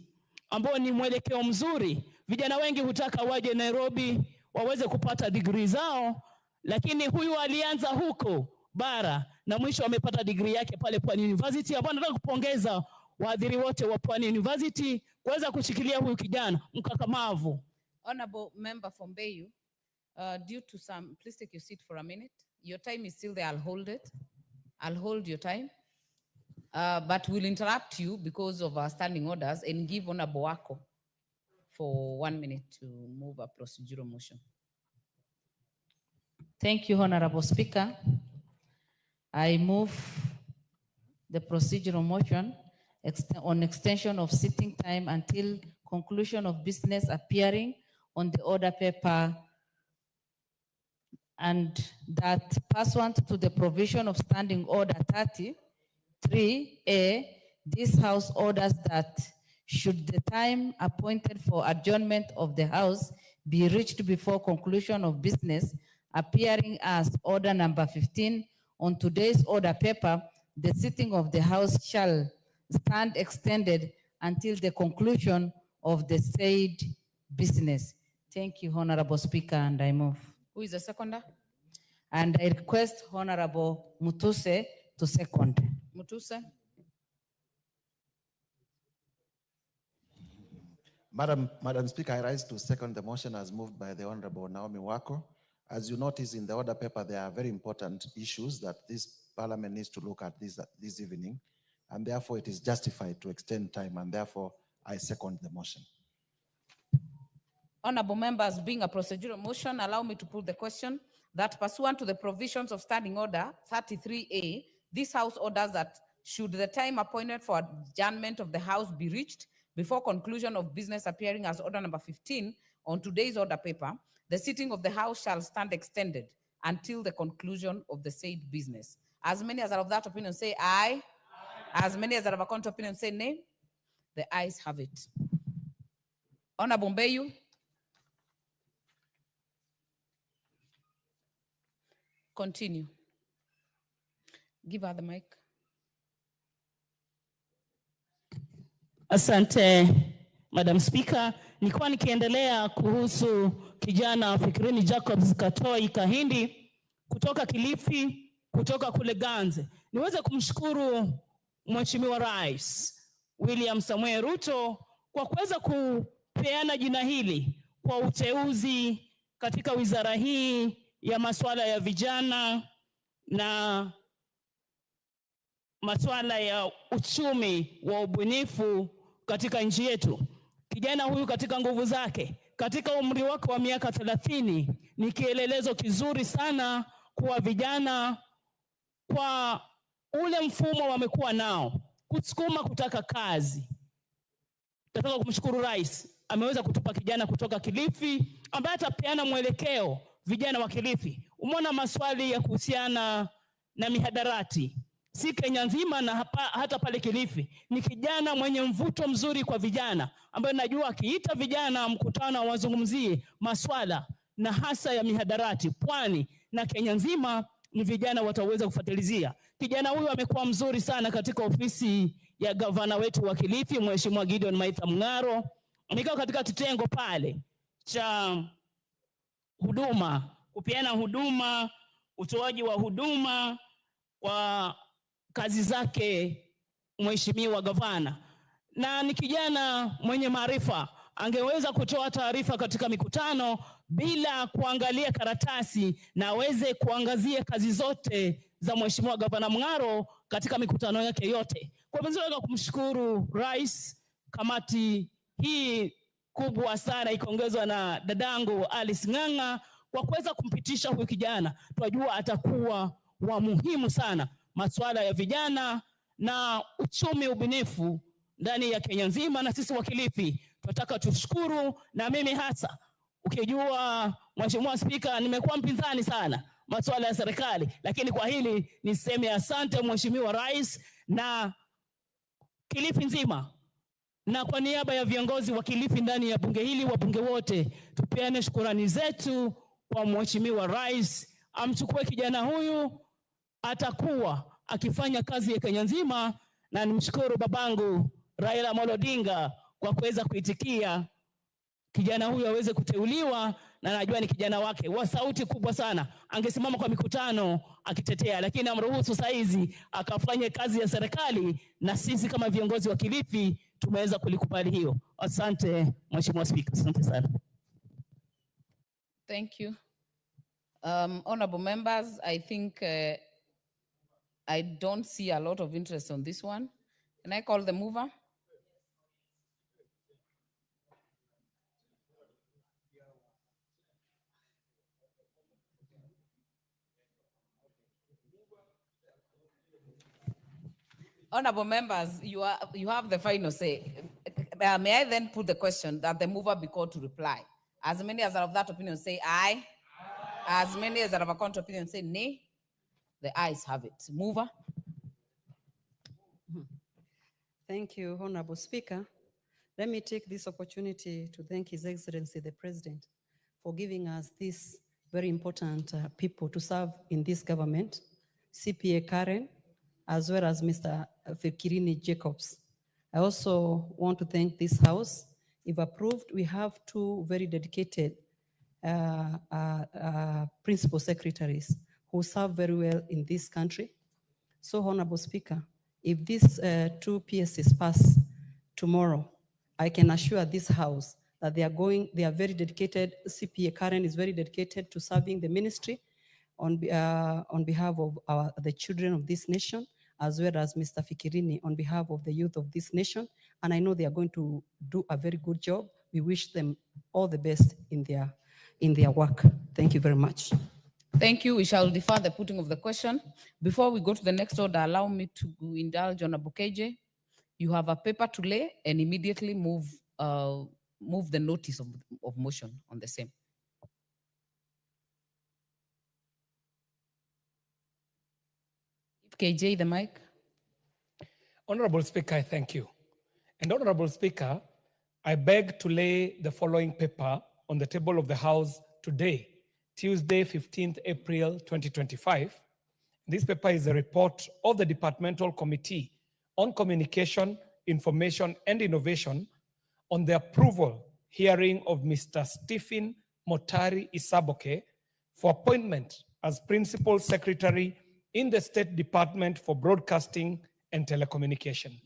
ambao ni mwelekeo mzuri. Vijana wengi hutaka waje Nairobi, waweze kupata degree zao, lakini huyu alianza huko bara na mwisho amepata degree yake pale Pwani University. Hapa nataka kupongeza wahadhiri wote wa Pwani University kuweza kushikilia huyu kijana mkakamavu. Honorable member from Bayu, due to some, please take your seat for a minute. Your time is still there. I'll hold it. I'll hold your time. But we'll interrupt you because of our standing orders and give Honorable Wako for 1 minute to move a procedural motion. Thank you, Honorable Speaker. I move the procedural motion on extension of sitting time until conclusion of business appearing on the order paper, and that pursuant to the provision of Standing Order 33A, this House orders that should the time appointed for adjournment of the House be reached before conclusion of business appearing as order number 15 on today's order paper, the sitting of the House shall stand extended until the conclusion of the said business. Thank you, Honorable Speaker, and I move. Who is the seconder? And I request Honorable Mutuse to second. Mutuse. Madam Speaker, I rise to second the motion as moved by the Honorable Naomi Wako. As you notice in the order paper, there are very important issues that this Parliament needs to look at this evening, and therefore it is justified to extend time, and therefore I second the motion. Honorable members, being a procedural motion, allow me to put the question that pursuant to the provisions of Standing Order 33A, this House orders that should the time appointed for adjournment of the House be reached before conclusion of business appearing as order number 15 on today's order paper, the sitting of the House shall stand extended until the conclusion of the said business. As many as are of that opinion say aye. As many as are of a contrary opinion say nay. The ayes have it. Honorable Bayu. Continue. Give her the mic. Asante, Madam Speaker. Nilikuwa nikiendelea kuhusu kijana Fikirini Jacobs Katoi Kahindi kutoka Kilifi, kutoka kule Ganze. Niweze kumshukuru Mheshimiwa Rais William Samoei Ruto kwa kuweza kupeana jina hili kwa uteuzi katika wizara hii ya masuala ya vijana na masuala ya uchumi wa ubunifu katika nchi yetu. Kijana huyu katika nguvu zake, katika umri wake wa miaka 30, ni kielelezo kizuri sana kwa vijana, kwa ule mfumo wamekuwa nao, kusukuma kutaka kazi. Nataka kumshukuru Rais, ameweza kutupa kijana kutoka Kilifi, ambaye atapeana mwelekeo vijana wa Kilifi. Umeona maswali ya kuhusiana na mihadarati, si Kenya nzima na hata pale Kilifi. Ni kijana mwenye mvuto mzuri kwa vijana, ambaye najua akiita vijana mkutano wazungumzie maswala na hasa ya mihadarati Pwani na Kenya nzima, ni vijana wataweza kufuatilizia. Kijana huyu amekuwa mzuri sana katika ofisi ya gavana wetu wa Kilifi, Mheshimiwa Gideon Maitha Mung'aro. Amekaa katika kitengo pale cha huduma, kupeana huduma, utoaji wa huduma kwa kazi zake Mheshimiwa gavana. Na ni kijana mwenye maarifa, angeweza kutoa taarifa katika mikutano bila kuangalia karatasi, na aweze kuangazia kazi zote za Mheshimiwa gavana Mung'aro katika mikutano yake yote. Kwa hivyo nataka kumshukuru Rais, kamati hii kubwa sana ikiongezwa na dadangu Alice Ng'ang'a kwa kuweza kumpitisha huyu kijana. Tunajua atakuwa wa muhimu sana masuala ya vijana na uchumi ubunifu ndani ya Kenya nzima, na sisi wa Kilifi tunataka tushukuru. Na mimi hasa, ukijua Mheshimiwa Spika, nimekuwa mpinzani sana masuala ya serikali, lakini kwa hili niseme asante Mheshimiwa Rais na Kilifi nzima, na kwa niaba ya viongozi wa Kilifi ndani ya bunge hili, wabunge wote, tupeane shukrani zetu kwa Mheshimiwa Rais. Amchukue kijana huyu, atakuwa akifanya kazi ya Kenya nzima, na nimshukuru babangu Raila Amolo Odinga kwa kuweza kuitikia kijana huyu aweze kuteuliwa, na najua ni kijana wake wa sauti kubwa sana, angesimama kwa mikutano akitetea, lakini amruhusu saizi akafanye kazi ya serikali, na sisi kama viongozi wa Kilifi tumeweza kulikubali hiyo. Asante Mheshimiwa Spika, asante sana. Thank you. Honorable members, I think I don't see a lot of interest on this one. Can I call the mover? Honorable members, you have the final say. May I then put the question that the mover be called to reply? As many as are of that opinion say aye. As many as are of a contrary opinion say nay. The ayes have it. Mover. Thank you, Honorable Speaker. Let me take this opportunity to thank His Excellency the President for giving us these very important people to serve in this government, CPA Karen, as well as Mr. Fikirini Jacobs. I also want to thank this House. If approved, we have two very dedicated principal secretaries who serve very well in this country. So, Honorable Speaker, if these two PSs pass tomorrow, I can assure this House that they are very dedicated. CPA Karen is very dedicated to serving the ministry on behalf of the children of this nation, as well as Mr. Fikirini on behalf of the youth of this nation. And I know they are going to do a very good job. We wish them all the best in their work. Thank you very much. Thank you. We shall defer the putting of the question. Before we go to the next order, allow me to indulge on Abukeje. You have a paper to lay and immediately move the notice of motion on the same. KJ, the mic. Honorable Speaker, I thank you. And Honorable Speaker, I beg to lay the following paper on the table of the House today, Tuesday, 15th April 2025. This paper is a report of the Departmental Committee on Communication, Information and Innovation on the approval hearing of Mr. Stephen Motari Isaboke for appointment as Principal Secretary in the State Department for Broadcasting and Telecommunication.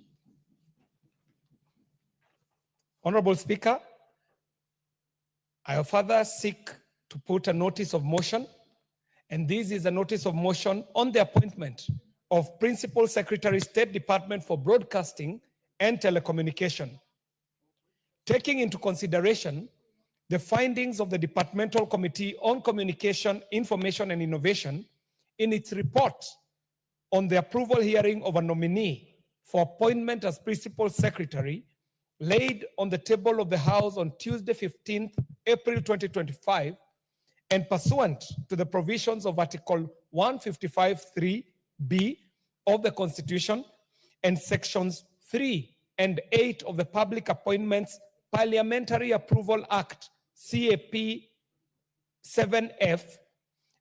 Honorable Speaker, I further seek to put a notice of motion, and this is a notice of motion on the appointment of Principal Secretary, State Department for Broadcasting and Telecommunication. Taking into consideration the findings of the Departmental Committee on Communication, Information and Innovation in its report on the approval hearing of a nominee for appointment as Principal Secretary laid on the table of the House on Tuesday, 15th April 2025, and pursuant to the provisions of Article 155(3)(b) of the Constitution and Sections 3 and 8 of the Public Appointments Parliamentary Approval Act, CAP 7F,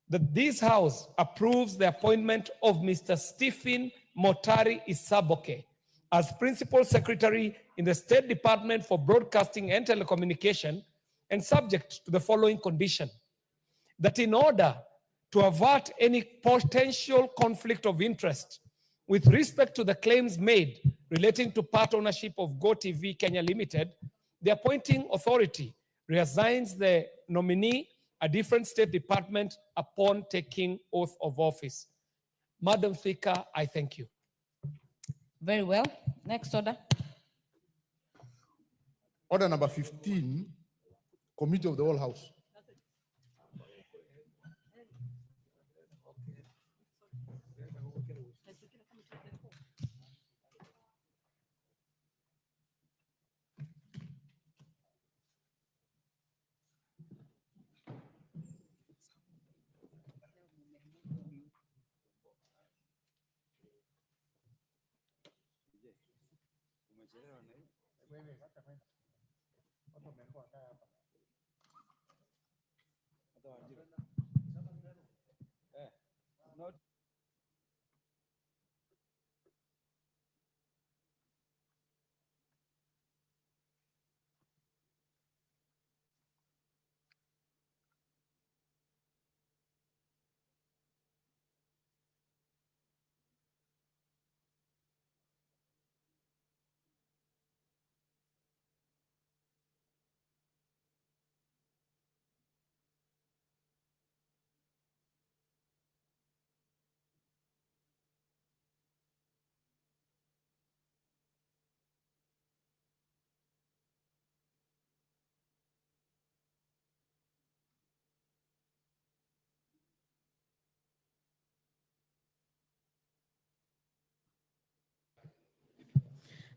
that this House approves the appointment of Mr. Stephen Motari Isaboke as Principal Secretary in the State Department for Broadcasting and Telecommunication, and subject to the following condition: that in order to avert any potential conflict of interest with respect to the claims made relating to part ownership of GoTV Kenya Limited, the appointing authority reassigns the nominee a different state department upon taking oath of office. Madam Speaker, I thank you. Very well. Next order. Order number 15, Committee of the Whole House.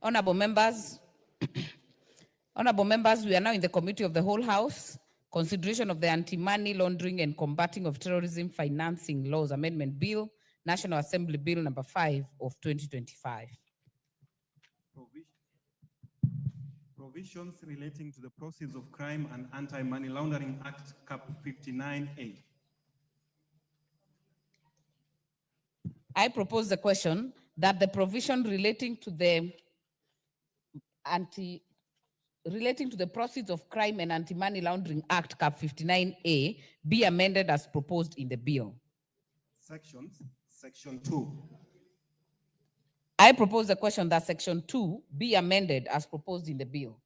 Honorable members, honorable members, we are now in the Committee of the Whole House. Consideration of the Anti-Money Laundering and Combating of Terrorism Financing Laws Amendment Bill, National Assembly Bill number 5 of 2025. Provisions relating to the Proceeds of Crime and Anti-Money Laundering Act, Cap 59A. I propose the question that the provision relating to the Proceeds of Crime and Anti-Money Laundering Act, Cap 59A, be amended as proposed in the bill. Section 2. I propose the question that Section 2 be amended as proposed in the bill.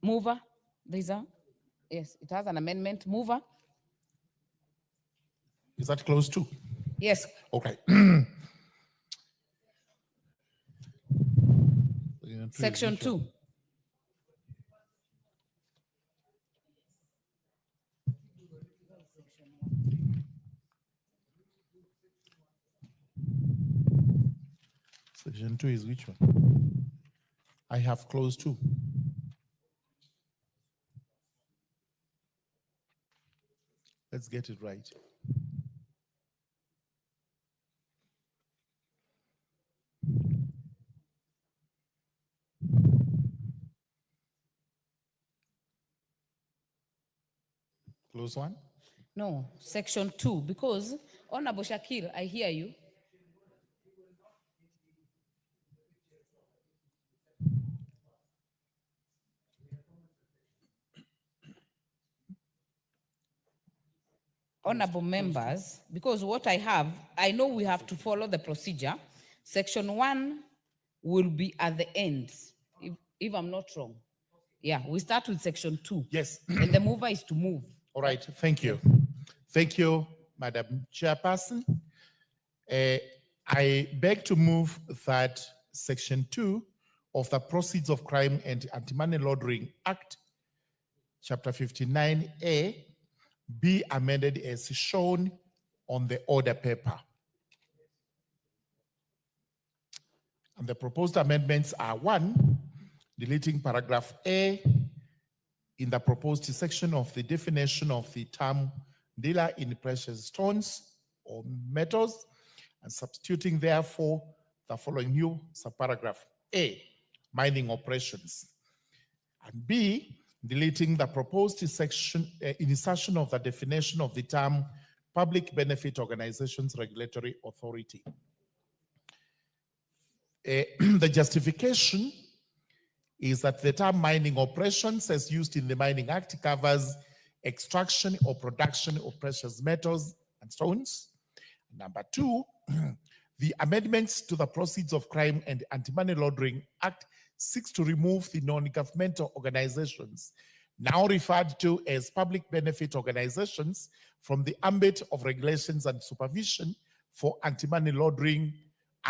Mover, Lisa? Yes, it has an amendment. Mover? Is that close to? Yes. Okay. Section 2. Section 2 is which one? I have close to. Let's get it right. Close one? No, Section 2, because Honorable Shakil, I hear you. Honorable members, because what I have, I know we have to follow the procedure. Section 1 will be at the end, if I'm not wrong. Yeah, we start with Section 2. Yes. And the mover is to move. All right, thank you. Thank you, Madam Chairperson. I beg to move that Section 2 of the Proceeds of Crime and Anti-Money Laundering Act, Chapter 59A, be amended as shown on the order paper. And the proposed amendments are: 1, deleting paragraph A in the proposed section of the definition of the term dealer in precious stones or metals, and substituting therefore the following new subparagraph: A, mining operations, and B, deleting the proposed section insertion of the definition of the term public benefit organizations regulatory authority. The justification is that the term mining operations, as used in the Mining Act, covers extraction or production of precious metals and stones. Number 2, the amendments to the Proceeds of Crime and Anti-Money Laundering Act seeks to remove the non-governmental organizations, now referred to as public benefit organizations, from the ambit of regulations and supervision for anti-money laundering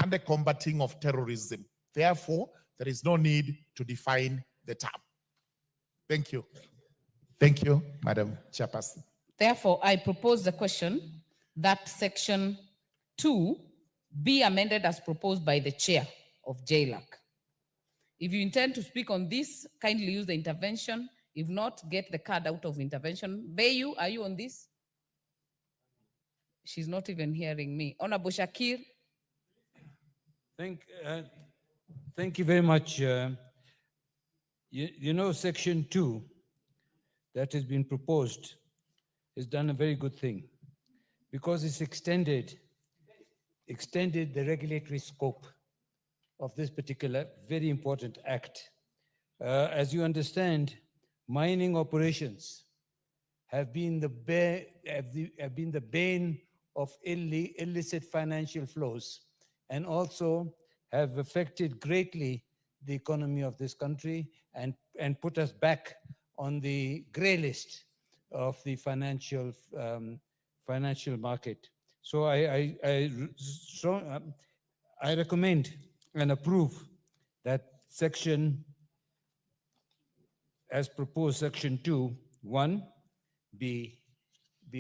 and the combating of terrorism. Therefore, there is no need to define the term. Thank you. Thank you, Madam Chairperson. Therefore, I propose the question that Section 2 be amended as proposed by the chair of JLAC. If you intend to speak on this, kindly use the intervention. If not, get the card out of intervention. Bayu, are you on this? She's not even hearing me. Honorable Shakir. Thank you very much. You know, Section 2 that has been proposed has done a very good thing because it's extended the regulatory scope of this particular very important act. As you understand, mining operations have been the bane of illicit financial flows, and also have affected greatly the economy of this country and put us back on the gray list of the financial market. So I recommend and approve that section, as proposed, Section 2, 1, be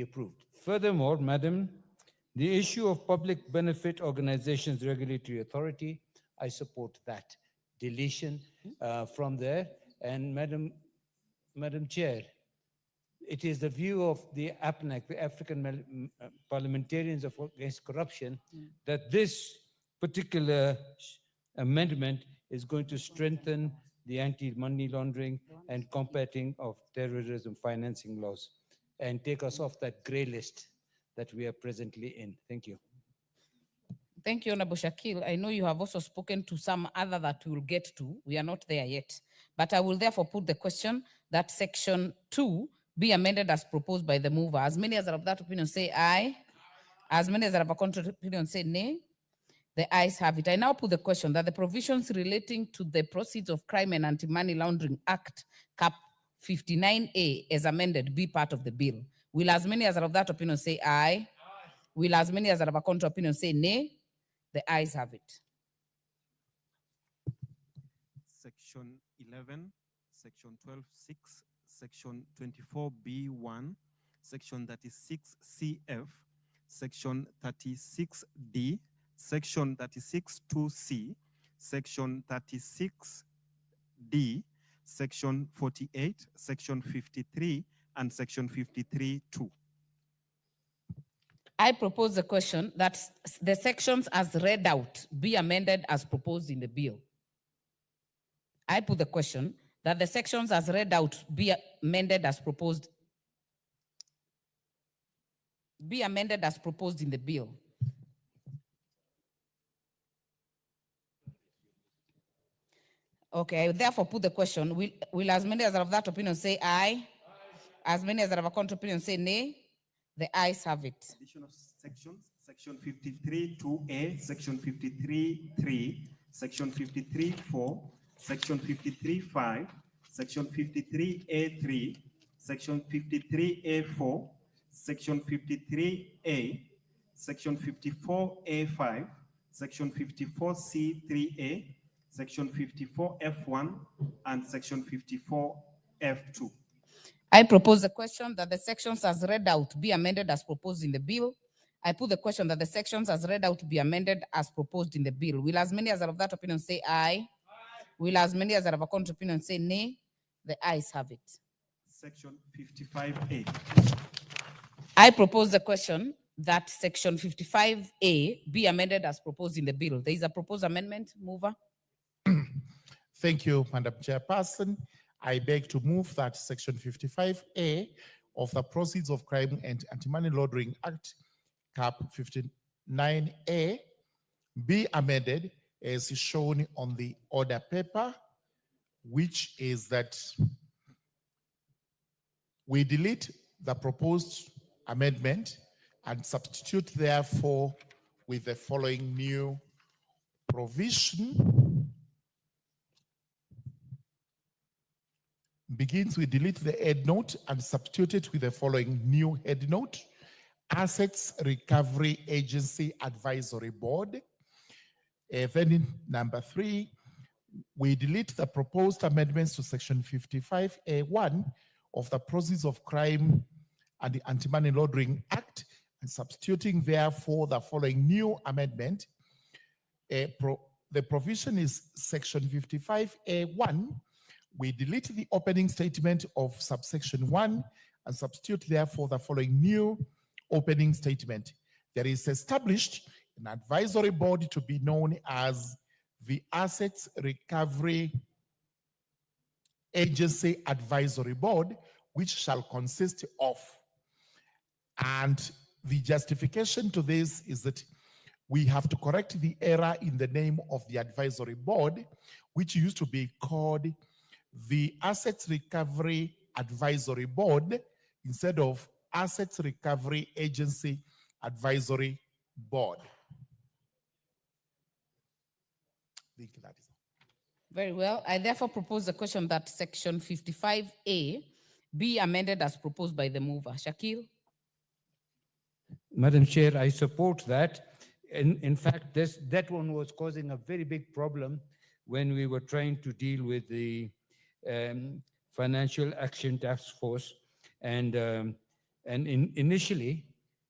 approved. Furthermore, Madam, The issue of public benefit organizations regulatory authority, I support that deletion from there. And Madam Chair, it is the view of the APNAC, the African Parliamentarians Against Corruption, that this particular amendment is going to strengthen the anti-money laundering and combating of terrorism financing laws and take us off that gray list that we are presently in. Thank you. Thank you, Honorable Shakil. I know you have also spoken to some other that we'll get to. We are not there yet. But I will therefore put the question that section 2 be amended as proposed by the mover. As many as are of that opinion say aye. As many as are of a contrary opinion say nay. The ayes have it. I now put the question that the provisions relating to the Proceeds of Crime and Anti-Money Laundering Act, Cap 59A, as amended, be part of the bill. Will as many as are of that opinion say aye? Will as many as are of a contrary opinion say nay? The ayes have it. Section 11, Section 12.6, Section 24B1, Section 36CF, Section 36D, Section 36.2C, Section 36D, Section 48, Section 53, and Section 53.2. I propose the question that the sections as read out be amended as proposed in the bill. I put the question that the sections as read out be amended as proposed in the bill. Okay, I therefore put the question, will as many as are of that opinion say aye? As many as are of a contrary opinion say nay? The ayes have it. Additional sections, Section 53.2A, Section 53.3, Section 53.4, Section 53.5, Section 53A3, Section 53A4, Section 53A, Section 54A5, Section 54C3A, Section 54F1, and Section 54F2. I propose the question that the sections as read out be amended as proposed in the bill. I put the question that the sections as read out be amended as proposed in the bill. Will as many as are of that opinion say aye? Will as many as are of a contrary opinion say nay? The ayes have it. Section 55A. I propose the question that section 55A be amended as proposed in the bill. There is a proposed amendment, mover. Thank you, Madam Chairperson. I beg to move that Section 55A of the Proceeds of Crime and Anti-Money Laundering Act, Cap 59A, be amended as shown on the order paper, which is that we delete the proposed amendment and substitute therefore with the following new provision. Begins with delete the head note and substitute it with the following new head note: Assets Recovery Agency Advisory Board. Then in number 3, we delete the proposed amendments to Section 55A1 of the Proceeds of Crime and the Anti-Money Laundering Act, and substituting therefore the following new amendment. The provision is Section 55A1. We delete the opening statement of subsection 1 and substitute therefore the following new opening statement. There is established an advisory board to be known as the Assets Recovery Agency Advisory Board, which shall consist of, and the justification to this is that we have to correct the error in the name of the advisory board, which used to be called the Assets Recovery Advisory Board instead of Assets Recovery Agency Advisory Board. I think that is Very well. I therefore propose the question that Section 55A be amended as proposed by the mover. Shakil. Madam Chair, I support that. In fact, that one was causing a very big problem when we were trying to deal with the Financial Action Task Force. And initially,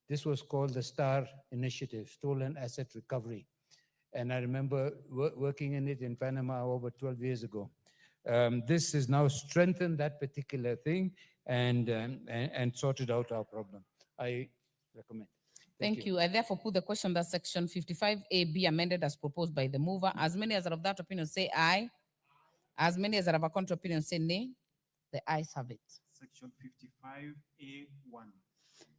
This was called the STAR Initiative, Stolen Asset Recovery. And I remember working in it in Panama over 12 years ago. This has now strengthened that particular thing and sorted out our problem. I recommend. Thank you. I therefore put the question that section 55A be amended as proposed by the mover. As many as are of that opinion say aye. As many as are of a contrary opinion say nay. The ayes have it. Section 55A1.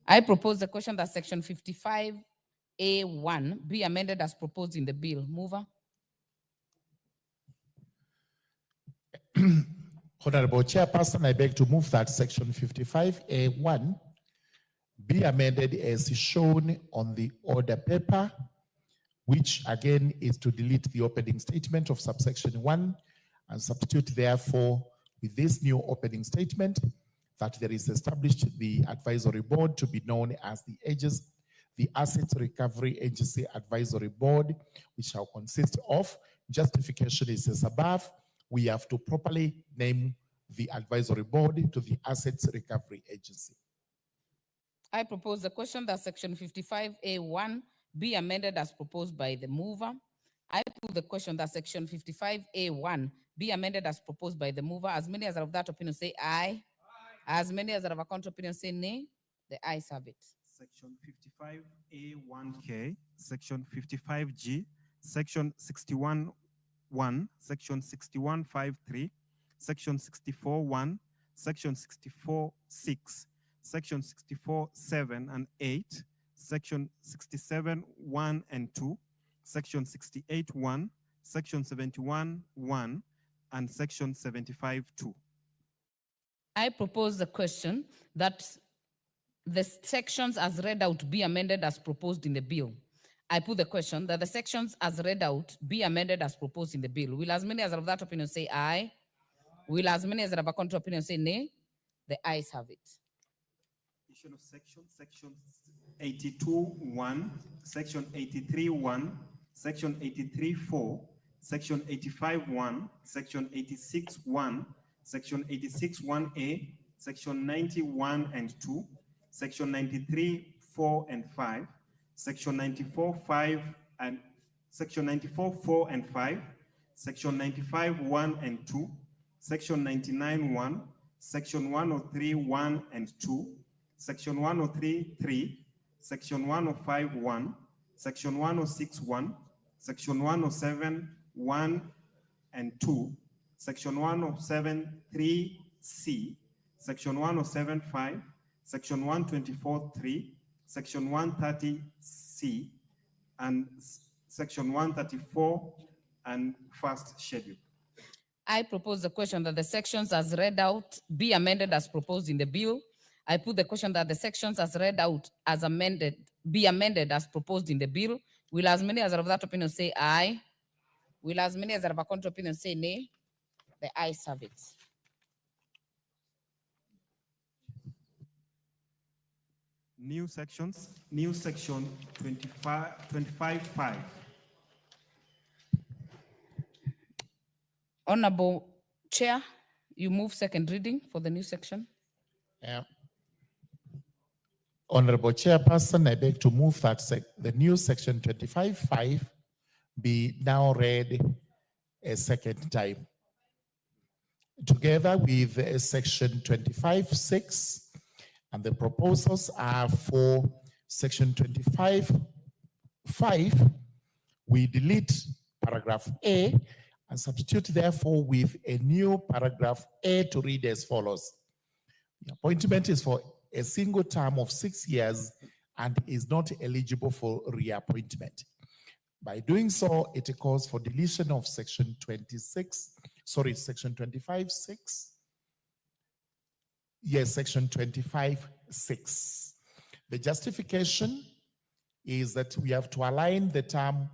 I propose the question that section 55A1 be amended as proposed in the bill. Mover. Honorable Chairperson, I beg to move that section 55A1 be amended as shown on the order paper, which again is to delete the opening statement of subsection 1 and substitute therefore with this new opening statement that there is established the advisory board to be known as the Assets Recovery Agency Advisory Board, which shall consist of, justification is as above, we have to properly name the advisory board to the Assets Recovery Agency. I propose the question that section 55A1 be amended as proposed by the mover. I put the question that section 55A1 be amended as proposed by the mover. As many as are of that opinion say aye. As many as are of a contrary opinion say nay. The ayes have it. Section 55A1K, Section 55G, Section 61(1), Section 61(5)(3), Section 64(1), Section 64(6), Section 64(7) and 8, Section 67(1) and 2, Section 68(1), Section 71(1), and Section 75(2). I propose the question that the sections as read out be amended as proposed in the bill. I put the question that the sections as read out be amended as proposed in the bill. Will as many as are of that opinion say aye? Will as many as are of a contrary opinion say nay? The ayes have it. Additional section 82(1), Section 83(1), Section 83(4), Section 85(1), Section 86(1), Section 86(1)A, Section 91 and 2, Section 93(4) and 5, Section 94(5) and Section 94(4) and 5, Section 95(1) and 2, Section 99(1), Section 103(1) and 2, Section 103(3), Section 105(1), Section 106(1), Section 107(1) and 2, Section 107(3)C, Section 107(5), Section 124(3), Section 130C, and Section 134 and first schedule. I propose the question that the sections as read out be amended as proposed in the bill. I put the question that the sections as read out as amended be amended as proposed in the bill. Will as many as are of that opinion say aye? Will as many as are of a contrary opinion say nay? The ayes have it. New section 25(5). Honorable Chair, you move second reading for the new section. Honorable Chairperson, I beg to move that the new section 25(5) be now read a second time. Together with section 25(6), and the proposals are for section 25(5), we delete paragraph A and substitute therefore with a new paragraph A to read as follows. The appointment is for a single term of 6 years and is not eligible for reappointment. By doing so, it calls for deletion of section 25(6). Yes, section 25(6). The justification is that we have to align the term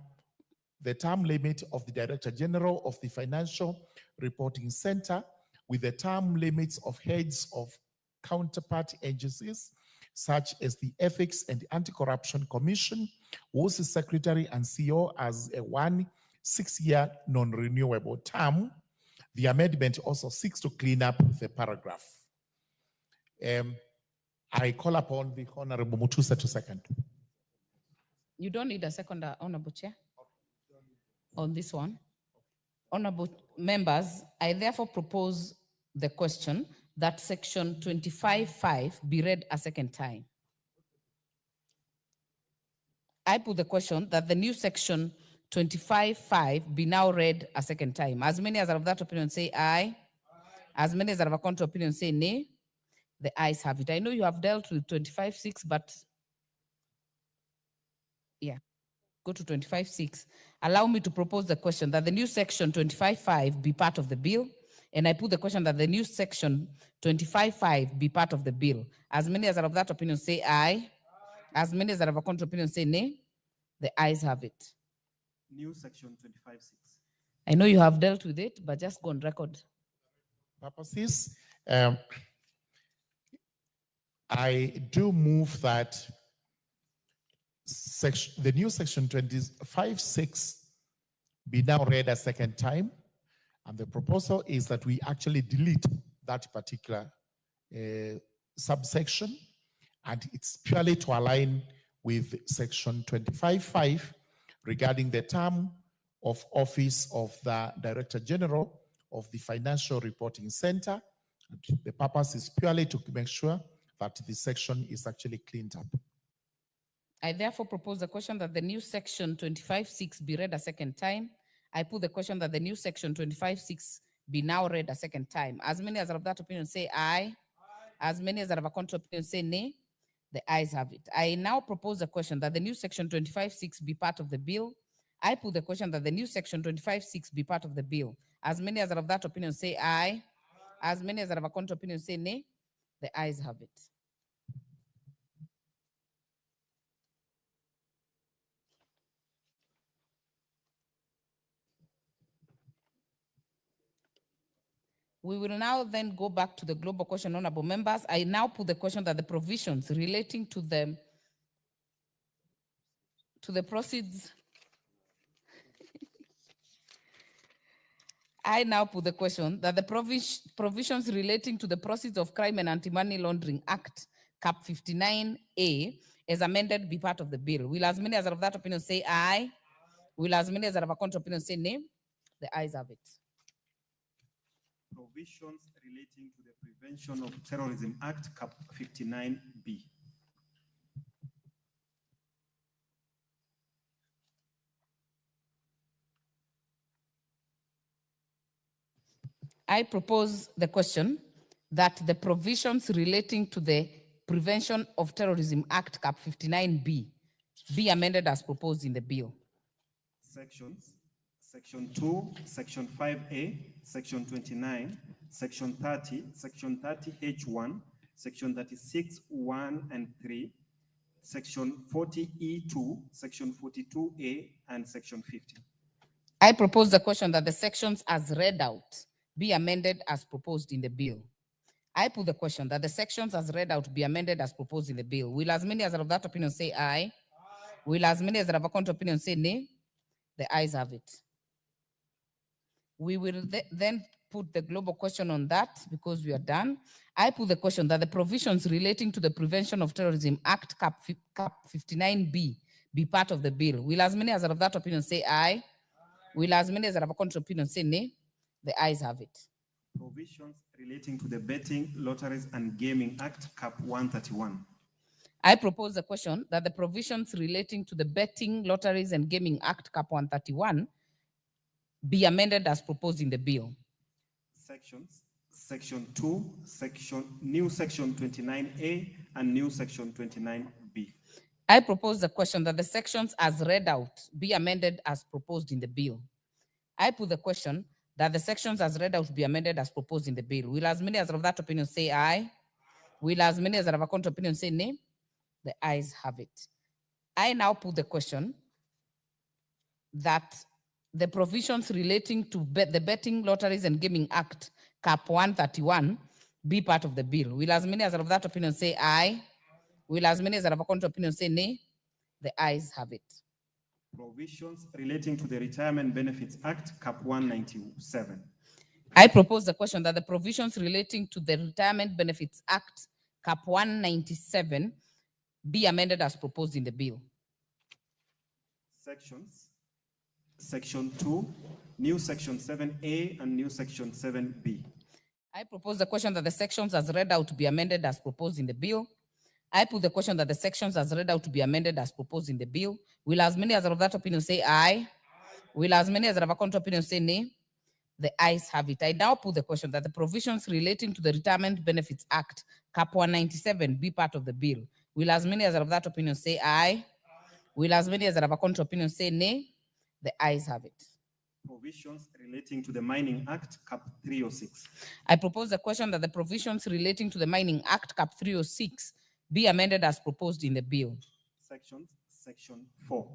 limit of the Director General of the Financial Reporting Center with the term limits of heads of counterpart agencies, such as the Ethics and Anti-Corruption Commission, whose secretary and CEO as a 1 6-year non-renewable term. The amendment also seeks to clean up the paragraph. I call upon the Honorable Mutusa to second. You don't need a second, Honorable Chair, on this one. Honorable members, I therefore propose the question that section 25(5) be read a second time. I put the question that the new section 25(5) be now read a second time. As many as are of that opinion say aye. As many as are of a contrary opinion say nay. The ayes have it. I know you have dealt with 25(6), but yeah, go to 25(6). Allow me to propose the question that the new section 25(5) be part of the bill. And I put the question that the new section 25(5) be part of the bill. As many as are of that opinion say aye. As many as are of a contrary opinion say nay. The ayes have it. New section 25(6). I know you have dealt with it, but just go on record. Purposes, I do move that the new section 25(6) be now read a second time. And the proposal is that we actually delete that particular subsection. And it's purely to align with section 25(5) regarding the term of office of the Director General of the Financial Reporting Center. And the purpose is purely to make sure that the section is actually cleaned up. I therefore propose the question that the new section 25(6) be read a second time. I put the question that the new section 25(6) be now read a second time. As many as are of that opinion say aye. As many as are of a contrary opinion say nay. The ayes have it. I now propose the question that the new section 25(6) be part of the bill. I put the question that the new section 25(6) be part of the bill. As many as are of that opinion say aye. As many as are of a contrary opinion say nay. The ayes have it. We will now then go back to the global question, honorable members. I now put the question that the provisions relating to the proceeds. I now put the question that the provisions relating to the Proceeds of Crime and Anti-Money Laundering Act, Cap 59A, as amended, be part of the bill. Will as many as are of that opinion say aye? Will as many as are of a contrary opinion say nay? The ayes have it. Provisions relating to the Prevention of Terrorism Act, Cap 59B. I propose the question that the provisions relating to the Prevention of Terrorism Act, Cap 59B, be amended as proposed in the bill. Sections, Section 2, Section 5A, Section 29, Section 30, Section 30H1, Section 36, 1 and 3, Section 40E2, Section 42A, and Section 50. I propose the question that the sections as read out be amended as proposed in the bill. I put the question that the sections as read out be amended as proposed in the bill. Will as many as are of that opinion say aye? Will as many as are of a contrary opinion say nay? The ayes have it. We will then put the global question on that because we are done. I put the question that the provisions relating to the Prevention of Terrorism Act, Cap 59B, be part of the bill. Will as many as are of that opinion say aye? Will as many as are of a contrary opinion say nay? The ayes have it. Provisions relating to the Betting, Lotteries, and Gaming Act, Cap 131. I propose the question that the provisions relating to the Betting, Lotteries, and Gaming Act, Cap 131, be amended as proposed in the bill. Sections, Section 2, new Section 29A, and new Section 29B. I propose the question that the sections as read out be amended as proposed in the bill. I put the question that the sections as read out be amended as proposed in the bill. Will as many as are of that opinion say aye? Will as many as are of a contrary opinion say nay? The ayes have it. I now put the question that the provisions relating to the Betting, Lotteries, and Gaming Act, Cap 131, be part of the bill. Will as many as are of that opinion say aye? Will as many as are of a contrary opinion say nay? The ayes have it. Provisions relating to the Retirement Benefits Act, Cap 197. I propose the question that the provisions relating to the Retirement Benefits Act, Cap 197, be amended as proposed in the bill. Sections. Section 2, new section 7A and new section 7B. I propose the question that the sections as read out to be amended as proposed in the bill. I put the question that the sections as read out to be amended as proposed in the bill. Will as many as are of that opinion say aye? Will as many as are of a contrary opinion say nay? The ayes have it. I now put the question that the provisions relating to the Retirement Benefits Act, Cap 197, be part of the bill. Will as many as are of that opinion say aye? Will as many as are of a contrary opinion say nay? The ayes have it. Provisions relating to the Mining Act, Cap 306. I propose the question that the provisions relating to the Mining Act, Cap 306, be amended as proposed in the bill. Sections. Section 4.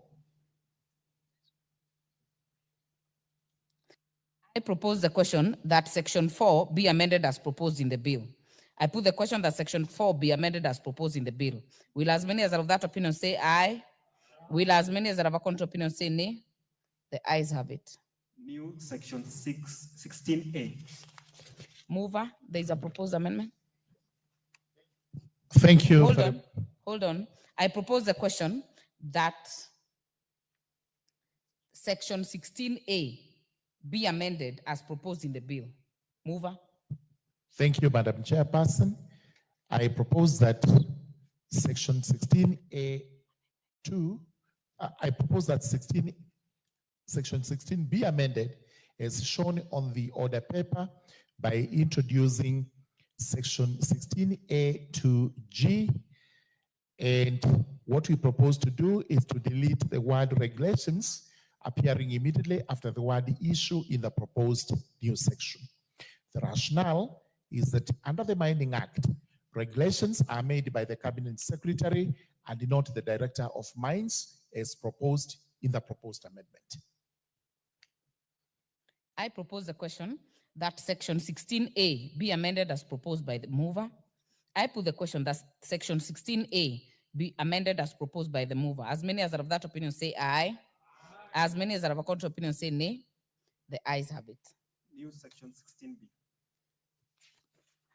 I propose the question that Section 4 be amended as proposed in the bill. I put the question that Section 4 be amended as proposed in the bill. Will as many as are of that opinion say aye? Will as many as are of a contrary opinion say nay? The ayes have it. New section 16A. Mover, there is a proposed amendment. Thank you. Hold on. I propose the question that Section 16A be amended as proposed in the bill. Mover. Thank you, Madam Chairperson. I propose that section 16A2, I propose that section 16 be amended as shown on the order paper by introducing section 16A to G. And what we propose to do is to delete the word regulations appearing immediately after the word issue in the proposed new section. The rationale is that under the Mining Act, regulations are made by the Cabinet Secretary and not the Director of Mines as proposed in the proposed amendment. I propose the question that Section 16A be amended as proposed by the mover. I put the question that Section 16A be amended as proposed by the mover. As many as are of that opinion say aye. As many as are of a contrary opinion say nay. The ayes have it. New section 16B.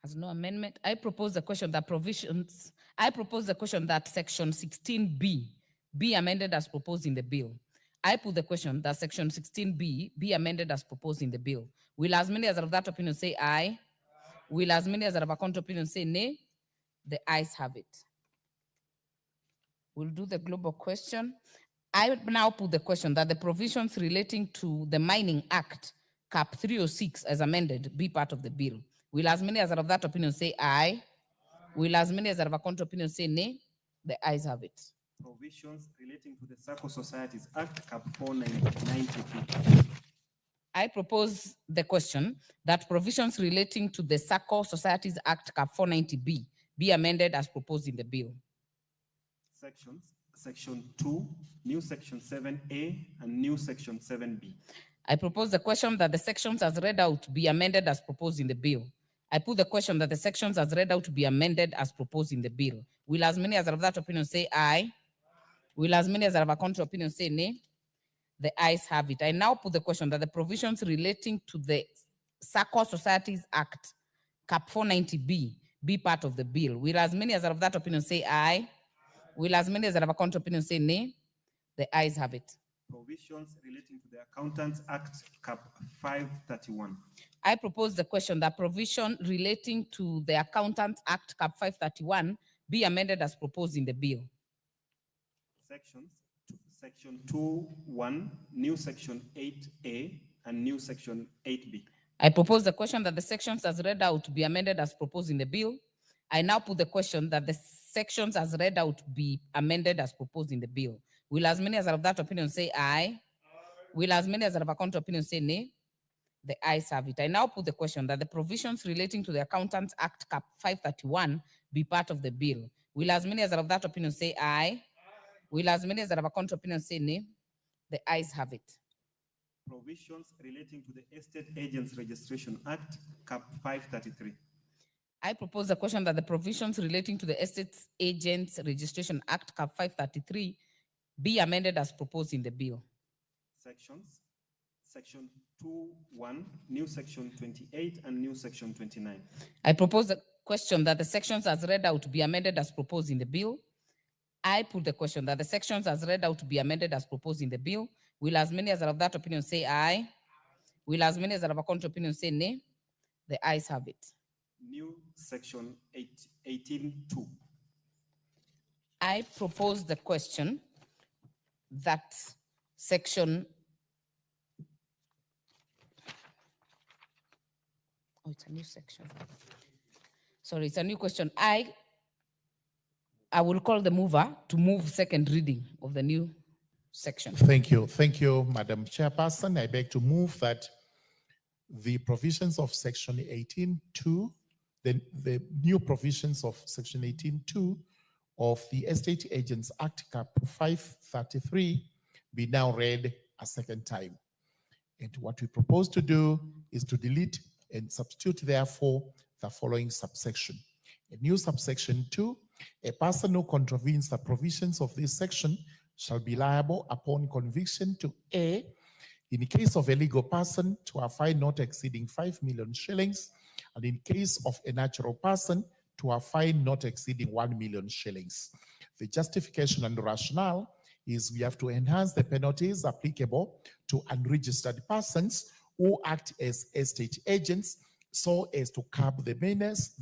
As no amendment, I propose the question that Section 16B be amended as proposed in the bill. I put the question that Section 16B be amended as proposed in the bill. Will as many as are of that opinion say aye? Will as many as are of a contrary opinion say nay? The ayes have it. We'll do the global question. I now put the question that the provisions relating to the Mining Act, Cap 306 as amended, be part of the bill. Will as many as are of that opinion say aye? Will as many as are of a contrary opinion say nay? The ayes have it. Provisions relating to the Circle Societies Act, Cap 493. I propose the question that provisions relating to the Circle Societies Act, Cap 490B, be amended as proposed in the bill. Sections. Section 2, new section 7A and new section 7B. I propose the question that the sections as read out be amended as proposed in the bill. I put the question that the sections as read out be amended as proposed in the bill. Will as many as are of that opinion say aye? Will as many as are of a contrary opinion say nay? The ayes have it. I now put the question that the provisions relating to the Circle Societies Act, Cap 490B, be part of the bill. Will as many as are of that opinion say aye? Will as many as are of a contrary opinion say nay? The ayes have it. Provisions relating to the Accountants Act, Cap 531. I propose the question that provision relating to the Accountants Act, Cap 531, be amended as proposed in the bill. Sections. Section 2(1), new section 8A and new section 8B. I propose the question that the sections as read out be amended as proposed in the bill. I now put the question that the sections as read out be amended as proposed in the bill. Will as many as are of that opinion say aye? Will as many as are of a contrary opinion say nay? The ayes have it. I now put the question that the provisions relating to the Accountants Act, Cap 531, be part of the bill. Will as many as are of that opinion say aye? Will as many as are of a contrary opinion say nay? The ayes have it. Provisions relating to the Estate Agents Registration Act, Cap 533. I propose the question that the provisions relating to the Estate Agents Registration Act, Cap 533, be amended as proposed in the bill. Sections. Section 2(1), new section 28 and new section 29. I propose question that the sections as read out be amended as proposed in the bill. I put the question that the sections as read out be amended as proposed in the bill. Will as many as are of that opinion say aye? Will as many as are of a contrary opinion say nay? The ayes have it. New section 18.2. I propose the question that section, oh, it's a new section. Sorry, it's a new question. I will call the mover to move second reading of the new section. Thank you. Thank you, Madam Chairperson. I beg to move that the provisions of section 18.2, the new provisions of section 18.2 of the Estate Agents Act Cap 533 be now read a second time. And what we propose to do is to delete and substitute therefore the following subsection. A new subsection 2, a person who contravenes the provisions of this section shall be liable upon conviction to A, in the case of a legal person, to a fine not exceeding 5 million shillings, and in case of a natural person, to a fine not exceeding 1 million shillings. The justification and rationale is we have to enhance the penalties applicable to unregistered persons who act as estate agents so as to curb the menace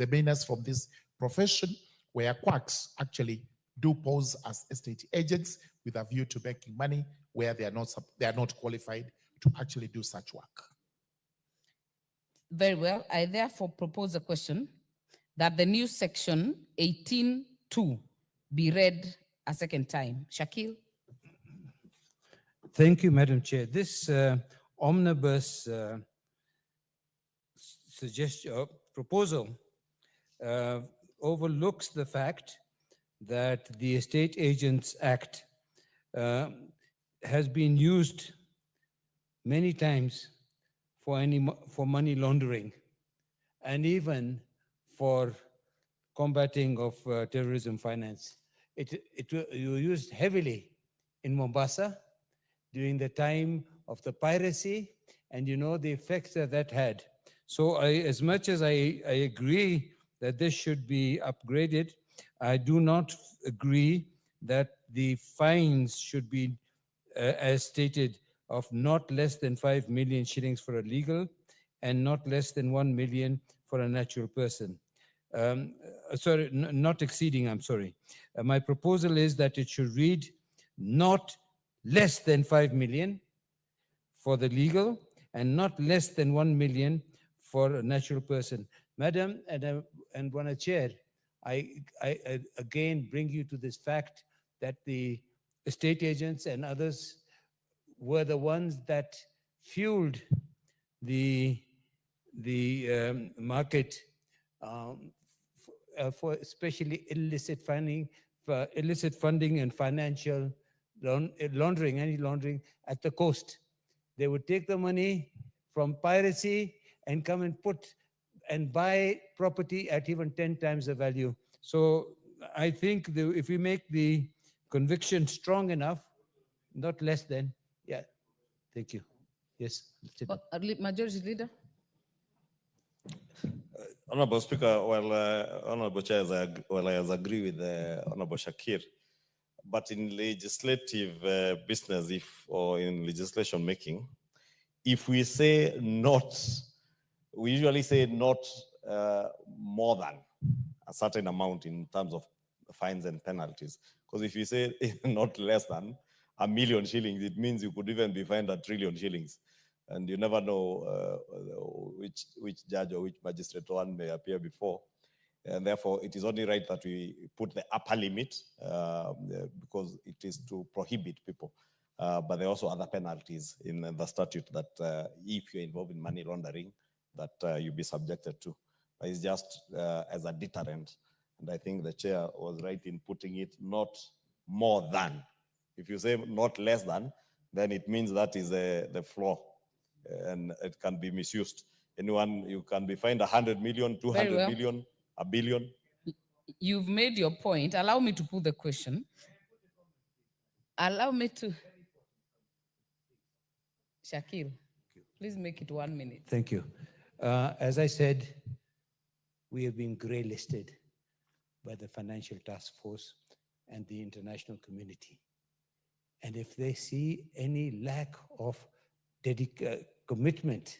from this profession where quacks actually do pose as estate agents with a view to making money where they are not qualified to actually do such work. Very well. I therefore propose a question that the new section 18.2 be read a second time. Shakil? Thank you, Madam Chair. This omnibus proposal overlooks the fact that the Estate Agents Act has been used many times for money laundering and even for combating of terrorism finance. It was used heavily in Mombasa during the time of the piracy, and you know the effects that that had. So as much as I agree that this should be upgraded, I do not agree that the fines should be, as stated, of not less than 5 million shillings for a legal and not less than 1 million for a natural person. Sorry, not exceeding, I'm sorry. My proposal is that it should read not less than 5 million for the legal and not less than 1 million for a natural person. Madam and Bwana Chair, I again bring you to this fact that the estate agents and others were the ones that fueled the market for especially illicit funding and financial laundering, any laundering at the coast. They would take the money from piracy and come and buy property at even 10 times the value. So I think if we make the conviction strong enough, not less than, yeah, thank you. Yes. Majority Leader? Honorable Speaker, Honorable Chair, I agree with Honorable Shakir, but in legislative business, or in legislation making, if we say not, we usually say not more than a certain amount in terms of fines and penalties. Because if you say not less than 1 million shillings, it means you could even be fined 1 trillion shillings. And you never know which judge or which magistrate one may appear before. And therefore, it is only right that we put the upper limit because it is to prohibit people. But there are also other penalties in the statute that if you're involved in money laundering, that you'll be subjected to. But it's just as a deterrent. And I think the chair was right in putting it not more than. If you say not less than, then it means that is the floor. And it can be misused. Anyone, you can be fined 100 million, 200 well. million, 1 billion. You've made your point. Allow me to put the question. Allow me to. Shakil, please make it 1 minute. Thank you. As I said, we have been grey listed by the Financial Task Force and the international community. And if they see any lack of commitment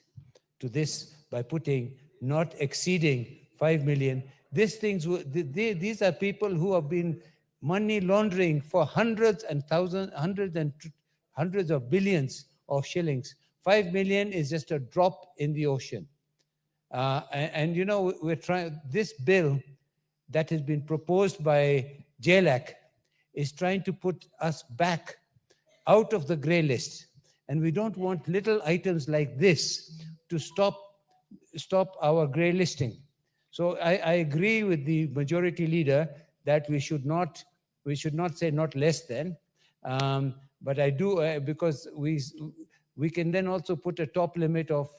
to this by putting not exceeding 5 million, these are people who have been money laundering for hundreds and thousands, hundreds of billions of shillings. 5 million is just a drop in the ocean. And you know, we're trying, this bill that has been proposed by JLAC is trying to put us back out of the gray list. And we don't want little items like this to stop our gray listing. So I agree with the majority leader that we should not say not less than, but I do because we can then also put a top limit of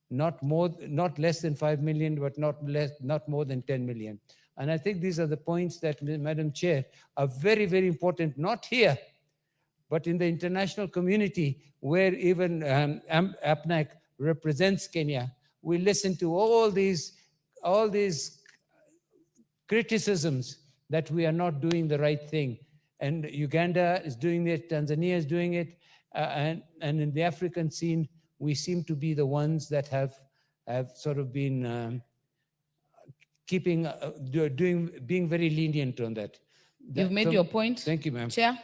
not less than 5 million, but not more than 10 million. And I think these are the points that, Madam Chair, are very, very important, not here, but in the international community, where even APNAC represents Kenya. We listen to all these criticisms that we are not doing the right thing. And Uganda is doing it, Tanzania is doing it, and in the African scene, we seem to be the ones that have sort of been being very lenient on that. You've made your point. Thank you, ma'am. Chair.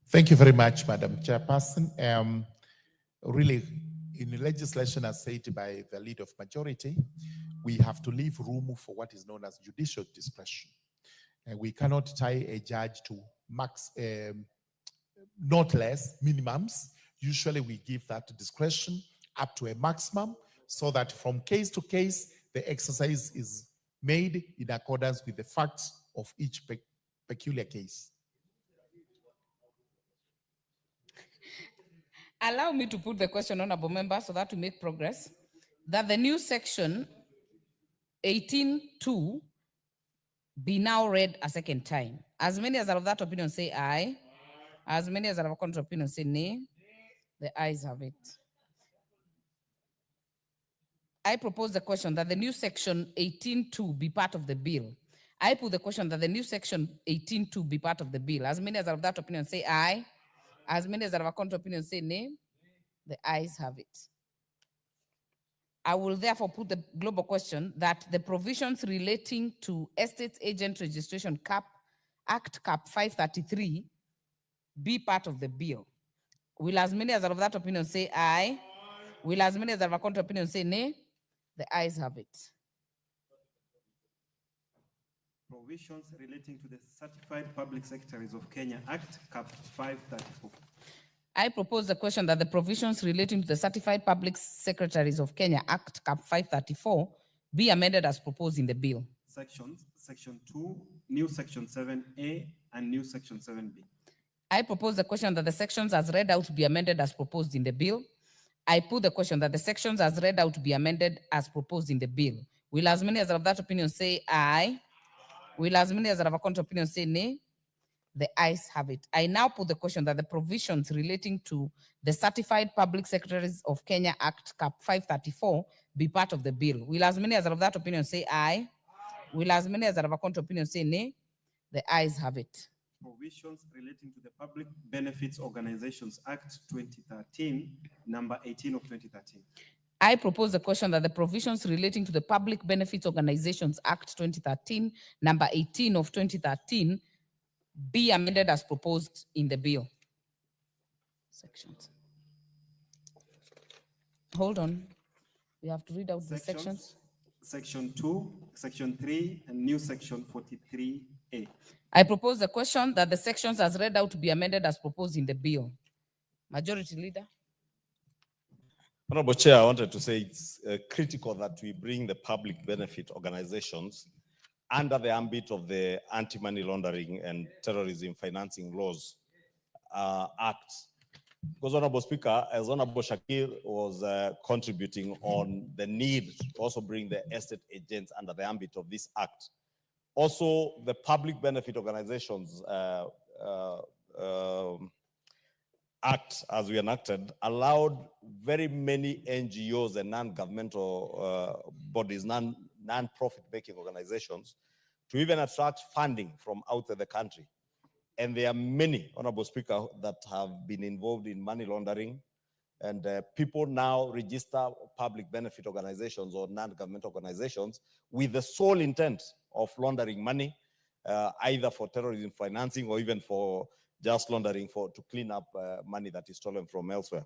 Thank you very much, Madam Chairperson. Really, in legislation as said by the lead of majority, we have to leave room for what is known as judicial discretion. And we cannot tie a judge to not less minimums. Usually we give that discretion up to a maximum so that from case to case, the exercise is made in accordance with the facts of each peculiar case. Allow me to put the question, honorable member, so that we make progress, that the new section 18.2 be now read a second time. As many as are of that opinion say aye. As many as are of a contrary opinion say nay. The ayes have it. I propose the question that the new section 18.2 be part of the bill. I put the question that the new section 18.2 be part of the bill. As many as are of that opinion say aye. As many as are of a contrary opinion say nay. The ayes have it. I will therefore put the global question that the provisions relating to Estate Agent Registration Act Cap 533 be part of the bill. Will as many as are of that opinion say aye? Will as many as are of a contrary opinion say nay? The ayes have it. Provisions relating to the Certified Public Secretaries of Kenya Act Cap 534. I propose the question that the provisions relating to the Certified Public Secretaries of Kenya Act Cap 534 be amended as proposed in the bill. Sections, Section 2, new Section 7A, and new Section 7B. I propose the question that the sections as read out be amended as proposed in the bill. I put the question that the sections as read out be amended as proposed in the bill. Will as many as are of that opinion say aye? Will as many as are of a contrary opinion say nay? The ayes have it. I now put the question that the provisions relating to the Certified Public Secretaries of Kenya Act Cap 534 be part of the bill. Will as many as are of that opinion say aye? Will as many as are of a contrary opinion say nay? The ayes have it. Provisions relating to the Public Benefits Organizations Act 2013, number 18 of 2013. I propose the question that the provisions relating to the Public Benefits Organizations Act 2013, number 18 of 2013, be amended as proposed in the bill. Sections. Hold on. We have to read out the sections. Section 2, Section 3, and new Section 43A. I propose the question that the sections as read out be amended as proposed in the bill. Majority Leader. Honorable Chair, I wanted to say it's critical that we bring the public benefit organizations under the ambit of the Anti-Money Laundering and Terrorism Financing Laws Act. Because, Honorable Speaker, as Honorable Shakir was contributing on the need to also bring the estate agents under the ambit of this act. Also, the public benefit organizations Act, as we enacted, allowed very many NGOs and non-governmental bodies, non-profit making organizations to even attract funding from outside the country. And there are many, Honorable Speaker, that have been involved in money laundering. And people now register public benefit organizations or non-government organizations with the sole intent of laundering money, either for terrorism financing or even for just laundering to clean up money that is stolen from elsewhere.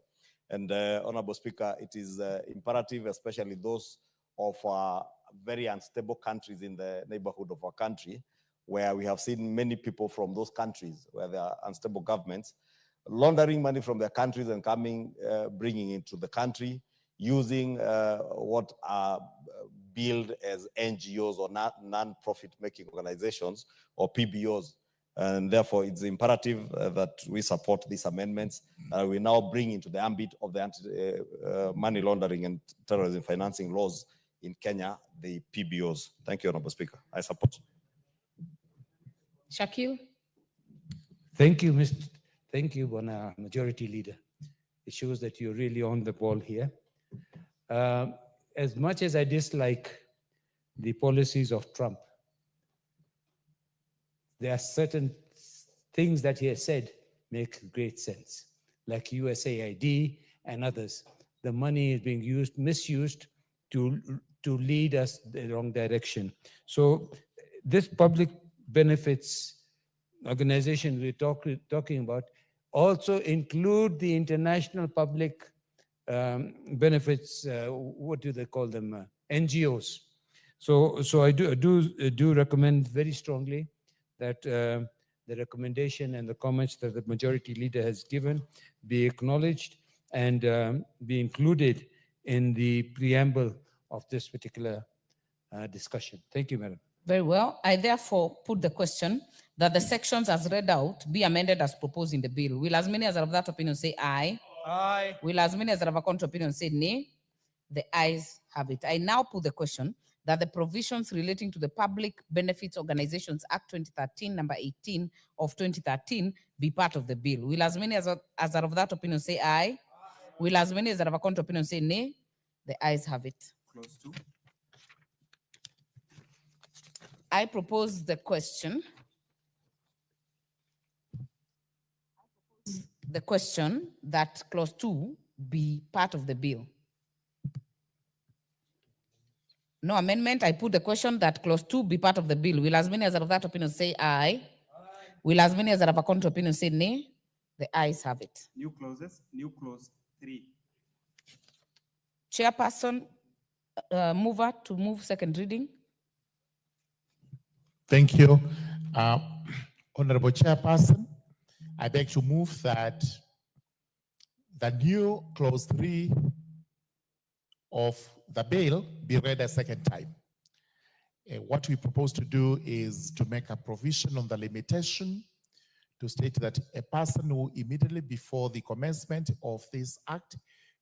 And Honorable Speaker, it is imperative, especially those of very unstable countries in the neighborhood of our country, where we have seen many people from those countries where there are unstable governments, laundering money from their countries and coming, bringing it to the country, using what are billed as NGOs or non-profit making organizations or PBOs. And therefore, it's imperative that we support these amendments. We now bring into the ambit of the anti-money laundering and terrorism financing laws in Kenya, the PBOs. Thank you, Honorable Speaker. I support. Shakil. Thank you, Thank you, Bona Majority Leader. It shows that you're really on the ball here. As much as I dislike the policies of Trump, there are certain things that he has said make great sense, like USAID and others. The money is being misused to lead us the wrong direction. So this public benefits organization we're talking about also include the international public benefits, what do they call them, NGOs. So I do recommend very strongly that the recommendation and the comments that the Majority Leader has given be acknowledged and be included in the preamble of this particular discussion. Thank you, Madam. Very well. I therefore put the question that the sections as read out be amended as proposed in the bill. Will as many as are of that opinion say aye? Aye. Will as many as are of a contrary opinion say nay? The ayes have it. I now put the question that the provisions relating to the Public Benefits Organizations Act 2013, number 18 of 2013, be part of the bill. Will as many as are of that opinion say aye? Will as many as are of a contrary opinion say nay? The ayes have it. Clause 2. I propose the question. The question that clause 2 be part of the bill. No amendment. I put the question that clause 2 be part of the bill. Will as many as are of that opinion say aye? Will as many as are of a contrary opinion say nay? The ayes have it. New clauses. New clause 3. Chairperson, mover to move second reading. Thank you. Honorable Chairperson, I beg to move that the new clause 3 of the bill be read a second time. What we propose to do is to make a provision on the limitation to state that a person who immediately before the commencement of this act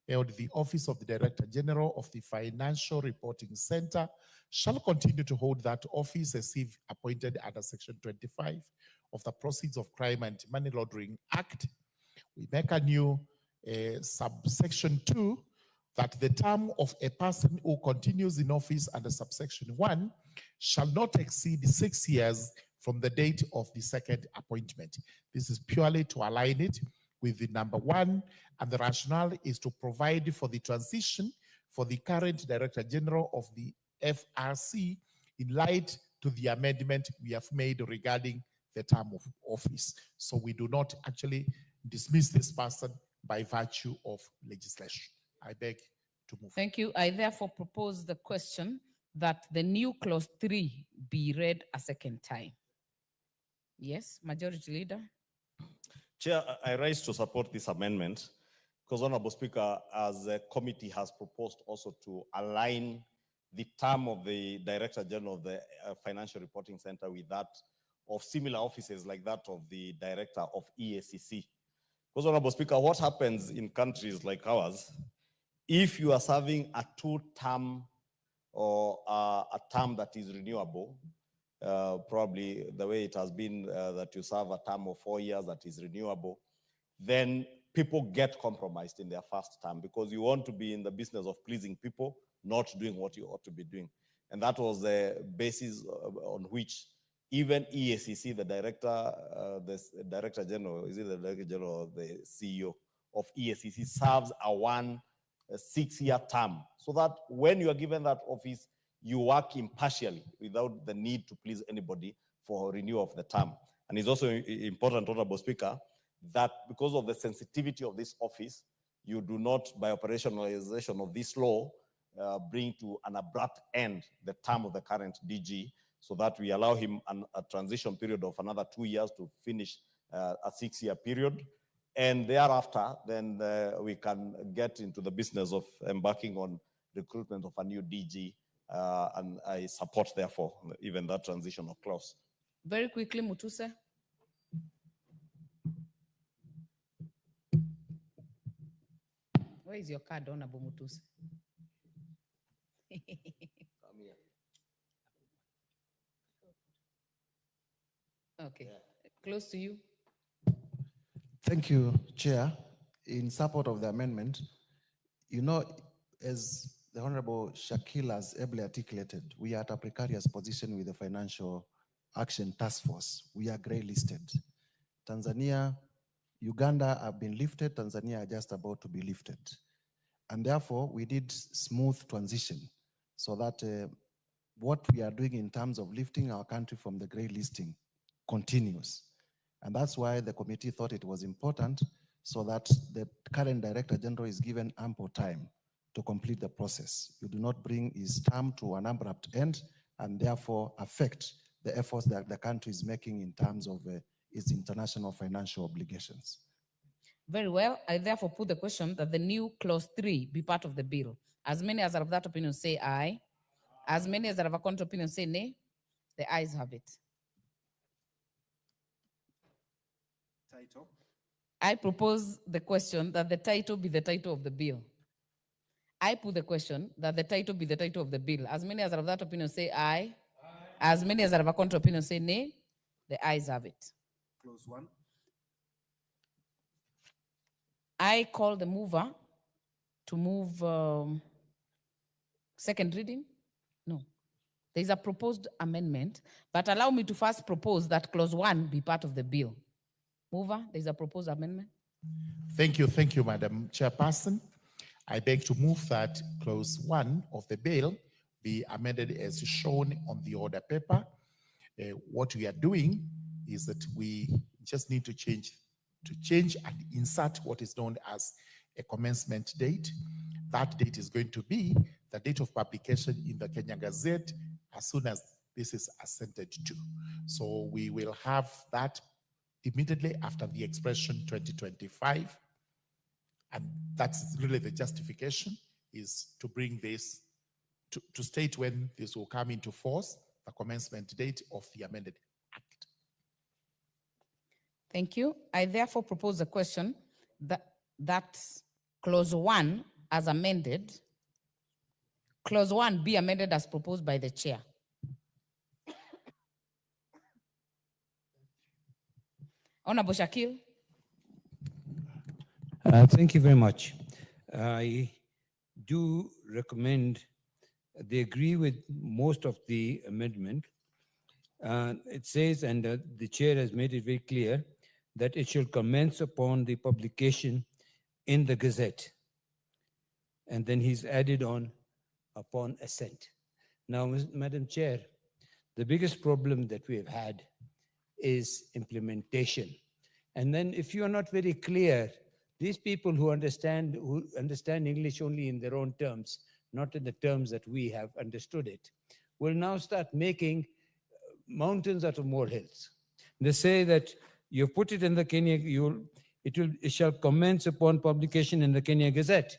held the office of the Director General of the Financial Reporting Center shall continue to hold that office as if appointed under Section 25 of the Proceedings of Crime and Money Laundering Act. We make a new subsection 2 that the term of a person who continues in office under subsection 1 shall not exceed 6 years from the date of the second appointment. This is purely to align it with the number 1, and the rationale is to provide for the transition for the current Director General of the FRC in light to the amendment we have made regarding the term of office. So we do not actually dismiss this person by virtue of legislation. I beg to move. Thank you. I therefore propose the question that the new clause 3 be read a second time. Yes, Majority Leader. Chair, I rise to support this amendment because, Honorable Speaker, as a committee has proposed also to align the term of the Director General of the Financial Reporting Center with that of similar offices like that of the Director of EACC. Because, Honorable Speaker, what happens in countries like ours, if you are serving a 2-term or a term that is renewable, probably the way it has been that you serve a term of 4 years that is renewable, then people get compromised in their first term because you want to be in the business of pleasing people, not doing what you ought to be doing. And that was the basis on which even EACC, the director general, is it the director general or the CEO of EACC, serves a 6-year term, so that when you are given that office, you work impartially without the need to please anybody for renewal of the term. And it's also important, Honorable Speaker, that because of the sensitivity of this office, you do not, by operationalization of this law, bring to an abrupt end the term of the current DG, so that we allow him a transition period of another 2 years to finish a 6-year period. And thereafter, then we can get into the business of embarking on recruitment of a new DG. And I support, therefore, even that transitional clause. Very quickly, Mutuse. Where is your card, Honorable Mutuse? Okay, close to you. Thank you, Chair. In support of the amendment, you know, as the Honorable Shakil has ably articulated, we are at a precarious position with the Financial Action Task Force. We are grey listed. Tanzania, Uganda have been lifted, Tanzania are just about to be lifted. And therefore, we did smooth transition so that what we are doing in terms of lifting our country from the grey listing continues. And that's why the committee thought it was important so that the current Director General is given ample time to complete the process. You do not bring his term to an abrupt end and therefore affect the efforts that the country is making in terms of its international financial obligations. Very well. I therefore put the question that the new clause 3 be part of the bill. As many as are of that opinion say aye. As many as are of a contrary opinion say nay. The ayes have it. Title. I propose the question that the title be the title of the bill. I put the question that the title be the title of the bill. As many as are of that opinion say aye. As many as are of a contrary opinion say nay. The ayes have it. Clause 1. I call the mover to move second reading. No, there is a proposed amendment, but allow me to first propose that clause 1 be part of the bill. Mover, there is a proposed amendment. Thank you, Madam Chairperson. I beg to move that clause 1 of the bill be amended as shown on the order paper. What we are doing is that we just need to change and insert what is known as a commencement date. That date is going to be the date of publication in the Kenya Gazette as soon as this is assented to. So we will have that immediately after the expression 2025. And that's really the justification, is to bring this, to state when this will come into force, the commencement date of the amended act. Thank you. I therefore propose a question that clause 1 as amended, clause 1 be amended as proposed by the chair. Honorable Shakil. Thank you very much. I do recommend, they agree with most of the amendment. It says, and the chair has made it very clear, that it shall commence upon the publication in the Gazette. And then he's added on upon assent. Now, Madam Chair, the biggest problem that we have had is implementation. And then if you are not very clear, these people who understand English only in their own terms, not in the terms that we have understood it, will now start making mountains out of molehills. They say that you put it in the Kenya, it shall commence upon publication in the Kenya Gazette.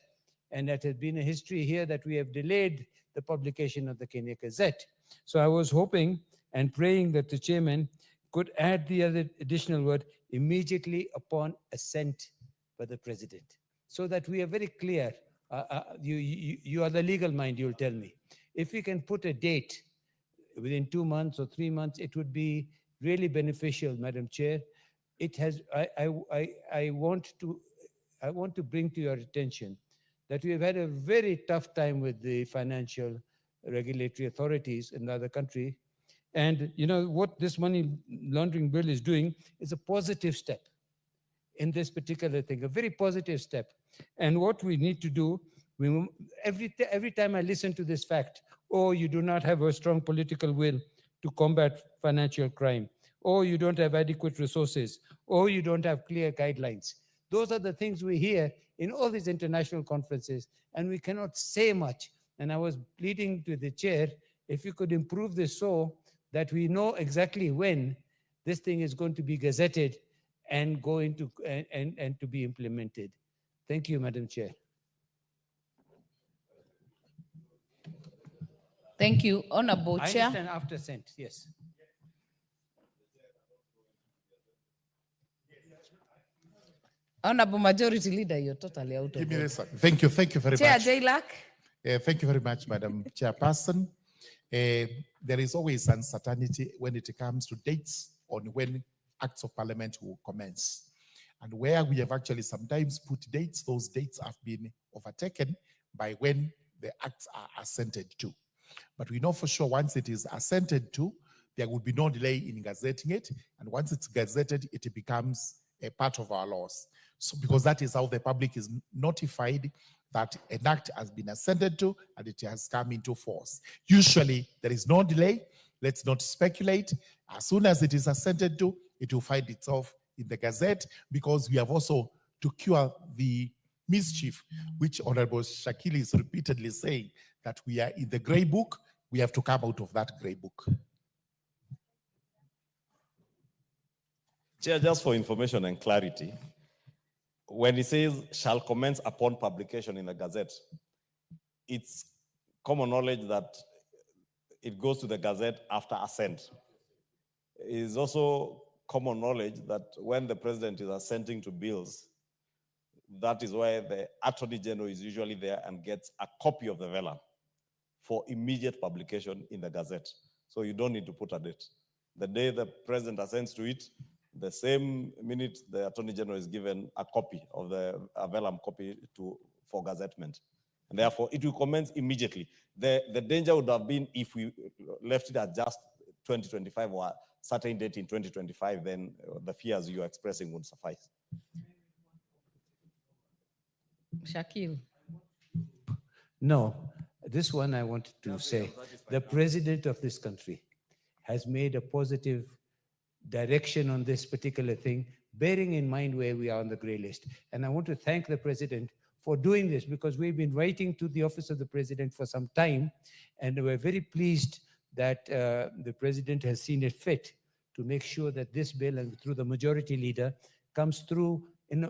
And that has been a history here that we have delayed the publication of the Kenya Gazette. So I was hoping and praying that the chairman could add the other additional word, immediately upon assent by the president, so that we are very clear. You are the legal mind, you'll tell me. If we can put a date within 2 months or 3 months, it would be really beneficial, Madam Chair. It has, I want to I want to bring to your attention that we have had a very tough time with the financial regulatory authorities in the other country. And you know what this money laundering bill is doing is a positive step in this particular thing, a very positive step. And what we need to do, every time I listen to this fact, oh, you do not have a strong political will to combat financial crime, or you don't have adequate resources, or you don't have clear guidelines. Those are the things we hear in all these international conferences, and we cannot say much. And I was pleading to the chair, if you could improve this so that we know exactly when this thing is going to be gazetted and go into and to be implemented. Thank you, Madam Chair. Thank you, Honorable I Chair. understand after sent, yes. Honorable Majority Leader, you're totally out of Give me order. this one. Thank you very Chair much. Jailak. Thank you very much, Madam Chairperson. There is always uncertainty when it comes to dates on when acts of parliament will commence. And where we have actually sometimes put dates, those dates have been overtaken by when the acts are assented to. But we know for sure once it is assented to, there will be no delay in gazetting it. And once it's gazetted, it becomes a part of our laws. So because that is how the public is notified that an act has been assented to and it has come into force. Usually there is no delay. Let's not speculate. As soon as it is assented to, it will find itself in the Gazette, because we have also, to cure the mischief, which Honorable Shakili is repeatedly saying, that we are in the grey book, we have to come out of that grey book. Chair, just for information and clarity, when it says shall commence upon publication in the Gazette, it's common knowledge that it goes to the Gazette after assent. It is also common knowledge that when the president is assenting to bills, that is why the Attorney General is usually there and gets a copy of the vellum for immediate publication in the Gazette. So you don't need to put a date. The day the president assents to it, the same minute the Attorney General is given a copy of the vellum copy for gazettement. And therefore, it will commence immediately. The danger would have been if we left it at just 2025 or a certain date in 2025, then the fears you are expressing would suffice. Shakil. No, this one I wanted to say. The president of this country has made a positive direction on this particular thing, bearing in mind where we are on the grey list. And I want to thank the president for doing this, because we've been writing to the office of the president for some time, and we're very pleased that the president has seen it fit to make sure that this bill, and through the majority leader, comes through in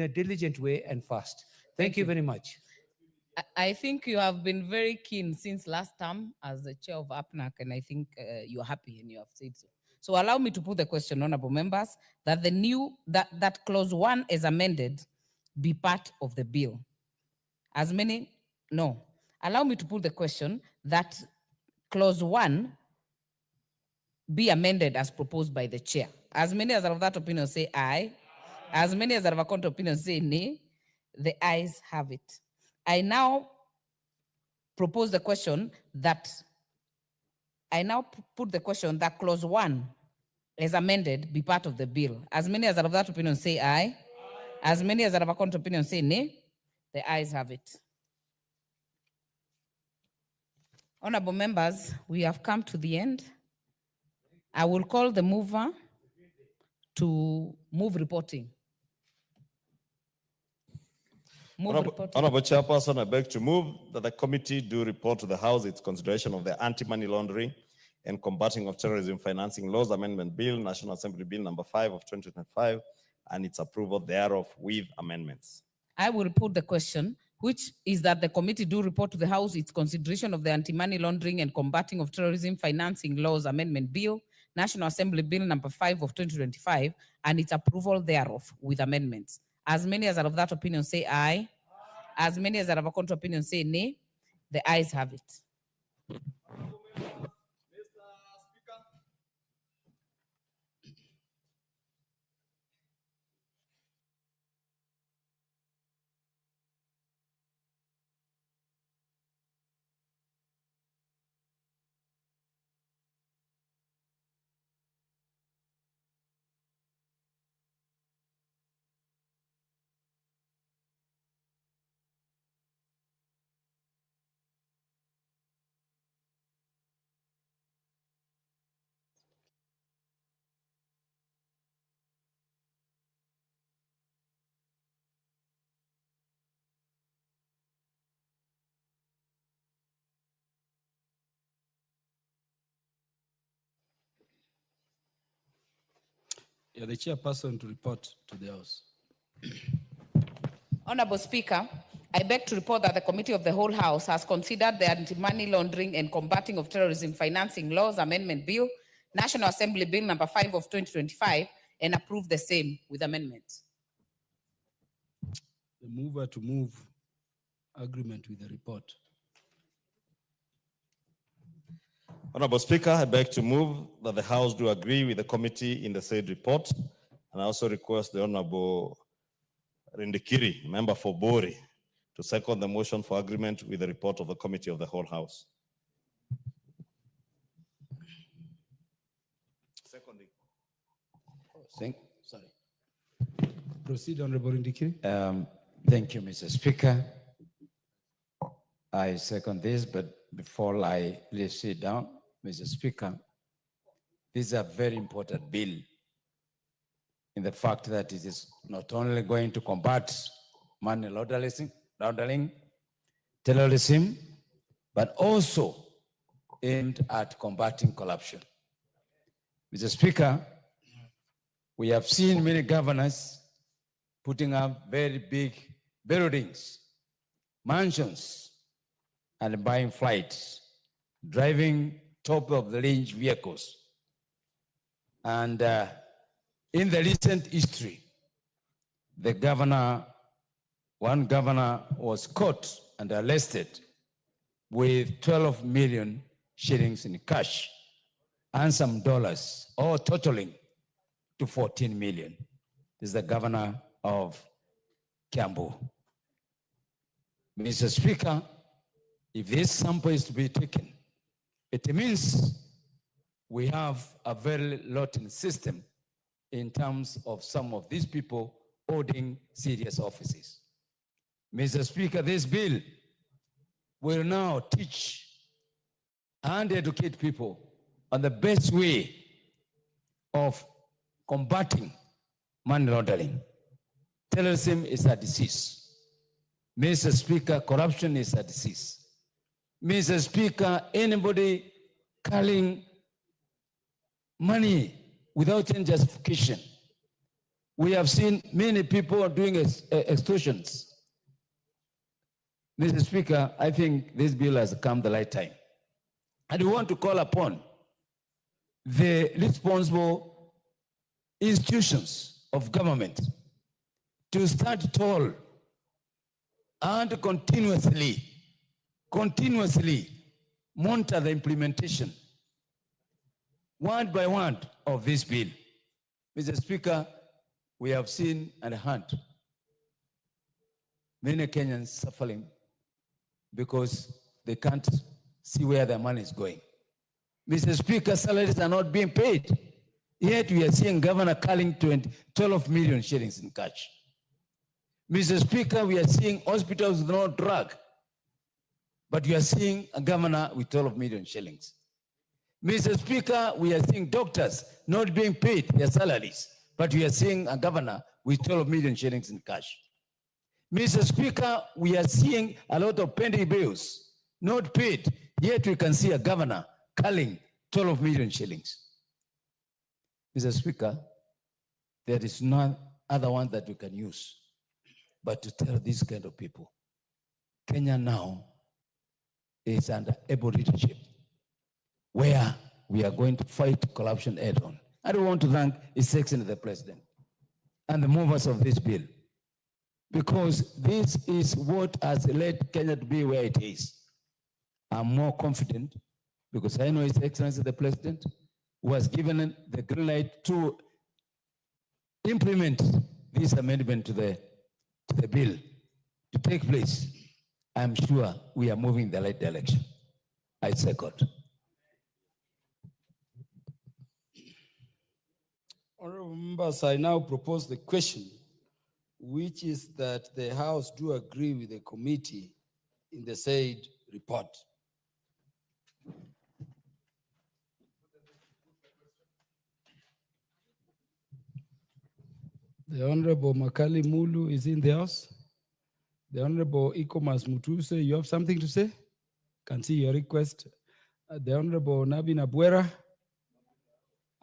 a diligent way and fast. Thank you very much. I think you have been very keen since last term as the chair of APNAC, and I think you're happy and you have said so. So allow me to put the question, honorable members, that that clause 1 is amended be part of the bill. Allow me to put the question that clause 1 be amended as proposed by the chair. As many as are of that opinion say aye. As many as are of a contrary opinion say nay. The ayes have it. I now propose the question that put the question that clause 1 is amended be part of the bill. As many as are of that opinion say aye. As many as are of a contrary opinion say nay. The ayes have it. Honorable members, we have come to the end. I will call the mover to move reporting. Honorable Chairperson, I beg to move that the committee do report to the House its consideration of the Anti-Money Laundering and Combating of Terrorism Financing Laws Amendment Bill, National Assembly Bill number 5 of 2025, and its approval thereof with amendments. I will put the question, which is that the committee do report to the House its consideration of the Anti-Money Laundering and Combating of Terrorism Financing Laws Amendment Bill, National Assembly Bill number 5 of 2025, and its approval thereof with amendments. As many as are of that opinion say aye. As many as are of a contrary opinion say nay. The ayes have it. You're the chairperson to report to the House. Honorable Speaker, I beg to report that the Committee of the Whole House has considered the Anti-Money Laundering and Combating of Terrorism Financing Laws Amendment Bill, National Assembly Bill number 5 of 2025, and approved the same with amendments. The mover to move agreement with the report. Honorable Speaker, I beg to move that the House do agree with the committee in the said report, and I also request the Honorable Rindikiri, member for Bori, to second the motion for agreement with the report of the Committee of the Whole House. Seconding. Sorry. Proceed, Honorable Rindikiri. Thank you, Mr. Speaker. I second this, but before I sit down, Mr. Speaker, this is a very important bill in the fact that it is not only going to combat money laundering, terrorism, but also aimed at combating corruption. Mr. Speaker, we have seen many governors putting up very big buildings, mansions, and buying flights, driving top-of-the-range vehicles. And in the recent history, one governor was caught and arrested with 12 million shillings in cash and some dollars, all totaling to 14 million. This is the governor of Kiambu. Mr. Speaker, if this sample is to be taken, it means we have a very rotten system in terms of some of these people holding serious offices. Mr. Speaker, this bill will now teach and educate people on the best way of combating money laundering. Terrorism is a disease. Mr. Speaker, corruption is a disease. Mr. Speaker, anybody calling money without any justification. We have seen many people doing extortions. Mr. Speaker, I think this bill has come the right time. And we want to call upon the responsible institutions of government to stand tall and continuously monitor the implementation word by word of this bill. Mr. Speaker, we have seen and heard many Kenyans suffering because they can't see where their money is going. Mr. Speaker, salaries are not being paid. Yet we are seeing Governor calling 12 million shillings in cash. Mr. Speaker, we are seeing hospitals with no drug, but we are seeing a governor with 12 million shillings. Mr. Speaker, we are seeing doctors not being paid their salaries, but we are seeing a governor with 12 million shillings in cash. Mr. Speaker, we are seeing a lot of pending bills not paid, yet we can see a governor calling 12 million shillings. Mr. Speaker, there is no other one that we can use but to tell these kind of people, Kenya now is under able leadership where we are going to fight corruption head on. I don't want to thank His Excellency the President and the movers of this bill, because this is what has led Kenya to be where it is. I'm more confident because I know His Excellency the President, who has given the green light to implement this amendment to the bill to take place. I'm sure we are moving in the right direction. I second. Honorable members, I now propose the question, which is that the House do agree with the committee in the said report. The Honorable Makali Mulu is in the House. The Honorable Ikomas Mutuse, you have something to say? Can see your request. The Honorable Nabin Abuera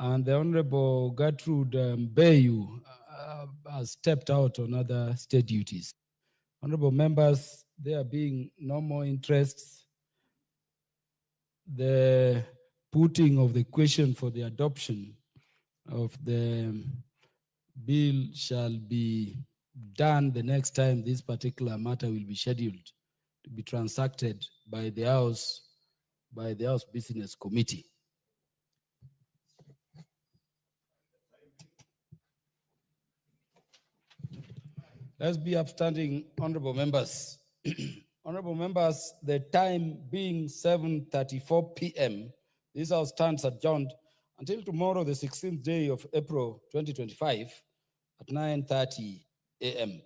And the Honorable Gertrude Bayu has stepped out on other state duties. Honorable members, there being no more interests, the putting of the question for the adoption of the bill shall be done the next time this particular matter will be scheduled to be transacted by the House Business Committee. Let's be upstanding, honorable members. Honorable members, the time being 7:34 p.m., this House stands adjourned until tomorrow, the 16th day of April 2025 at 9:30 a.m.